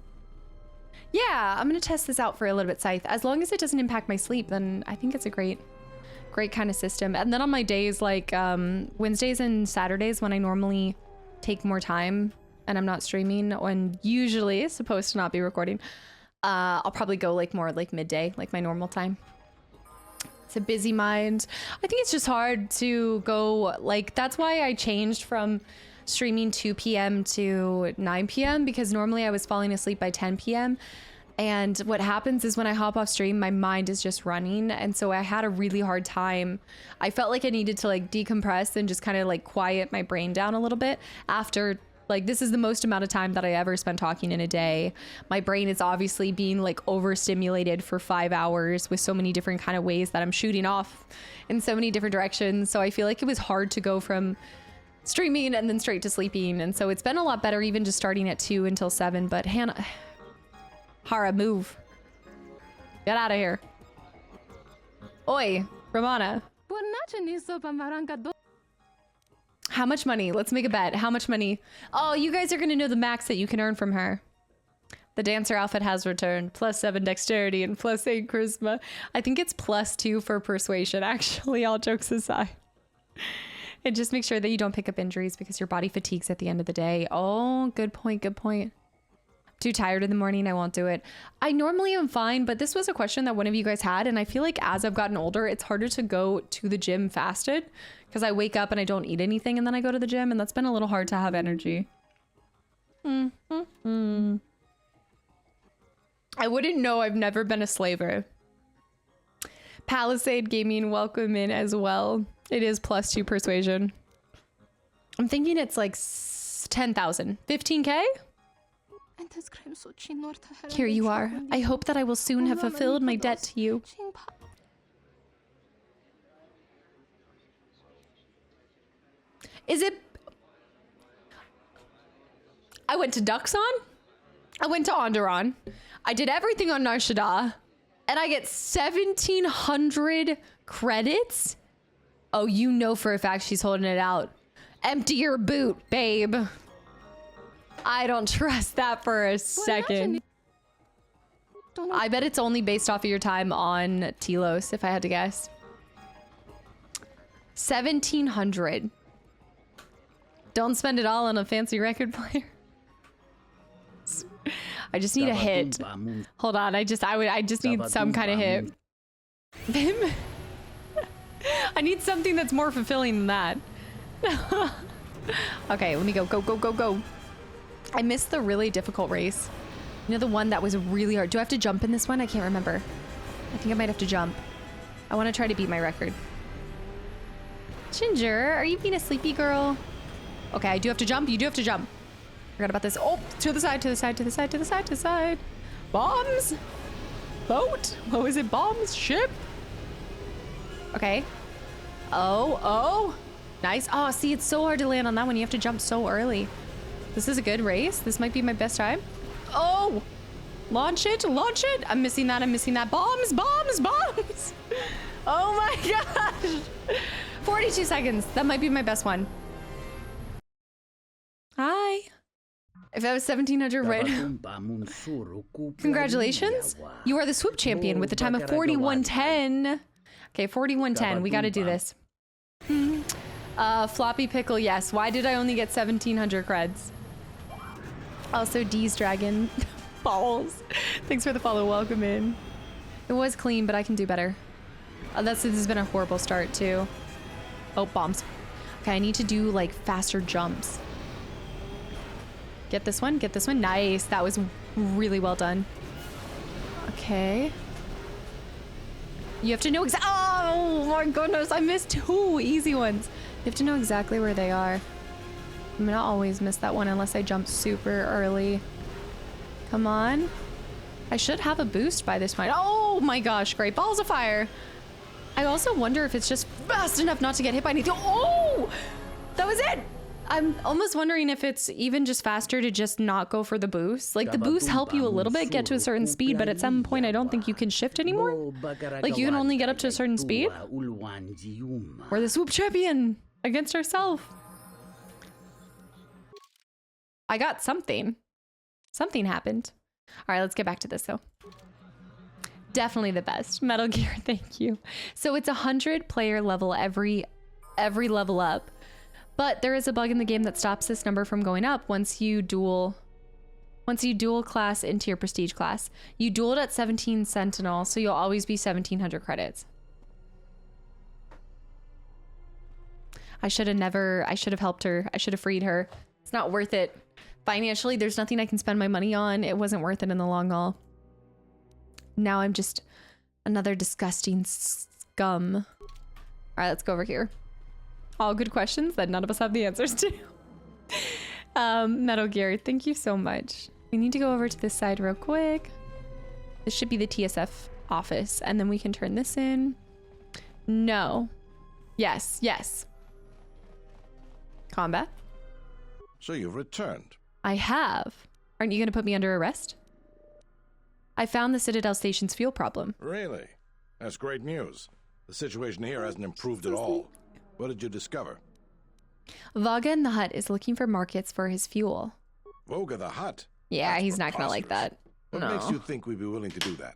Yeah, I'm gonna test this out for a little bit, Scythe. As long as it doesn't impact my sleep, then I think it's a great Great kind of system. And then on my days like Wednesdays and Saturdays when I normally take more time and I'm not streaming and usually supposed to not be recording, I'll probably go like more like midday, like my normal time. It's a busy mind. I think it's just hard to go like, that's why I changed from streaming 2 p.m. to 9 p.m. because normally I was falling asleep by 10 p.m. And what happens is when I hop off stream, my mind is just running. And so I had a really hard time. I felt like I needed to like decompress and just kind of like quiet my brain down a little bit after, like, this is the most amount of time that I ever spent talking in a day. My brain is obviously being like overstimulated for 5 hours with so many different kind of ways that I'm shooting off in so many different directions. So I feel like it was hard to go from streaming and then straight to sleeping. And so it's been a lot better even just starting at 2 until 7. But Hannah... Hara, move. Get out of here. Oi, Ramana. How much money? Let's make a bet. How much money? Oh, you guys are going to know the max that you can earn from her. The dancer outfit has returned. +7 dexterity and +8 charisma. I think it's +2 for persuasion, actually, all jokes aside. And just make sure that you don't pick up injuries because your body fatigues at the end of the day. Oh, good point, good point. Too tired in the morning, I won't do it. I normally am fine, but this was a question that one of you guys had, and I feel like as I've gotten older, it's harder to go to the gym fasted because I wake up and I don't eat anything and then I go to the gym, and that's been a little hard to have energy. I wouldn't know. I've never been a slaver. Palisade Gaming, welcome in as well. It is +2 persuasion. I'm thinking it's like 10,000. 15k? Here you are. I hope that I will soon have fulfilled my debt to you. Is it... I went to Duxon. I went to Onderon. I did everything on Nar Shaddaa. And I get 1,700 credits? Oh, you know for a fact she's holding it out. Empty your boot, babe. I don't trust that for a second. I bet it's only based off of your time on Telos, if I had to guess. 1,700. Don't spend it all on a fancy record player. I just need a hit. Hold on, I just need some kind of hit. Bim. I need something that's more fulfilling than that. Okay, let me go. Go. I missed the really difficult race. You know, the one that was really hard. Do I have to jump in this one? I can't remember. I think I might have to jump. I want to try to beat my record. Ginger, are you being a sleepy girl? Okay, I do have to jump. You do have to jump. Forgot about this. Oh, to the side. Bombs? Boat? What was it? Bombs? Ship? Okay. Oh. Nice. Oh, see, it's so hard to land on that one. You have to jump so early. This is a good race. This might be my best time. Oh! Launch it! I'm missing that. Bombs! Oh my gosh! 42 seconds. That might be my best one. Hi. If I was 1,700 right now. Congratulations. You are the swoop champion with a time of 41:10. Okay, 41:10. We gotta do this. Floppy pickle, yes. Why did I only get 1,700 creds? Also, D's Dragon. Balls. Thanks for the follow. Welcome in. It was clean, but I can do better. This has been a horrible start, too. Oh, bombs. Okay, I need to do, like, faster jumps. Get this one. Nice. That was really well done. Okay. You have to know oh, my goodness. I missed 2 easy ones. You have to know exactly where they are. I'm gonna always miss that one unless I jump super early. Come on. I should have a boost by this point. Oh my gosh, great. Balls of fire. I also wonder if it's just fast enough not to get hit by anything. Oh! That was it! I'm almost wondering if it's even just faster to just not go for the boost. Like, the boosts help you a little bit get to a certain speed, but at some point I don't think you can shift anymore. Like, you can only get up to a certain speed. We're the swoop champion against ourselves. I got something. Something happened. All right, let's get back to this though. Definitely the best. Metal Gear, thank you. So it's 100 player level every level up. But there is a bug in the game that stops this number from going up once you dual class into your prestige class. You dueled at 17 Sentinel, so you'll always be 1700 credits. I should have helped her. I should have freed her. It's not worth it. Financially, there's nothing I can spend my money on. It wasn't worth it in the long haul. Now I'm just another disgusting scum. All right, let's go over here. All good questions that none of us have the answers to. Metal Gear, thank you so much. We need to go over to this side real quick. This should be the TSF office, and then we can turn this in. No. Yes, yes. Combat. So you've returned. I have. Aren't you going to put me under arrest? I found the Citadel Station's fuel problem. Really? That's great news. The situation here hasn't improved at all. What did you discover? Vaga in the Hut is looking for markets for his fuel. Voga the Hut? Yeah, That's he's not going to like that. What makes you think we'd be willing to do that?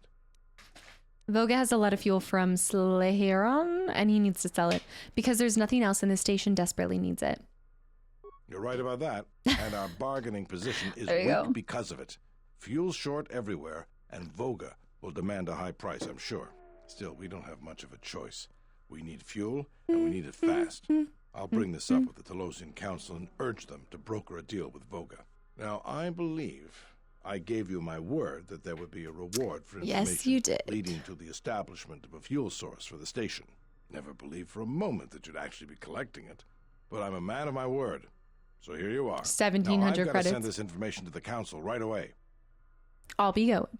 Voga has a lot of fuel from Sleheron, and he needs to sell it because there's nothing else and the station desperately needs it. You're right about that, and our bargaining position is weak because of it. Fuel's short everywhere, and Voga will demand a high price, I'm sure. Still, we don't have much of a choice. We need fuel, and we need it fast. I'll bring this up with the Telosian Council and urge them to broker a deal with Voga. Now, I believe I gave you my word that there would be a reward for information Yes, you did. leading to the establishment of a fuel source for the station. Never believed for a moment that you'd actually be collecting it, but I'm a man of my word. So here you are. 1,700 now, I've got credits. to send this information to the council right away. I'll be going.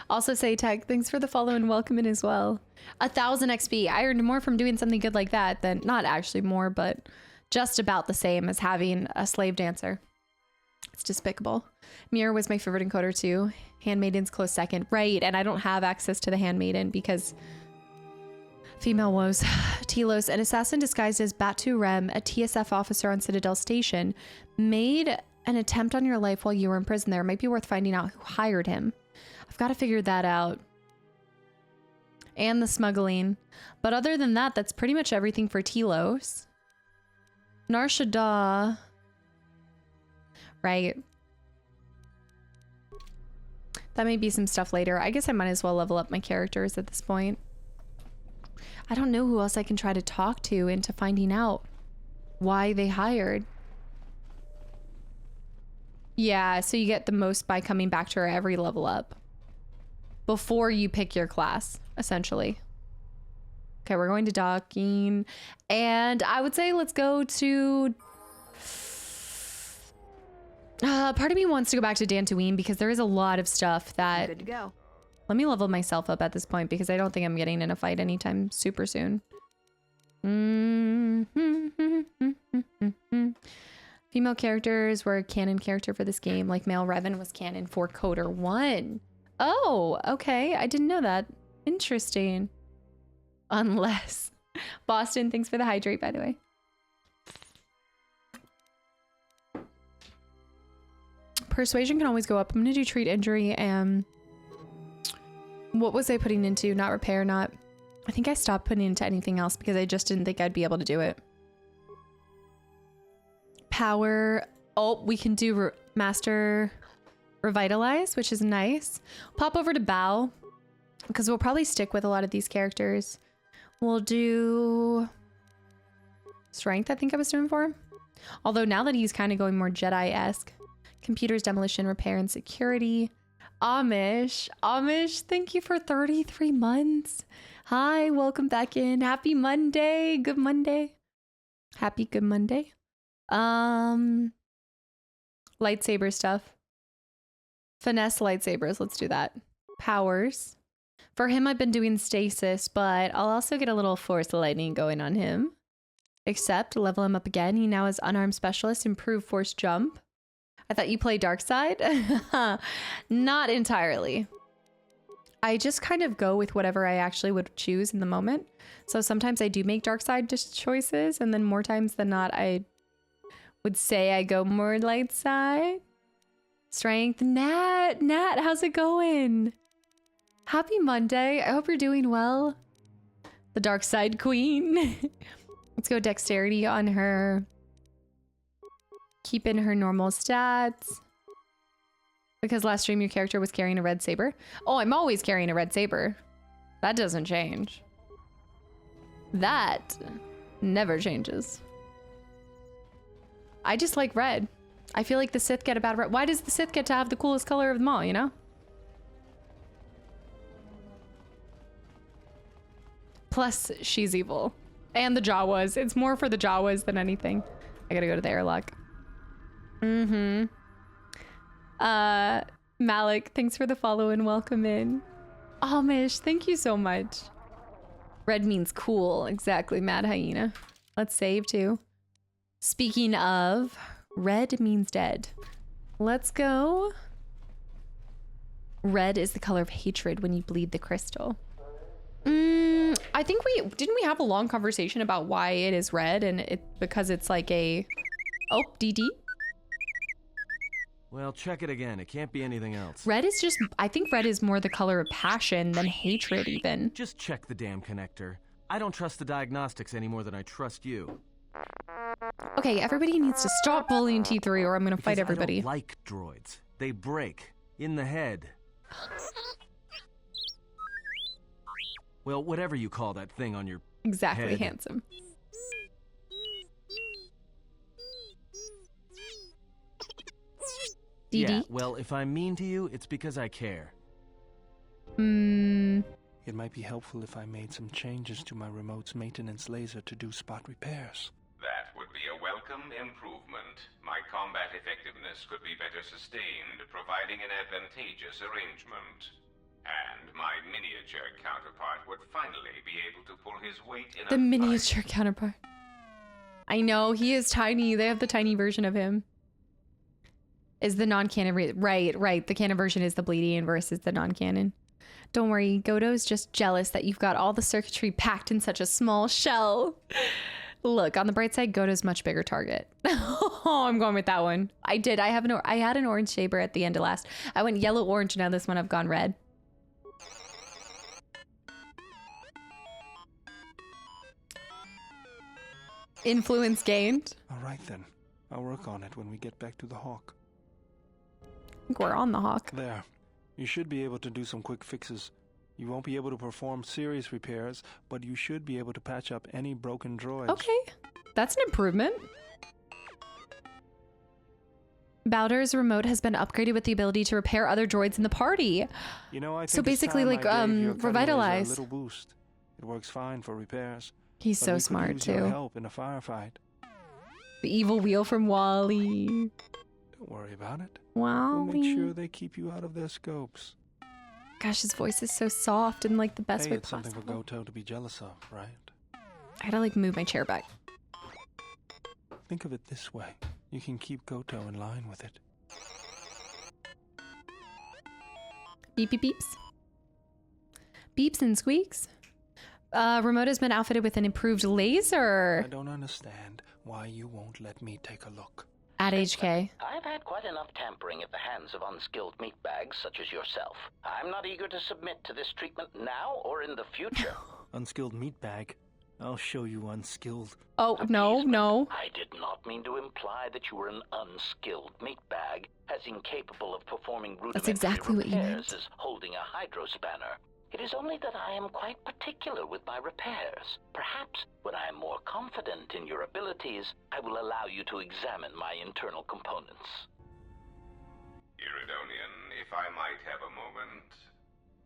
Also, Saytag, thanks for the follow and welcome in as well. 1,000 XP. I earned more from doing something good like that than, not actually more, but just about the same as having a slave dancer. It's despicable. Mira was my favorite encoder too. Handmaiden's close second. Right, and I don't have access to the Handmaiden because female woes. Telos, an assassin disguised as Batu Rem, a TSF officer on Citadel Station, made an attempt on your life while you were in prison there. It might be worth finding out who hired him. I've got to figure that out. And the smuggling. But other than that, that's pretty much everything for Telos. Nar Shaddaa. Right. That may be some stuff later. I guess I might as well level up my characters at this point. I don't know who else I can try to talk to into finding out why they hired. Yeah, so you get the most by coming back to her every level up before you pick your class, essentially. Okay, we're going to docking, and I would say let's go to... part of me wants to go back to Dantooine because there is a lot of stuff that... Good to go. Let me level myself up at this point because I don't think I'm getting in a fight anytime super soon. Female characters were a canon character for this game, like male Revan was canon for Coder 1. Oh, okay. I didn't know that. Interesting. Unless. Boston, thanks for the hydrate, by the way. Persuasion can always go up. I'm going to do treat injury and... What was I putting into? Not repair, not... I think I stopped putting into anything else because I just didn't think I'd be able to do it. Power. Oh, we can do Master Revitalize, which is nice. Pop over to Bow because we'll probably stick with a lot of these characters. We'll do... Strength, I think I was doing for him. Although now that he's kind of going more Jedi-esque. Computers, demolition, repair, and security. Amish, thank you for 33 months. Hi, welcome back in. Happy Monday. Good Monday. Happy good Monday. Lightsaber stuff. Finesse lightsabers. Let's do that. Powers. For him, I've been doing stasis, but I'll also get a little force lightning going on him. Except level him up again. He now has unarmed specialist, improved force jump. I thought you played Dark Side. Not entirely. I just kind of go with whatever I actually would choose in the moment. So sometimes I do make Dark Side choices, and then more times than not, I would say I go more light side. Strength. Nat, how's it going? Happy Monday. I hope you're doing well. The dark side queen. Let's go dexterity on her. Keep in her normal stats. Because last stream your character was carrying a red saber. Oh, I'm always carrying a red saber. That doesn't change. That never changes. I just like red. I feel like the Sith get a bad rep. Why does the Sith get to have the coolest color of them all, you know? Plus, she's evil. And the Jawas. It's more for the Jawas than anything. I gotta go to the airlock. Malik, thanks for the follow and welcome in. Amish, thank you so much. Red means cool. Exactly, Mad Hyena. Let's save too. Speaking of, red means dead. Let's go. Red is the color of hatred when you bleed the crystal. I think didn't we have a long conversation about why it is red, and because it's like a DD. Well, check it again. It can't be anything else. Red is just, I think red is more the color of passion than hatred even. Just check the damn connector. I don't trust the diagnostics any more than I trust you. Okay, everybody needs to stop bullying T3 or I'm gonna fight everybody. I don't like droids. They break. In the head. Well, whatever you call that thing on your Exactly, head. handsome. DD? Yeah, well, if I'm mean to you, it's because I care. It might be helpful if I made some changes to my remote's maintenance laser to do spot repairs. That would be a welcome improvement. My combat effectiveness could be better sustained, providing an advantageous arrangement. And my miniature counterpart would finally be able to pull his weight in The miniature counterpart. I know, he is tiny. They have the tiny version of him. Is the non-canon right. The canon version is the bleeding versus the non-canon. Don't worry, Godo's just jealous that you've got all the circuitry packed in such a small shell. Look, on the bright side, Godo's much bigger target. Oh, I'm going with that one. I did. I had an orange saber at the end of last. I went yellow orange. Now this one I've gone red. Influence gained. All right then. I'll work on it when we get back to the Hawk. I think we're on the Hawk. There. You should be able to do some quick fixes. You won't be able to perform serious repairs, but you should be able to patch up any broken droids. Okay. That's an improvement. Bowder's remote has been upgraded with the ability to repair other droids in the party. You know, I think so basically, like, revitalize. A little boost. It works fine for repairs. He's so smart use your too. Help in a firefight. The evil wheel from Wally. Don't worry about it. Wow. We'll make sure they keep you out of their scopes. Gosh, his voice is so soft and like the best way it's possible. Something for Goto to be jealous of, right? I gotta like move my chair back. Think of it this way. You can keep Goto in line with it. Beep beep beeps. Beeps and squeaks. Remote has been outfitted with an improved laser. I don't understand why you won't let me take a look. At HK. I've had quite enough tampering at the hands of unskilled meatbags such as yourself. I'm not eager to submit to this treatment now or in the future. Unskilled meatbag? I'll show you unskilled. Oh, no. I did not mean to imply that you were an unskilled meatbag, as incapable of performing rudimentary exactly what you repairs meant. as holding a hydrospanner. It is only that I am quite particular with my repairs. Perhaps when I am more confident in your abilities, I will allow you to examine my internal components. Iridonian, if I might have a moment.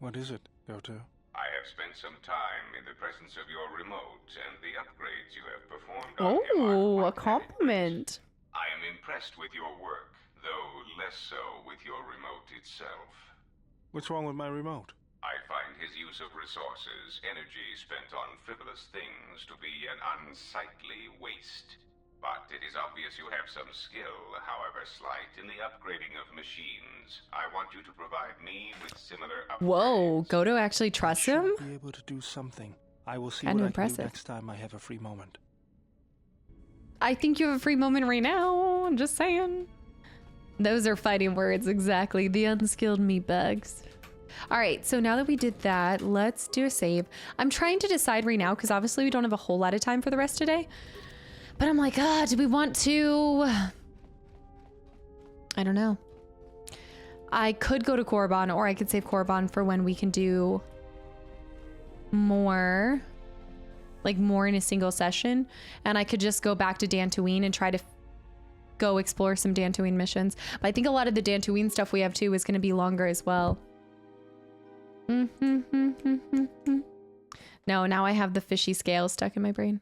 What is it, Goto? I have spent some time in the presence of your remote and the upgrades you have performed on him. Oh, a compliment. I am impressed with your work, though less so with your remote itself. What's wrong with my remote? I find his use of resources, energy spent on frivolous things, to be an unsightly waste. But it is obvious you have some skill, however slight, in the upgrading of machines. I want you to provide me with similar upgrades. Whoa, Goto actually trusts him? Be able to do something. I will see Kinda what I can do impressive. next time I have a free moment. I think you have a free moment right now. I'm just saying. Those are fighting words, exactly. The unskilled meatbags. All right, so now that we did that, let's do a save. I'm trying to decide right now because obviously we don't have a whole lot of time for the rest of today. But I'm like, do we want to... I don't know. I could go to Korriban, or I could save Korriban for when we can do more, like more in a single session. And I could just go back to Dantooine and try to go explore some Dantooine missions. But I think a lot of the Dantooine stuff we have too is going to be longer as well. No, now I have the fishy scale stuck in my brain.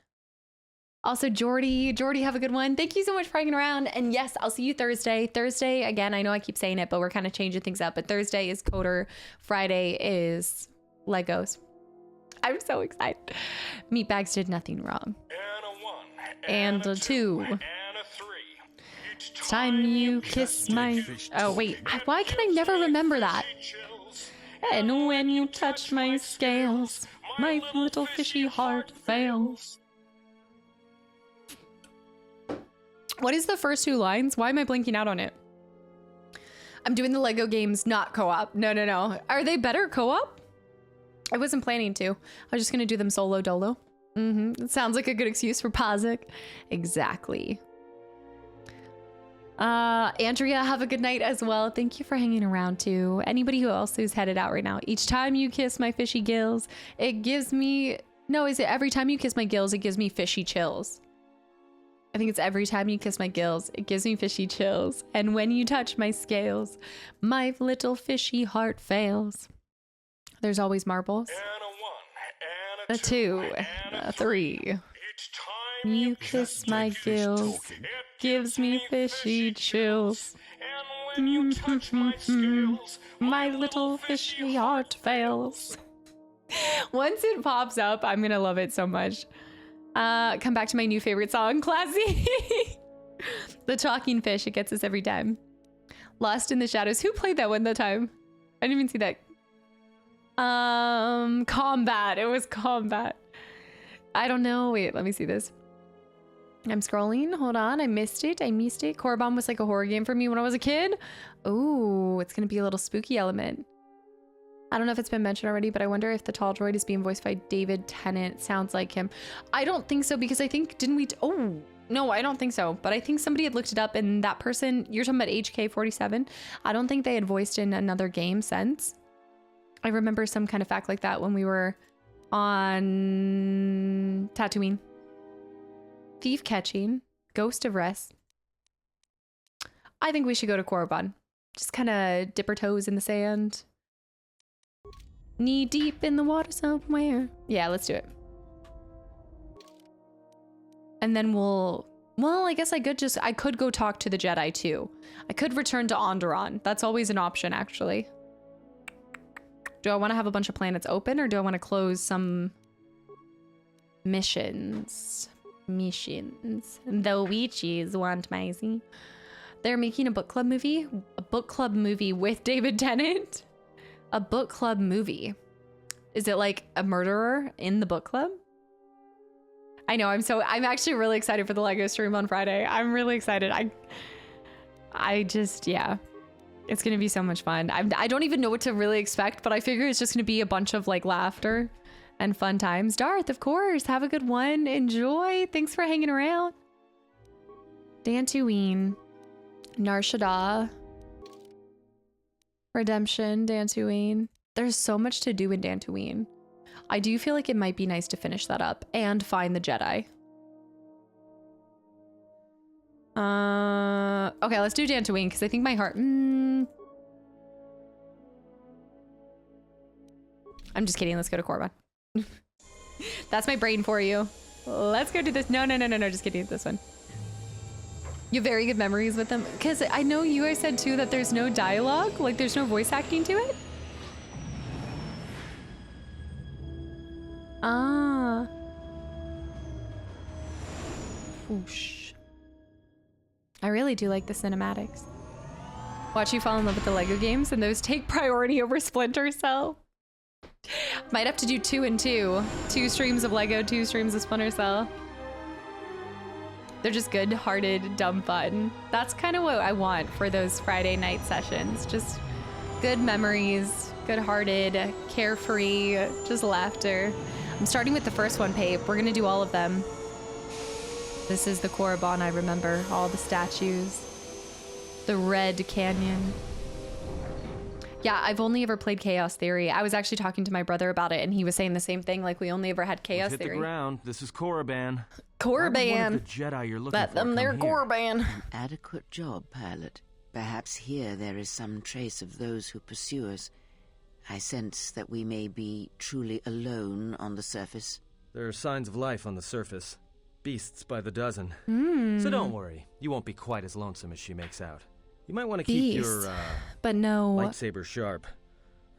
Also, Jordy, have a good one. Thank you so much for hanging around. And yes, I'll see you Thursday. Thursday, again, I know I keep saying it, but we're kind of changing things up. But Thursday is Coder. Friday is Legos. I'm so excited. Meatbags did nothing wrong. And a 2. It's time you kiss my... Oh, wait. Why can I never remember that? And when you touch my scales, my little fishy heart fails. What is the first 2 lines? Why am I blinking out on it? I'm doing the Lego games, not co-op. No. Are they better co-op? I wasn't planning to. I was just gonna do them solo dolo. It sounds like a good excuse for Pazik. Exactly. Andrea, have a good night as well. Thank you for hanging around too. Anybody who else who's headed out right now. Each time you kiss my fishy gills, it gives me... No, is it every time you kiss my gills, it gives me fishy chills? I think it's every time you kiss my gills, it gives me fishy chills. And when you touch my scales, my little fishy heart fails. There's always marbles. A 2, a 3. You kiss my gills, gives me fishy chills. And when you touch my scales, my little fishy heart fails. Once it pops up, I'm gonna love it so much. Come back to my new favorite song, Classy. The talking fish, it gets us every time. Lost in the Shadows. Who played that one that time? I didn't even see that. Combat. It was Combat. I don't know. Wait, let me see this. I'm scrolling. Hold on. I missed it. Korriban was like a horror game for me when I was a kid. Ooh, it's going to be a little spooky element. I don't know if it's been mentioned already, but I wonder if the tall droid is being voiced by David Tennant. Sounds like him. I don't think so because I think, didn't we? Oh, no, I don't think so. But I think somebody had looked it up and that person, you're talking about HK47. I don't think they had voiced in another game since. I remember some kind of fact like that when we were on Tatooine. Thief catching, Ghost of Rest. I think we should go to Korriban. Just kind of dip our toes in the sand. Knee deep in the water somewhere. Yeah, let's do it. And then well, I guess I could go talk to the Jedi too. I could return to Onderon. That's always an option, actually. Do I want to have a bunch of planets open or do I want to close some missions? The witches want Maisie. They're making a book club movie? A book club movie with David Tennant? A book club movie. Is it like a murderer in the book club? I know, I'm actually really excited for the Lego stream on Friday. I'm really excited. I just, yeah. It's gonna be so much fun. I don't even know what to really expect, but I figure it's just gonna be a bunch of like laughter and fun times. Darth, of course, have a good one. Enjoy. Thanks for hanging around. Dantooine, Nar Shaddaa, Redemption, Dantooine. There's so much to do in Dantooine. I do feel like it might be nice to finish that up and find the Jedi. Okay, let's do Dantooine because I think my heart... I'm just kidding. Let's go to Korriban. That's my brain for you. Let's go do this. No. Just kidding. This one. You have very good memories with them. Because I know you guys said too that there's no dialogue. Like there's no voice acting to it. Ah. Whoosh. I really do like the cinematics. Watch you fall in love with the Lego games and those take priority over Splinter Cell. Might have to do 2 and 2. 2 streams of Lego, 2 streams of Splinter Cell. They're just good-hearted, dumb fun. That's kind of what I want for those Friday night sessions. Just good memories, good-hearted, carefree, just laughter. I'm starting with the first one, Pape. We're gonna do all of them. This is the Korriban I remember. All the statues. The Red Canyon. Yeah, I've only ever played Chaos Theory. I was actually talking to my brother about it, and he was saying the same thing. Like, we only ever had Chaos Hit Theory. the ground. This is Korriban. Korriban. The Jedi you're looking Let for them their Korriban. An adequate job, pilot. Perhaps here there is some trace of those who pursue us. I sense that we may be truly alone on the surface. There are signs of life on the surface. Beasts by the dozen. Mm. So don't worry. You won't be quite as lonesome as she makes out. You might want to keep your but no lightsaber sharp.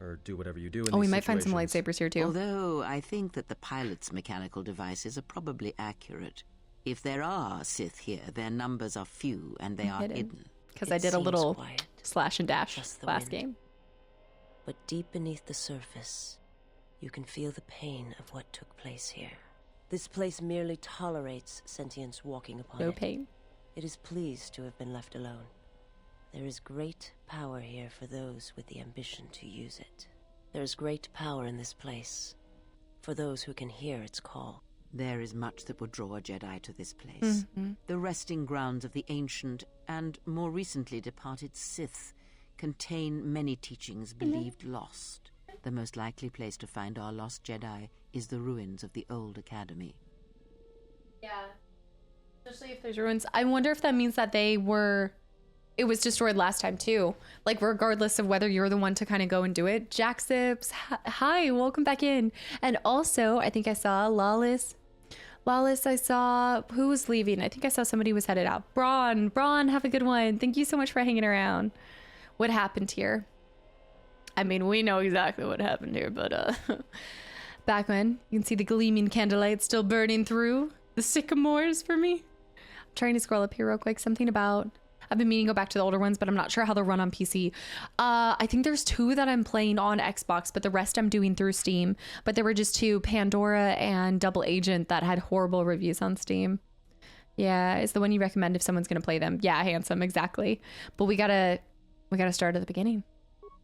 Or do whatever you do in Oh, we these might find some situations. lightsabers here too. Although I think that the pilot's mechanical devices are probably accurate. If there are Sith here, their numbers are few and they are hidden. Because I did a little slash and dash last game. But deep beneath the surface, you can feel the pain of what took place here. This place merely tolerates sentience walking upon it. No pain. It is pleased to have been left alone. There is great power here for those with the ambition to use it. There is great power in this place for those who can hear its call. There is much that would draw a Jedi to this place. The resting grounds of the ancient and more recently departed Sith contain many teachings believed lost. The most likely place to find our lost Jedi is the ruins of the old academy. Yeah. Especially if there's ruins. I wonder if that means that it was destroyed last time too. Like, regardless of whether you're the one to kind of go and do it. Jack Sips, hi, welcome back in. And also, I think I saw Lawless, I saw, who was leaving? I think I saw somebody was headed out. Braun, have a good one. Thank you so much for hanging around. What happened here? I mean, we know exactly what happened here, but back when, you can see the gleaming candlelight still burning through the sycamores for me. I'm trying to scroll up here real quick. Something about, I've been meaning to go back to the older ones, but I'm not sure how they'll run on PC. I think there's 2 that I'm playing on Xbox, but the rest I'm doing through Steam. But there were just 2, Pandora and Double Agent, that had horrible reviews on Steam. Yeah, it's the one you recommend if someone's going to play them. Yeah, Handsome, exactly. But we gotta start at the beginning.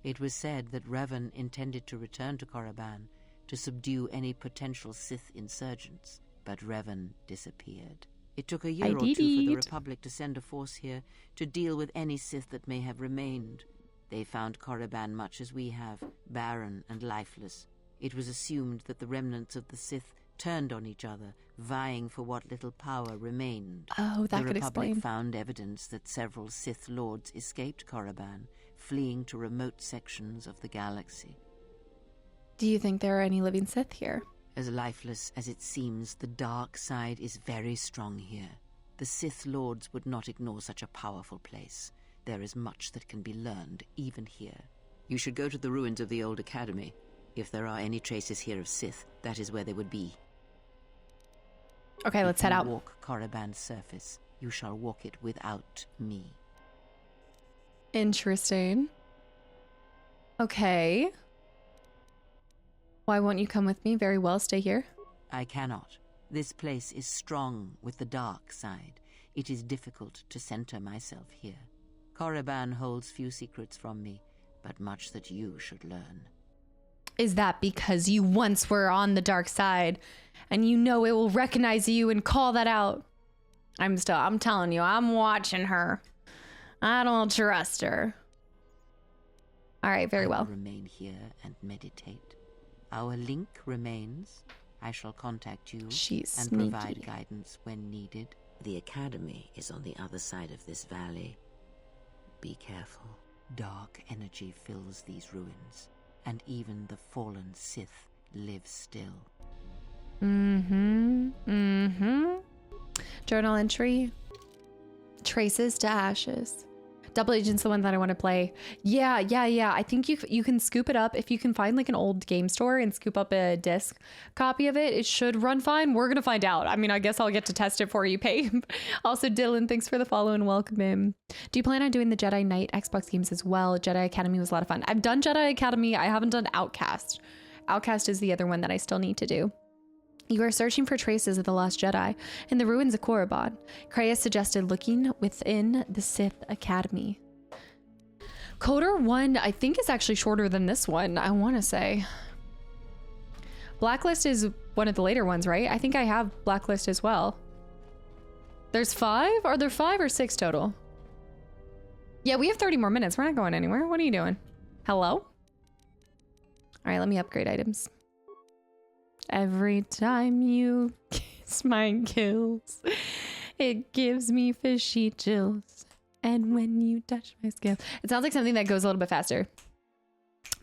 It was said that Revan intended to return to Korriban to subdue any potential Sith insurgents, but Revan disappeared. It took a year or 2 for the Republic to send a force here to deal with any Sith that may have remained. They found Korriban much as we have, barren and lifeless. It was assumed that the remnants of the Sith turned on each other, vying for what little power remained. Oh, that could explain. The Republic found evidence that several Sith lords escaped Korriban, fleeing to remote sections of the galaxy. Do you think there are any living Sith here? As lifeless as it seems, the dark side is very strong here. The Sith lords would not ignore such a powerful place. There is much that can be learned, even here. You should go to the ruins of the old academy. If there are any traces here of Sith, that is where they would be. Okay, let's head out. Walk Korriban's surface. You shall walk it without me. Interesting. Okay. Why won't you come with me? Very well, stay here. I cannot. This place is strong with the dark side. It is difficult to center myself here. Korriban holds few secrets from me, but much that you should learn. Is that because you once were on the dark side and you know it will recognize you and call that out? I'm telling you, I'm watching her. I don't trust her. All right, very well. I will remain here and meditate. Our link remains. I shall contact you and provide guidance when needed. The academy is on the other side of this valley. Be careful. Dark energy fills these ruins, and even the fallen Sith live still. Journal entry. Traces to ashes. Double Agent's the one that I want to play. Yeah. I think you can scoop it up. If you can find like an old game store and scoop up a disc copy of it, it should run fine. We're going to find out. I mean, I guess I'll get to test it for you, Pape. Also, Dylan, thanks for the follow and welcome him. Do you plan on doing the Jedi Knight Xbox games as well? Jedi Academy was a lot of fun. I've done Jedi Academy. I haven't done Outcast. Outcast is the other one that I still need to do. You are searching for traces of the lost Jedi in the ruins of Korriban. Kreia suggested looking within the Sith Academy. Coder 1, I think, is actually shorter than this one, I want to say. Blacklist is one of the later ones, right? I think I have Blacklist as well. There's 5? Are there 5 or 6 total? Yeah, we have 30 more minutes. We're not going anywhere. What are you doing? Hello? All right, let me upgrade items. Every time you kiss my gills, it gives me fishy chills. And when you touch my skin. It sounds like something that goes a little bit faster.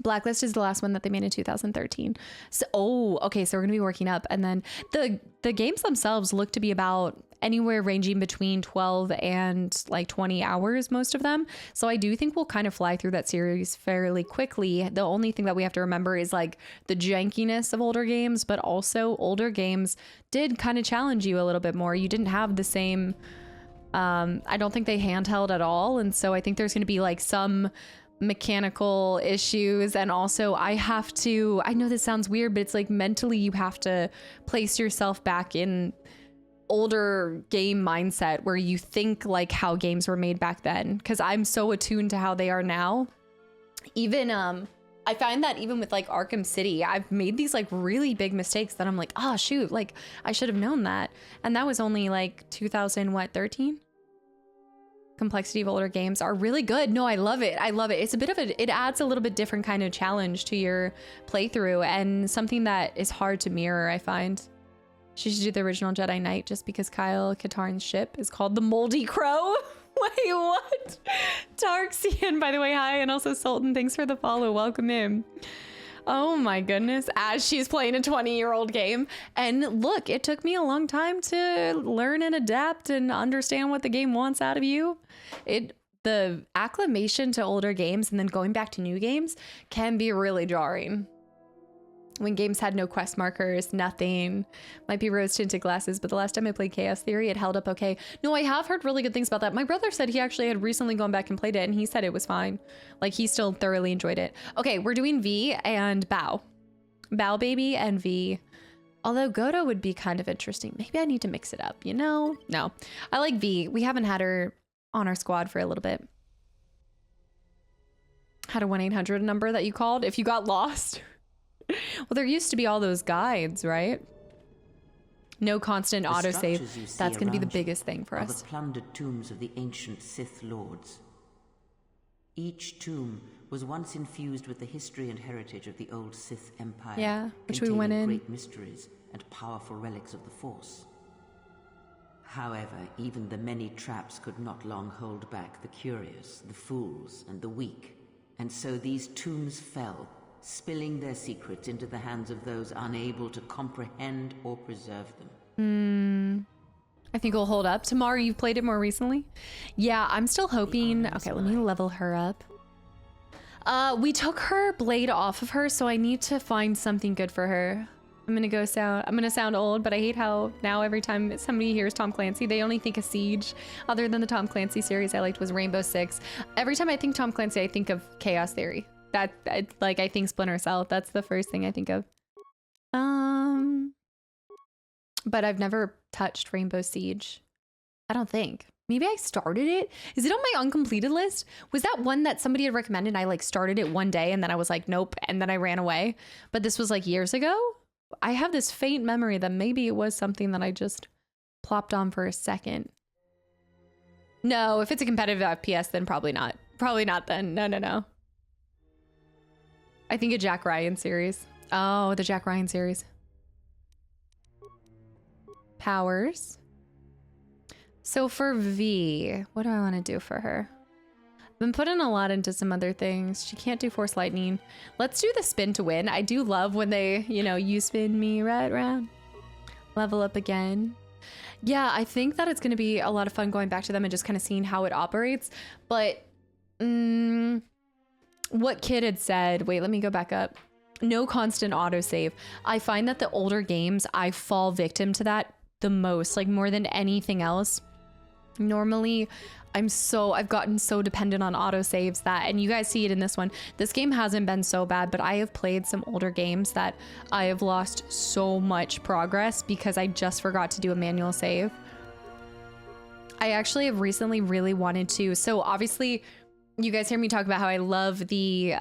Blacklist is the last one that they made in 2013. So, okay, so we're gonna be working up. And then the games themselves look to be about anywhere ranging between 12 and like 20 hours, most of them. So I do think we'll kind of fly through that series fairly quickly. The only thing that we have to remember is like the jankiness of older games, but also older games did kind of challenge you a little bit more. You didn't have the same, I don't think they handheld at all. And so I think there's going to be like some mechanical issues. And also I know this sounds weird, but it's like mentally you have to place yourself back in older game mindset where you think like how games were made back then, because I'm so attuned to how they are now. Even I find that even with like Arkham City, I've made these like really big mistakes that I'm like, oh shoot, like I should have known that. And that was only like 2013. Complexity of older games are really good. No, I love it. I love it. It's a bit of it adds a little bit different kind of challenge to your playthrough and something that is hard to mirror, I find. She should do the original Jedi Knight just because Kyle Katarn's ship is called the Moldy Crow. Wait, what? Tarxian, by the way, hi. And also Sultan, thanks for the follow. Welcome in. Oh my goodness. As she's playing a 20-year-old game. And look, it took me a long time to learn and adapt and understand what the game wants out of you. The acclimation to older games and then going back to new games can be really jarring. When games had no quest markers, nothing. Might be rose-tinted glasses, but the last time I played Chaos Theory, it held up okay. No, I have heard really good things about that. My brother said he actually had recently gone back and played it, and he said it was fine. Like, he still thoroughly enjoyed it. Okay, we're doing V and Bao. Bao Baby and V. Although Godo would be kind of interesting. Maybe I need to mix it up, you know? No, I like V. We haven't had her on our squad for a little bit. Had a 1-800 number that you called if you got lost. Well, there used to be all those guides, right? No constant autosave. That's going to be the biggest thing for us. The plundered tombs of the ancient Sith lords. Each tomb was once infused with the history and heritage of the old Sith Empire. Yeah, which we went in. Great mysteries and powerful relics of the Force. However, even the many traps could not long hold back the curious, the fools, and the weak. And so these tombs fell, spilling their secrets into the hands of those unable to comprehend or preserve them. I think it'll hold up. Tamara, you've played it more recently? Yeah, I'm still hoping. Okay, let me level her up. We took her blade off of her, so I need to find something good for her. I'm gonna sound old, but I hate how now every time somebody hears Tom Clancy, they only think of Siege. Other than the Tom Clancy series I liked was Rainbow Six. Every time I think Tom Clancy, I think of Chaos Theory. Like I think Splinter Cell. That's the first thing I think of. But I've never touched Rainbow Siege. I don't think. Maybe I started it. Is it on my uncompleted list? Was that one that somebody had recommended? I like started it one day and then I was like, nope. And then I ran away. But this was like years ago. I have this faint memory that maybe it was something that I just plopped on for a second. No, if it's a competitive FPS, then probably not. Probably not then. No. I think a Jack Ryan series. Oh, the Jack Ryan series. Powers. So for V, what do I want to do for her? I've been putting a lot into some other things. She can't do Force Lightning. Let's do the spin to win. I do love when they, you spin me right round. Level up again. Yeah, I think that it's going to be a lot of fun going back to them and just kind of seeing how it operates. But what Kid had said, wait, let me go back up. No constant autosave. I find that the older games, I fall victim to that the most, like more than anything else. Normally, I've gotten so dependent on autosaves that, and you guys see it in this one. This game hasn't been so bad, but I have played some older games that I have lost so much progress because I just forgot to do a manual save. I actually have recently really wanted to, so obviously you guys hear me talk about how I love the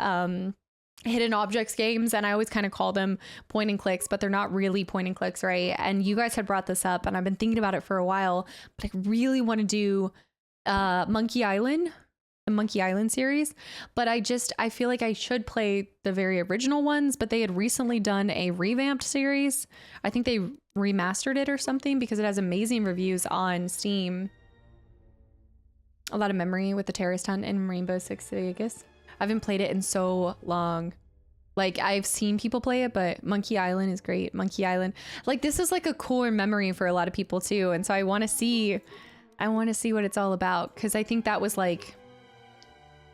hidden objects games, and I always kind of call them point and clicks, but they're not really point and clicks, right? And you guys had brought this up, and I've been thinking about it for a while, but I really want to do Monkey Island, the Monkey Island series, but I feel like I should play the very original ones, but they had recently done a revamped series. I think they remastered it or something because it has amazing reviews on Steam. A lot of memory with the terrorist hunt in Rainbow Six Vegas. I haven't played it in so long. Like, I've seen people play it, but Monkey Island is great. Monkey Island. Like, this is like a core memory for a lot of people too. And so I want to see what it's all about. Because I think that was like,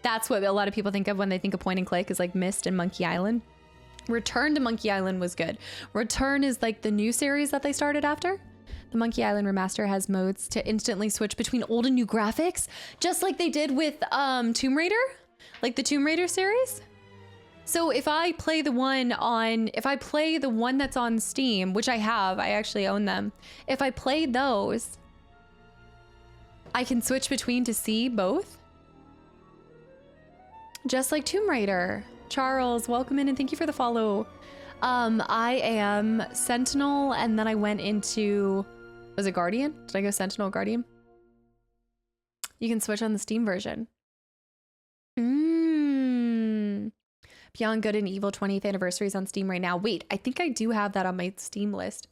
that's what a lot of people think of when they think of point and click, is like Myst and Monkey Island. Return to Monkey Island was good. Return is like the new series that they started after. The Monkey Island remaster has modes to instantly switch between old and new graphics, just like they did with Tomb Raider, like the Tomb Raider series. So if I play the one that's on Steam, which I have, I actually own them. If I play those, I can switch between to see both. Just like Tomb Raider. Charles, welcome in and thank you for the follow. I am Sentinel, and then I went into, was it Guardian? Did I go Sentinel, Guardian? You can switch on the Steam version. Beyond Good and Evil 20th anniversary is on Steam right now. Wait, I think I do have that on my Steam list.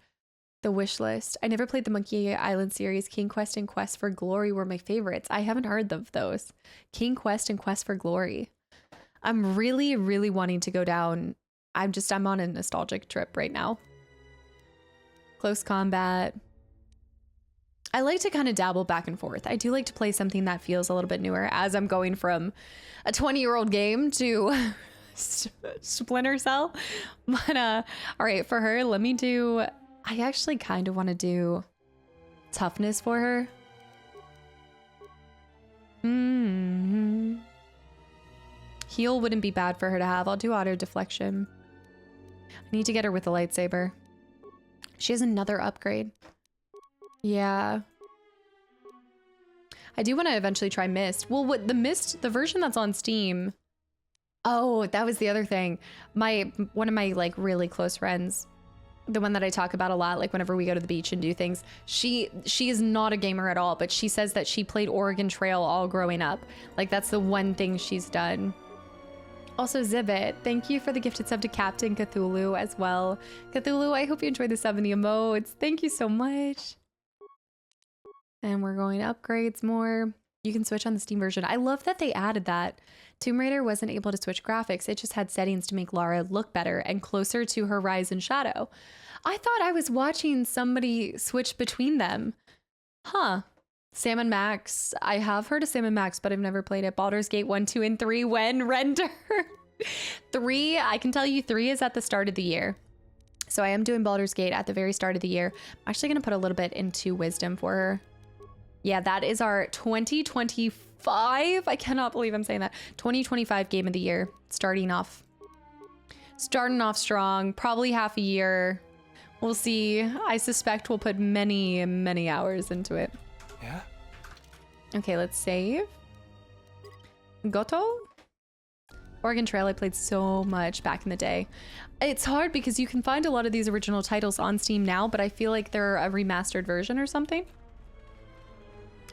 The wish list. I never played the Monkey Island series. King Quest and Quest for Glory were my favorites. I haven't heard of those. King Quest and Quest for Glory. I'm really, really wanting to go down. I'm on a nostalgic trip right now. Close Combat. I like to kind of dabble back and forth. I do like to play something that feels a little bit newer as I'm going from a 20-year-old game to Splinter Cell. But all right, for her, let me do, I actually kind of want to do toughness for her. Heal wouldn't be bad for her to have. I'll do auto deflection. I need to get her with the lightsaber. She has another upgrade. Yeah. I do want to eventually try Myst. Well, what the Myst, the version that's on Steam. Oh, that was the other thing. One of my like really close friends, the one that I talk about a lot, like whenever we go to the beach and do things, she is not a gamer at all, but she says that she played Oregon Trail all growing up. Like that's the one thing she's done. Also, Zibit, thank you for the gifted sub to Captain Cthulhu as well. Cthulhu, I hope you enjoyed the 70 emotes. Thank you so much. And we're going to upgrades more. You can switch on the Steam version. I love that they added that. Tomb Raider wasn't able to switch graphics. It just had settings to make Lara look better and closer to her Rise and Shadow. I thought I was watching somebody switch between them. Huh. Sam & Max. I have heard of Sam & Max, but I've never played it. Baldur's Gate 1, 2, and 3 when render. 3, I can tell you 3 is at the start of the year. So I am doing Baldur's Gate at the very start of the year. I'm actually going to put a little bit into Wisdom for her. Yeah, that is our 2025. I cannot believe I'm saying that. 2025 game of the year. Starting off strong. Probably half a year. We'll see. I suspect we'll put many, many hours into it. Yeah? Okay, let's save. Goto? Oregon Trail I played so much back in the day. It's hard because you can find a lot of these original titles on Steam now, but I feel like they're a remastered version or something.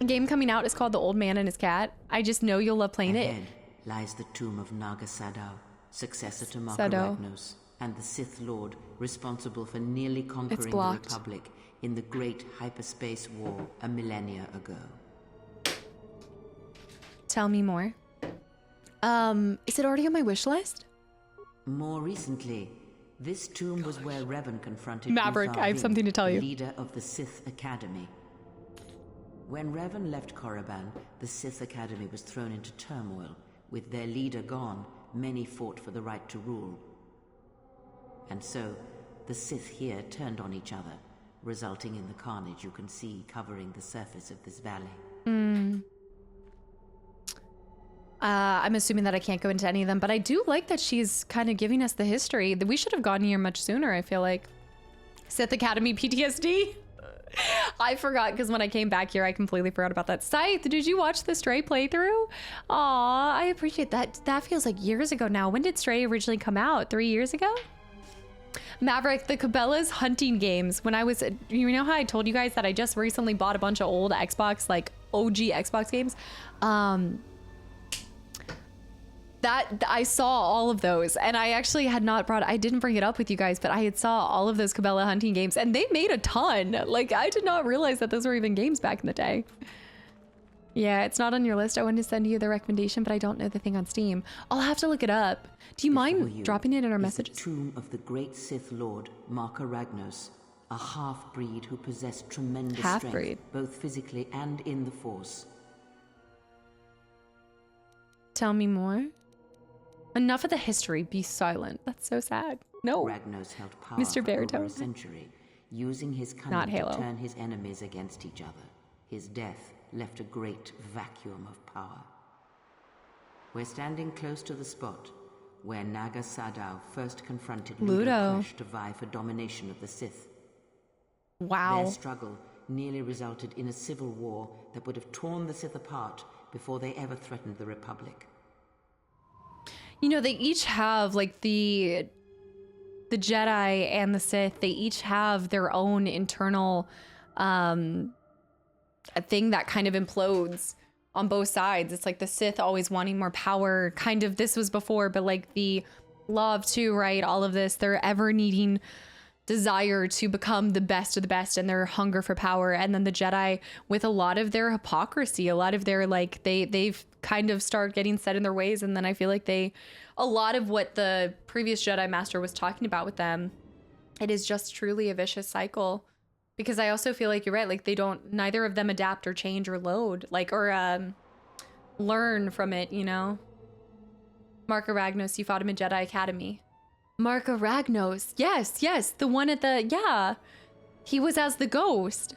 A game coming out is called The Old Man and His Cat. I just know you'll love playing Ahead it. Lies the tomb of Naga Sadao, successor to Makaragnos, and the Sith Lord responsible for nearly conquering the Republic in the Great Hyperspace War a millennia ago. Tell me more. Is it already on my wish list? More recently, this tomb was where Revan confronted Maverick, I have something to tell you. Leader of the Sith Academy. When Revan left Korriban, the Sith Academy was thrown into turmoil. With their leader gone, many fought for the right to rule. And so, the Sith here turned on each other, resulting in the carnage you can see covering the surface of this valley. I'm assuming that I can't go into any of them, but I do like that she's kind of giving us the history. We should have gotten here much sooner, I feel like. Sith Academy PTSD? I forgot because when I came back here, I completely forgot about that. Scythe, did you watch the Stray playthrough? Aw, I appreciate that. That feels like years ago now. When did Stray originally come out? 3 years ago? Maverick, the Cabela's hunting games. When I was, you know how I told you guys that I just recently bought a bunch of old Xbox, like OG Xbox games? That I saw all of those, and I actually had not I didn't bring it up with you guys, but I had saw all of those Cabela hunting games, and they made a ton. Like, I did not realize that those were even games back in the day. Yeah, it's not on your list. I wanted to send you the recommendation, but I don't know the thing on Steam. I'll have to look it up. Do you mind dropping it in our messages? The tomb of the great Sith Lord, Marka Ragnos, a half-breed who possessed tremendous strength, both physically and in the Force. Tell me more. Enough of the history. Be silent. That's so sad. No. Ragnos held power Mr. for over Baritone. a century, using his cunning to turn his enemies against each other. His death left a great vacuum of power. We're standing close to the spot where Naga Sadow first confronted Ludo Kresh to vie for domination of the Sith. Wow. Their struggle nearly resulted in a civil war that would have torn the Sith apart before they ever threatened the Republic. You know, they each have, like, the Jedi and the Sith, they each have their own internal a thing that kind of implodes on both sides. It's like the Sith always wanting more power, kind of, this was before, but like the love too, right? All of this, their ever needing desire to become the best of the best and their hunger for power. And then the Jedi with a lot of their hypocrisy, a lot of their, like, they've kind of start getting set in their ways. And then I feel like a lot of what the previous Jedi Master was talking about with them, it is just truly a vicious cycle. Because I also feel like you're right, like neither of them adapt or change or load, like, or learn from it, you know? Marka Ragnos, you fought him in Jedi Academy. Marka Ragnos, yes, the one at yeah. He was as the ghost.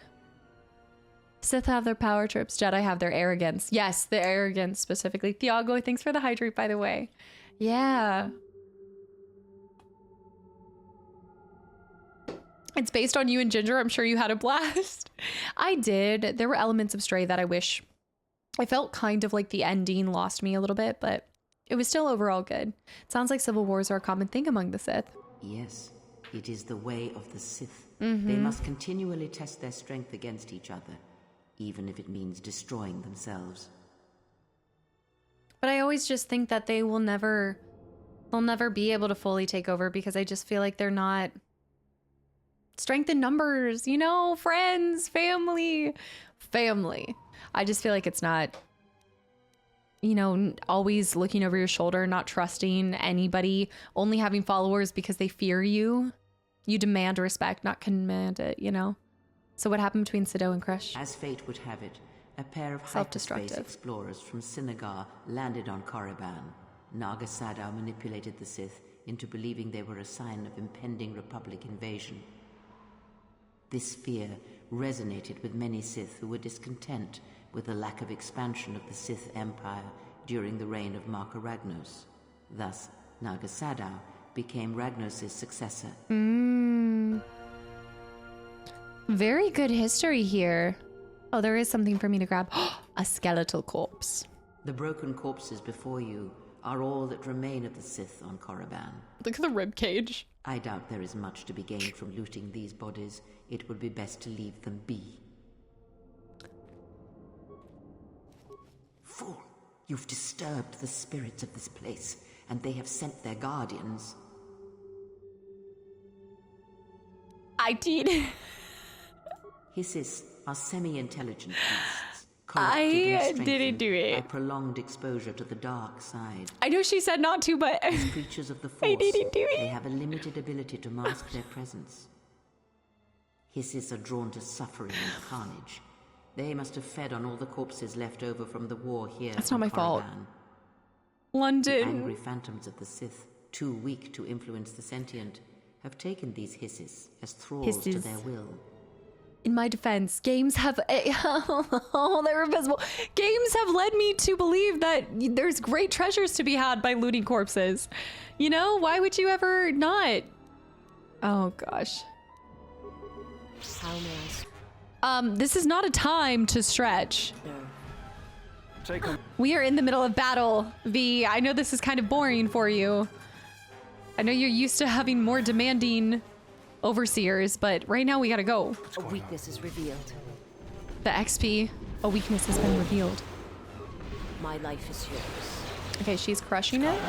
Sith have their power trips, Jedi have their arrogance. Yes, the arrogance specifically. Thiago, thanks for the hydrate, by the way. Yeah. It's based on you and Ginger. I'm sure you had a blast. I did. There were elements of Stray that I wish. I felt kind of like the ending lost me a little bit, but it was still overall good. It sounds like civil wars are a common thing among the Sith. Yes, it is the way of the Sith. They must continually test their strength against each other, even if it means destroying themselves. But I always just think that they'll never be able to fully take over because I just feel like they're not... Strength in numbers, you know, friends, family. I just feel like it's not, you know, always looking over your shoulder, not trusting anybody, only having followers because they fear you. You demand respect, not command it, you know? So what happened between Sadow and Kresh? As fate would have it, a pair of hyperspace explorers from Sinagar landed on Korriban. Naga Sadow manipulated the Sith into believing they were a sign of impending Republic invasion. This fear resonated with many Sith who were discontent with the lack of expansion of the Sith Empire during the reign of Marka Ragnos. Thus, Naga Sadow became Ragnos' successor. Very good history here. Oh, there is something for me to grab. A skeletal corpse. The broken corpses before you are all that remain of the Sith on Korriban. Look at the rib cage. I doubt there is much to be gained from looting these bodies. It would be best to leave them be. Fool! You've disturbed the spirits of this place, and they have sent their guardians. I did. Hissis are semi-intelligent beasts. I didn't do it. By prolonged exposure to the dark side. I know she said not to, but as creatures of the Force, I didn't do it. They have a limited ability to mask their presence. Hissis are drawn to suffering and carnage. They must have fed on all the corpses left over from the war here. That's not my fault. London. The angry phantoms of the Sith, too weak to influence the sentient, have taken these Hissis as thralls to their will. In my defense, games have... Oh, they're invisible. Games have led me to believe that there's great treasures to be had by looting corpses. You know, why would you ever not? Oh, gosh. How may I... This is not a time to stretch. Take him. We are in the middle of battle, V. I know this is kind of boring for you. I know you're used to having more demanding overseers, but right now we gotta go. A weakness is revealed. The XP, a weakness has been revealed. My life is yours. Okay, she's crushing it.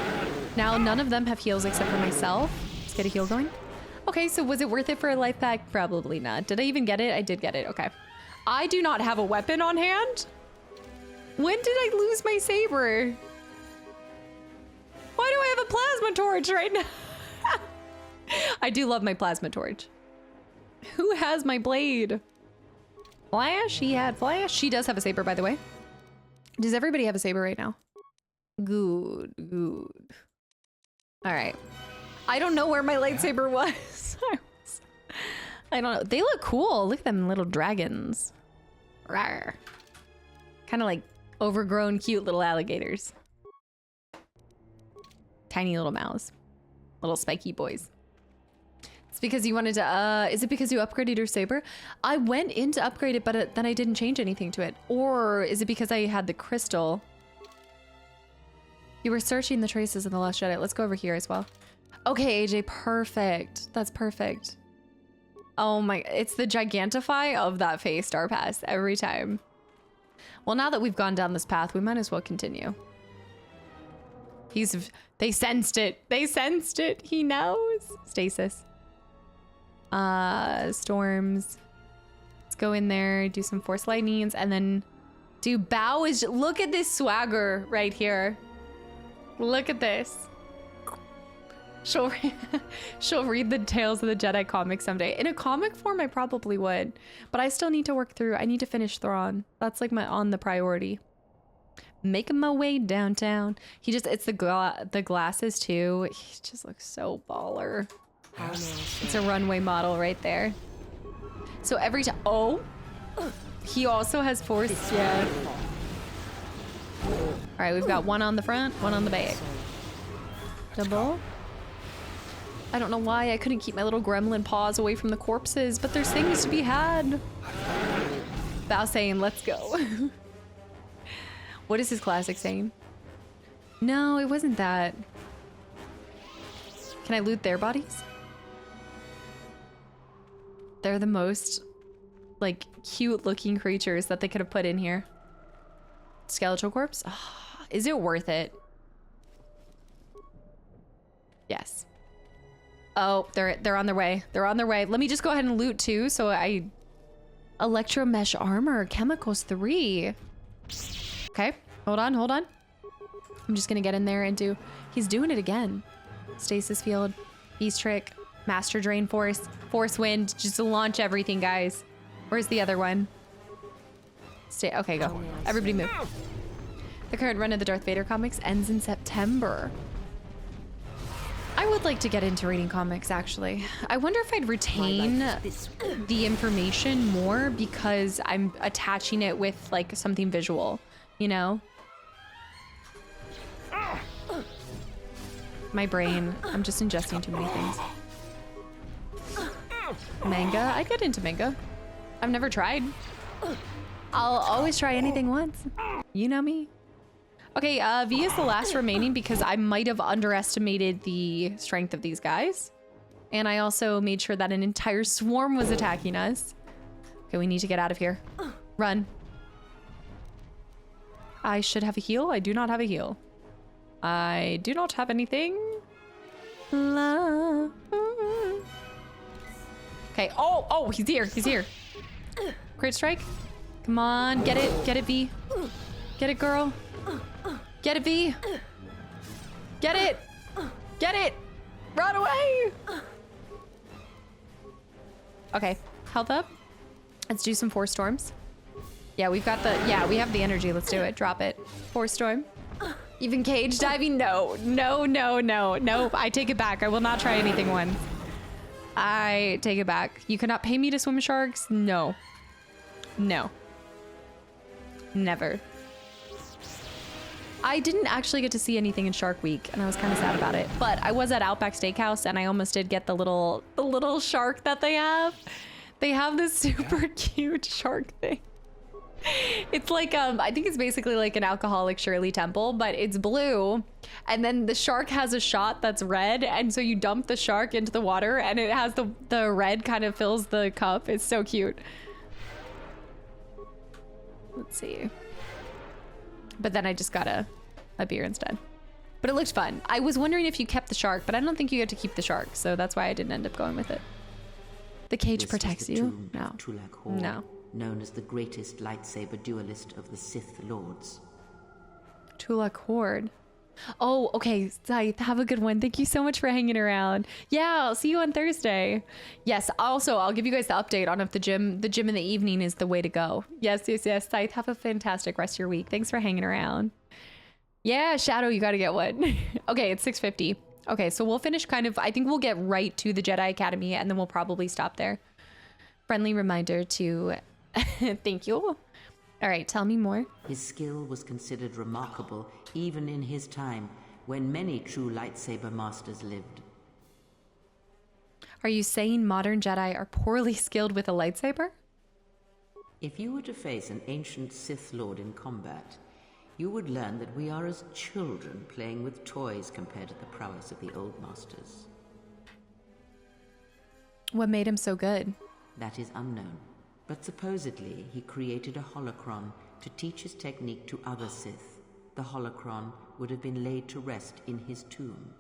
Now none of them have heals except for myself. Let's get a heal going. Okay, so was it worth it for a life pack? Probably not. Did I even get it? I did get it. Okay. I do not have a weapon on hand. When did I lose my saber? Why do I have a plasma torch right now? I do love my plasma torch. Who has my blade? Flash? He had Flash. She does have a saber, by the way. Does everybody have a saber right now? Good, good. All right. I don't know where my lightsaber was. I don't know. They look cool. Look at them little dragons. Rawr. Kind of like overgrown, cute little alligators. Tiny little mouths. Little spiky boys. It's because you wanted to, is it because you upgraded your saber? I went in to upgrade it, but then I didn't change anything to it. Or is it because I had the crystal? You were searching the traces in the Last Jedi. Let's go over here as well. Okay, AJ, perfect. That's perfect. Oh my, it's the gigantify of that face Star Pass every time. Well, now that we've gone down this path, we might as well continue. They sensed it. They sensed it. He knows. Stasis. Storms. Let's go in there, do some force lightnings, and then do bow is, look at this swagger right here. Look at this. She'll read the Tales of the Jedi comic someday. In a comic form, I probably would, but I still need to work through. I need to finish Thrawn. That's like on the priority. Making my way downtown. It's the glasses too. He just looks so baller. It's a runway model right there. So every time, oh, he also has force. Yeah. All right, we've got one on the front, one on the back. Double. I don't know why I couldn't keep my little gremlin paws away from the corpses, but there's things to be had. Bao saying, let's go. What is his classic saying? No, it wasn't that. Can I loot their bodies? They're the most, like, cute looking creatures that they could have put in here. Skeletal corpse? Oh, is it worth it? Yes. Oh, they're on their way. They're on their way. Let me just go ahead and loot too. So Electro mesh armor, chemicals 3. Okay, hold on, hold on. I'm just gonna get in there and do, he's doing it again. Stasis field, beast trick, master drain force, force wind, just to launch everything, guys. Where's the other one? Okay, go. Everybody move. The current run of the Darth Vader comics ends in September. I would like to get into reading comics, actually. I wonder if I'd retain the information more because I'm attaching it with, like, something visual, you know? My brain, I'm just ingesting too many things. Manga? I get into manga. I've never tried. I'll always try anything once. You know me. Okay, V is the last remaining because I might have underestimated the strength of these guys. And I also made sure that an entire swarm was attacking us. Okay, we need to get out of here. Run. I should have a heal. I do not have a heal. I do not have anything. Okay, oh, he's here, he's here. Crit strike. Come on, get it, V. Get it, girl. Get it, V. Get it. Get it. Run away. Okay, health up. Let's do some force storms. Yeah, we have the energy. Let's do it. Drop it. Force storm. Even cage diving? No. Nope. I take it back. I will not try anything once. I take it back. You cannot pay me to swim sharks? No. Never. I didn't actually get to see anything in Shark Week, and I was kind of sad about it. But I was at Outback Steakhouse, and I almost did get the little shark that they have. They have this super cute shark thing. It's like, I think it's basically like an alcoholic Shirley Temple, but it's blue. And then the shark has a shot that's red. And so you dump the shark into the water and it has the red kind of fills the cup. It's so cute. Let's see. But then I just got a beer instead. But it looked fun. I was wondering if you kept the shark, but I don't think you get to keep the shark. So that's why I didn't end up going with it. The cage protects you? No. No. Known as the greatest lightsaber duelist of the Sith Lords. Tulak Horde. Oh, okay. Scythe, have a good one. Thank you so much for hanging around. Yeah, I'll see you on Thursday. Yes, also, I'll give you guys the update on if the gym in the evening is the way to go. Yes. Scythe, have a fantastic rest of your week. Thanks for hanging around. Yeah, Shadow, you got to get one. Okay, it's 6:50. Okay, so we'll finish I think we'll get right to the Jedi Academy and then we'll probably stop there. Friendly reminder to... Thank you. All right, tell me more. His skill was considered remarkable even in his time, when many true lightsaber masters lived. Are you saying modern Jedi are poorly skilled with a lightsaber? If you were to face an ancient Sith Lord in combat, you would learn that we are as children playing with toys compared to the prowess of the old masters. What made him so good? That is unknown. But supposedly, he created a holocron to teach his technique to other Sith. The holocron would have been laid to rest in his tomb.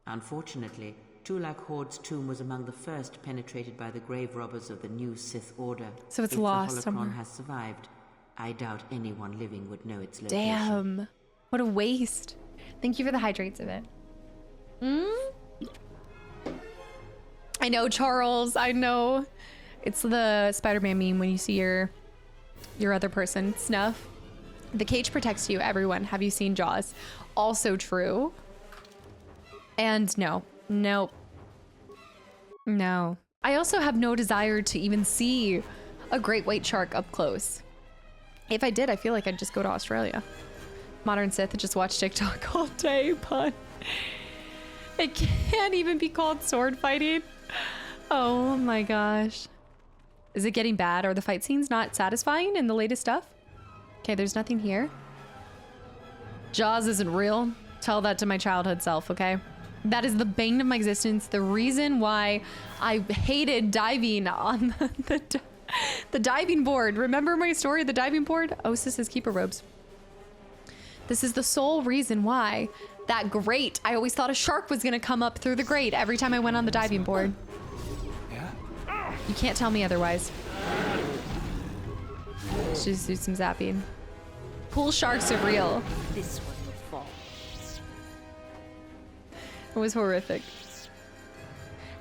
Unfortunately, Tulak Horde's tomb was among the first penetrated by the grave robbers of the new Sith Order. So it's lost If the holocron somewhere. has survived, I doubt anyone living would know its location. Damn. What a waste. Thank you for the hydrates of it. I know, Charles. I know. It's the Spider-Man meme when you see your other person, Snuff. The cage protects you, everyone. Have you seen Jaws? Also true. And no. Nope. No. I also have no desire to even see a great white shark up close. If I did, I feel like I'd just go to Australia. Modern Sith and just watch TikTok all day, but it can't even be called sword fighting. Oh my gosh. Is it getting bad? Are the fight scenes not satisfying in the latest stuff? Okay, there's nothing here. Jaws isn't real. Tell that to my childhood self, okay? That is the bane of my existence. The reason why I hated diving on the diving board. Remember my story of the diving board? Osis says keeper robes. This is the sole reason why that grate, I always thought a shark was gonna come up through the grate every time I went on the diving board. You can't tell me otherwise. Let's just do some zapping. Pool sharks are real. This one will fall. It was horrific.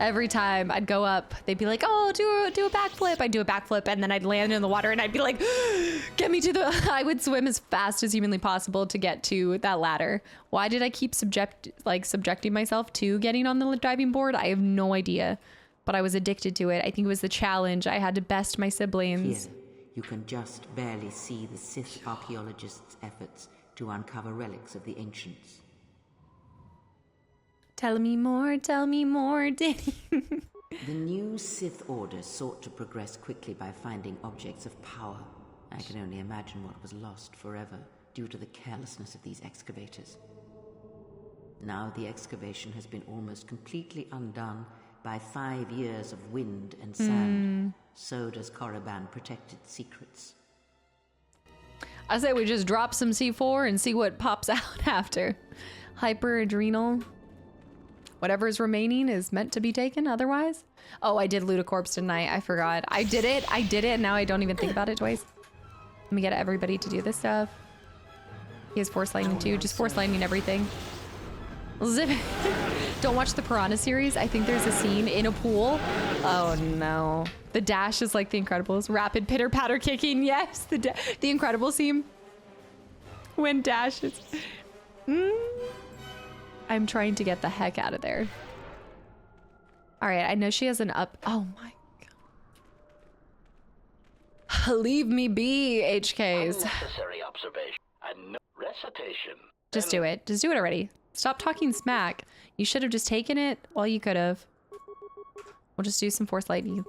Every time I'd go up, they'd be like, oh, do a backflip. I'd do a backflip and then I'd land in the water and I'd be like, get me to the... I would swim as fast as humanly possible to get to that ladder. Why did I keep subjecting myself to getting on the diving board? I have no idea. But I was addicted to it. I think it was the challenge. I had to best my siblings. Here, you can just barely see the Sith archaeologists' efforts to uncover relics of the ancients. Tell me more, Danny. The new Sith Order sought to progress quickly by finding objects of power. I can only imagine what was lost forever due to the carelessness of these excavators. Now the excavation has been almost completely undone by 5 years of wind and sand. So does Korriban protect its secrets. I say we just drop some C4 and see what pops out after. Hyper-adrenal. Whatever is remaining is meant to be taken otherwise. Oh, I did loot a corpse tonight. I forgot. I did it, and now I don't even think about it twice. Let me get everybody to do this stuff. He has Force Lightning too. Just Force Lightning everything. Zip. Don't watch the Piranha series. I think there's a scene in a pool. Oh no. The dash is like The Incredibles. Rapid pitter patter kicking. Yes, the Incredibles scene. When Dash is... I'm trying to get the heck out of there. All right, I know she has an up... Oh my god. Leave me be, HKs. Unnecessary observation and no recitation. Just do it. Just do it already. Stop talking smack. You should have just taken it while you could have. We'll just do some Force Lightnings.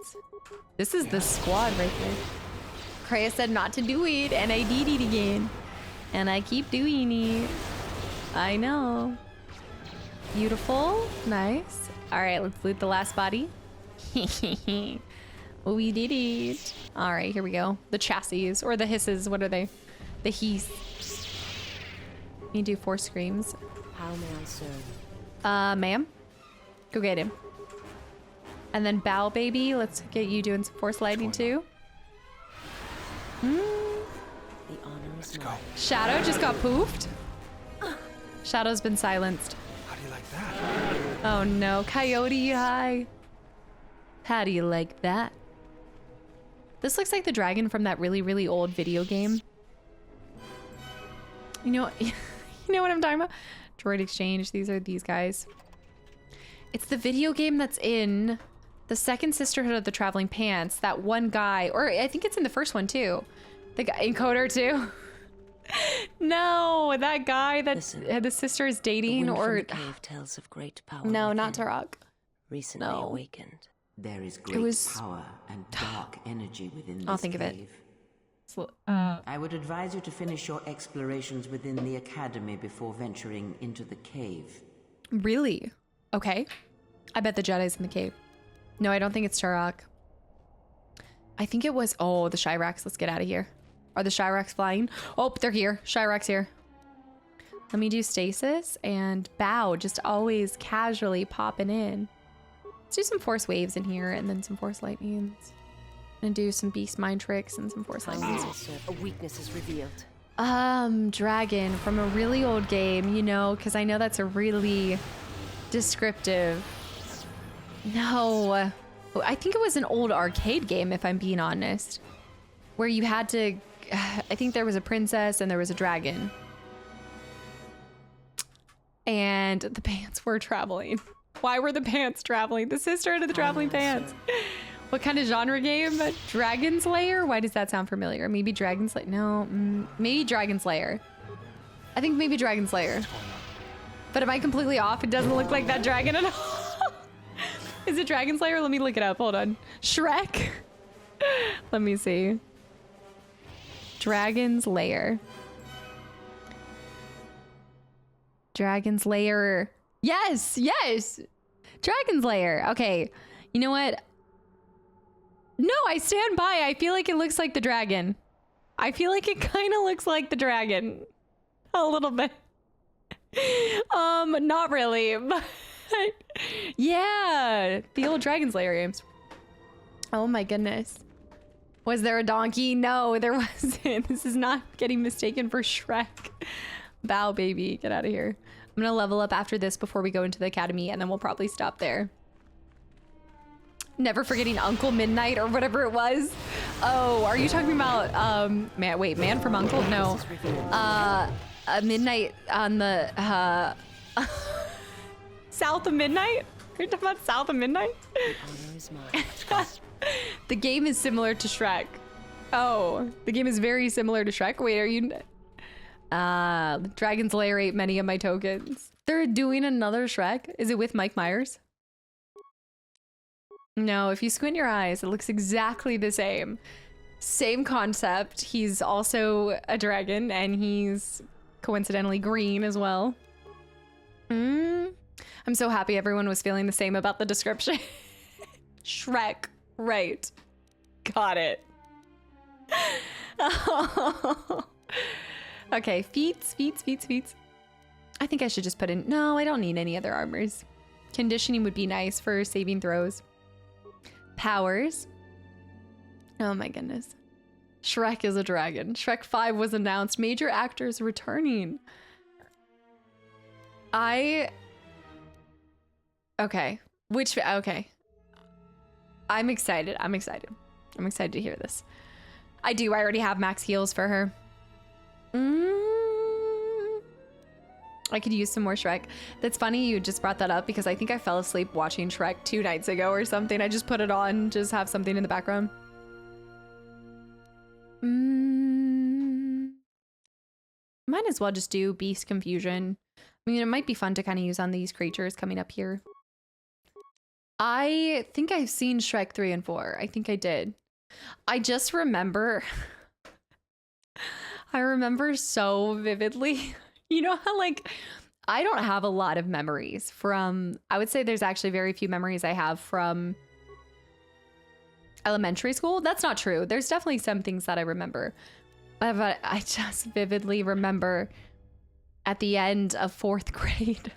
This is the squad right there. Kreia said not to do it, and I did it again. And I keep doing it. I know. Beautiful. Nice. All right, let's loot the last body. We did it. All right, here we go. The chassis, or the hisses. What are they? The heath. You do 4 screams. How may I serve? Ma'am. Go get him. And then bow, baby. Let's get you doing some force lightning too. The honor is mine. Shadow just got poofed. Shadow's been silenced. How do you like that? Oh no, Coyote, hi. How do you like that? This looks like the dragon from that really, really old video game. You know, you know what I'm talking about? Droid Exchange, these are these guys. It's the video game that's in the second Sisterhood of the Traveling Pants. That one guy, or I think it's in the first one too. The guy in Coder too. No, that guy that the sister is dating, or the cave tells of great power. No, not Turok. Recently awakened. There is great power and dark energy within this I'll think cave. of it. I would advise you to finish your explorations within the academy before venturing into the cave. Really? Okay. I bet the Jedi's in the cave. No, I don't think it's Turok. I think it was... Oh, the Shyraks. Let's get out of here. Are the Shyraks flying? Oh, they're here. Shyraks here. Let me do stasis and bow. Just always casually popping in. Let's do some force waves in here and then some force lightnings. And do some beast mind tricks and some force lightnings. A weakness is revealed. Dragon from a really old game, you know, because I know that's a really descriptive. No, I think it was an old arcade game, if I'm being honest, where you had to, I think there was a princess and there was a dragon. And the pants were traveling. Why were the pants traveling? The sister of the traveling pants. What kind of genre game? Dragon Slayer? Why does that sound familiar? Maybe Dragon Slayer? No, maybe Dragon Slayer. I think maybe Dragon Slayer. But am I completely off? It doesn't look like that dragon at all. Is it Dragon Slayer? Let me look it up. Hold on. Shrek? Let me see. Dragon's Lair. Dragon's Lair. Yes, yes. Dragon's Lair. Okay. You know what? No, I stand by. I feel like it looks like the dragon. I feel like it kind of looks like the dragon. A little bit. Not really, but yeah, the old Dragon's Lair games. Oh my goodness. Was there a donkey? No, there wasn't. This is not getting mistaken for Shrek. Bow, baby. Get out of here. I'm gonna level up after this before we go into the academy, and then we'll probably stop there. Never forgetting Uncle Midnight or whatever it was. Oh, are you talking about Man from Uncle? No. Midnight on the South of Midnight? Are you talking about South of Midnight? The honor is mine. The game is similar to Shrek. Oh, the game is very similar to Shrek. Wait, are you Dragon's Lair ate many of my tokens. They're doing another Shrek? Is it with Mike Myers? No, if you squint your eyes, it looks exactly the same. Same concept. He's also a dragon, and he's coincidentally green as well. I'm so happy everyone was feeling the same about the description. Shrek. Right. Got it. Okay, feats. I think I should just put in... No, I don't need any other armors. Conditioning would be nice for saving throws. Powers. Oh my goodness. Shrek is a dragon. Shrek 5 was announced. Major actors returning. Okay. Okay. I'm excited. I'm excited to hear this. I already have max heals for her. I could use some more Shrek. That's funny you just brought that up because I think I fell asleep watching Shrek 2 nights ago or something. I just put it on, just have something in the background. Might as well just do Beast Confusion. I mean, it might be fun to kind of use on these creatures coming up here. I think I've seen Shrek 3 and 4. I think I did. I just remember, I remember so vividly, you know how like, I don't have a lot of memories from, I would say there's actually very few memories I have from elementary school. That's not true. There's definitely some things that I remember. But I just vividly remember at the end of 4th grade,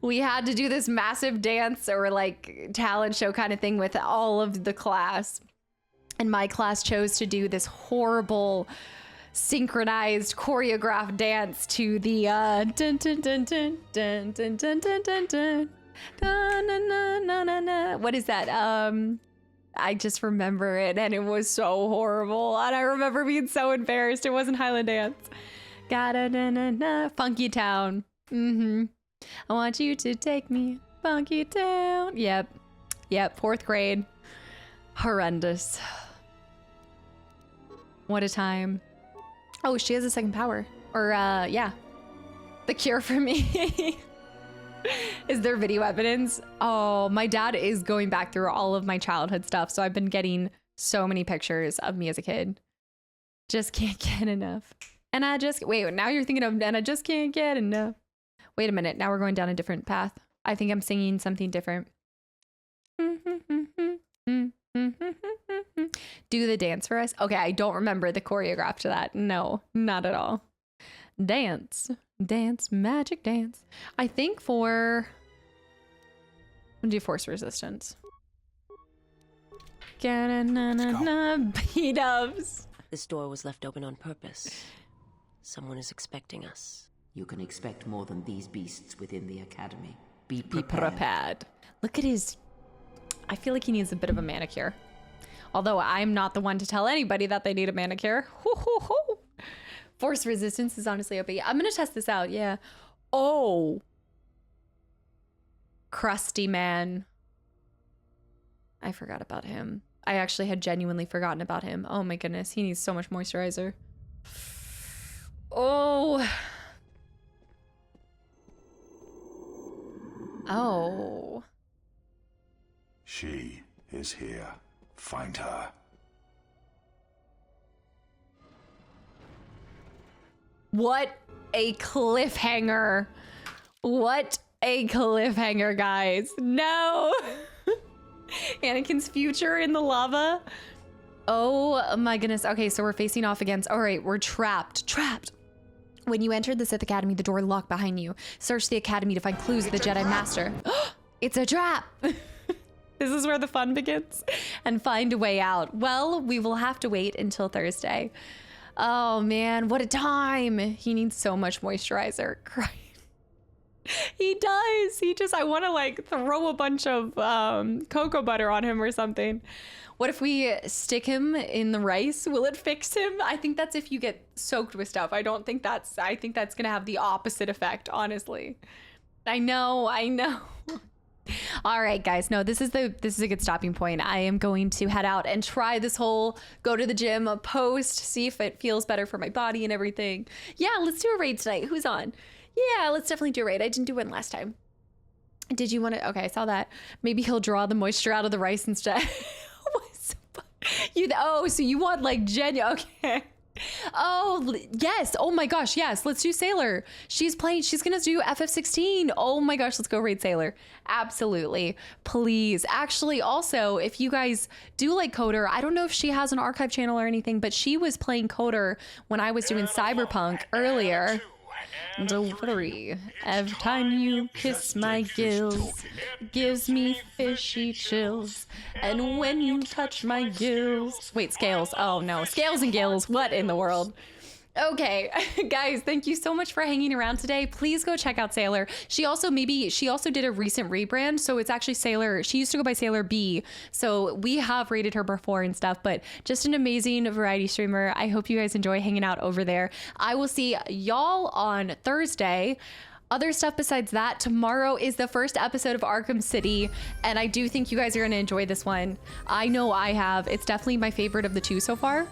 we had to do this massive dance or like talent show kind of thing with all of the class. And my class chose to do this horrible synchronized choreographed dance to the dun dun dun dun dun dun dun dun dun dun dun dun. What is that? I just remember it and it was so horrible. And I remember being so embarrassed. It wasn't Highland Dance. Ga-da-da-na-na. Funky Town. I want you to take me Funky Town. Yep. 4th grade. Horrendous. What a time. Oh, she has a second power. Or, yeah. The cure for me. Is there video evidence? Oh, my dad is going back through all of my childhood stuff. So I've been getting so many pictures of me as a kid. Just can't get enough. And I just, wait, now you're thinking of, and I just can't get enough. Wait a minute. Now we're going down a different path. I think I'm singing something different. Do the dance for us. Okay, I don't remember the choreograph to that. No, not at all. Dance, magic dance. I think for, I'm gonna do force resistance. B-dubs. This door was left open on purpose. Someone is expecting us. You can expect more than these beasts within the academy. Be prepared. Look at his, I feel like he needs a bit of a manicure. Although I'm not the one to tell anybody that they need a manicure. Force resistance is honestly OP. I'm gonna test this out, yeah. Oh. Crusty man. I forgot about him. I actually had genuinely forgotten about him. Oh my goodness, he needs so much moisturizer. Oh. Oh. She is here. Find her. What a cliffhanger. What a cliffhanger, guys. No. Anakin's future in the lava. Oh my goodness. Okay, so we're facing off against, all right, we're trapped. When you entered the Sith Academy, the door locked behind you. Search the Academy to find clues of the Jedi Master. It's a trap. This is where the fun begins. And find a way out. Well, we will have to wait until Thursday. Oh man, what a time. He needs so much moisturizer. Crying. He does. I want to like throw a bunch of cocoa butter on him or something. What if we stick him in the rice? Will it fix him? I think that's if you get soaked with stuff. I think that's gonna have the opposite effect, honestly. I know. All right, guys. No, this is a good stopping point. I am going to head out and try this whole go to the gym post, see if it feels better for my body and everything. Yeah, let's do a raid tonight. Who's on? Yeah, let's definitely do a raid. I didn't do one last time. Did you want to? Okay, I saw that. Maybe he'll draw the moisture out of the rice instead. So you want like genuine? Okay. Oh yes. Oh my gosh. Yes. Let's do Sailor. She's gonna do FF16. Oh my gosh. Let's go raid Sailor. Absolutely. Please. Actually, also, if you guys do like Coder, I don't know if she has an archive channel or anything, but she was playing Coder when I was doing Cyberpunk earlier. Don't worry. Every time you kiss my gills, gives me fishy chills. And when you touch my gills... Wait, scales. Oh no, scales and gills. What in the world? Okay, guys, thank you so much for hanging around today. Please go check out Sailor. She also did a recent rebrand, so it's actually Sailor. She used to go by Sailor B, so we have rated her before and stuff, but just an amazing variety streamer. I hope you guys enjoy hanging out over there. I will see y'all on Thursday. Other stuff besides that, tomorrow is the first episode of Arkham City, and I do think you guys are going to enjoy this one. I know I have. It's definitely my favorite of the two so far.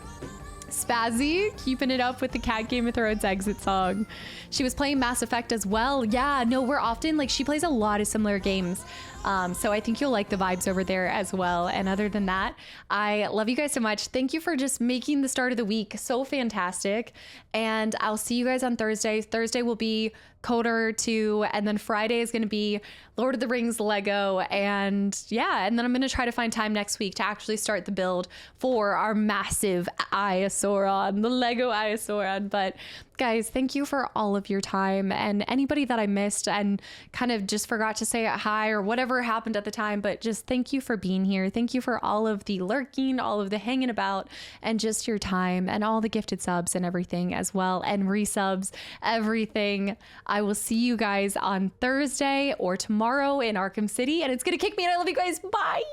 Spazzy, keeping it up with the Cat Game of Thrones exit song. She was playing Mass Effect as well. Yeah, no, we're often, like, she plays a lot of similar games. So I think you'll like the vibes over there as well. And other than that, I love you guys so much. Thank you for just making the start of the week so fantastic. And I'll see you guys on Thursday. Thursday will be Coder 2, and then Friday is going to be Lord of the Rings Lego. And yeah, and then I'm going to try to find time next week to actually start the build for our massive Eye of Sauron, the Lego Eye of Sauron. But guys, thank you for all of your time, and anybody that I missed and kind of just forgot to say hi or whatever happened at the time, but just thank you for being here. Thank you for all of the lurking, all of the hanging about, and just your time, and all the gifted subs and everything as well, and resubs, everything. I will see you guys on Thursday or tomorrow in Arkham City, and it's gonna kick me, and I love you guys. Bye.